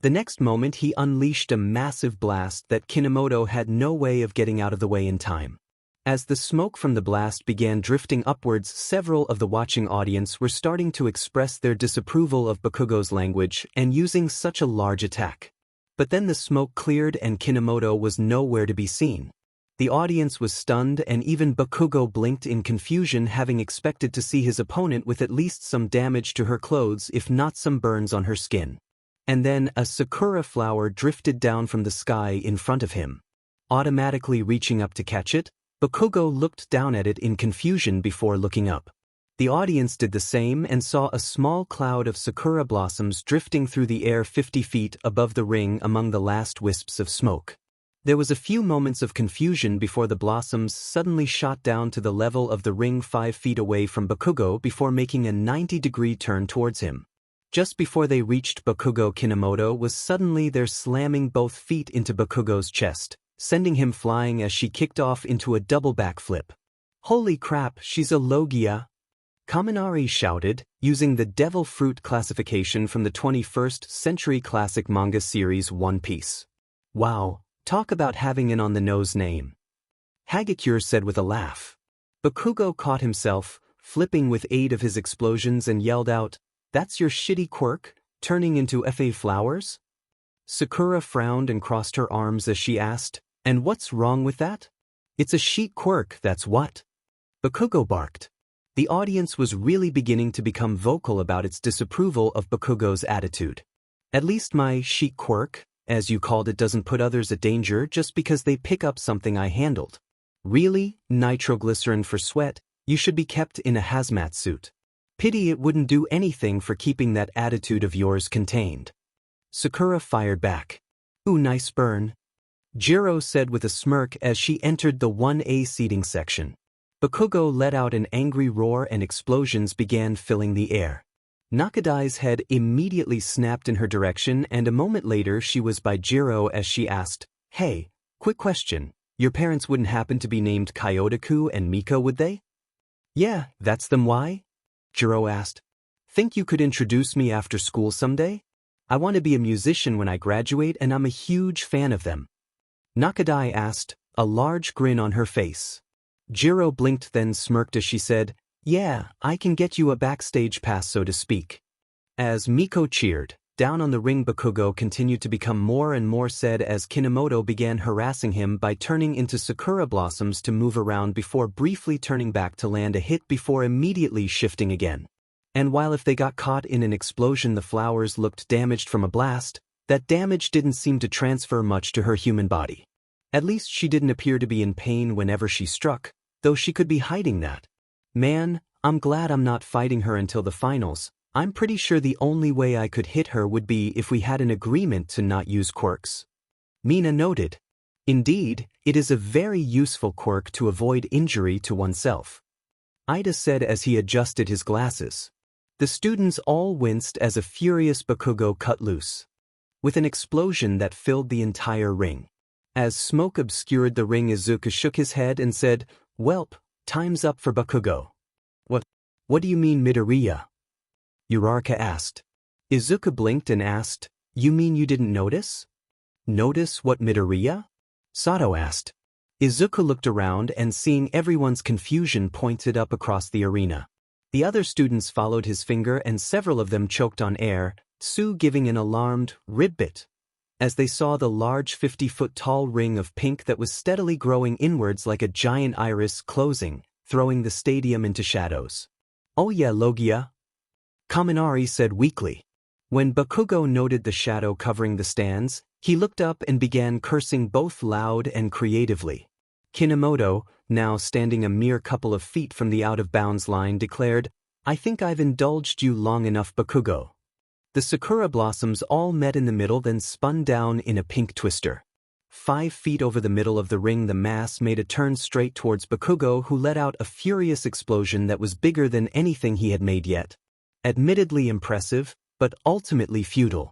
The next moment he unleashed a massive blast that Kinemoto had no way of getting out of the way in time. As the smoke from the blast began drifting upwards, several of the watching audience were starting to express their disapproval of Bakugo's language and using such a large attack. But then the smoke cleared and Kinemoto was nowhere to be seen. The audience was stunned and even Bakugo blinked in confusion, having expected to see his opponent with at least some damage to her clothes if not some burns on her skin. And then a sakura flower drifted down from the sky in front of him. Automatically reaching up to catch it, Bakugo looked down at it in confusion before looking up. The audience did the same and saw a small cloud of sakura blossoms drifting through the air 50 feet above the ring among the last wisps of smoke. There was a few moments of confusion before the blossoms suddenly shot down to the level of the ring 5 feet away from Bakugo before making a 90-degree turn towards him. Just before they reached Bakugo, Kinemoto was suddenly there, slamming both feet into Bakugo's chest, sending him flying as she kicked off into a double backflip. "Holy crap, she's a Logia!" Kaminari shouted, using the Devil Fruit classification from the 21st century classic manga series One Piece. "Wow, talk about having an on-the-nose name." Hagakure said with a laugh. Bakugo caught himself, flipping with aid of his explosions and yelled out, "That's your shitty quirk, turning into FA flowers?" Sakura frowned and crossed her arms as she asked, "And what's wrong with that?" "It's a sheet quirk, that's what." Bakugo barked. The audience was really beginning to become vocal about its disapproval of Bakugo's attitude. "At least my sheet quirk, as you called it, doesn't put others at danger just because they pick up something I handled. Really, nitroglycerin for sweat, you should be kept in a hazmat suit. Pity it wouldn't do anything for keeping that attitude of yours contained." Sakura fired back. "Ooh, nice burn," Jiro said with a smirk as she entered the 1A seating section. Bakugo let out an angry roar and explosions began filling the air. Nakadai's head immediately snapped in her direction, and a moment later she was by Jiro as she asked, "Hey, quick question. Your parents wouldn't happen to be named Kyotoku and Miko, would they?" "Yeah, that's them. Why?" Jiro asked. "Think you could introduce me after school someday? I want to be a musician when I graduate and I'm a huge fan of them." Nakadai asked, a large grin on her face. Jiro blinked then smirked as she said, "Yeah, I can get you a backstage pass, so to speak." As Miko cheered, down on the ring Bakugo continued to become more and more sad as Kinomoto began harassing him by turning into sakura blossoms to move around before briefly turning back to land a hit before immediately shifting again. And while if they got caught in an explosion the flowers looked damaged from a blast, that damage didn't seem to transfer much to her human body. At least she didn't appear to be in pain whenever she struck, though she could be hiding that. "Man, I'm glad I'm not fighting her until the finals. I'm pretty sure the only way I could hit her would be if we had an agreement to not use quirks." Mina noted. "Indeed, it is a very useful quirk to avoid injury to oneself," Ida said as he adjusted his glasses. The students all winced as a furious Bakugo cut loose, with an explosion that filled the entire ring. As smoke obscured the ring, Izuku shook his head and said, "Welp, time's up for Bakugo." What do you mean, Midoriya?" Uraraka asked. Izuku blinked and asked, "You mean you didn't notice?" "Notice what, Midoriya?" Sato asked. Izuku looked around and seeing everyone's confusion pointed up across the arena. The other students followed his finger and several of them choked on air, Tsu giving an alarmed "ribbit" as they saw the large 50-foot-tall ring of pink that was steadily growing inwards like a giant iris closing, throwing the stadium into shadows. "Oh yeah, Logia," Kaminari said weakly. When Bakugo noted the shadow covering the stands, he looked up and began cursing both loud and creatively. Kinomoto, now standing a mere couple of feet from the out-of-bounds line, declared, "I think I've indulged you long enough, Bakugo." The sakura blossoms all met in the middle, then spun down in a pink twister. 5 feet over the middle of the ring, the mass made a turn straight towards Bakugo, who let out a furious explosion that was bigger than anything he had made yet. Admittedly impressive, but ultimately futile.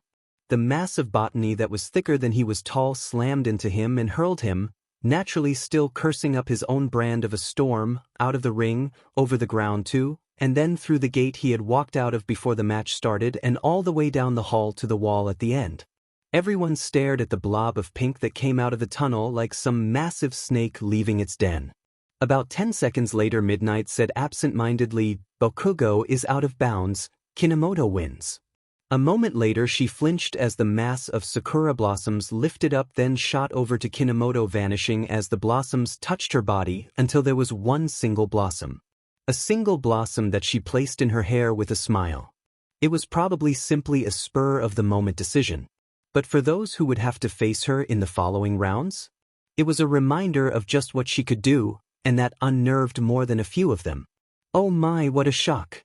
The mass of botany that was thicker than he was tall slammed into him and hurled him, naturally still cursing up his own brand of a storm, out of the ring, over the ground too, and then through the gate he had walked out of before the match started and all the way down the hall to the wall at the end. Everyone stared at the blob of pink that came out of the tunnel like some massive snake leaving its den. About 10 seconds later, Midnight said absent-mindedly, "Bakugo is out of bounds, Kinomoto wins." A moment later she flinched as the mass of sakura blossoms lifted up, then shot over to Kinomoto, vanishing as the blossoms touched her body until there was one single blossom. A single blossom that she placed in her hair with a smile. It was probably simply a spur-of-the-moment decision. But for those who would have to face her in the following rounds, it was a reminder of just what she could do, and that unnerved more than a few of them. "Oh my, what a shock!"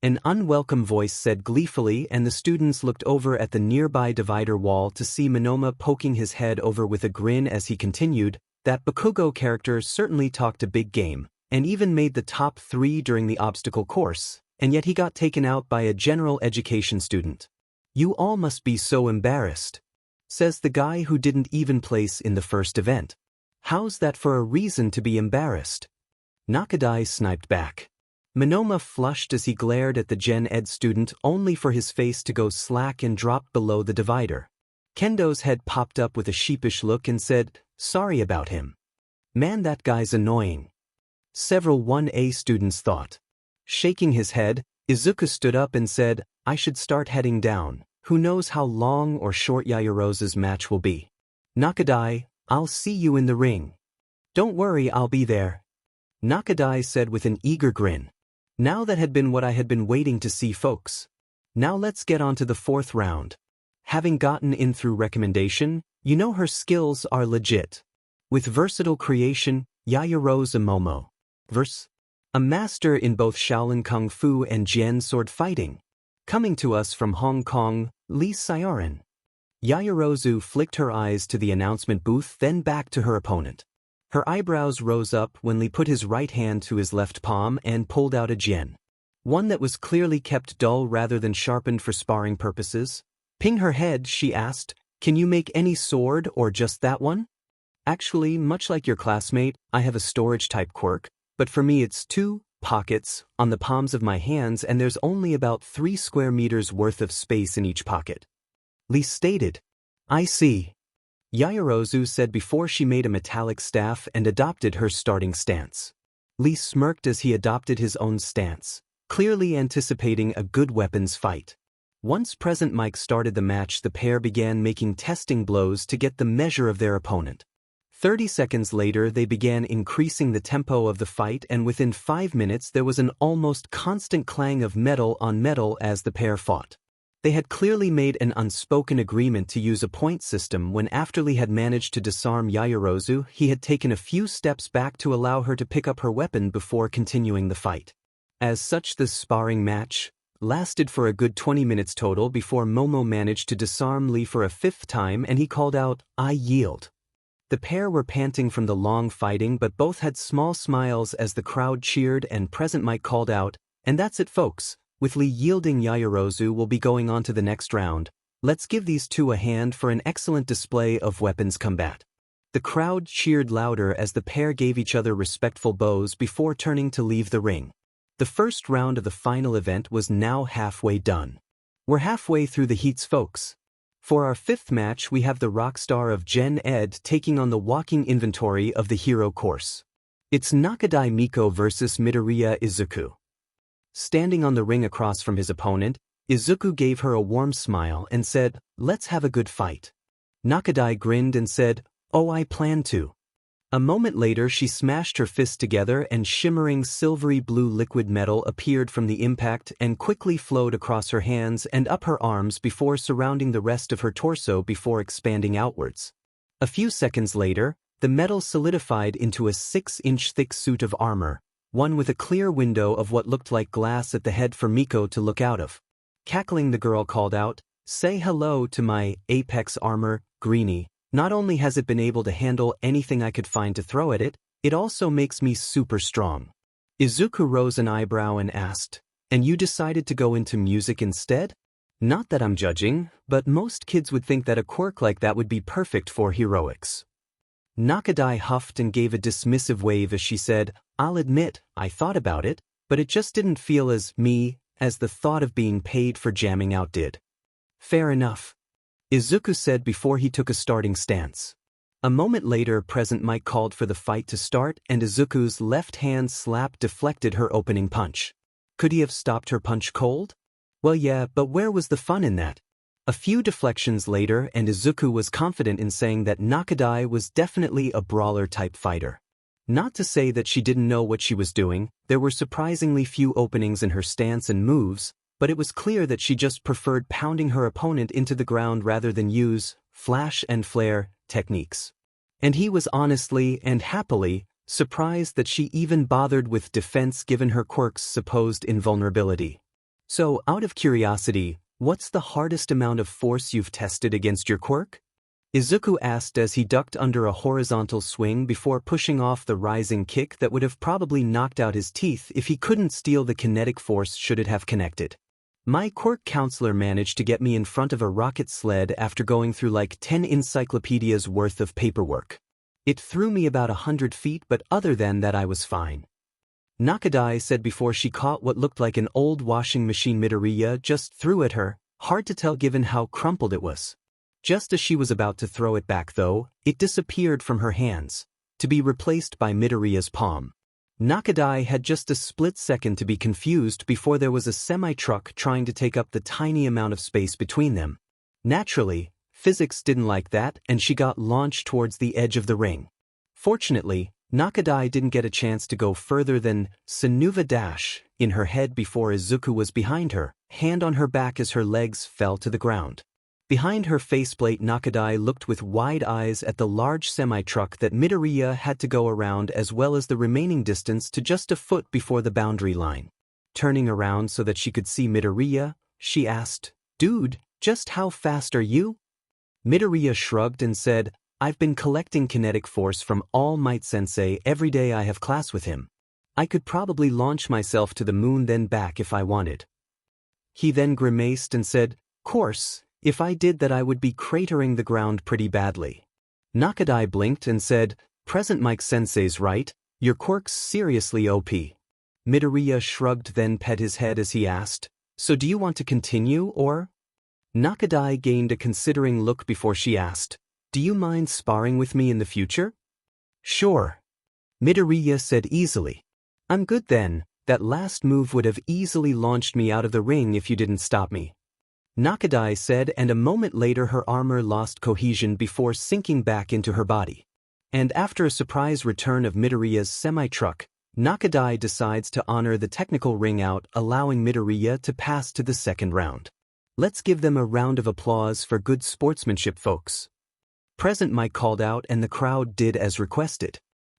An unwelcome voice said gleefully, and the students looked over at the nearby divider wall to see Monoma poking his head over with a grin as he continued, "That Bakugo character certainly talked a big game, and even made the top 3 during the obstacle course, and yet he got taken out by a general education student. You all must be so embarrassed," says the guy who didn't even place in the first event. "How's that for a reason to be embarrassed?" Nakadai sniped back. Monoma flushed as he glared at the Gen Ed student, only for his face to go slack and drop below the divider. Kendo's head popped up with a sheepish look and said, "Sorry about him." Man, that guy's annoying. Several 1A students thought. Shaking his head, Izuku stood up and said, I should start heading down. Who knows how long or short Yaoyorozu's match will be. Nakadai, I'll see you in the ring. Don't worry, I'll be there. Nakadai said with an eager grin. Now that had been what I had been waiting to see, folks. Now let's get on to the fourth round. Having gotten in through recommendation, you know her skills are legit. With versatile creation, Yaoyorozu Momo. A master in both Shaolin Kung Fu and Jian sword fighting. Coming to us from Hong Kong, Lee Sioran. Yaoyorozu flicked her eyes to the announcement booth, then back to her opponent. Her eyebrows rose up when Lee put his right hand to his left palm and pulled out a jian. One that was clearly kept dull rather than sharpened for sparring purposes. Ping her head, she asked, can you make any sword or just that one? Actually, much like your classmate, I have a storage-type quirk, but for me it's 2 pockets on the palms of my hands and there's only about 3 square meters worth of space in each pocket. Lee stated. I see. Yaoyorozu said before she made a metallic staff and adopted her starting stance. Lee smirked as he adopted his own stance, clearly anticipating a good weapons fight. Once Present Mike started the match, the pair began making testing blows to get the measure of their opponent. 30 seconds later they began increasing the tempo of the fight, and within 5 minutes there was an almost constant clang of metal on metal as the pair fought. They had clearly made an unspoken agreement to use a point system. When after Lee had managed to disarm Yaoyorozu, he had taken a few steps back to allow her to pick up her weapon before continuing the fight. As such, this sparring match lasted for a good 20 minutes total before Momo managed to disarm Lee for a 5th time and he called out, I yield. The pair were panting from the long fighting, but both had small smiles as the crowd cheered and Present Mike called out, and that's it, folks. With Lee yielding, Yaoyorozu will be going on to the next round. Let's give these two a hand for an excellent display of weapons combat. The crowd cheered louder as the pair gave each other respectful bows before turning to leave the ring. The first round of the final event was now halfway done. We're halfway through the heats, folks. For our 5th match we have the rock star of Gen Ed taking on the walking inventory of the hero course. It's Nakadai Miko versus Midoriya Izuku. Standing on the ring across from his opponent, Izuku gave her a warm smile and said, let's have a good fight. Nakadai grinned and said, oh, I plan to. A moment later she smashed her fists together and shimmering silvery blue liquid metal appeared from the impact and quickly flowed across her hands and up her arms before surrounding the rest of her torso before expanding outwards. A few seconds later, the metal solidified into a 6-inch thick suit of armor, one with a clear window of what looked like glass at the head for Miko to look out of. Cackling, the girl called out, say hello to my Apex armor, Greenie. Not only has it been able to handle anything I could find to throw at it, it also makes me super strong. Izuku rose an eyebrow and asked, and you decided to go into music instead? Not that I'm judging, but most kids would think that a quirk like that would be perfect for heroics. Nakadai huffed and gave a dismissive wave as she said, I'll admit, I thought about it, but it just didn't feel as me as the thought of being paid for jamming out did. Fair enough. Izuku said before he took a starting stance. A moment later Present Mike called for the fight to start and Izuku's left hand slap deflected her opening punch. Could he have stopped her punch cold? Well yeah, but where was the fun in that? A few deflections later and Izuku was confident in saying that Nakadai was definitely a brawler-type fighter. Not to say that she didn't know what she was doing, there were surprisingly few openings in her stance and moves, but it was clear that she just preferred pounding her opponent into the ground rather than use flash and flare techniques. And he was honestly and happily surprised that she even bothered with defense given her quirk's supposed invulnerability. So, out of curiosity, what's the hardest amount of force you've tested against your quirk? Izuku asked as he ducked under a horizontal swing before pushing off the rising kick that would have probably knocked out his teeth if he couldn't steal the kinetic force should it have connected. My quirk counselor managed to get me in front of a rocket sled after going through like 10 encyclopedias worth of paperwork. It threw me about 100 feet, but other than that I was fine. Nakadai said before she caught what looked like an old washing machine Midoriya just threw at her, hard to tell given how crumpled it was. Just as she was about to throw it back though, it disappeared from her hands. to be replaced by Midoriya's palm. Nakadai had just a split second to be confused before there was a semi-truck trying to take up the tiny amount of space between them. Naturally, physics didn't like that and she got launched towards the edge of the ring. Fortunately, Nakadai didn't get a chance to go further than Sanuva dash in her head before Izuku was behind her, hand on her back as her legs fell to the ground. Behind her faceplate, Nakadai looked with wide eyes at the large semi-truck that Midoriya had to go around as well as the remaining distance to just a foot before the boundary line. Turning around so that she could see Midoriya, she asked, "Dude, just how fast are you?" Midoriya shrugged and said, "I've been collecting kinetic force from All Might Sensei every day I have class with him. I could probably launch myself to the moon then back if I wanted." He then grimaced and said, "Course, if I did that I would be cratering the ground pretty badly." Nakadai blinked and said, "Present Mike Sensei's right, your quirk's seriously OP." Midoriya shrugged then pet his head as he asked, "So do you want to continue or?" Nakadai gained a considering look before she asked, "Do you mind sparring with me in the future?" "Sure." Midoriya said easily. "I'm good then, that last move would have easily launched me out of the ring if you didn't stop me." Nakadai said, and a moment later her armor lost cohesion before sinking back into her body. And after a surprise return of Midoriya's semi-truck, Nakadai decides to honor the technical ring out, allowing Midoriya to pass to the second round. Let's give them a round of applause for good sportsmanship, folks. Present Mike called out and the crowd did as requested.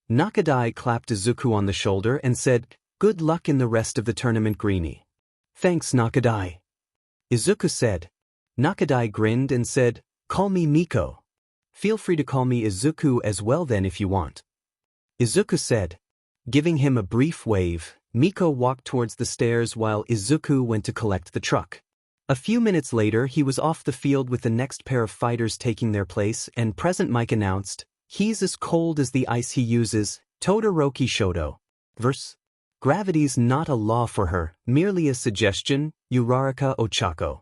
Nakadai clapped Izuku on the shoulder and said, "Good luck in the rest of the tournament, Greenie." "Thanks, Nakadai." Izuku said. Nakadai grinned and said, "Call me Miko. Feel free to call me Izuku as well then if you want." Izuku said. Giving him a brief wave, Miko walked towards the stairs while Izuku went to collect the truck. A few minutes later he was off the field with the next pair of fighters taking their place and Present Mike announced, "He's as cold as the ice he uses, Todoroki Shoto. Verse. Gravity's not a law for her, merely a suggestion, Uraraka Ochako."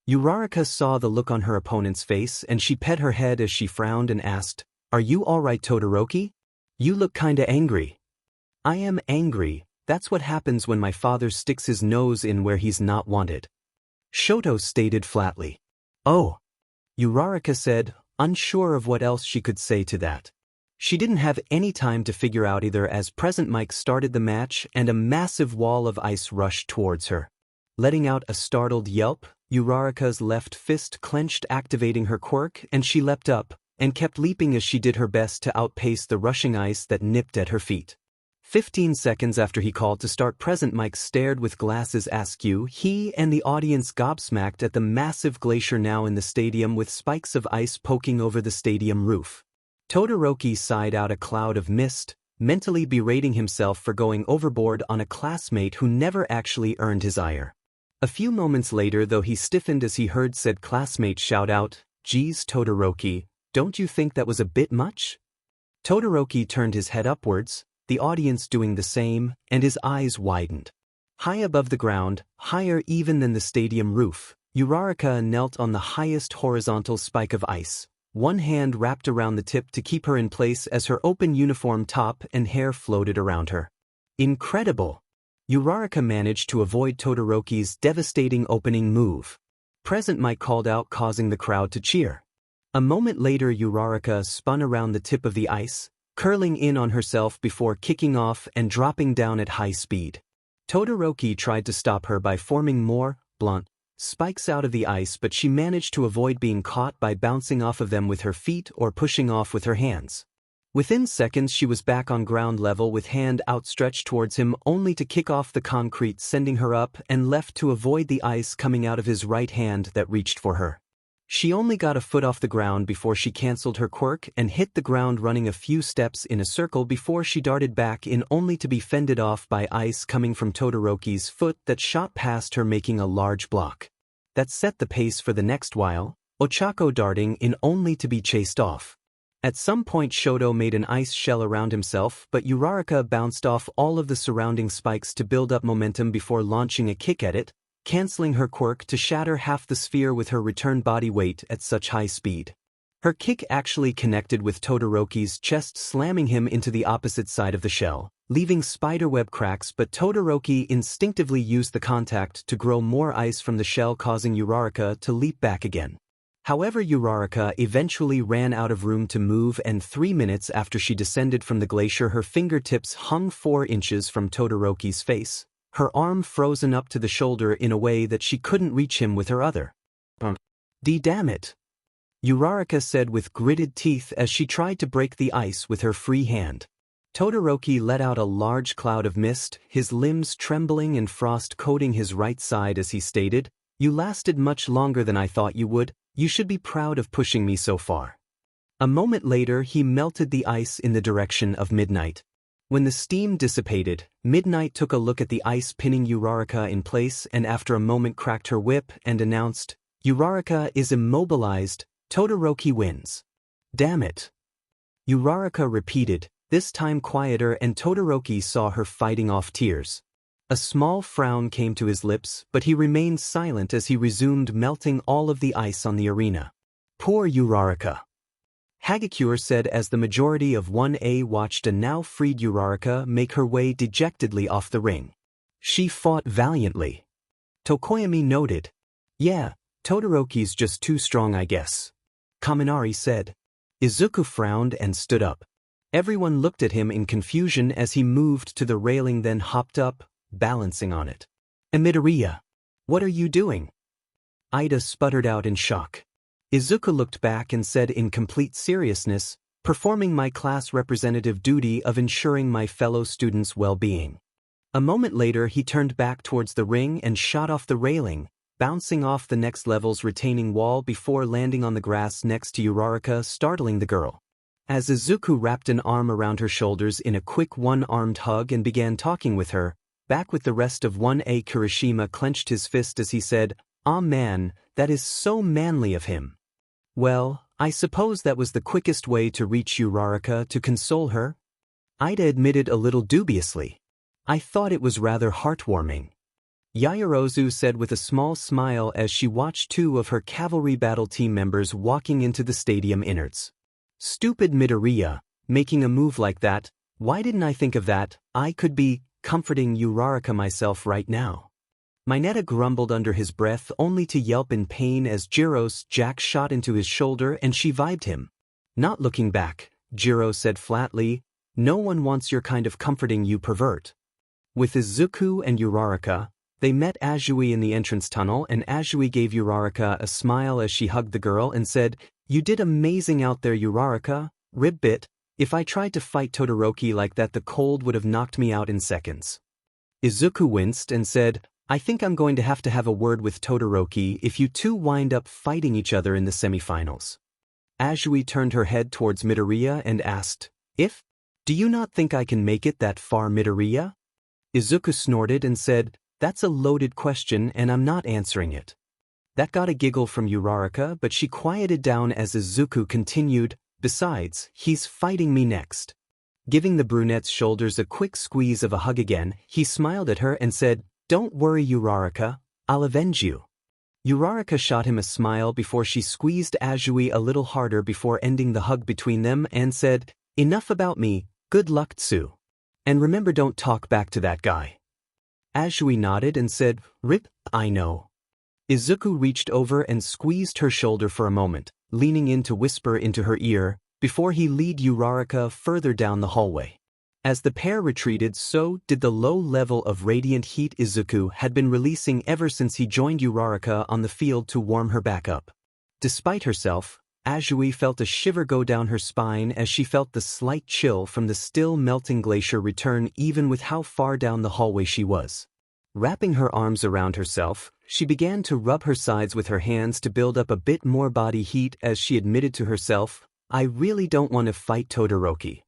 Uraraka saw the look on her opponent's face and she pet her head as she frowned and asked, "Are you alright, Todoroki? You look kinda angry." "I am angry, that's what happens when my father sticks his nose in where he's not wanted," Shoto stated flatly. "Oh," Uraraka said, unsure of what else she could say to that. She didn't have any time to figure out either as Present Mike started the match and a massive wall of ice rushed towards her. Letting out a startled yelp, Uraraka's left fist clenched, activating her quirk, and she leapt up, and kept leaping as she did her best to outpace the rushing ice that nipped at her feet. 15 seconds after he called to start, Present Mike stared with glasses askew. He and the audience gobsmacked at the massive glacier now in the stadium with spikes of ice poking over the stadium roof. Todoroki sighed out a cloud of mist, mentally berating himself for going overboard on a classmate who never actually earned his ire. A few moments later, though, he stiffened as he heard said classmate shout out, "Geez, Todoroki, don't you think that was a bit much?" Todoroki turned his head upwards, the audience doing the same, and his eyes widened. High above the ground, higher even than the stadium roof, Uraraka knelt on the highest horizontal spike of ice, one hand wrapped around the tip to keep her in place as her open uniform top and hair floated around her. Incredible! Uraraka managed to avoid Todoroki's devastating opening move. Present Mike called out, causing the crowd to cheer. A moment later, Uraraka spun around the tip of the ice, curling in on herself before kicking off and dropping down at high speed. Todoroki tried to stop her by forming more blunt spikes out of the ice, but she managed to avoid being caught by bouncing off of them with her feet or pushing off with her hands. Within seconds she was back on ground level with hand outstretched towards him, only to kick off the concrete, sending her up and left to avoid the ice coming out of his right hand that reached for her. She only got a foot off the ground before she cancelled her quirk and hit the ground, running a few steps in a circle before she darted back in, only to be fended off by ice coming from Todoroki's foot that shot past her, making a large block. That set the pace for the next while, Ochako darting in only to be chased off. At some point Shoto made an ice shell around himself, but Uraraka bounced off all of the surrounding spikes to build up momentum before launching a kick at it, cancelling her quirk to shatter half the sphere with her return body weight at such high speed. Her kick actually connected with Todoroki's chest, slamming him into the opposite side of the shell, leaving spiderweb cracks, but Todoroki instinctively used the contact to grow more ice from the shell, causing Uraraka to leap back again. However, Uraraka eventually ran out of room to move, and 3 minutes after she descended from the glacier, her fingertips hung 4 inches from Todoroki's face, her arm frozen up to the shoulder in a way that she couldn't reach him with her other. Damn it! Uraraka said with gritted teeth as she tried to break the ice with her free hand. Todoroki let out a large cloud of mist, his limbs trembling and frost coating his right side as he stated, "You lasted much longer than I thought you would. You should be proud of pushing me so far." A moment later, he melted the ice in the direction of Midnight. When the steam dissipated, Midnight took a look at the ice, pinning Uraraka in place, and after a moment cracked her whip and announced, "Uraraka is immobilized. Todoroki wins." "Damn it." Uraraka repeated, this time quieter, and Todoroki saw her fighting off tears. A small frown came to his lips, but he remained silent as he resumed melting all of the ice on the arena. "Poor Uraraka," Hagakure said as the majority of 1A watched a now freed Uraraka make her way dejectedly off the ring. "She fought valiantly." Tokoyami noted. "Yeah, Todoroki's just too strong, I guess," Kaminari said. Izuku frowned and stood up. Everyone looked at him in confusion as he moved to the railing, then hopped up, balancing on it. "Midoriya, what are you doing?" Ida sputtered out in shock. Izuku looked back and said in complete seriousness, "Performing my class representative duty of ensuring my fellow students' well-being." A moment later, he turned back towards the ring and shot off the railing, bouncing off the next level's retaining wall before landing on the grass next to Uraraka, startling the girl. As Izuku wrapped an arm around her shoulders in a quick one-armed hug and began talking with her, back with the rest of 1A, Kirishima clenched his fist as he said, "Ah man, that is so manly of him." "Well, I suppose that was the quickest way to reach Uraraka to console her," Ida admitted a little dubiously. "I thought it was rather heartwarming," Yaoyorozu said with a small smile as she watched 2 of her Cavalry Battle team members walking into the stadium innards. "Stupid Midoriya, making a move like that. Why didn't I think of that? I could be comforting Uraraka myself right now." Mineta grumbled under his breath, only to yelp in pain as Jiro's jack shot into his shoulder and she vibed him. Not looking back, Jiro said flatly, "No one wants your kind of comforting, you pervert." With Izuku and Uraraka, they met Azui in the entrance tunnel, and Azui gave Uraraka a smile as she hugged the girl and said, "You did amazing out there, Uraraka. Ribbit, if I tried to fight Todoroki like that, the cold would have knocked me out in seconds." Izuku winced and said, "I think I'm going to have a word with Todoroki if you 2 wind up fighting each other in the semifinals." Azui turned her head towards Midoriya and asked, "If? Do you not think I can make it that far, Midoriya?" Izuku snorted and said, "That's a loaded question and I'm not answering it." That got a giggle from Uraraka, but she quieted down as Izuku continued, "Besides, he's fighting me next." Giving the brunette's shoulders a quick squeeze of a hug again, he smiled at her and said, "Don't worry, Uraraka, I'll avenge you." Uraraka shot him a smile before she squeezed Azui a little harder before ending the hug between them and said, "Enough about me, good luck, Tsu. And remember, don't talk back to that guy." Azui nodded and said, "Rip, I know." Izuku reached over and squeezed her shoulder for a moment, leaning in to whisper into her ear, before he led Uraraka further down the hallway. As the pair retreated, so did the low level of radiant heat Izuku had been releasing ever since he joined Uraraka on the field to warm her back up. Despite herself, Azui felt a shiver go down her spine as she felt the slight chill from the still melting glacier return even with how far down the hallway she was. Wrapping her arms around herself, she began to rub her sides with her hands to build up a bit more body heat as she admitted to herself, "I really don't want to fight Todoroki."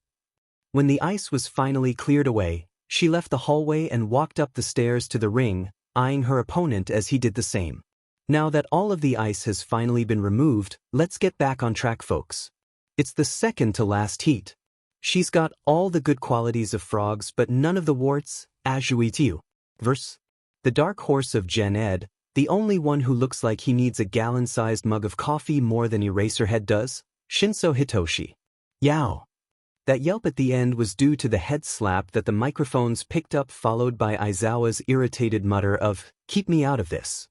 When the ice was finally cleared away, she left the hallway and walked up the stairs to the ring, eyeing her opponent as he did the same. Now that all of the ice has finally been removed, let's get back on track, folks. It's the second to last heat. She's got all the good qualities of frogs but none of the warts, Azui Tiu. Verse. The dark horse of Gen Ed, the only one who looks like he needs a gallon-sized mug of coffee more than Eraserhead does, Shinso Hitoshi. Yow. That yelp at the end was due to the head slap that the microphones picked up, followed by Aizawa's irritated mutter of, "Keep me out of this."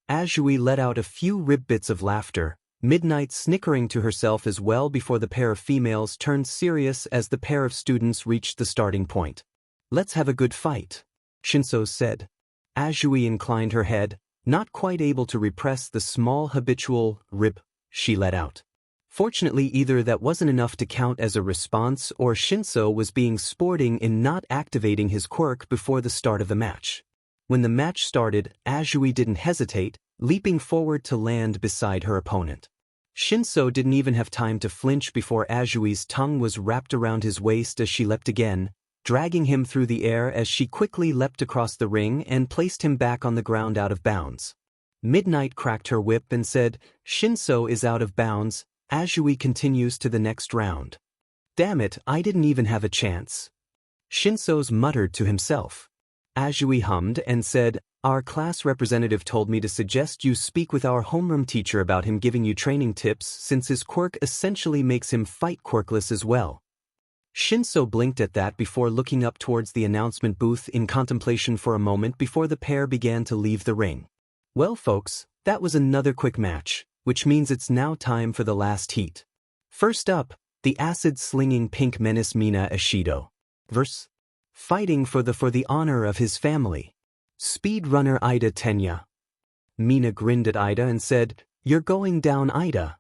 Azui let out a few rib bits of laughter, Midnight snickering to herself as well before the pair of females turned serious as the pair of students reached the starting point. "Let's have a good fight," Shinso said. Azui inclined her head, not quite able to repress the small habitual rip she let out. Fortunately, either that wasn't enough to count as a response or Shinso was being sporting in not activating his quirk before the start of the match. When the match started, Azui didn't hesitate, leaping forward to land beside her opponent. Shinso didn't even have time to flinch before Azui's tongue was wrapped around his waist as she leapt again, dragging him through the air as she quickly leapt across the ring and placed him back on the ground out of bounds. Midnight cracked her whip and said, "Shinso is out of bounds." Azui continues to the next round. "Damn it, I didn't even have a chance." Shinso's muttered to himself. Azui hummed and said, "Our class representative told me to suggest you speak with our homeroom teacher about him giving you training tips since his quirk essentially makes him fight quirkless as well." Shinso blinked at that before looking up towards the announcement booth in contemplation for a moment before the pair began to leave the ring. Well folks, that was another quick match, which means it's now time for the last heat. First up, the acid-slinging pink menace Mina Ishido vs. fighting for the honor of his family. Speedrunner Ida Tenya. Mina grinned at Ida and said, "You're going down, Ida."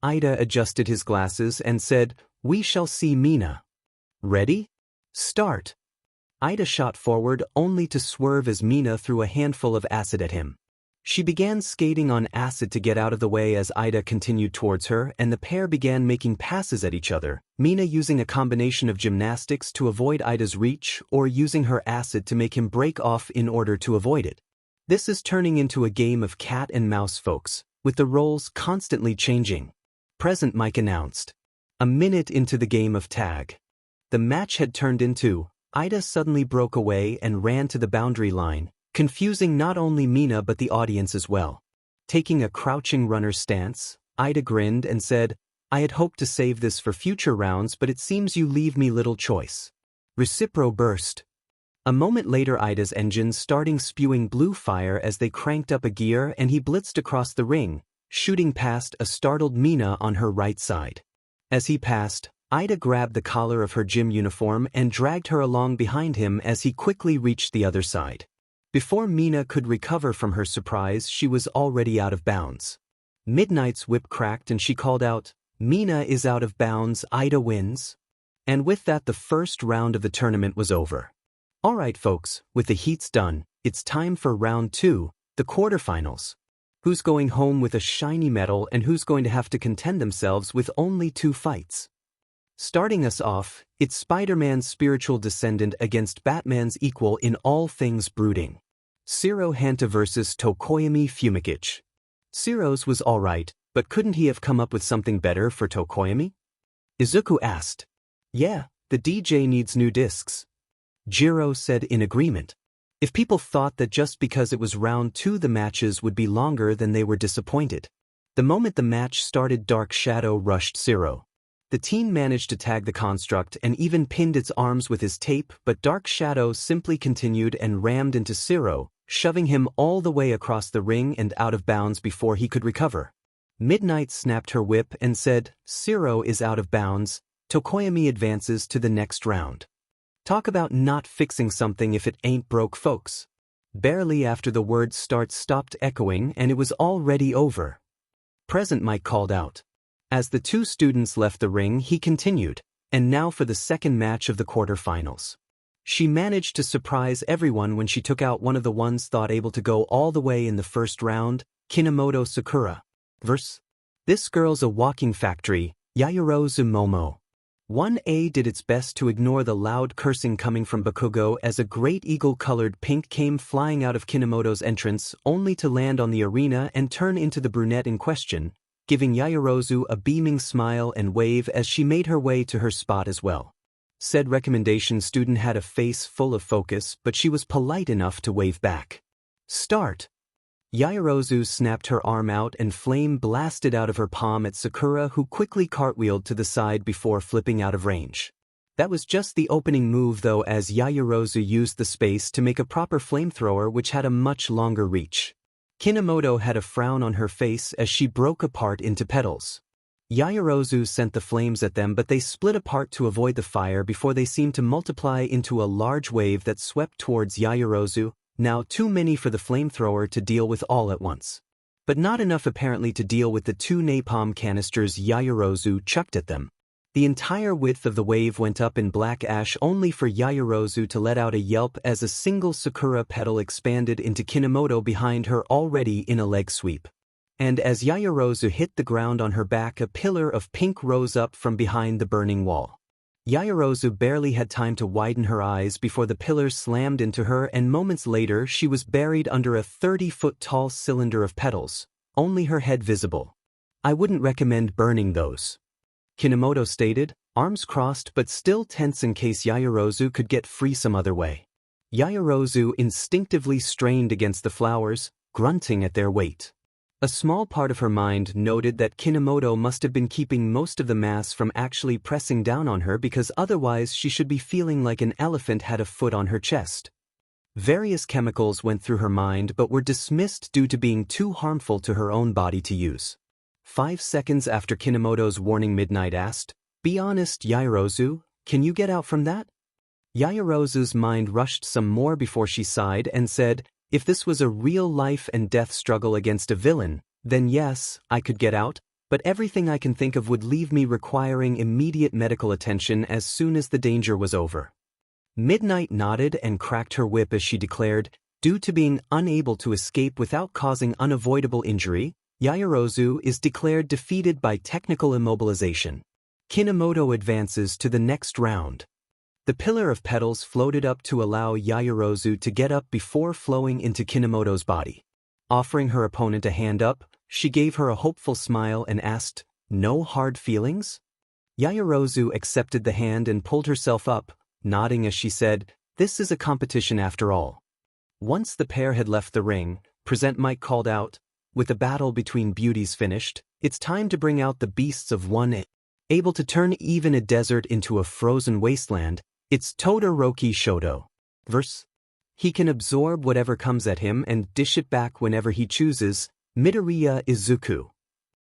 Ida adjusted his glasses and said, "We shall see, Mina." "Ready? Start." Ida shot forward only to swerve as Mina threw a handful of acid at him. She began skating on acid to get out of the way as Ida continued towards her, and the pair began making passes at each other, Mina using a combination of gymnastics to avoid Ida's reach or using her acid to make him break off in order to avoid it. This is turning into a game of cat and mouse, folks, with the roles constantly changing. Present mic announced. A minute into the game of tag. The match had turned into, Ida suddenly broke away and ran to the boundary line, confusing not only Mina but the audience as well. Taking a crouching runner stance, Ida grinned and said, "I had hoped to save this for future rounds, but it seems you leave me little choice." Recipro burst. A moment later, Ida's engines starting spewing blue fire as they cranked up a gear and he blitzed across the ring, shooting past a startled Mina on her right side. As he passed, Ida grabbed the collar of her gym uniform and dragged her along behind him as he quickly reached the other side. Before Mina could recover from her surprise, she was already out of bounds. Midnight's whip cracked and she called out, "Mina is out of bounds, Ida wins." And with that, the first round of the tournament was over. Alright folks, with the heats done, it's time for round 2, the quarterfinals. Who's going home with a shiny medal and who's going to have to contend themselves with only 2 fights? Starting us off, it's Spider-Man's spiritual descendant against Batman's equal in all things brooding. Zero Hanta vs. Tokoyami Fumigage. Zero's was alright, but couldn't he have come up with something better for Tokoyami? Izuku asked. "Yeah, the DJ needs new discs." Jiro said in agreement. If people thought that just because it was round 2 the matches would be longer, then they were disappointed. The moment the match started, Dark Shadow rushed Zero. The teen managed to tag the construct and even pinned its arms with his tape, but Dark Shadow simply continued and rammed into Zero, shoving him all the way across the ring and out of bounds before he could recover. Midnight snapped her whip and said, "Zero is out of bounds." Tokoyami advances to the next round. Talk about not fixing something if it ain't broke, folks. Barely after the word "start" stopped echoing and it was already over. Present mic called out. As the 2 students left the ring, he continued, "And now for the second match of the quarterfinals." She managed to surprise everyone when she took out one of the ones thought able to go all the way in the first round, Kinomoto Sakura vs. This girl's a walking factory, Yaoyorozu Momo. 1A did its best to ignore the loud cursing coming from Bakugo as a great eagle-colored pink came flying out of Kinomoto's entrance only to land on the arena and turn into the brunette in question, giving Yaoyorozu a beaming smile and wave as she made her way to her spot as well. Said recommendation student had a face full of focus, but she was polite enough to wave back. "Start." Yaoyorozu snapped her arm out and flame blasted out of her palm at Sakura, who quickly cartwheeled to the side before flipping out of range. That was just the opening move though, as Yaoyorozu used the space to make a proper flamethrower which had a much longer reach. Kinomoto had a frown on her face as she broke apart into petals. Yaoyorozu sent the flames at them, but they split apart to avoid the fire before they seemed to multiply into a large wave that swept towards Yaoyorozu, now too many for the flamethrower to deal with all at once. But not enough apparently to deal with the 2 napalm canisters Yaoyorozu chucked at them. The entire width of the wave went up in black ash, only for Yaoyorozu to let out a yelp as a single Sakura petal expanded into Kinomoto behind her, already in a leg sweep. And as Yaoyorozu hit the ground on her back, a pillar of pink rose up from behind the burning wall. Yaoyorozu barely had time to widen her eyes before the pillar slammed into her, and moments later she was buried under a 30-foot-tall cylinder of petals, only her head visible. "I wouldn't recommend burning those," Kinomoto stated, arms crossed but still tense in case Yaoyorozu could get free some other way. Yaoyorozu instinctively strained against the flowers, grunting at their weight. A small part of her mind noted that Kinomoto must have been keeping most of the mass from actually pressing down on her, because otherwise she should be feeling like an elephant had a foot on her chest. Various chemicals went through her mind but were dismissed due to being too harmful to her own body to use. 5 seconds after Kinomoto's warning, Midnight asked, "Be honest, Yaoyorozu, can you get out from that?" Yaoyorozu's mind rushed some more before she sighed and said, "If this was a real life and death struggle against a villain, then yes, I could get out, but everything I can think of would leave me requiring immediate medical attention as soon as the danger was over." Midnight nodded and cracked her whip as she declared, "Due to being unable to escape without causing unavoidable injury, Yaoyorozu is declared defeated by technical immobilization. Kinomoto advances to the next round." The pillar of petals floated up to allow Yaoyorozu to get up before flowing into Kinomoto's body. Offering her opponent a hand up, she gave her a hopeful smile and asked, "No hard feelings?" Yaoyorozu accepted the hand and pulled herself up, nodding as she said, "This is a competition after all." Once the pair had left the ring, Present Mic called out, "With the battle between beauties finished, it's time to bring out the beasts of one. Able to turn even a desert into a frozen wasteland, it's Todoroki Shoto. Verse. He can absorb whatever comes at him and dish it back whenever he chooses, Midoriya Izuku.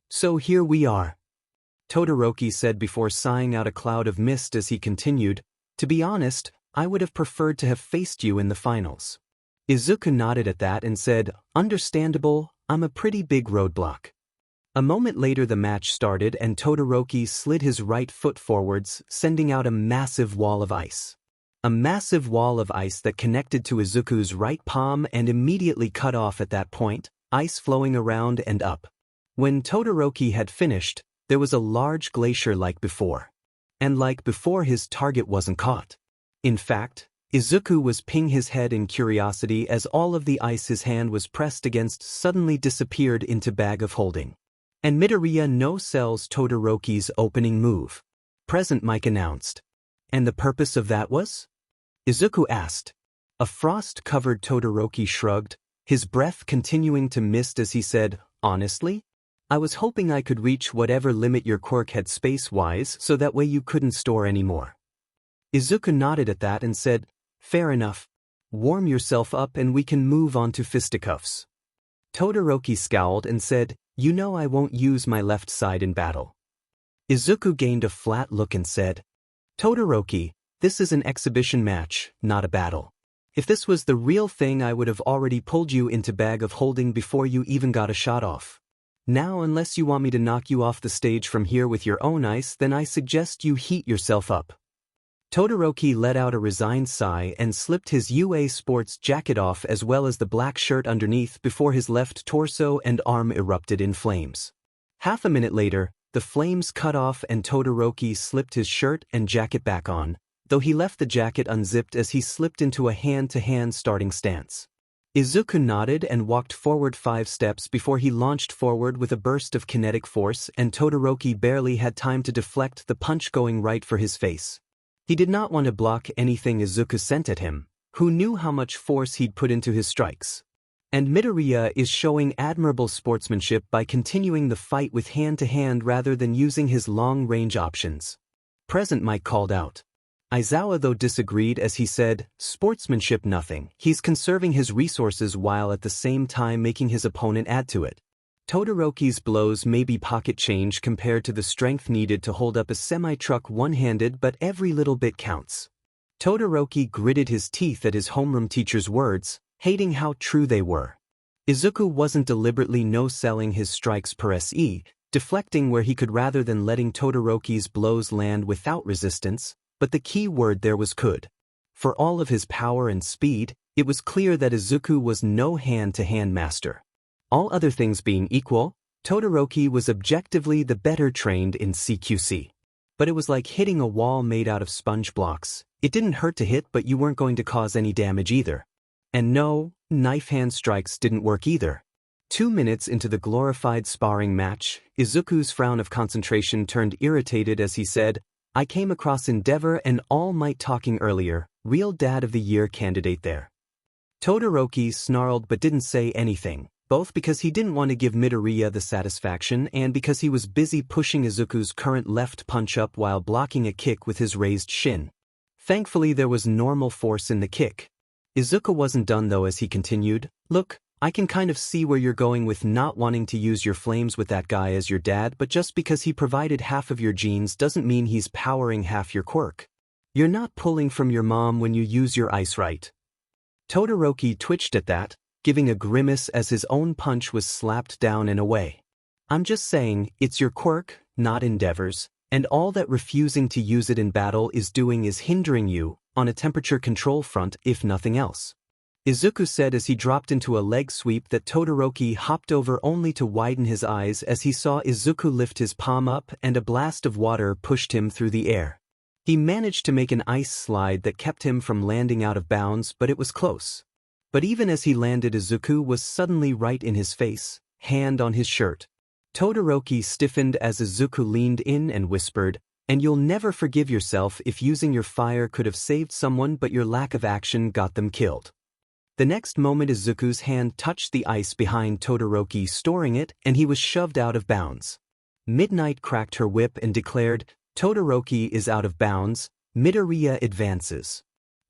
So here we are," Todoroki said before sighing out a cloud of mist as he continued, "To be honest, I would have preferred to have faced you in the finals." Izuku nodded at that and said, "Understandable, I'm a pretty big roadblock." A moment later the match started and Todoroki slid his right foot forwards, sending out a massive wall of ice. A massive wall of ice that connected to Izuku's right palm and immediately cut off at that point, ice flowing around and up. When Todoroki had finished, there was a large glacier like before. And like before, his target wasn't caught. In fact, Izuku was ping his head in curiosity as all of the ice his hand was pressed against suddenly disappeared into bag of holding. And Midoriya no sells Todoroki's opening move, Present Mic announced. "And the purpose of that was?" Izuku asked. A frost-covered Todoroki shrugged, his breath continuing to mist as he said, "Honestly? I was hoping I could reach whatever limit your quirk had space-wise so that way you couldn't store any more." Izuku nodded at that and said, "Fair enough. Warm yourself up and we can move on to fisticuffs." Todoroki scowled and said, "You know I won't use my left side in battle." Izuku gained a flat look and said, "Todoroki, this is an exhibition match, not a battle. If this was the real thing I would have already pulled you into bag of holding before you even got a shot off. Now unless you want me to knock you off the stage from here with your own ice, then I suggest you heat yourself up." Todoroki let out a resigned sigh and slipped his UA sports jacket off as well as the black shirt underneath before his left torso and arm erupted in flames. Half a minute later, the flames cut off and Todoroki slipped his shirt and jacket back on, though he left the jacket unzipped as he slipped into a hand-to-hand starting stance. Izuku nodded and walked forward 5 steps before he launched forward with a burst of kinetic force, and Todoroki barely had time to deflect the punch going right for his face. He did not want to block anything Izuku sent at him, who knew how much force he'd put into his strikes. And Midoriya is showing admirable sportsmanship by continuing the fight with hand-to-hand rather than using his long-range options. Present Mike called out. Aizawa though disagreed as he said, sportsmanship nothing, he's conserving his resources while at the same time making his opponent add to it. Todoroki's blows may be pocket change compared to the strength needed to hold up a semi-truck one-handed, but every little bit counts. Todoroki gritted his teeth at his homeroom teacher's words, hating how true they were. Izuku wasn't deliberately no-selling his strikes per SE, deflecting where he could rather than letting Todoroki's blows land without resistance, but the key word there was could. For all of his power and speed, it was clear that Izuku was no hand-to-hand master. All other things being equal, Todoroki was objectively the better trained in CQC. But it was like hitting a wall made out of sponge blocks. It didn't hurt to hit, but you weren't going to cause any damage either. And no, knife hand strikes didn't work either. 2 minutes into the glorified sparring match, Izuku's frown of concentration turned irritated as he said, I came across Endeavor and All Might talking earlier, real Dad of the Year candidate there. Todoroki snarled but didn't say anything, both because he didn't want to give Midoriya the satisfaction and because he was busy pushing Izuku's current left punch up while blocking a kick with his raised shin. Thankfully there was normal force in the kick. Izuku wasn't done though as he continued, look, I can kind of see where you're going with not wanting to use your flames with that guy as your dad, but just because he provided half of your genes doesn't mean he's powering half your quirk. You're not pulling from your mom when you use your ice right. Todoroki twitched at that, giving a grimace as his own punch was slapped down and away. I'm just saying, it's your quirk, not Endeavor's, and all that refusing to use it in battle is doing is hindering you, on a temperature control front if nothing else. Izuku said as he dropped into a leg sweep that Todoroki hopped over only to widen his eyes as he saw Izuku lift his palm up and a blast of water pushed him through the air. He managed to make an ice slide that kept him from landing out of bounds, but it was close. But even as he landed, Izuku was suddenly right in his face, hand on his shirt. Todoroki stiffened as Izuku leaned in and whispered, and you'll never forgive yourself if using your fire could have saved someone but your lack of action got them killed. The next moment Izuku's hand touched the ice behind Todoroki, storing it, and he was shoved out of bounds. Midnight cracked her whip and declared, Todoroki is out of bounds, Midoriya advances.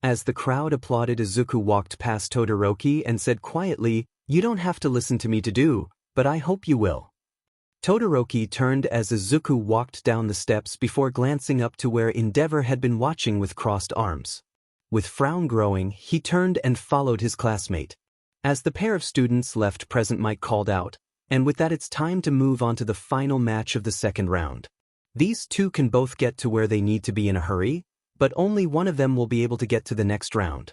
As the crowd applauded, Izuku walked past Todoroki and said quietly, you don't have to listen to me to do, but I hope you will. Todoroki turned as Izuku walked down the steps before glancing up to where Endeavor had been watching with crossed arms. With frown growing, he turned and followed his classmate. As the pair of students left, Present Mike called out, and with that it's time to move on to the final match of the second round. These two can both get to where they need to be in a hurry, but only one of them will be able to get to the next round.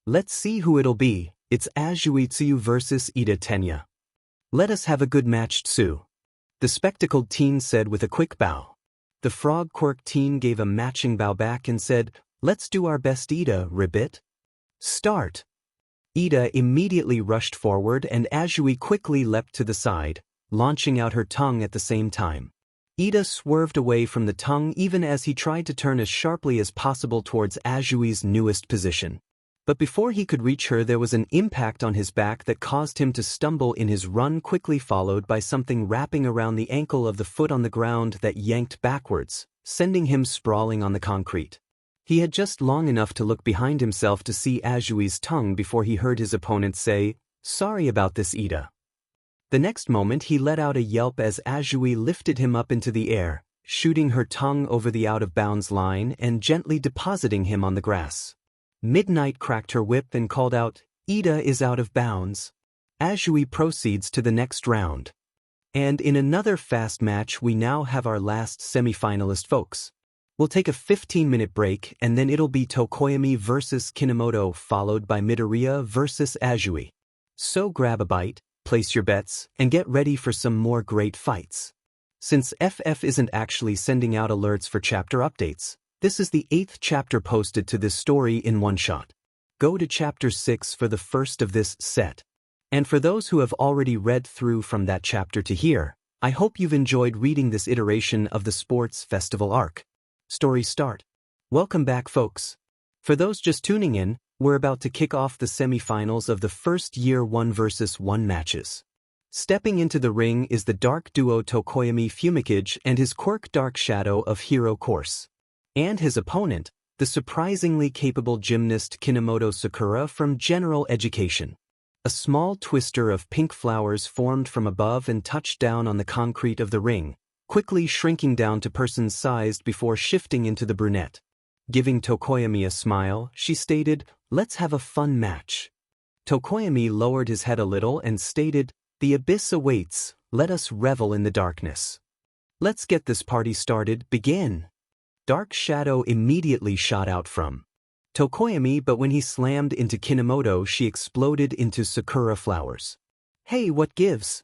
Let's see who it'll be. It's Azuitsuyu versus Ida Tenya. Let us have a good match, Tsu. The spectacled teen said with a quick bow. The frog quirk teen gave a matching bow back and said, let's do our best, Ida, ribbit. Start. Ida immediately rushed forward and Azui quickly leapt to the side, launching out her tongue at the same time. Ida swerved away from the tongue even as he tried to turn as sharply as possible towards Azui's newest position. But before he could reach her there was an impact on his back that caused him to stumble in his run, quickly followed by something wrapping around the ankle of the foot on the ground that yanked backwards, sending him sprawling on the concrete. He had just long enough to look behind himself to see Azui's tongue before he heard his opponent say, sorry about this, Ida. The next moment he let out a yelp as Azui lifted him up into the air, shooting her tongue over the out-of-bounds line and gently depositing him on the grass. Midnight cracked her whip and called out, Ida is out of bounds. Azui proceeds to the next round. And in another fast match we now have our last semi-finalist, folks. We'll take a 15-minute break and then it'll be Tokoyami versus Kinomoto followed by Midoriya versus Azui. So grab a bite, place your bets, and get ready for some more great fights. Since FF isn't actually sending out alerts for chapter updates, this is the 8th chapter posted to this story in one shot. Go to chapter 6 for the first of this set. And for those who have already read through from that chapter to here, I hope you've enjoyed reading this iteration of the Sports Festival arc. Story start. Welcome back, folks. For those just tuning in, We're about to kick off the semifinals of the first Year 1 vs 1 matches. Stepping into the ring is the dark duo Tokoyami Fumikage and his Quirk Dark Shadow of Hero Course. And his opponent, the surprisingly capable gymnast Kinomoto Sakura from General Education. A small twister of pink flowers formed from above and touched down on the concrete of the ring, quickly shrinking down to person's sized before shifting into the brunette. Giving Tokoyami a smile, she stated, "Let's have a fun match." Tokoyami lowered his head a little and stated, "The abyss awaits, let us revel in the darkness." "Let's get this party started, begin." Dark Shadow immediately shot out from Tokoyami, but when he slammed into Kinomoto, she exploded into Sakura flowers. "Hey, what gives?"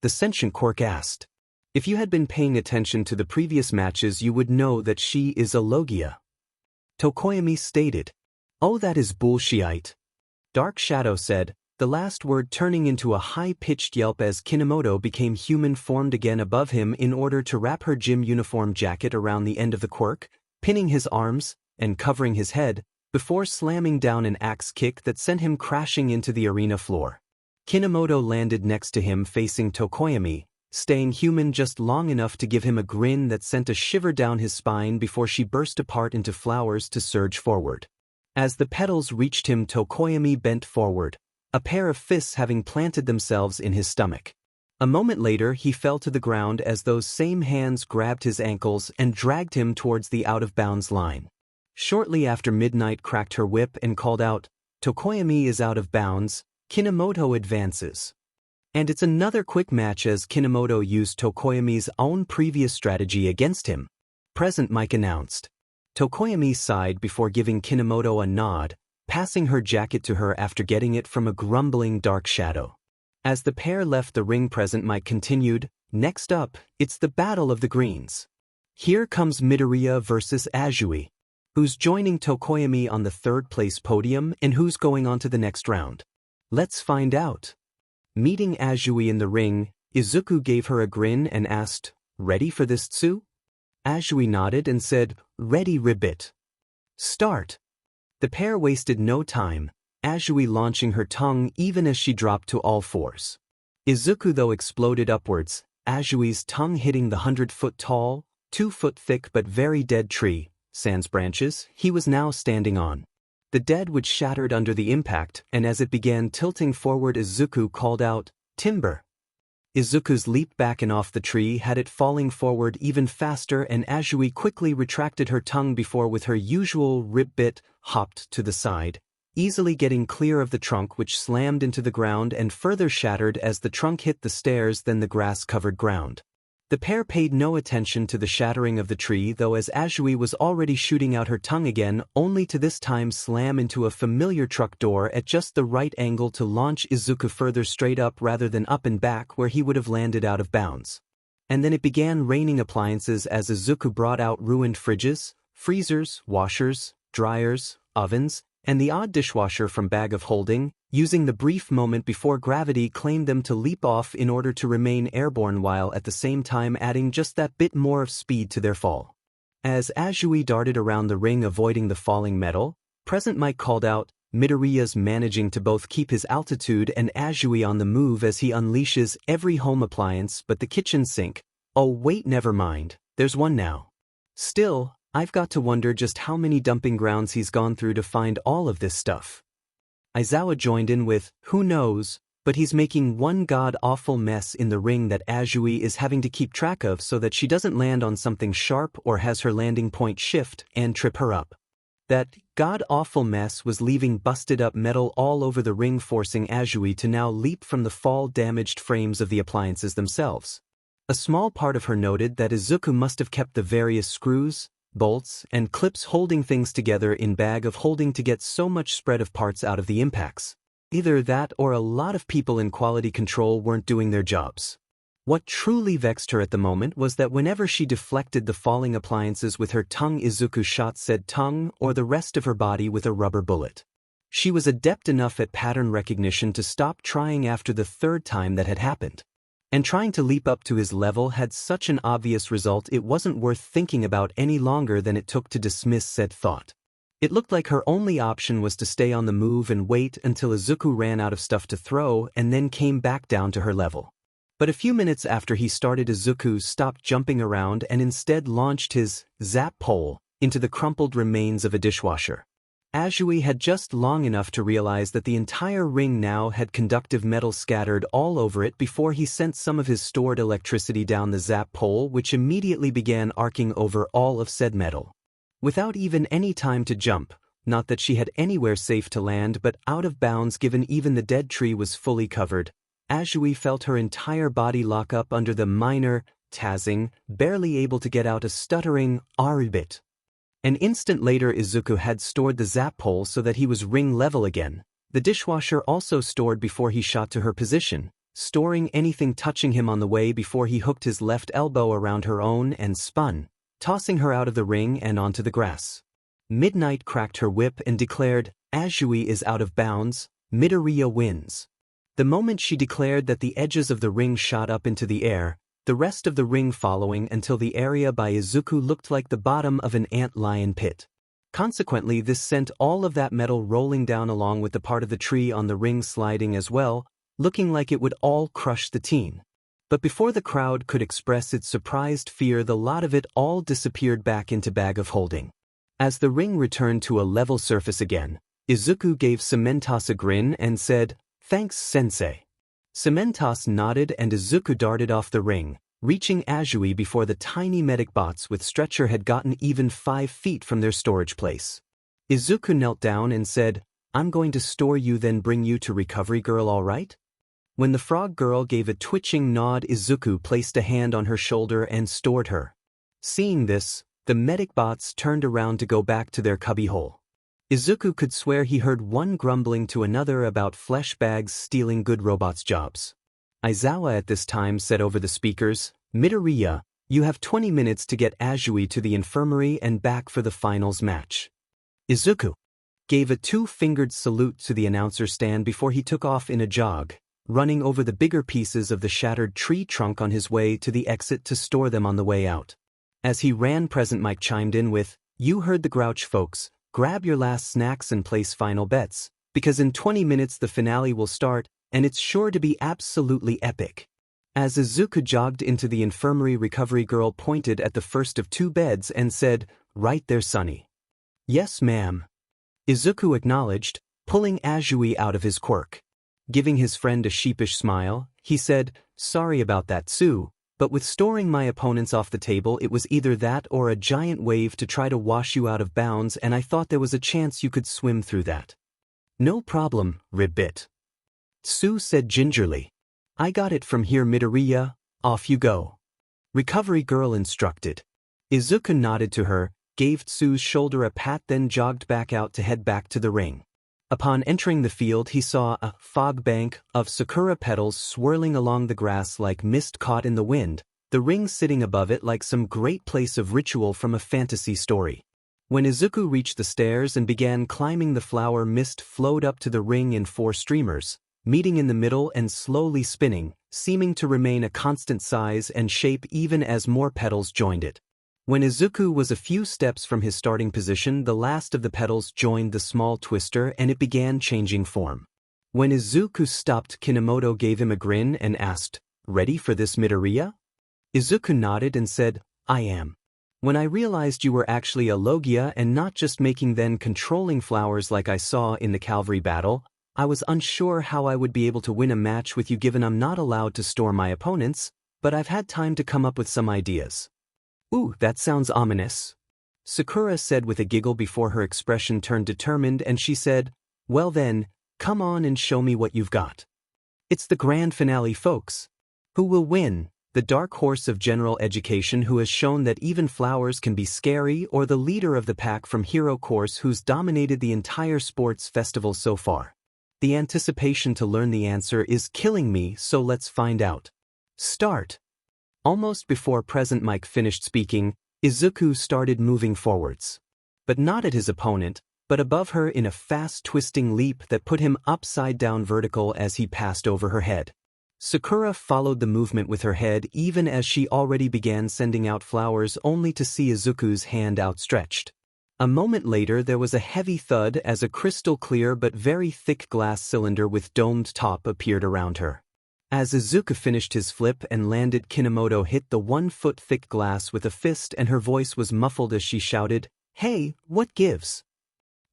The sentient Quirk asked. If you had been paying attention to the previous matches, you would know that she is a Logia. Tokoyami stated, "Oh, that is bullshit." Dark Shadow said, the last word turning into a high-pitched yelp as Kinomoto became human-formed again above him in order to wrap her gym uniform jacket around the end of the quirk, pinning his arms and covering his head, before slamming down an axe kick that sent him crashing into the arena floor. Kinomoto landed next to him facing Tokoyami, staying human just long enough to give him a grin that sent a shiver down his spine before she burst apart into flowers to surge forward. As the petals reached him, Tokoyami bent forward, a pair of fists having planted themselves in his stomach. A moment later, he fell to the ground as those same hands grabbed his ankles and dragged him towards the out-of-bounds line. Shortly after Midnight cracked her whip and called out, "Tokoyami is out of bounds," Kinomoto advances. And it's another quick match as Kinomoto used Tokoyami's own previous strategy against him. Present Mike announced. Tokoyami sighed before giving Kinomoto a nod, passing her jacket to her after getting it from a grumbling Dark Shadow. As the pair left the ring, Present Mike continued, "Next up, it's the Battle of the Greens. Here comes Midoriya versus Azui. Who's joining Tokoyami on the third-place podium and who's going on to the next round? Let's find out." Meeting Azui in the ring, Izuku gave her a grin and asked, "Ready for this, Tsu?" Azui nodded and said, "Ready, Ribbit. Start." The pair wasted no time, Azui launching her tongue even as she dropped to all fours. Izuku though exploded upwards, Azui's tongue hitting the 100-foot-tall, 2-foot-thick but very dead tree, sans branches, he was now standing on. The dead wood shattered under the impact, and as it began tilting forward, Izuku called out, "Timber." Izuku's leap back and off the tree had it falling forward even faster, and Azui quickly retracted her tongue before with her usual rib bit hopped to the side, easily getting clear of the trunk, which slammed into the ground and further shattered as the trunk hit the stairs then the grass-covered ground. The pair paid no attention to the shattering of the tree though, as Azui was already shooting out her tongue again, only to this time slam into a familiar truck door at just the right angle to launch Izuku further straight up rather than up and back where he would have landed out of bounds. And then it began raining appliances as Izuku brought out ruined fridges, freezers, washers, dryers, ovens, and the odd dishwasher from Bag of Holding, using the brief moment before gravity claimed them to leap off in order to remain airborne while at the same time adding just that bit more of speed to their fall. As Azui darted around the ring avoiding the falling metal, Present Mike called out, "Midoriya's managing to both keep his altitude and Azui on the move as he unleashes every home appliance but the kitchen sink. Oh wait, never mind, there's one now. Still, I've got to wonder just how many dumping grounds he's gone through to find all of this stuff." Aizawa joined in with, "Who knows, but he's making one god-awful mess in the ring that Azui is having to keep track of so that she doesn't land on something sharp or has her landing point shift and trip her up. That god-awful mess was leaving busted-up metal all over the ring, forcing Azui to now leap from the fall-damaged frames of the appliances themselves." A small part of her noted that Izuku must have kept the various screws, bolts, and clips holding things together in Bag of Holding to get so much spread of parts out of the impacts. Either that or a lot of people in quality control weren't doing their jobs. What truly vexed her at the moment was that whenever she deflected the falling appliances with her tongue, Izuku shot said tongue or the rest of her body with a rubber bullet. She was adept enough at pattern recognition to stop trying after the third time that had happened. And trying to leap up to his level had such an obvious result it wasn't worth thinking about any longer than it took to dismiss said thought. It looked like her only option was to stay on the move and wait until Izuku ran out of stuff to throw and then came back down to her level. But a few minutes after he started, Izuku stopped jumping around and instead launched his zap pole into the crumpled remains of a dishwasher. Azui had just long enough to realize that the entire ring now had conductive metal scattered all over it before he sent some of his stored electricity down the zap pole, which immediately began arcing over all of said metal. Without even any time to jump, not that she had anywhere safe to land but out of bounds given even the dead tree was fully covered, Azui felt her entire body lock up under the minor tazzing, barely able to get out a stuttering "Aribit." An instant later, Izuku had stored the zap pole so that he was ring level again. The dishwasher also stored before he shot to her position, storing anything touching him on the way before he hooked his left elbow around her own and spun, tossing her out of the ring and onto the grass. Midnight cracked her whip and declared, "Azui is out of bounds, Midoriya wins." The moment she declared that, the edges of the ring shot up into the air, the rest of the ring following until the area by Izuku looked like the bottom of an ant-lion pit. Consequently, this sent all of that metal rolling down along with the part of the tree on the ring sliding as well, looking like it would all crush the teen. But before the crowd could express its surprised fear, the lot of it all disappeared back into bag of holding. As the ring returned to a level surface again, Izuku gave Cementos a grin and said, "Thanks, sensei." Cementos nodded and Izuku darted off the ring, reaching Azui before the tiny medic bots with stretcher had gotten even 5 feet from their storage place. Izuku knelt down and said, "I'm going to store you then bring you to Recovery Girl, all right?" When the frog girl gave a twitching nod, Izuku placed a hand on her shoulder and stored her. Seeing this, the medic bots turned around to go back to their cubbyhole. Izuku could swear he heard one grumbling to another about flesh bags stealing good robots' jobs. Aizawa at this time said over the speakers, "Midoriya, you have 20 minutes to get Azui to the infirmary and back for the finals match." Izuku gave a 2-fingered salute to the announcer stand before he took off in a jog, running over the bigger pieces of the shattered tree trunk on his way to the exit to store them on the way out. As he ran, Present Mike chimed in with, "You heard the grouch, folks. Grab your last snacks and place final bets, because in 20 minutes the finale will start, and it's sure to be absolutely epic." As Izuku jogged into the infirmary, Recovery Girl pointed at the first of 2 beds and said, "Right there, Sonny." "Yes, ma'am." Izuku acknowledged, pulling Azui out of his quirk. Giving his friend a sheepish smile, he said, "Sorry about that, Sue, but with storing my opponents off the table, it was either that or a giant wave to try to wash you out of bounds, and I thought there was a chance you could swim through that." "No problem, Ribbit," Sue said gingerly. "I got it from here, Midoriya, off you go." Recovery Girl instructed. Izuku nodded to her, gave Sue's shoulder a pat, then jogged back out to head back to the ring. Upon entering the field, he saw a fog bank of sakura petals swirling along the grass like mist caught in the wind, the ring sitting above it like some great place of ritual from a fantasy story. When Izuku reached the stairs and began climbing, the flower mist flowed up to the ring in 4 streamers, meeting in the middle and slowly spinning, seeming to remain a constant size and shape even as more petals joined it. When Izuku was a few steps from his starting position, the last of the petals joined the small twister and it began changing form. When Izuku stopped, Kinemoto gave him a grin and asked, "Ready for this, Midoriya?" Izuku nodded and said, "I am." When I realized you were actually a Logia and not just making then controlling flowers like I saw in the Cavalry Battle, I was unsure how I would be able to win a match with you given I'm not allowed to store my opponents, but I've had time to come up with some ideas. "Ooh, that sounds ominous," Sakura said with a giggle before her expression turned determined, and she said, "Well then, come on and show me what you've got." "It's the grand finale, folks. Who will win? The dark horse of general education who has shown that even flowers can be scary, or the leader of the pack from Hero Course who's dominated the entire sports festival so far? The anticipation to learn the answer is killing me, so let's find out. Start." Almost before Present Mike finished speaking, Izuku started moving forwards. But not at his opponent, but above her in a fast twisting leap that put him upside down vertical as he passed over her head. Sakura followed the movement with her head even as she already began sending out flowers only to see Izuku's hand outstretched. A moment later there was a heavy thud as a crystal-clear but very thick glass cylinder with domed top appeared around her. As Izuku finished his flip and landed, Kinomoto hit the 1-foot-thick glass with a fist and her voice was muffled as she shouted, "Hey, what gives?"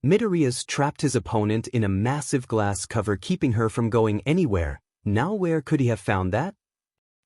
Midoriya's trapped his opponent in a massive glass cover, keeping her from going anywhere. Now where could he have found that?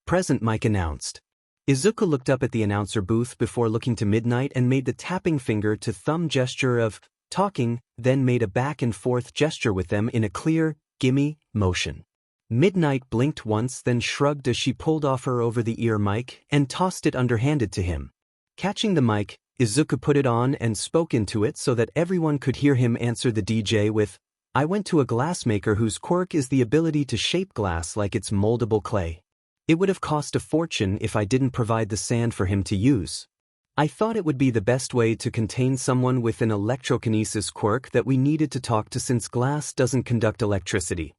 Present mic announced. Izuku looked up at the announcer booth before looking to Midnight and made the tapping finger to thumb gesture of talking, then made a back and forth gesture with them in a clear, gimme motion. Midnight blinked once, then shrugged as she pulled off her over-the-ear mic and tossed it underhanded to him. Catching the mic, Izuku put it on and spoke into it so that everyone could hear him answer the DJ with, "I went to a glassmaker whose quirk is the ability to shape glass like it's moldable clay. It would have cost a fortune if I didn't provide the sand for him to use. I thought it would be the best way to contain someone with an electrokinesis quirk that we needed to talk to since glass doesn't conduct electricity."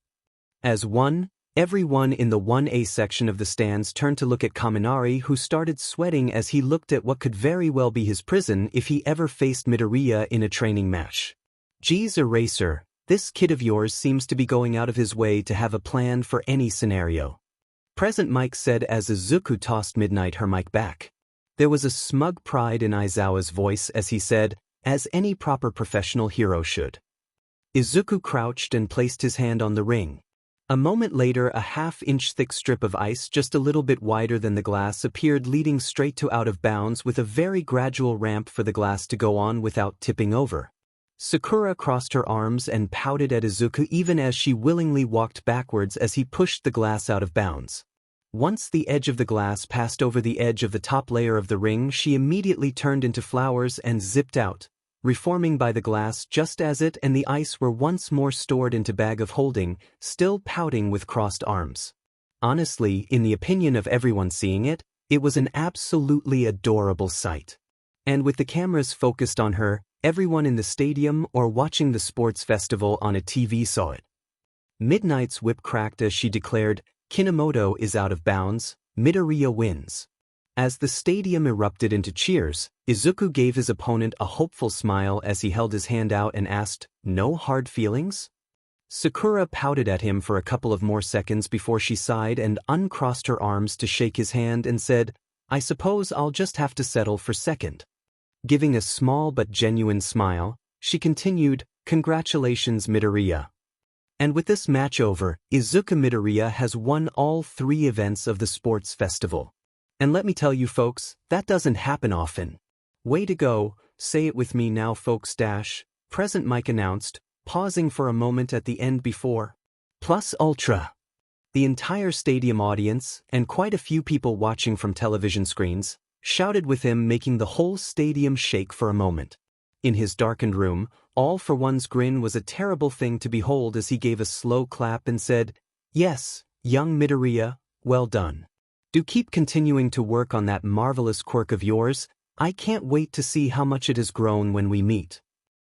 As one, everyone in the 1A section of the stands turned to look at Kaminari, who started sweating as he looked at what could very well be his prison if he ever faced Midoriya in a training match. "Geez, Eraser, this kid of yours seems to be going out of his way to have a plan for any scenario." Present Mike said as Izuku tossed Midnight her mic back. There was a smug pride in Aizawa's voice as he said, "As any proper professional hero should." Izuku crouched and placed his hand on the ring. A moment later a half-inch thick strip of ice just a little bit wider than the glass appeared, leading straight to out of bounds with a very gradual ramp for the glass to go on without tipping over. Sakura crossed her arms and pouted at Izuku even as she willingly walked backwards as he pushed the glass out of bounds. Once the edge of the glass passed over the edge of the top layer of the ring, she immediately turned into flowers and zipped out, reforming by the glass just as it and the ice were once more stored into bag of holding, still pouting with crossed arms. Honestly, in the opinion of everyone seeing it, it was an absolutely adorable sight. And with the cameras focused on her, everyone in the stadium or watching the sports festival on a TV saw it. Midnight's whip cracked as she declared, "Kinomoto is out of bounds, Midoriya wins." As the stadium erupted into cheers, Izuku gave his opponent a hopeful smile as he held his hand out and asked, "No hard feelings?" Sakura pouted at him for a couple of more seconds before she sighed and uncrossed her arms to shake his hand and said, "I suppose I'll just have to settle for second." Giving a small but genuine smile, she continued, "Congratulations, Midoriya." And with this match over, Izuku Midoriya has won all 3 events of the sports festival. And let me tell you folks, that doesn't happen often. Way to go, say it with me now folks dash, Present Mike announced, pausing for a moment at the end before. Plus Ultra. The entire stadium audience, and quite a few people watching from television screens, shouted with him, making the whole stadium shake for a moment. In his darkened room, All for One's grin was a terrible thing to behold as he gave a slow clap and said, "Yes, young Midoriya, well done. Do keep continuing to work on that marvelous quirk of yours. I can't wait to see how much it has grown when we meet."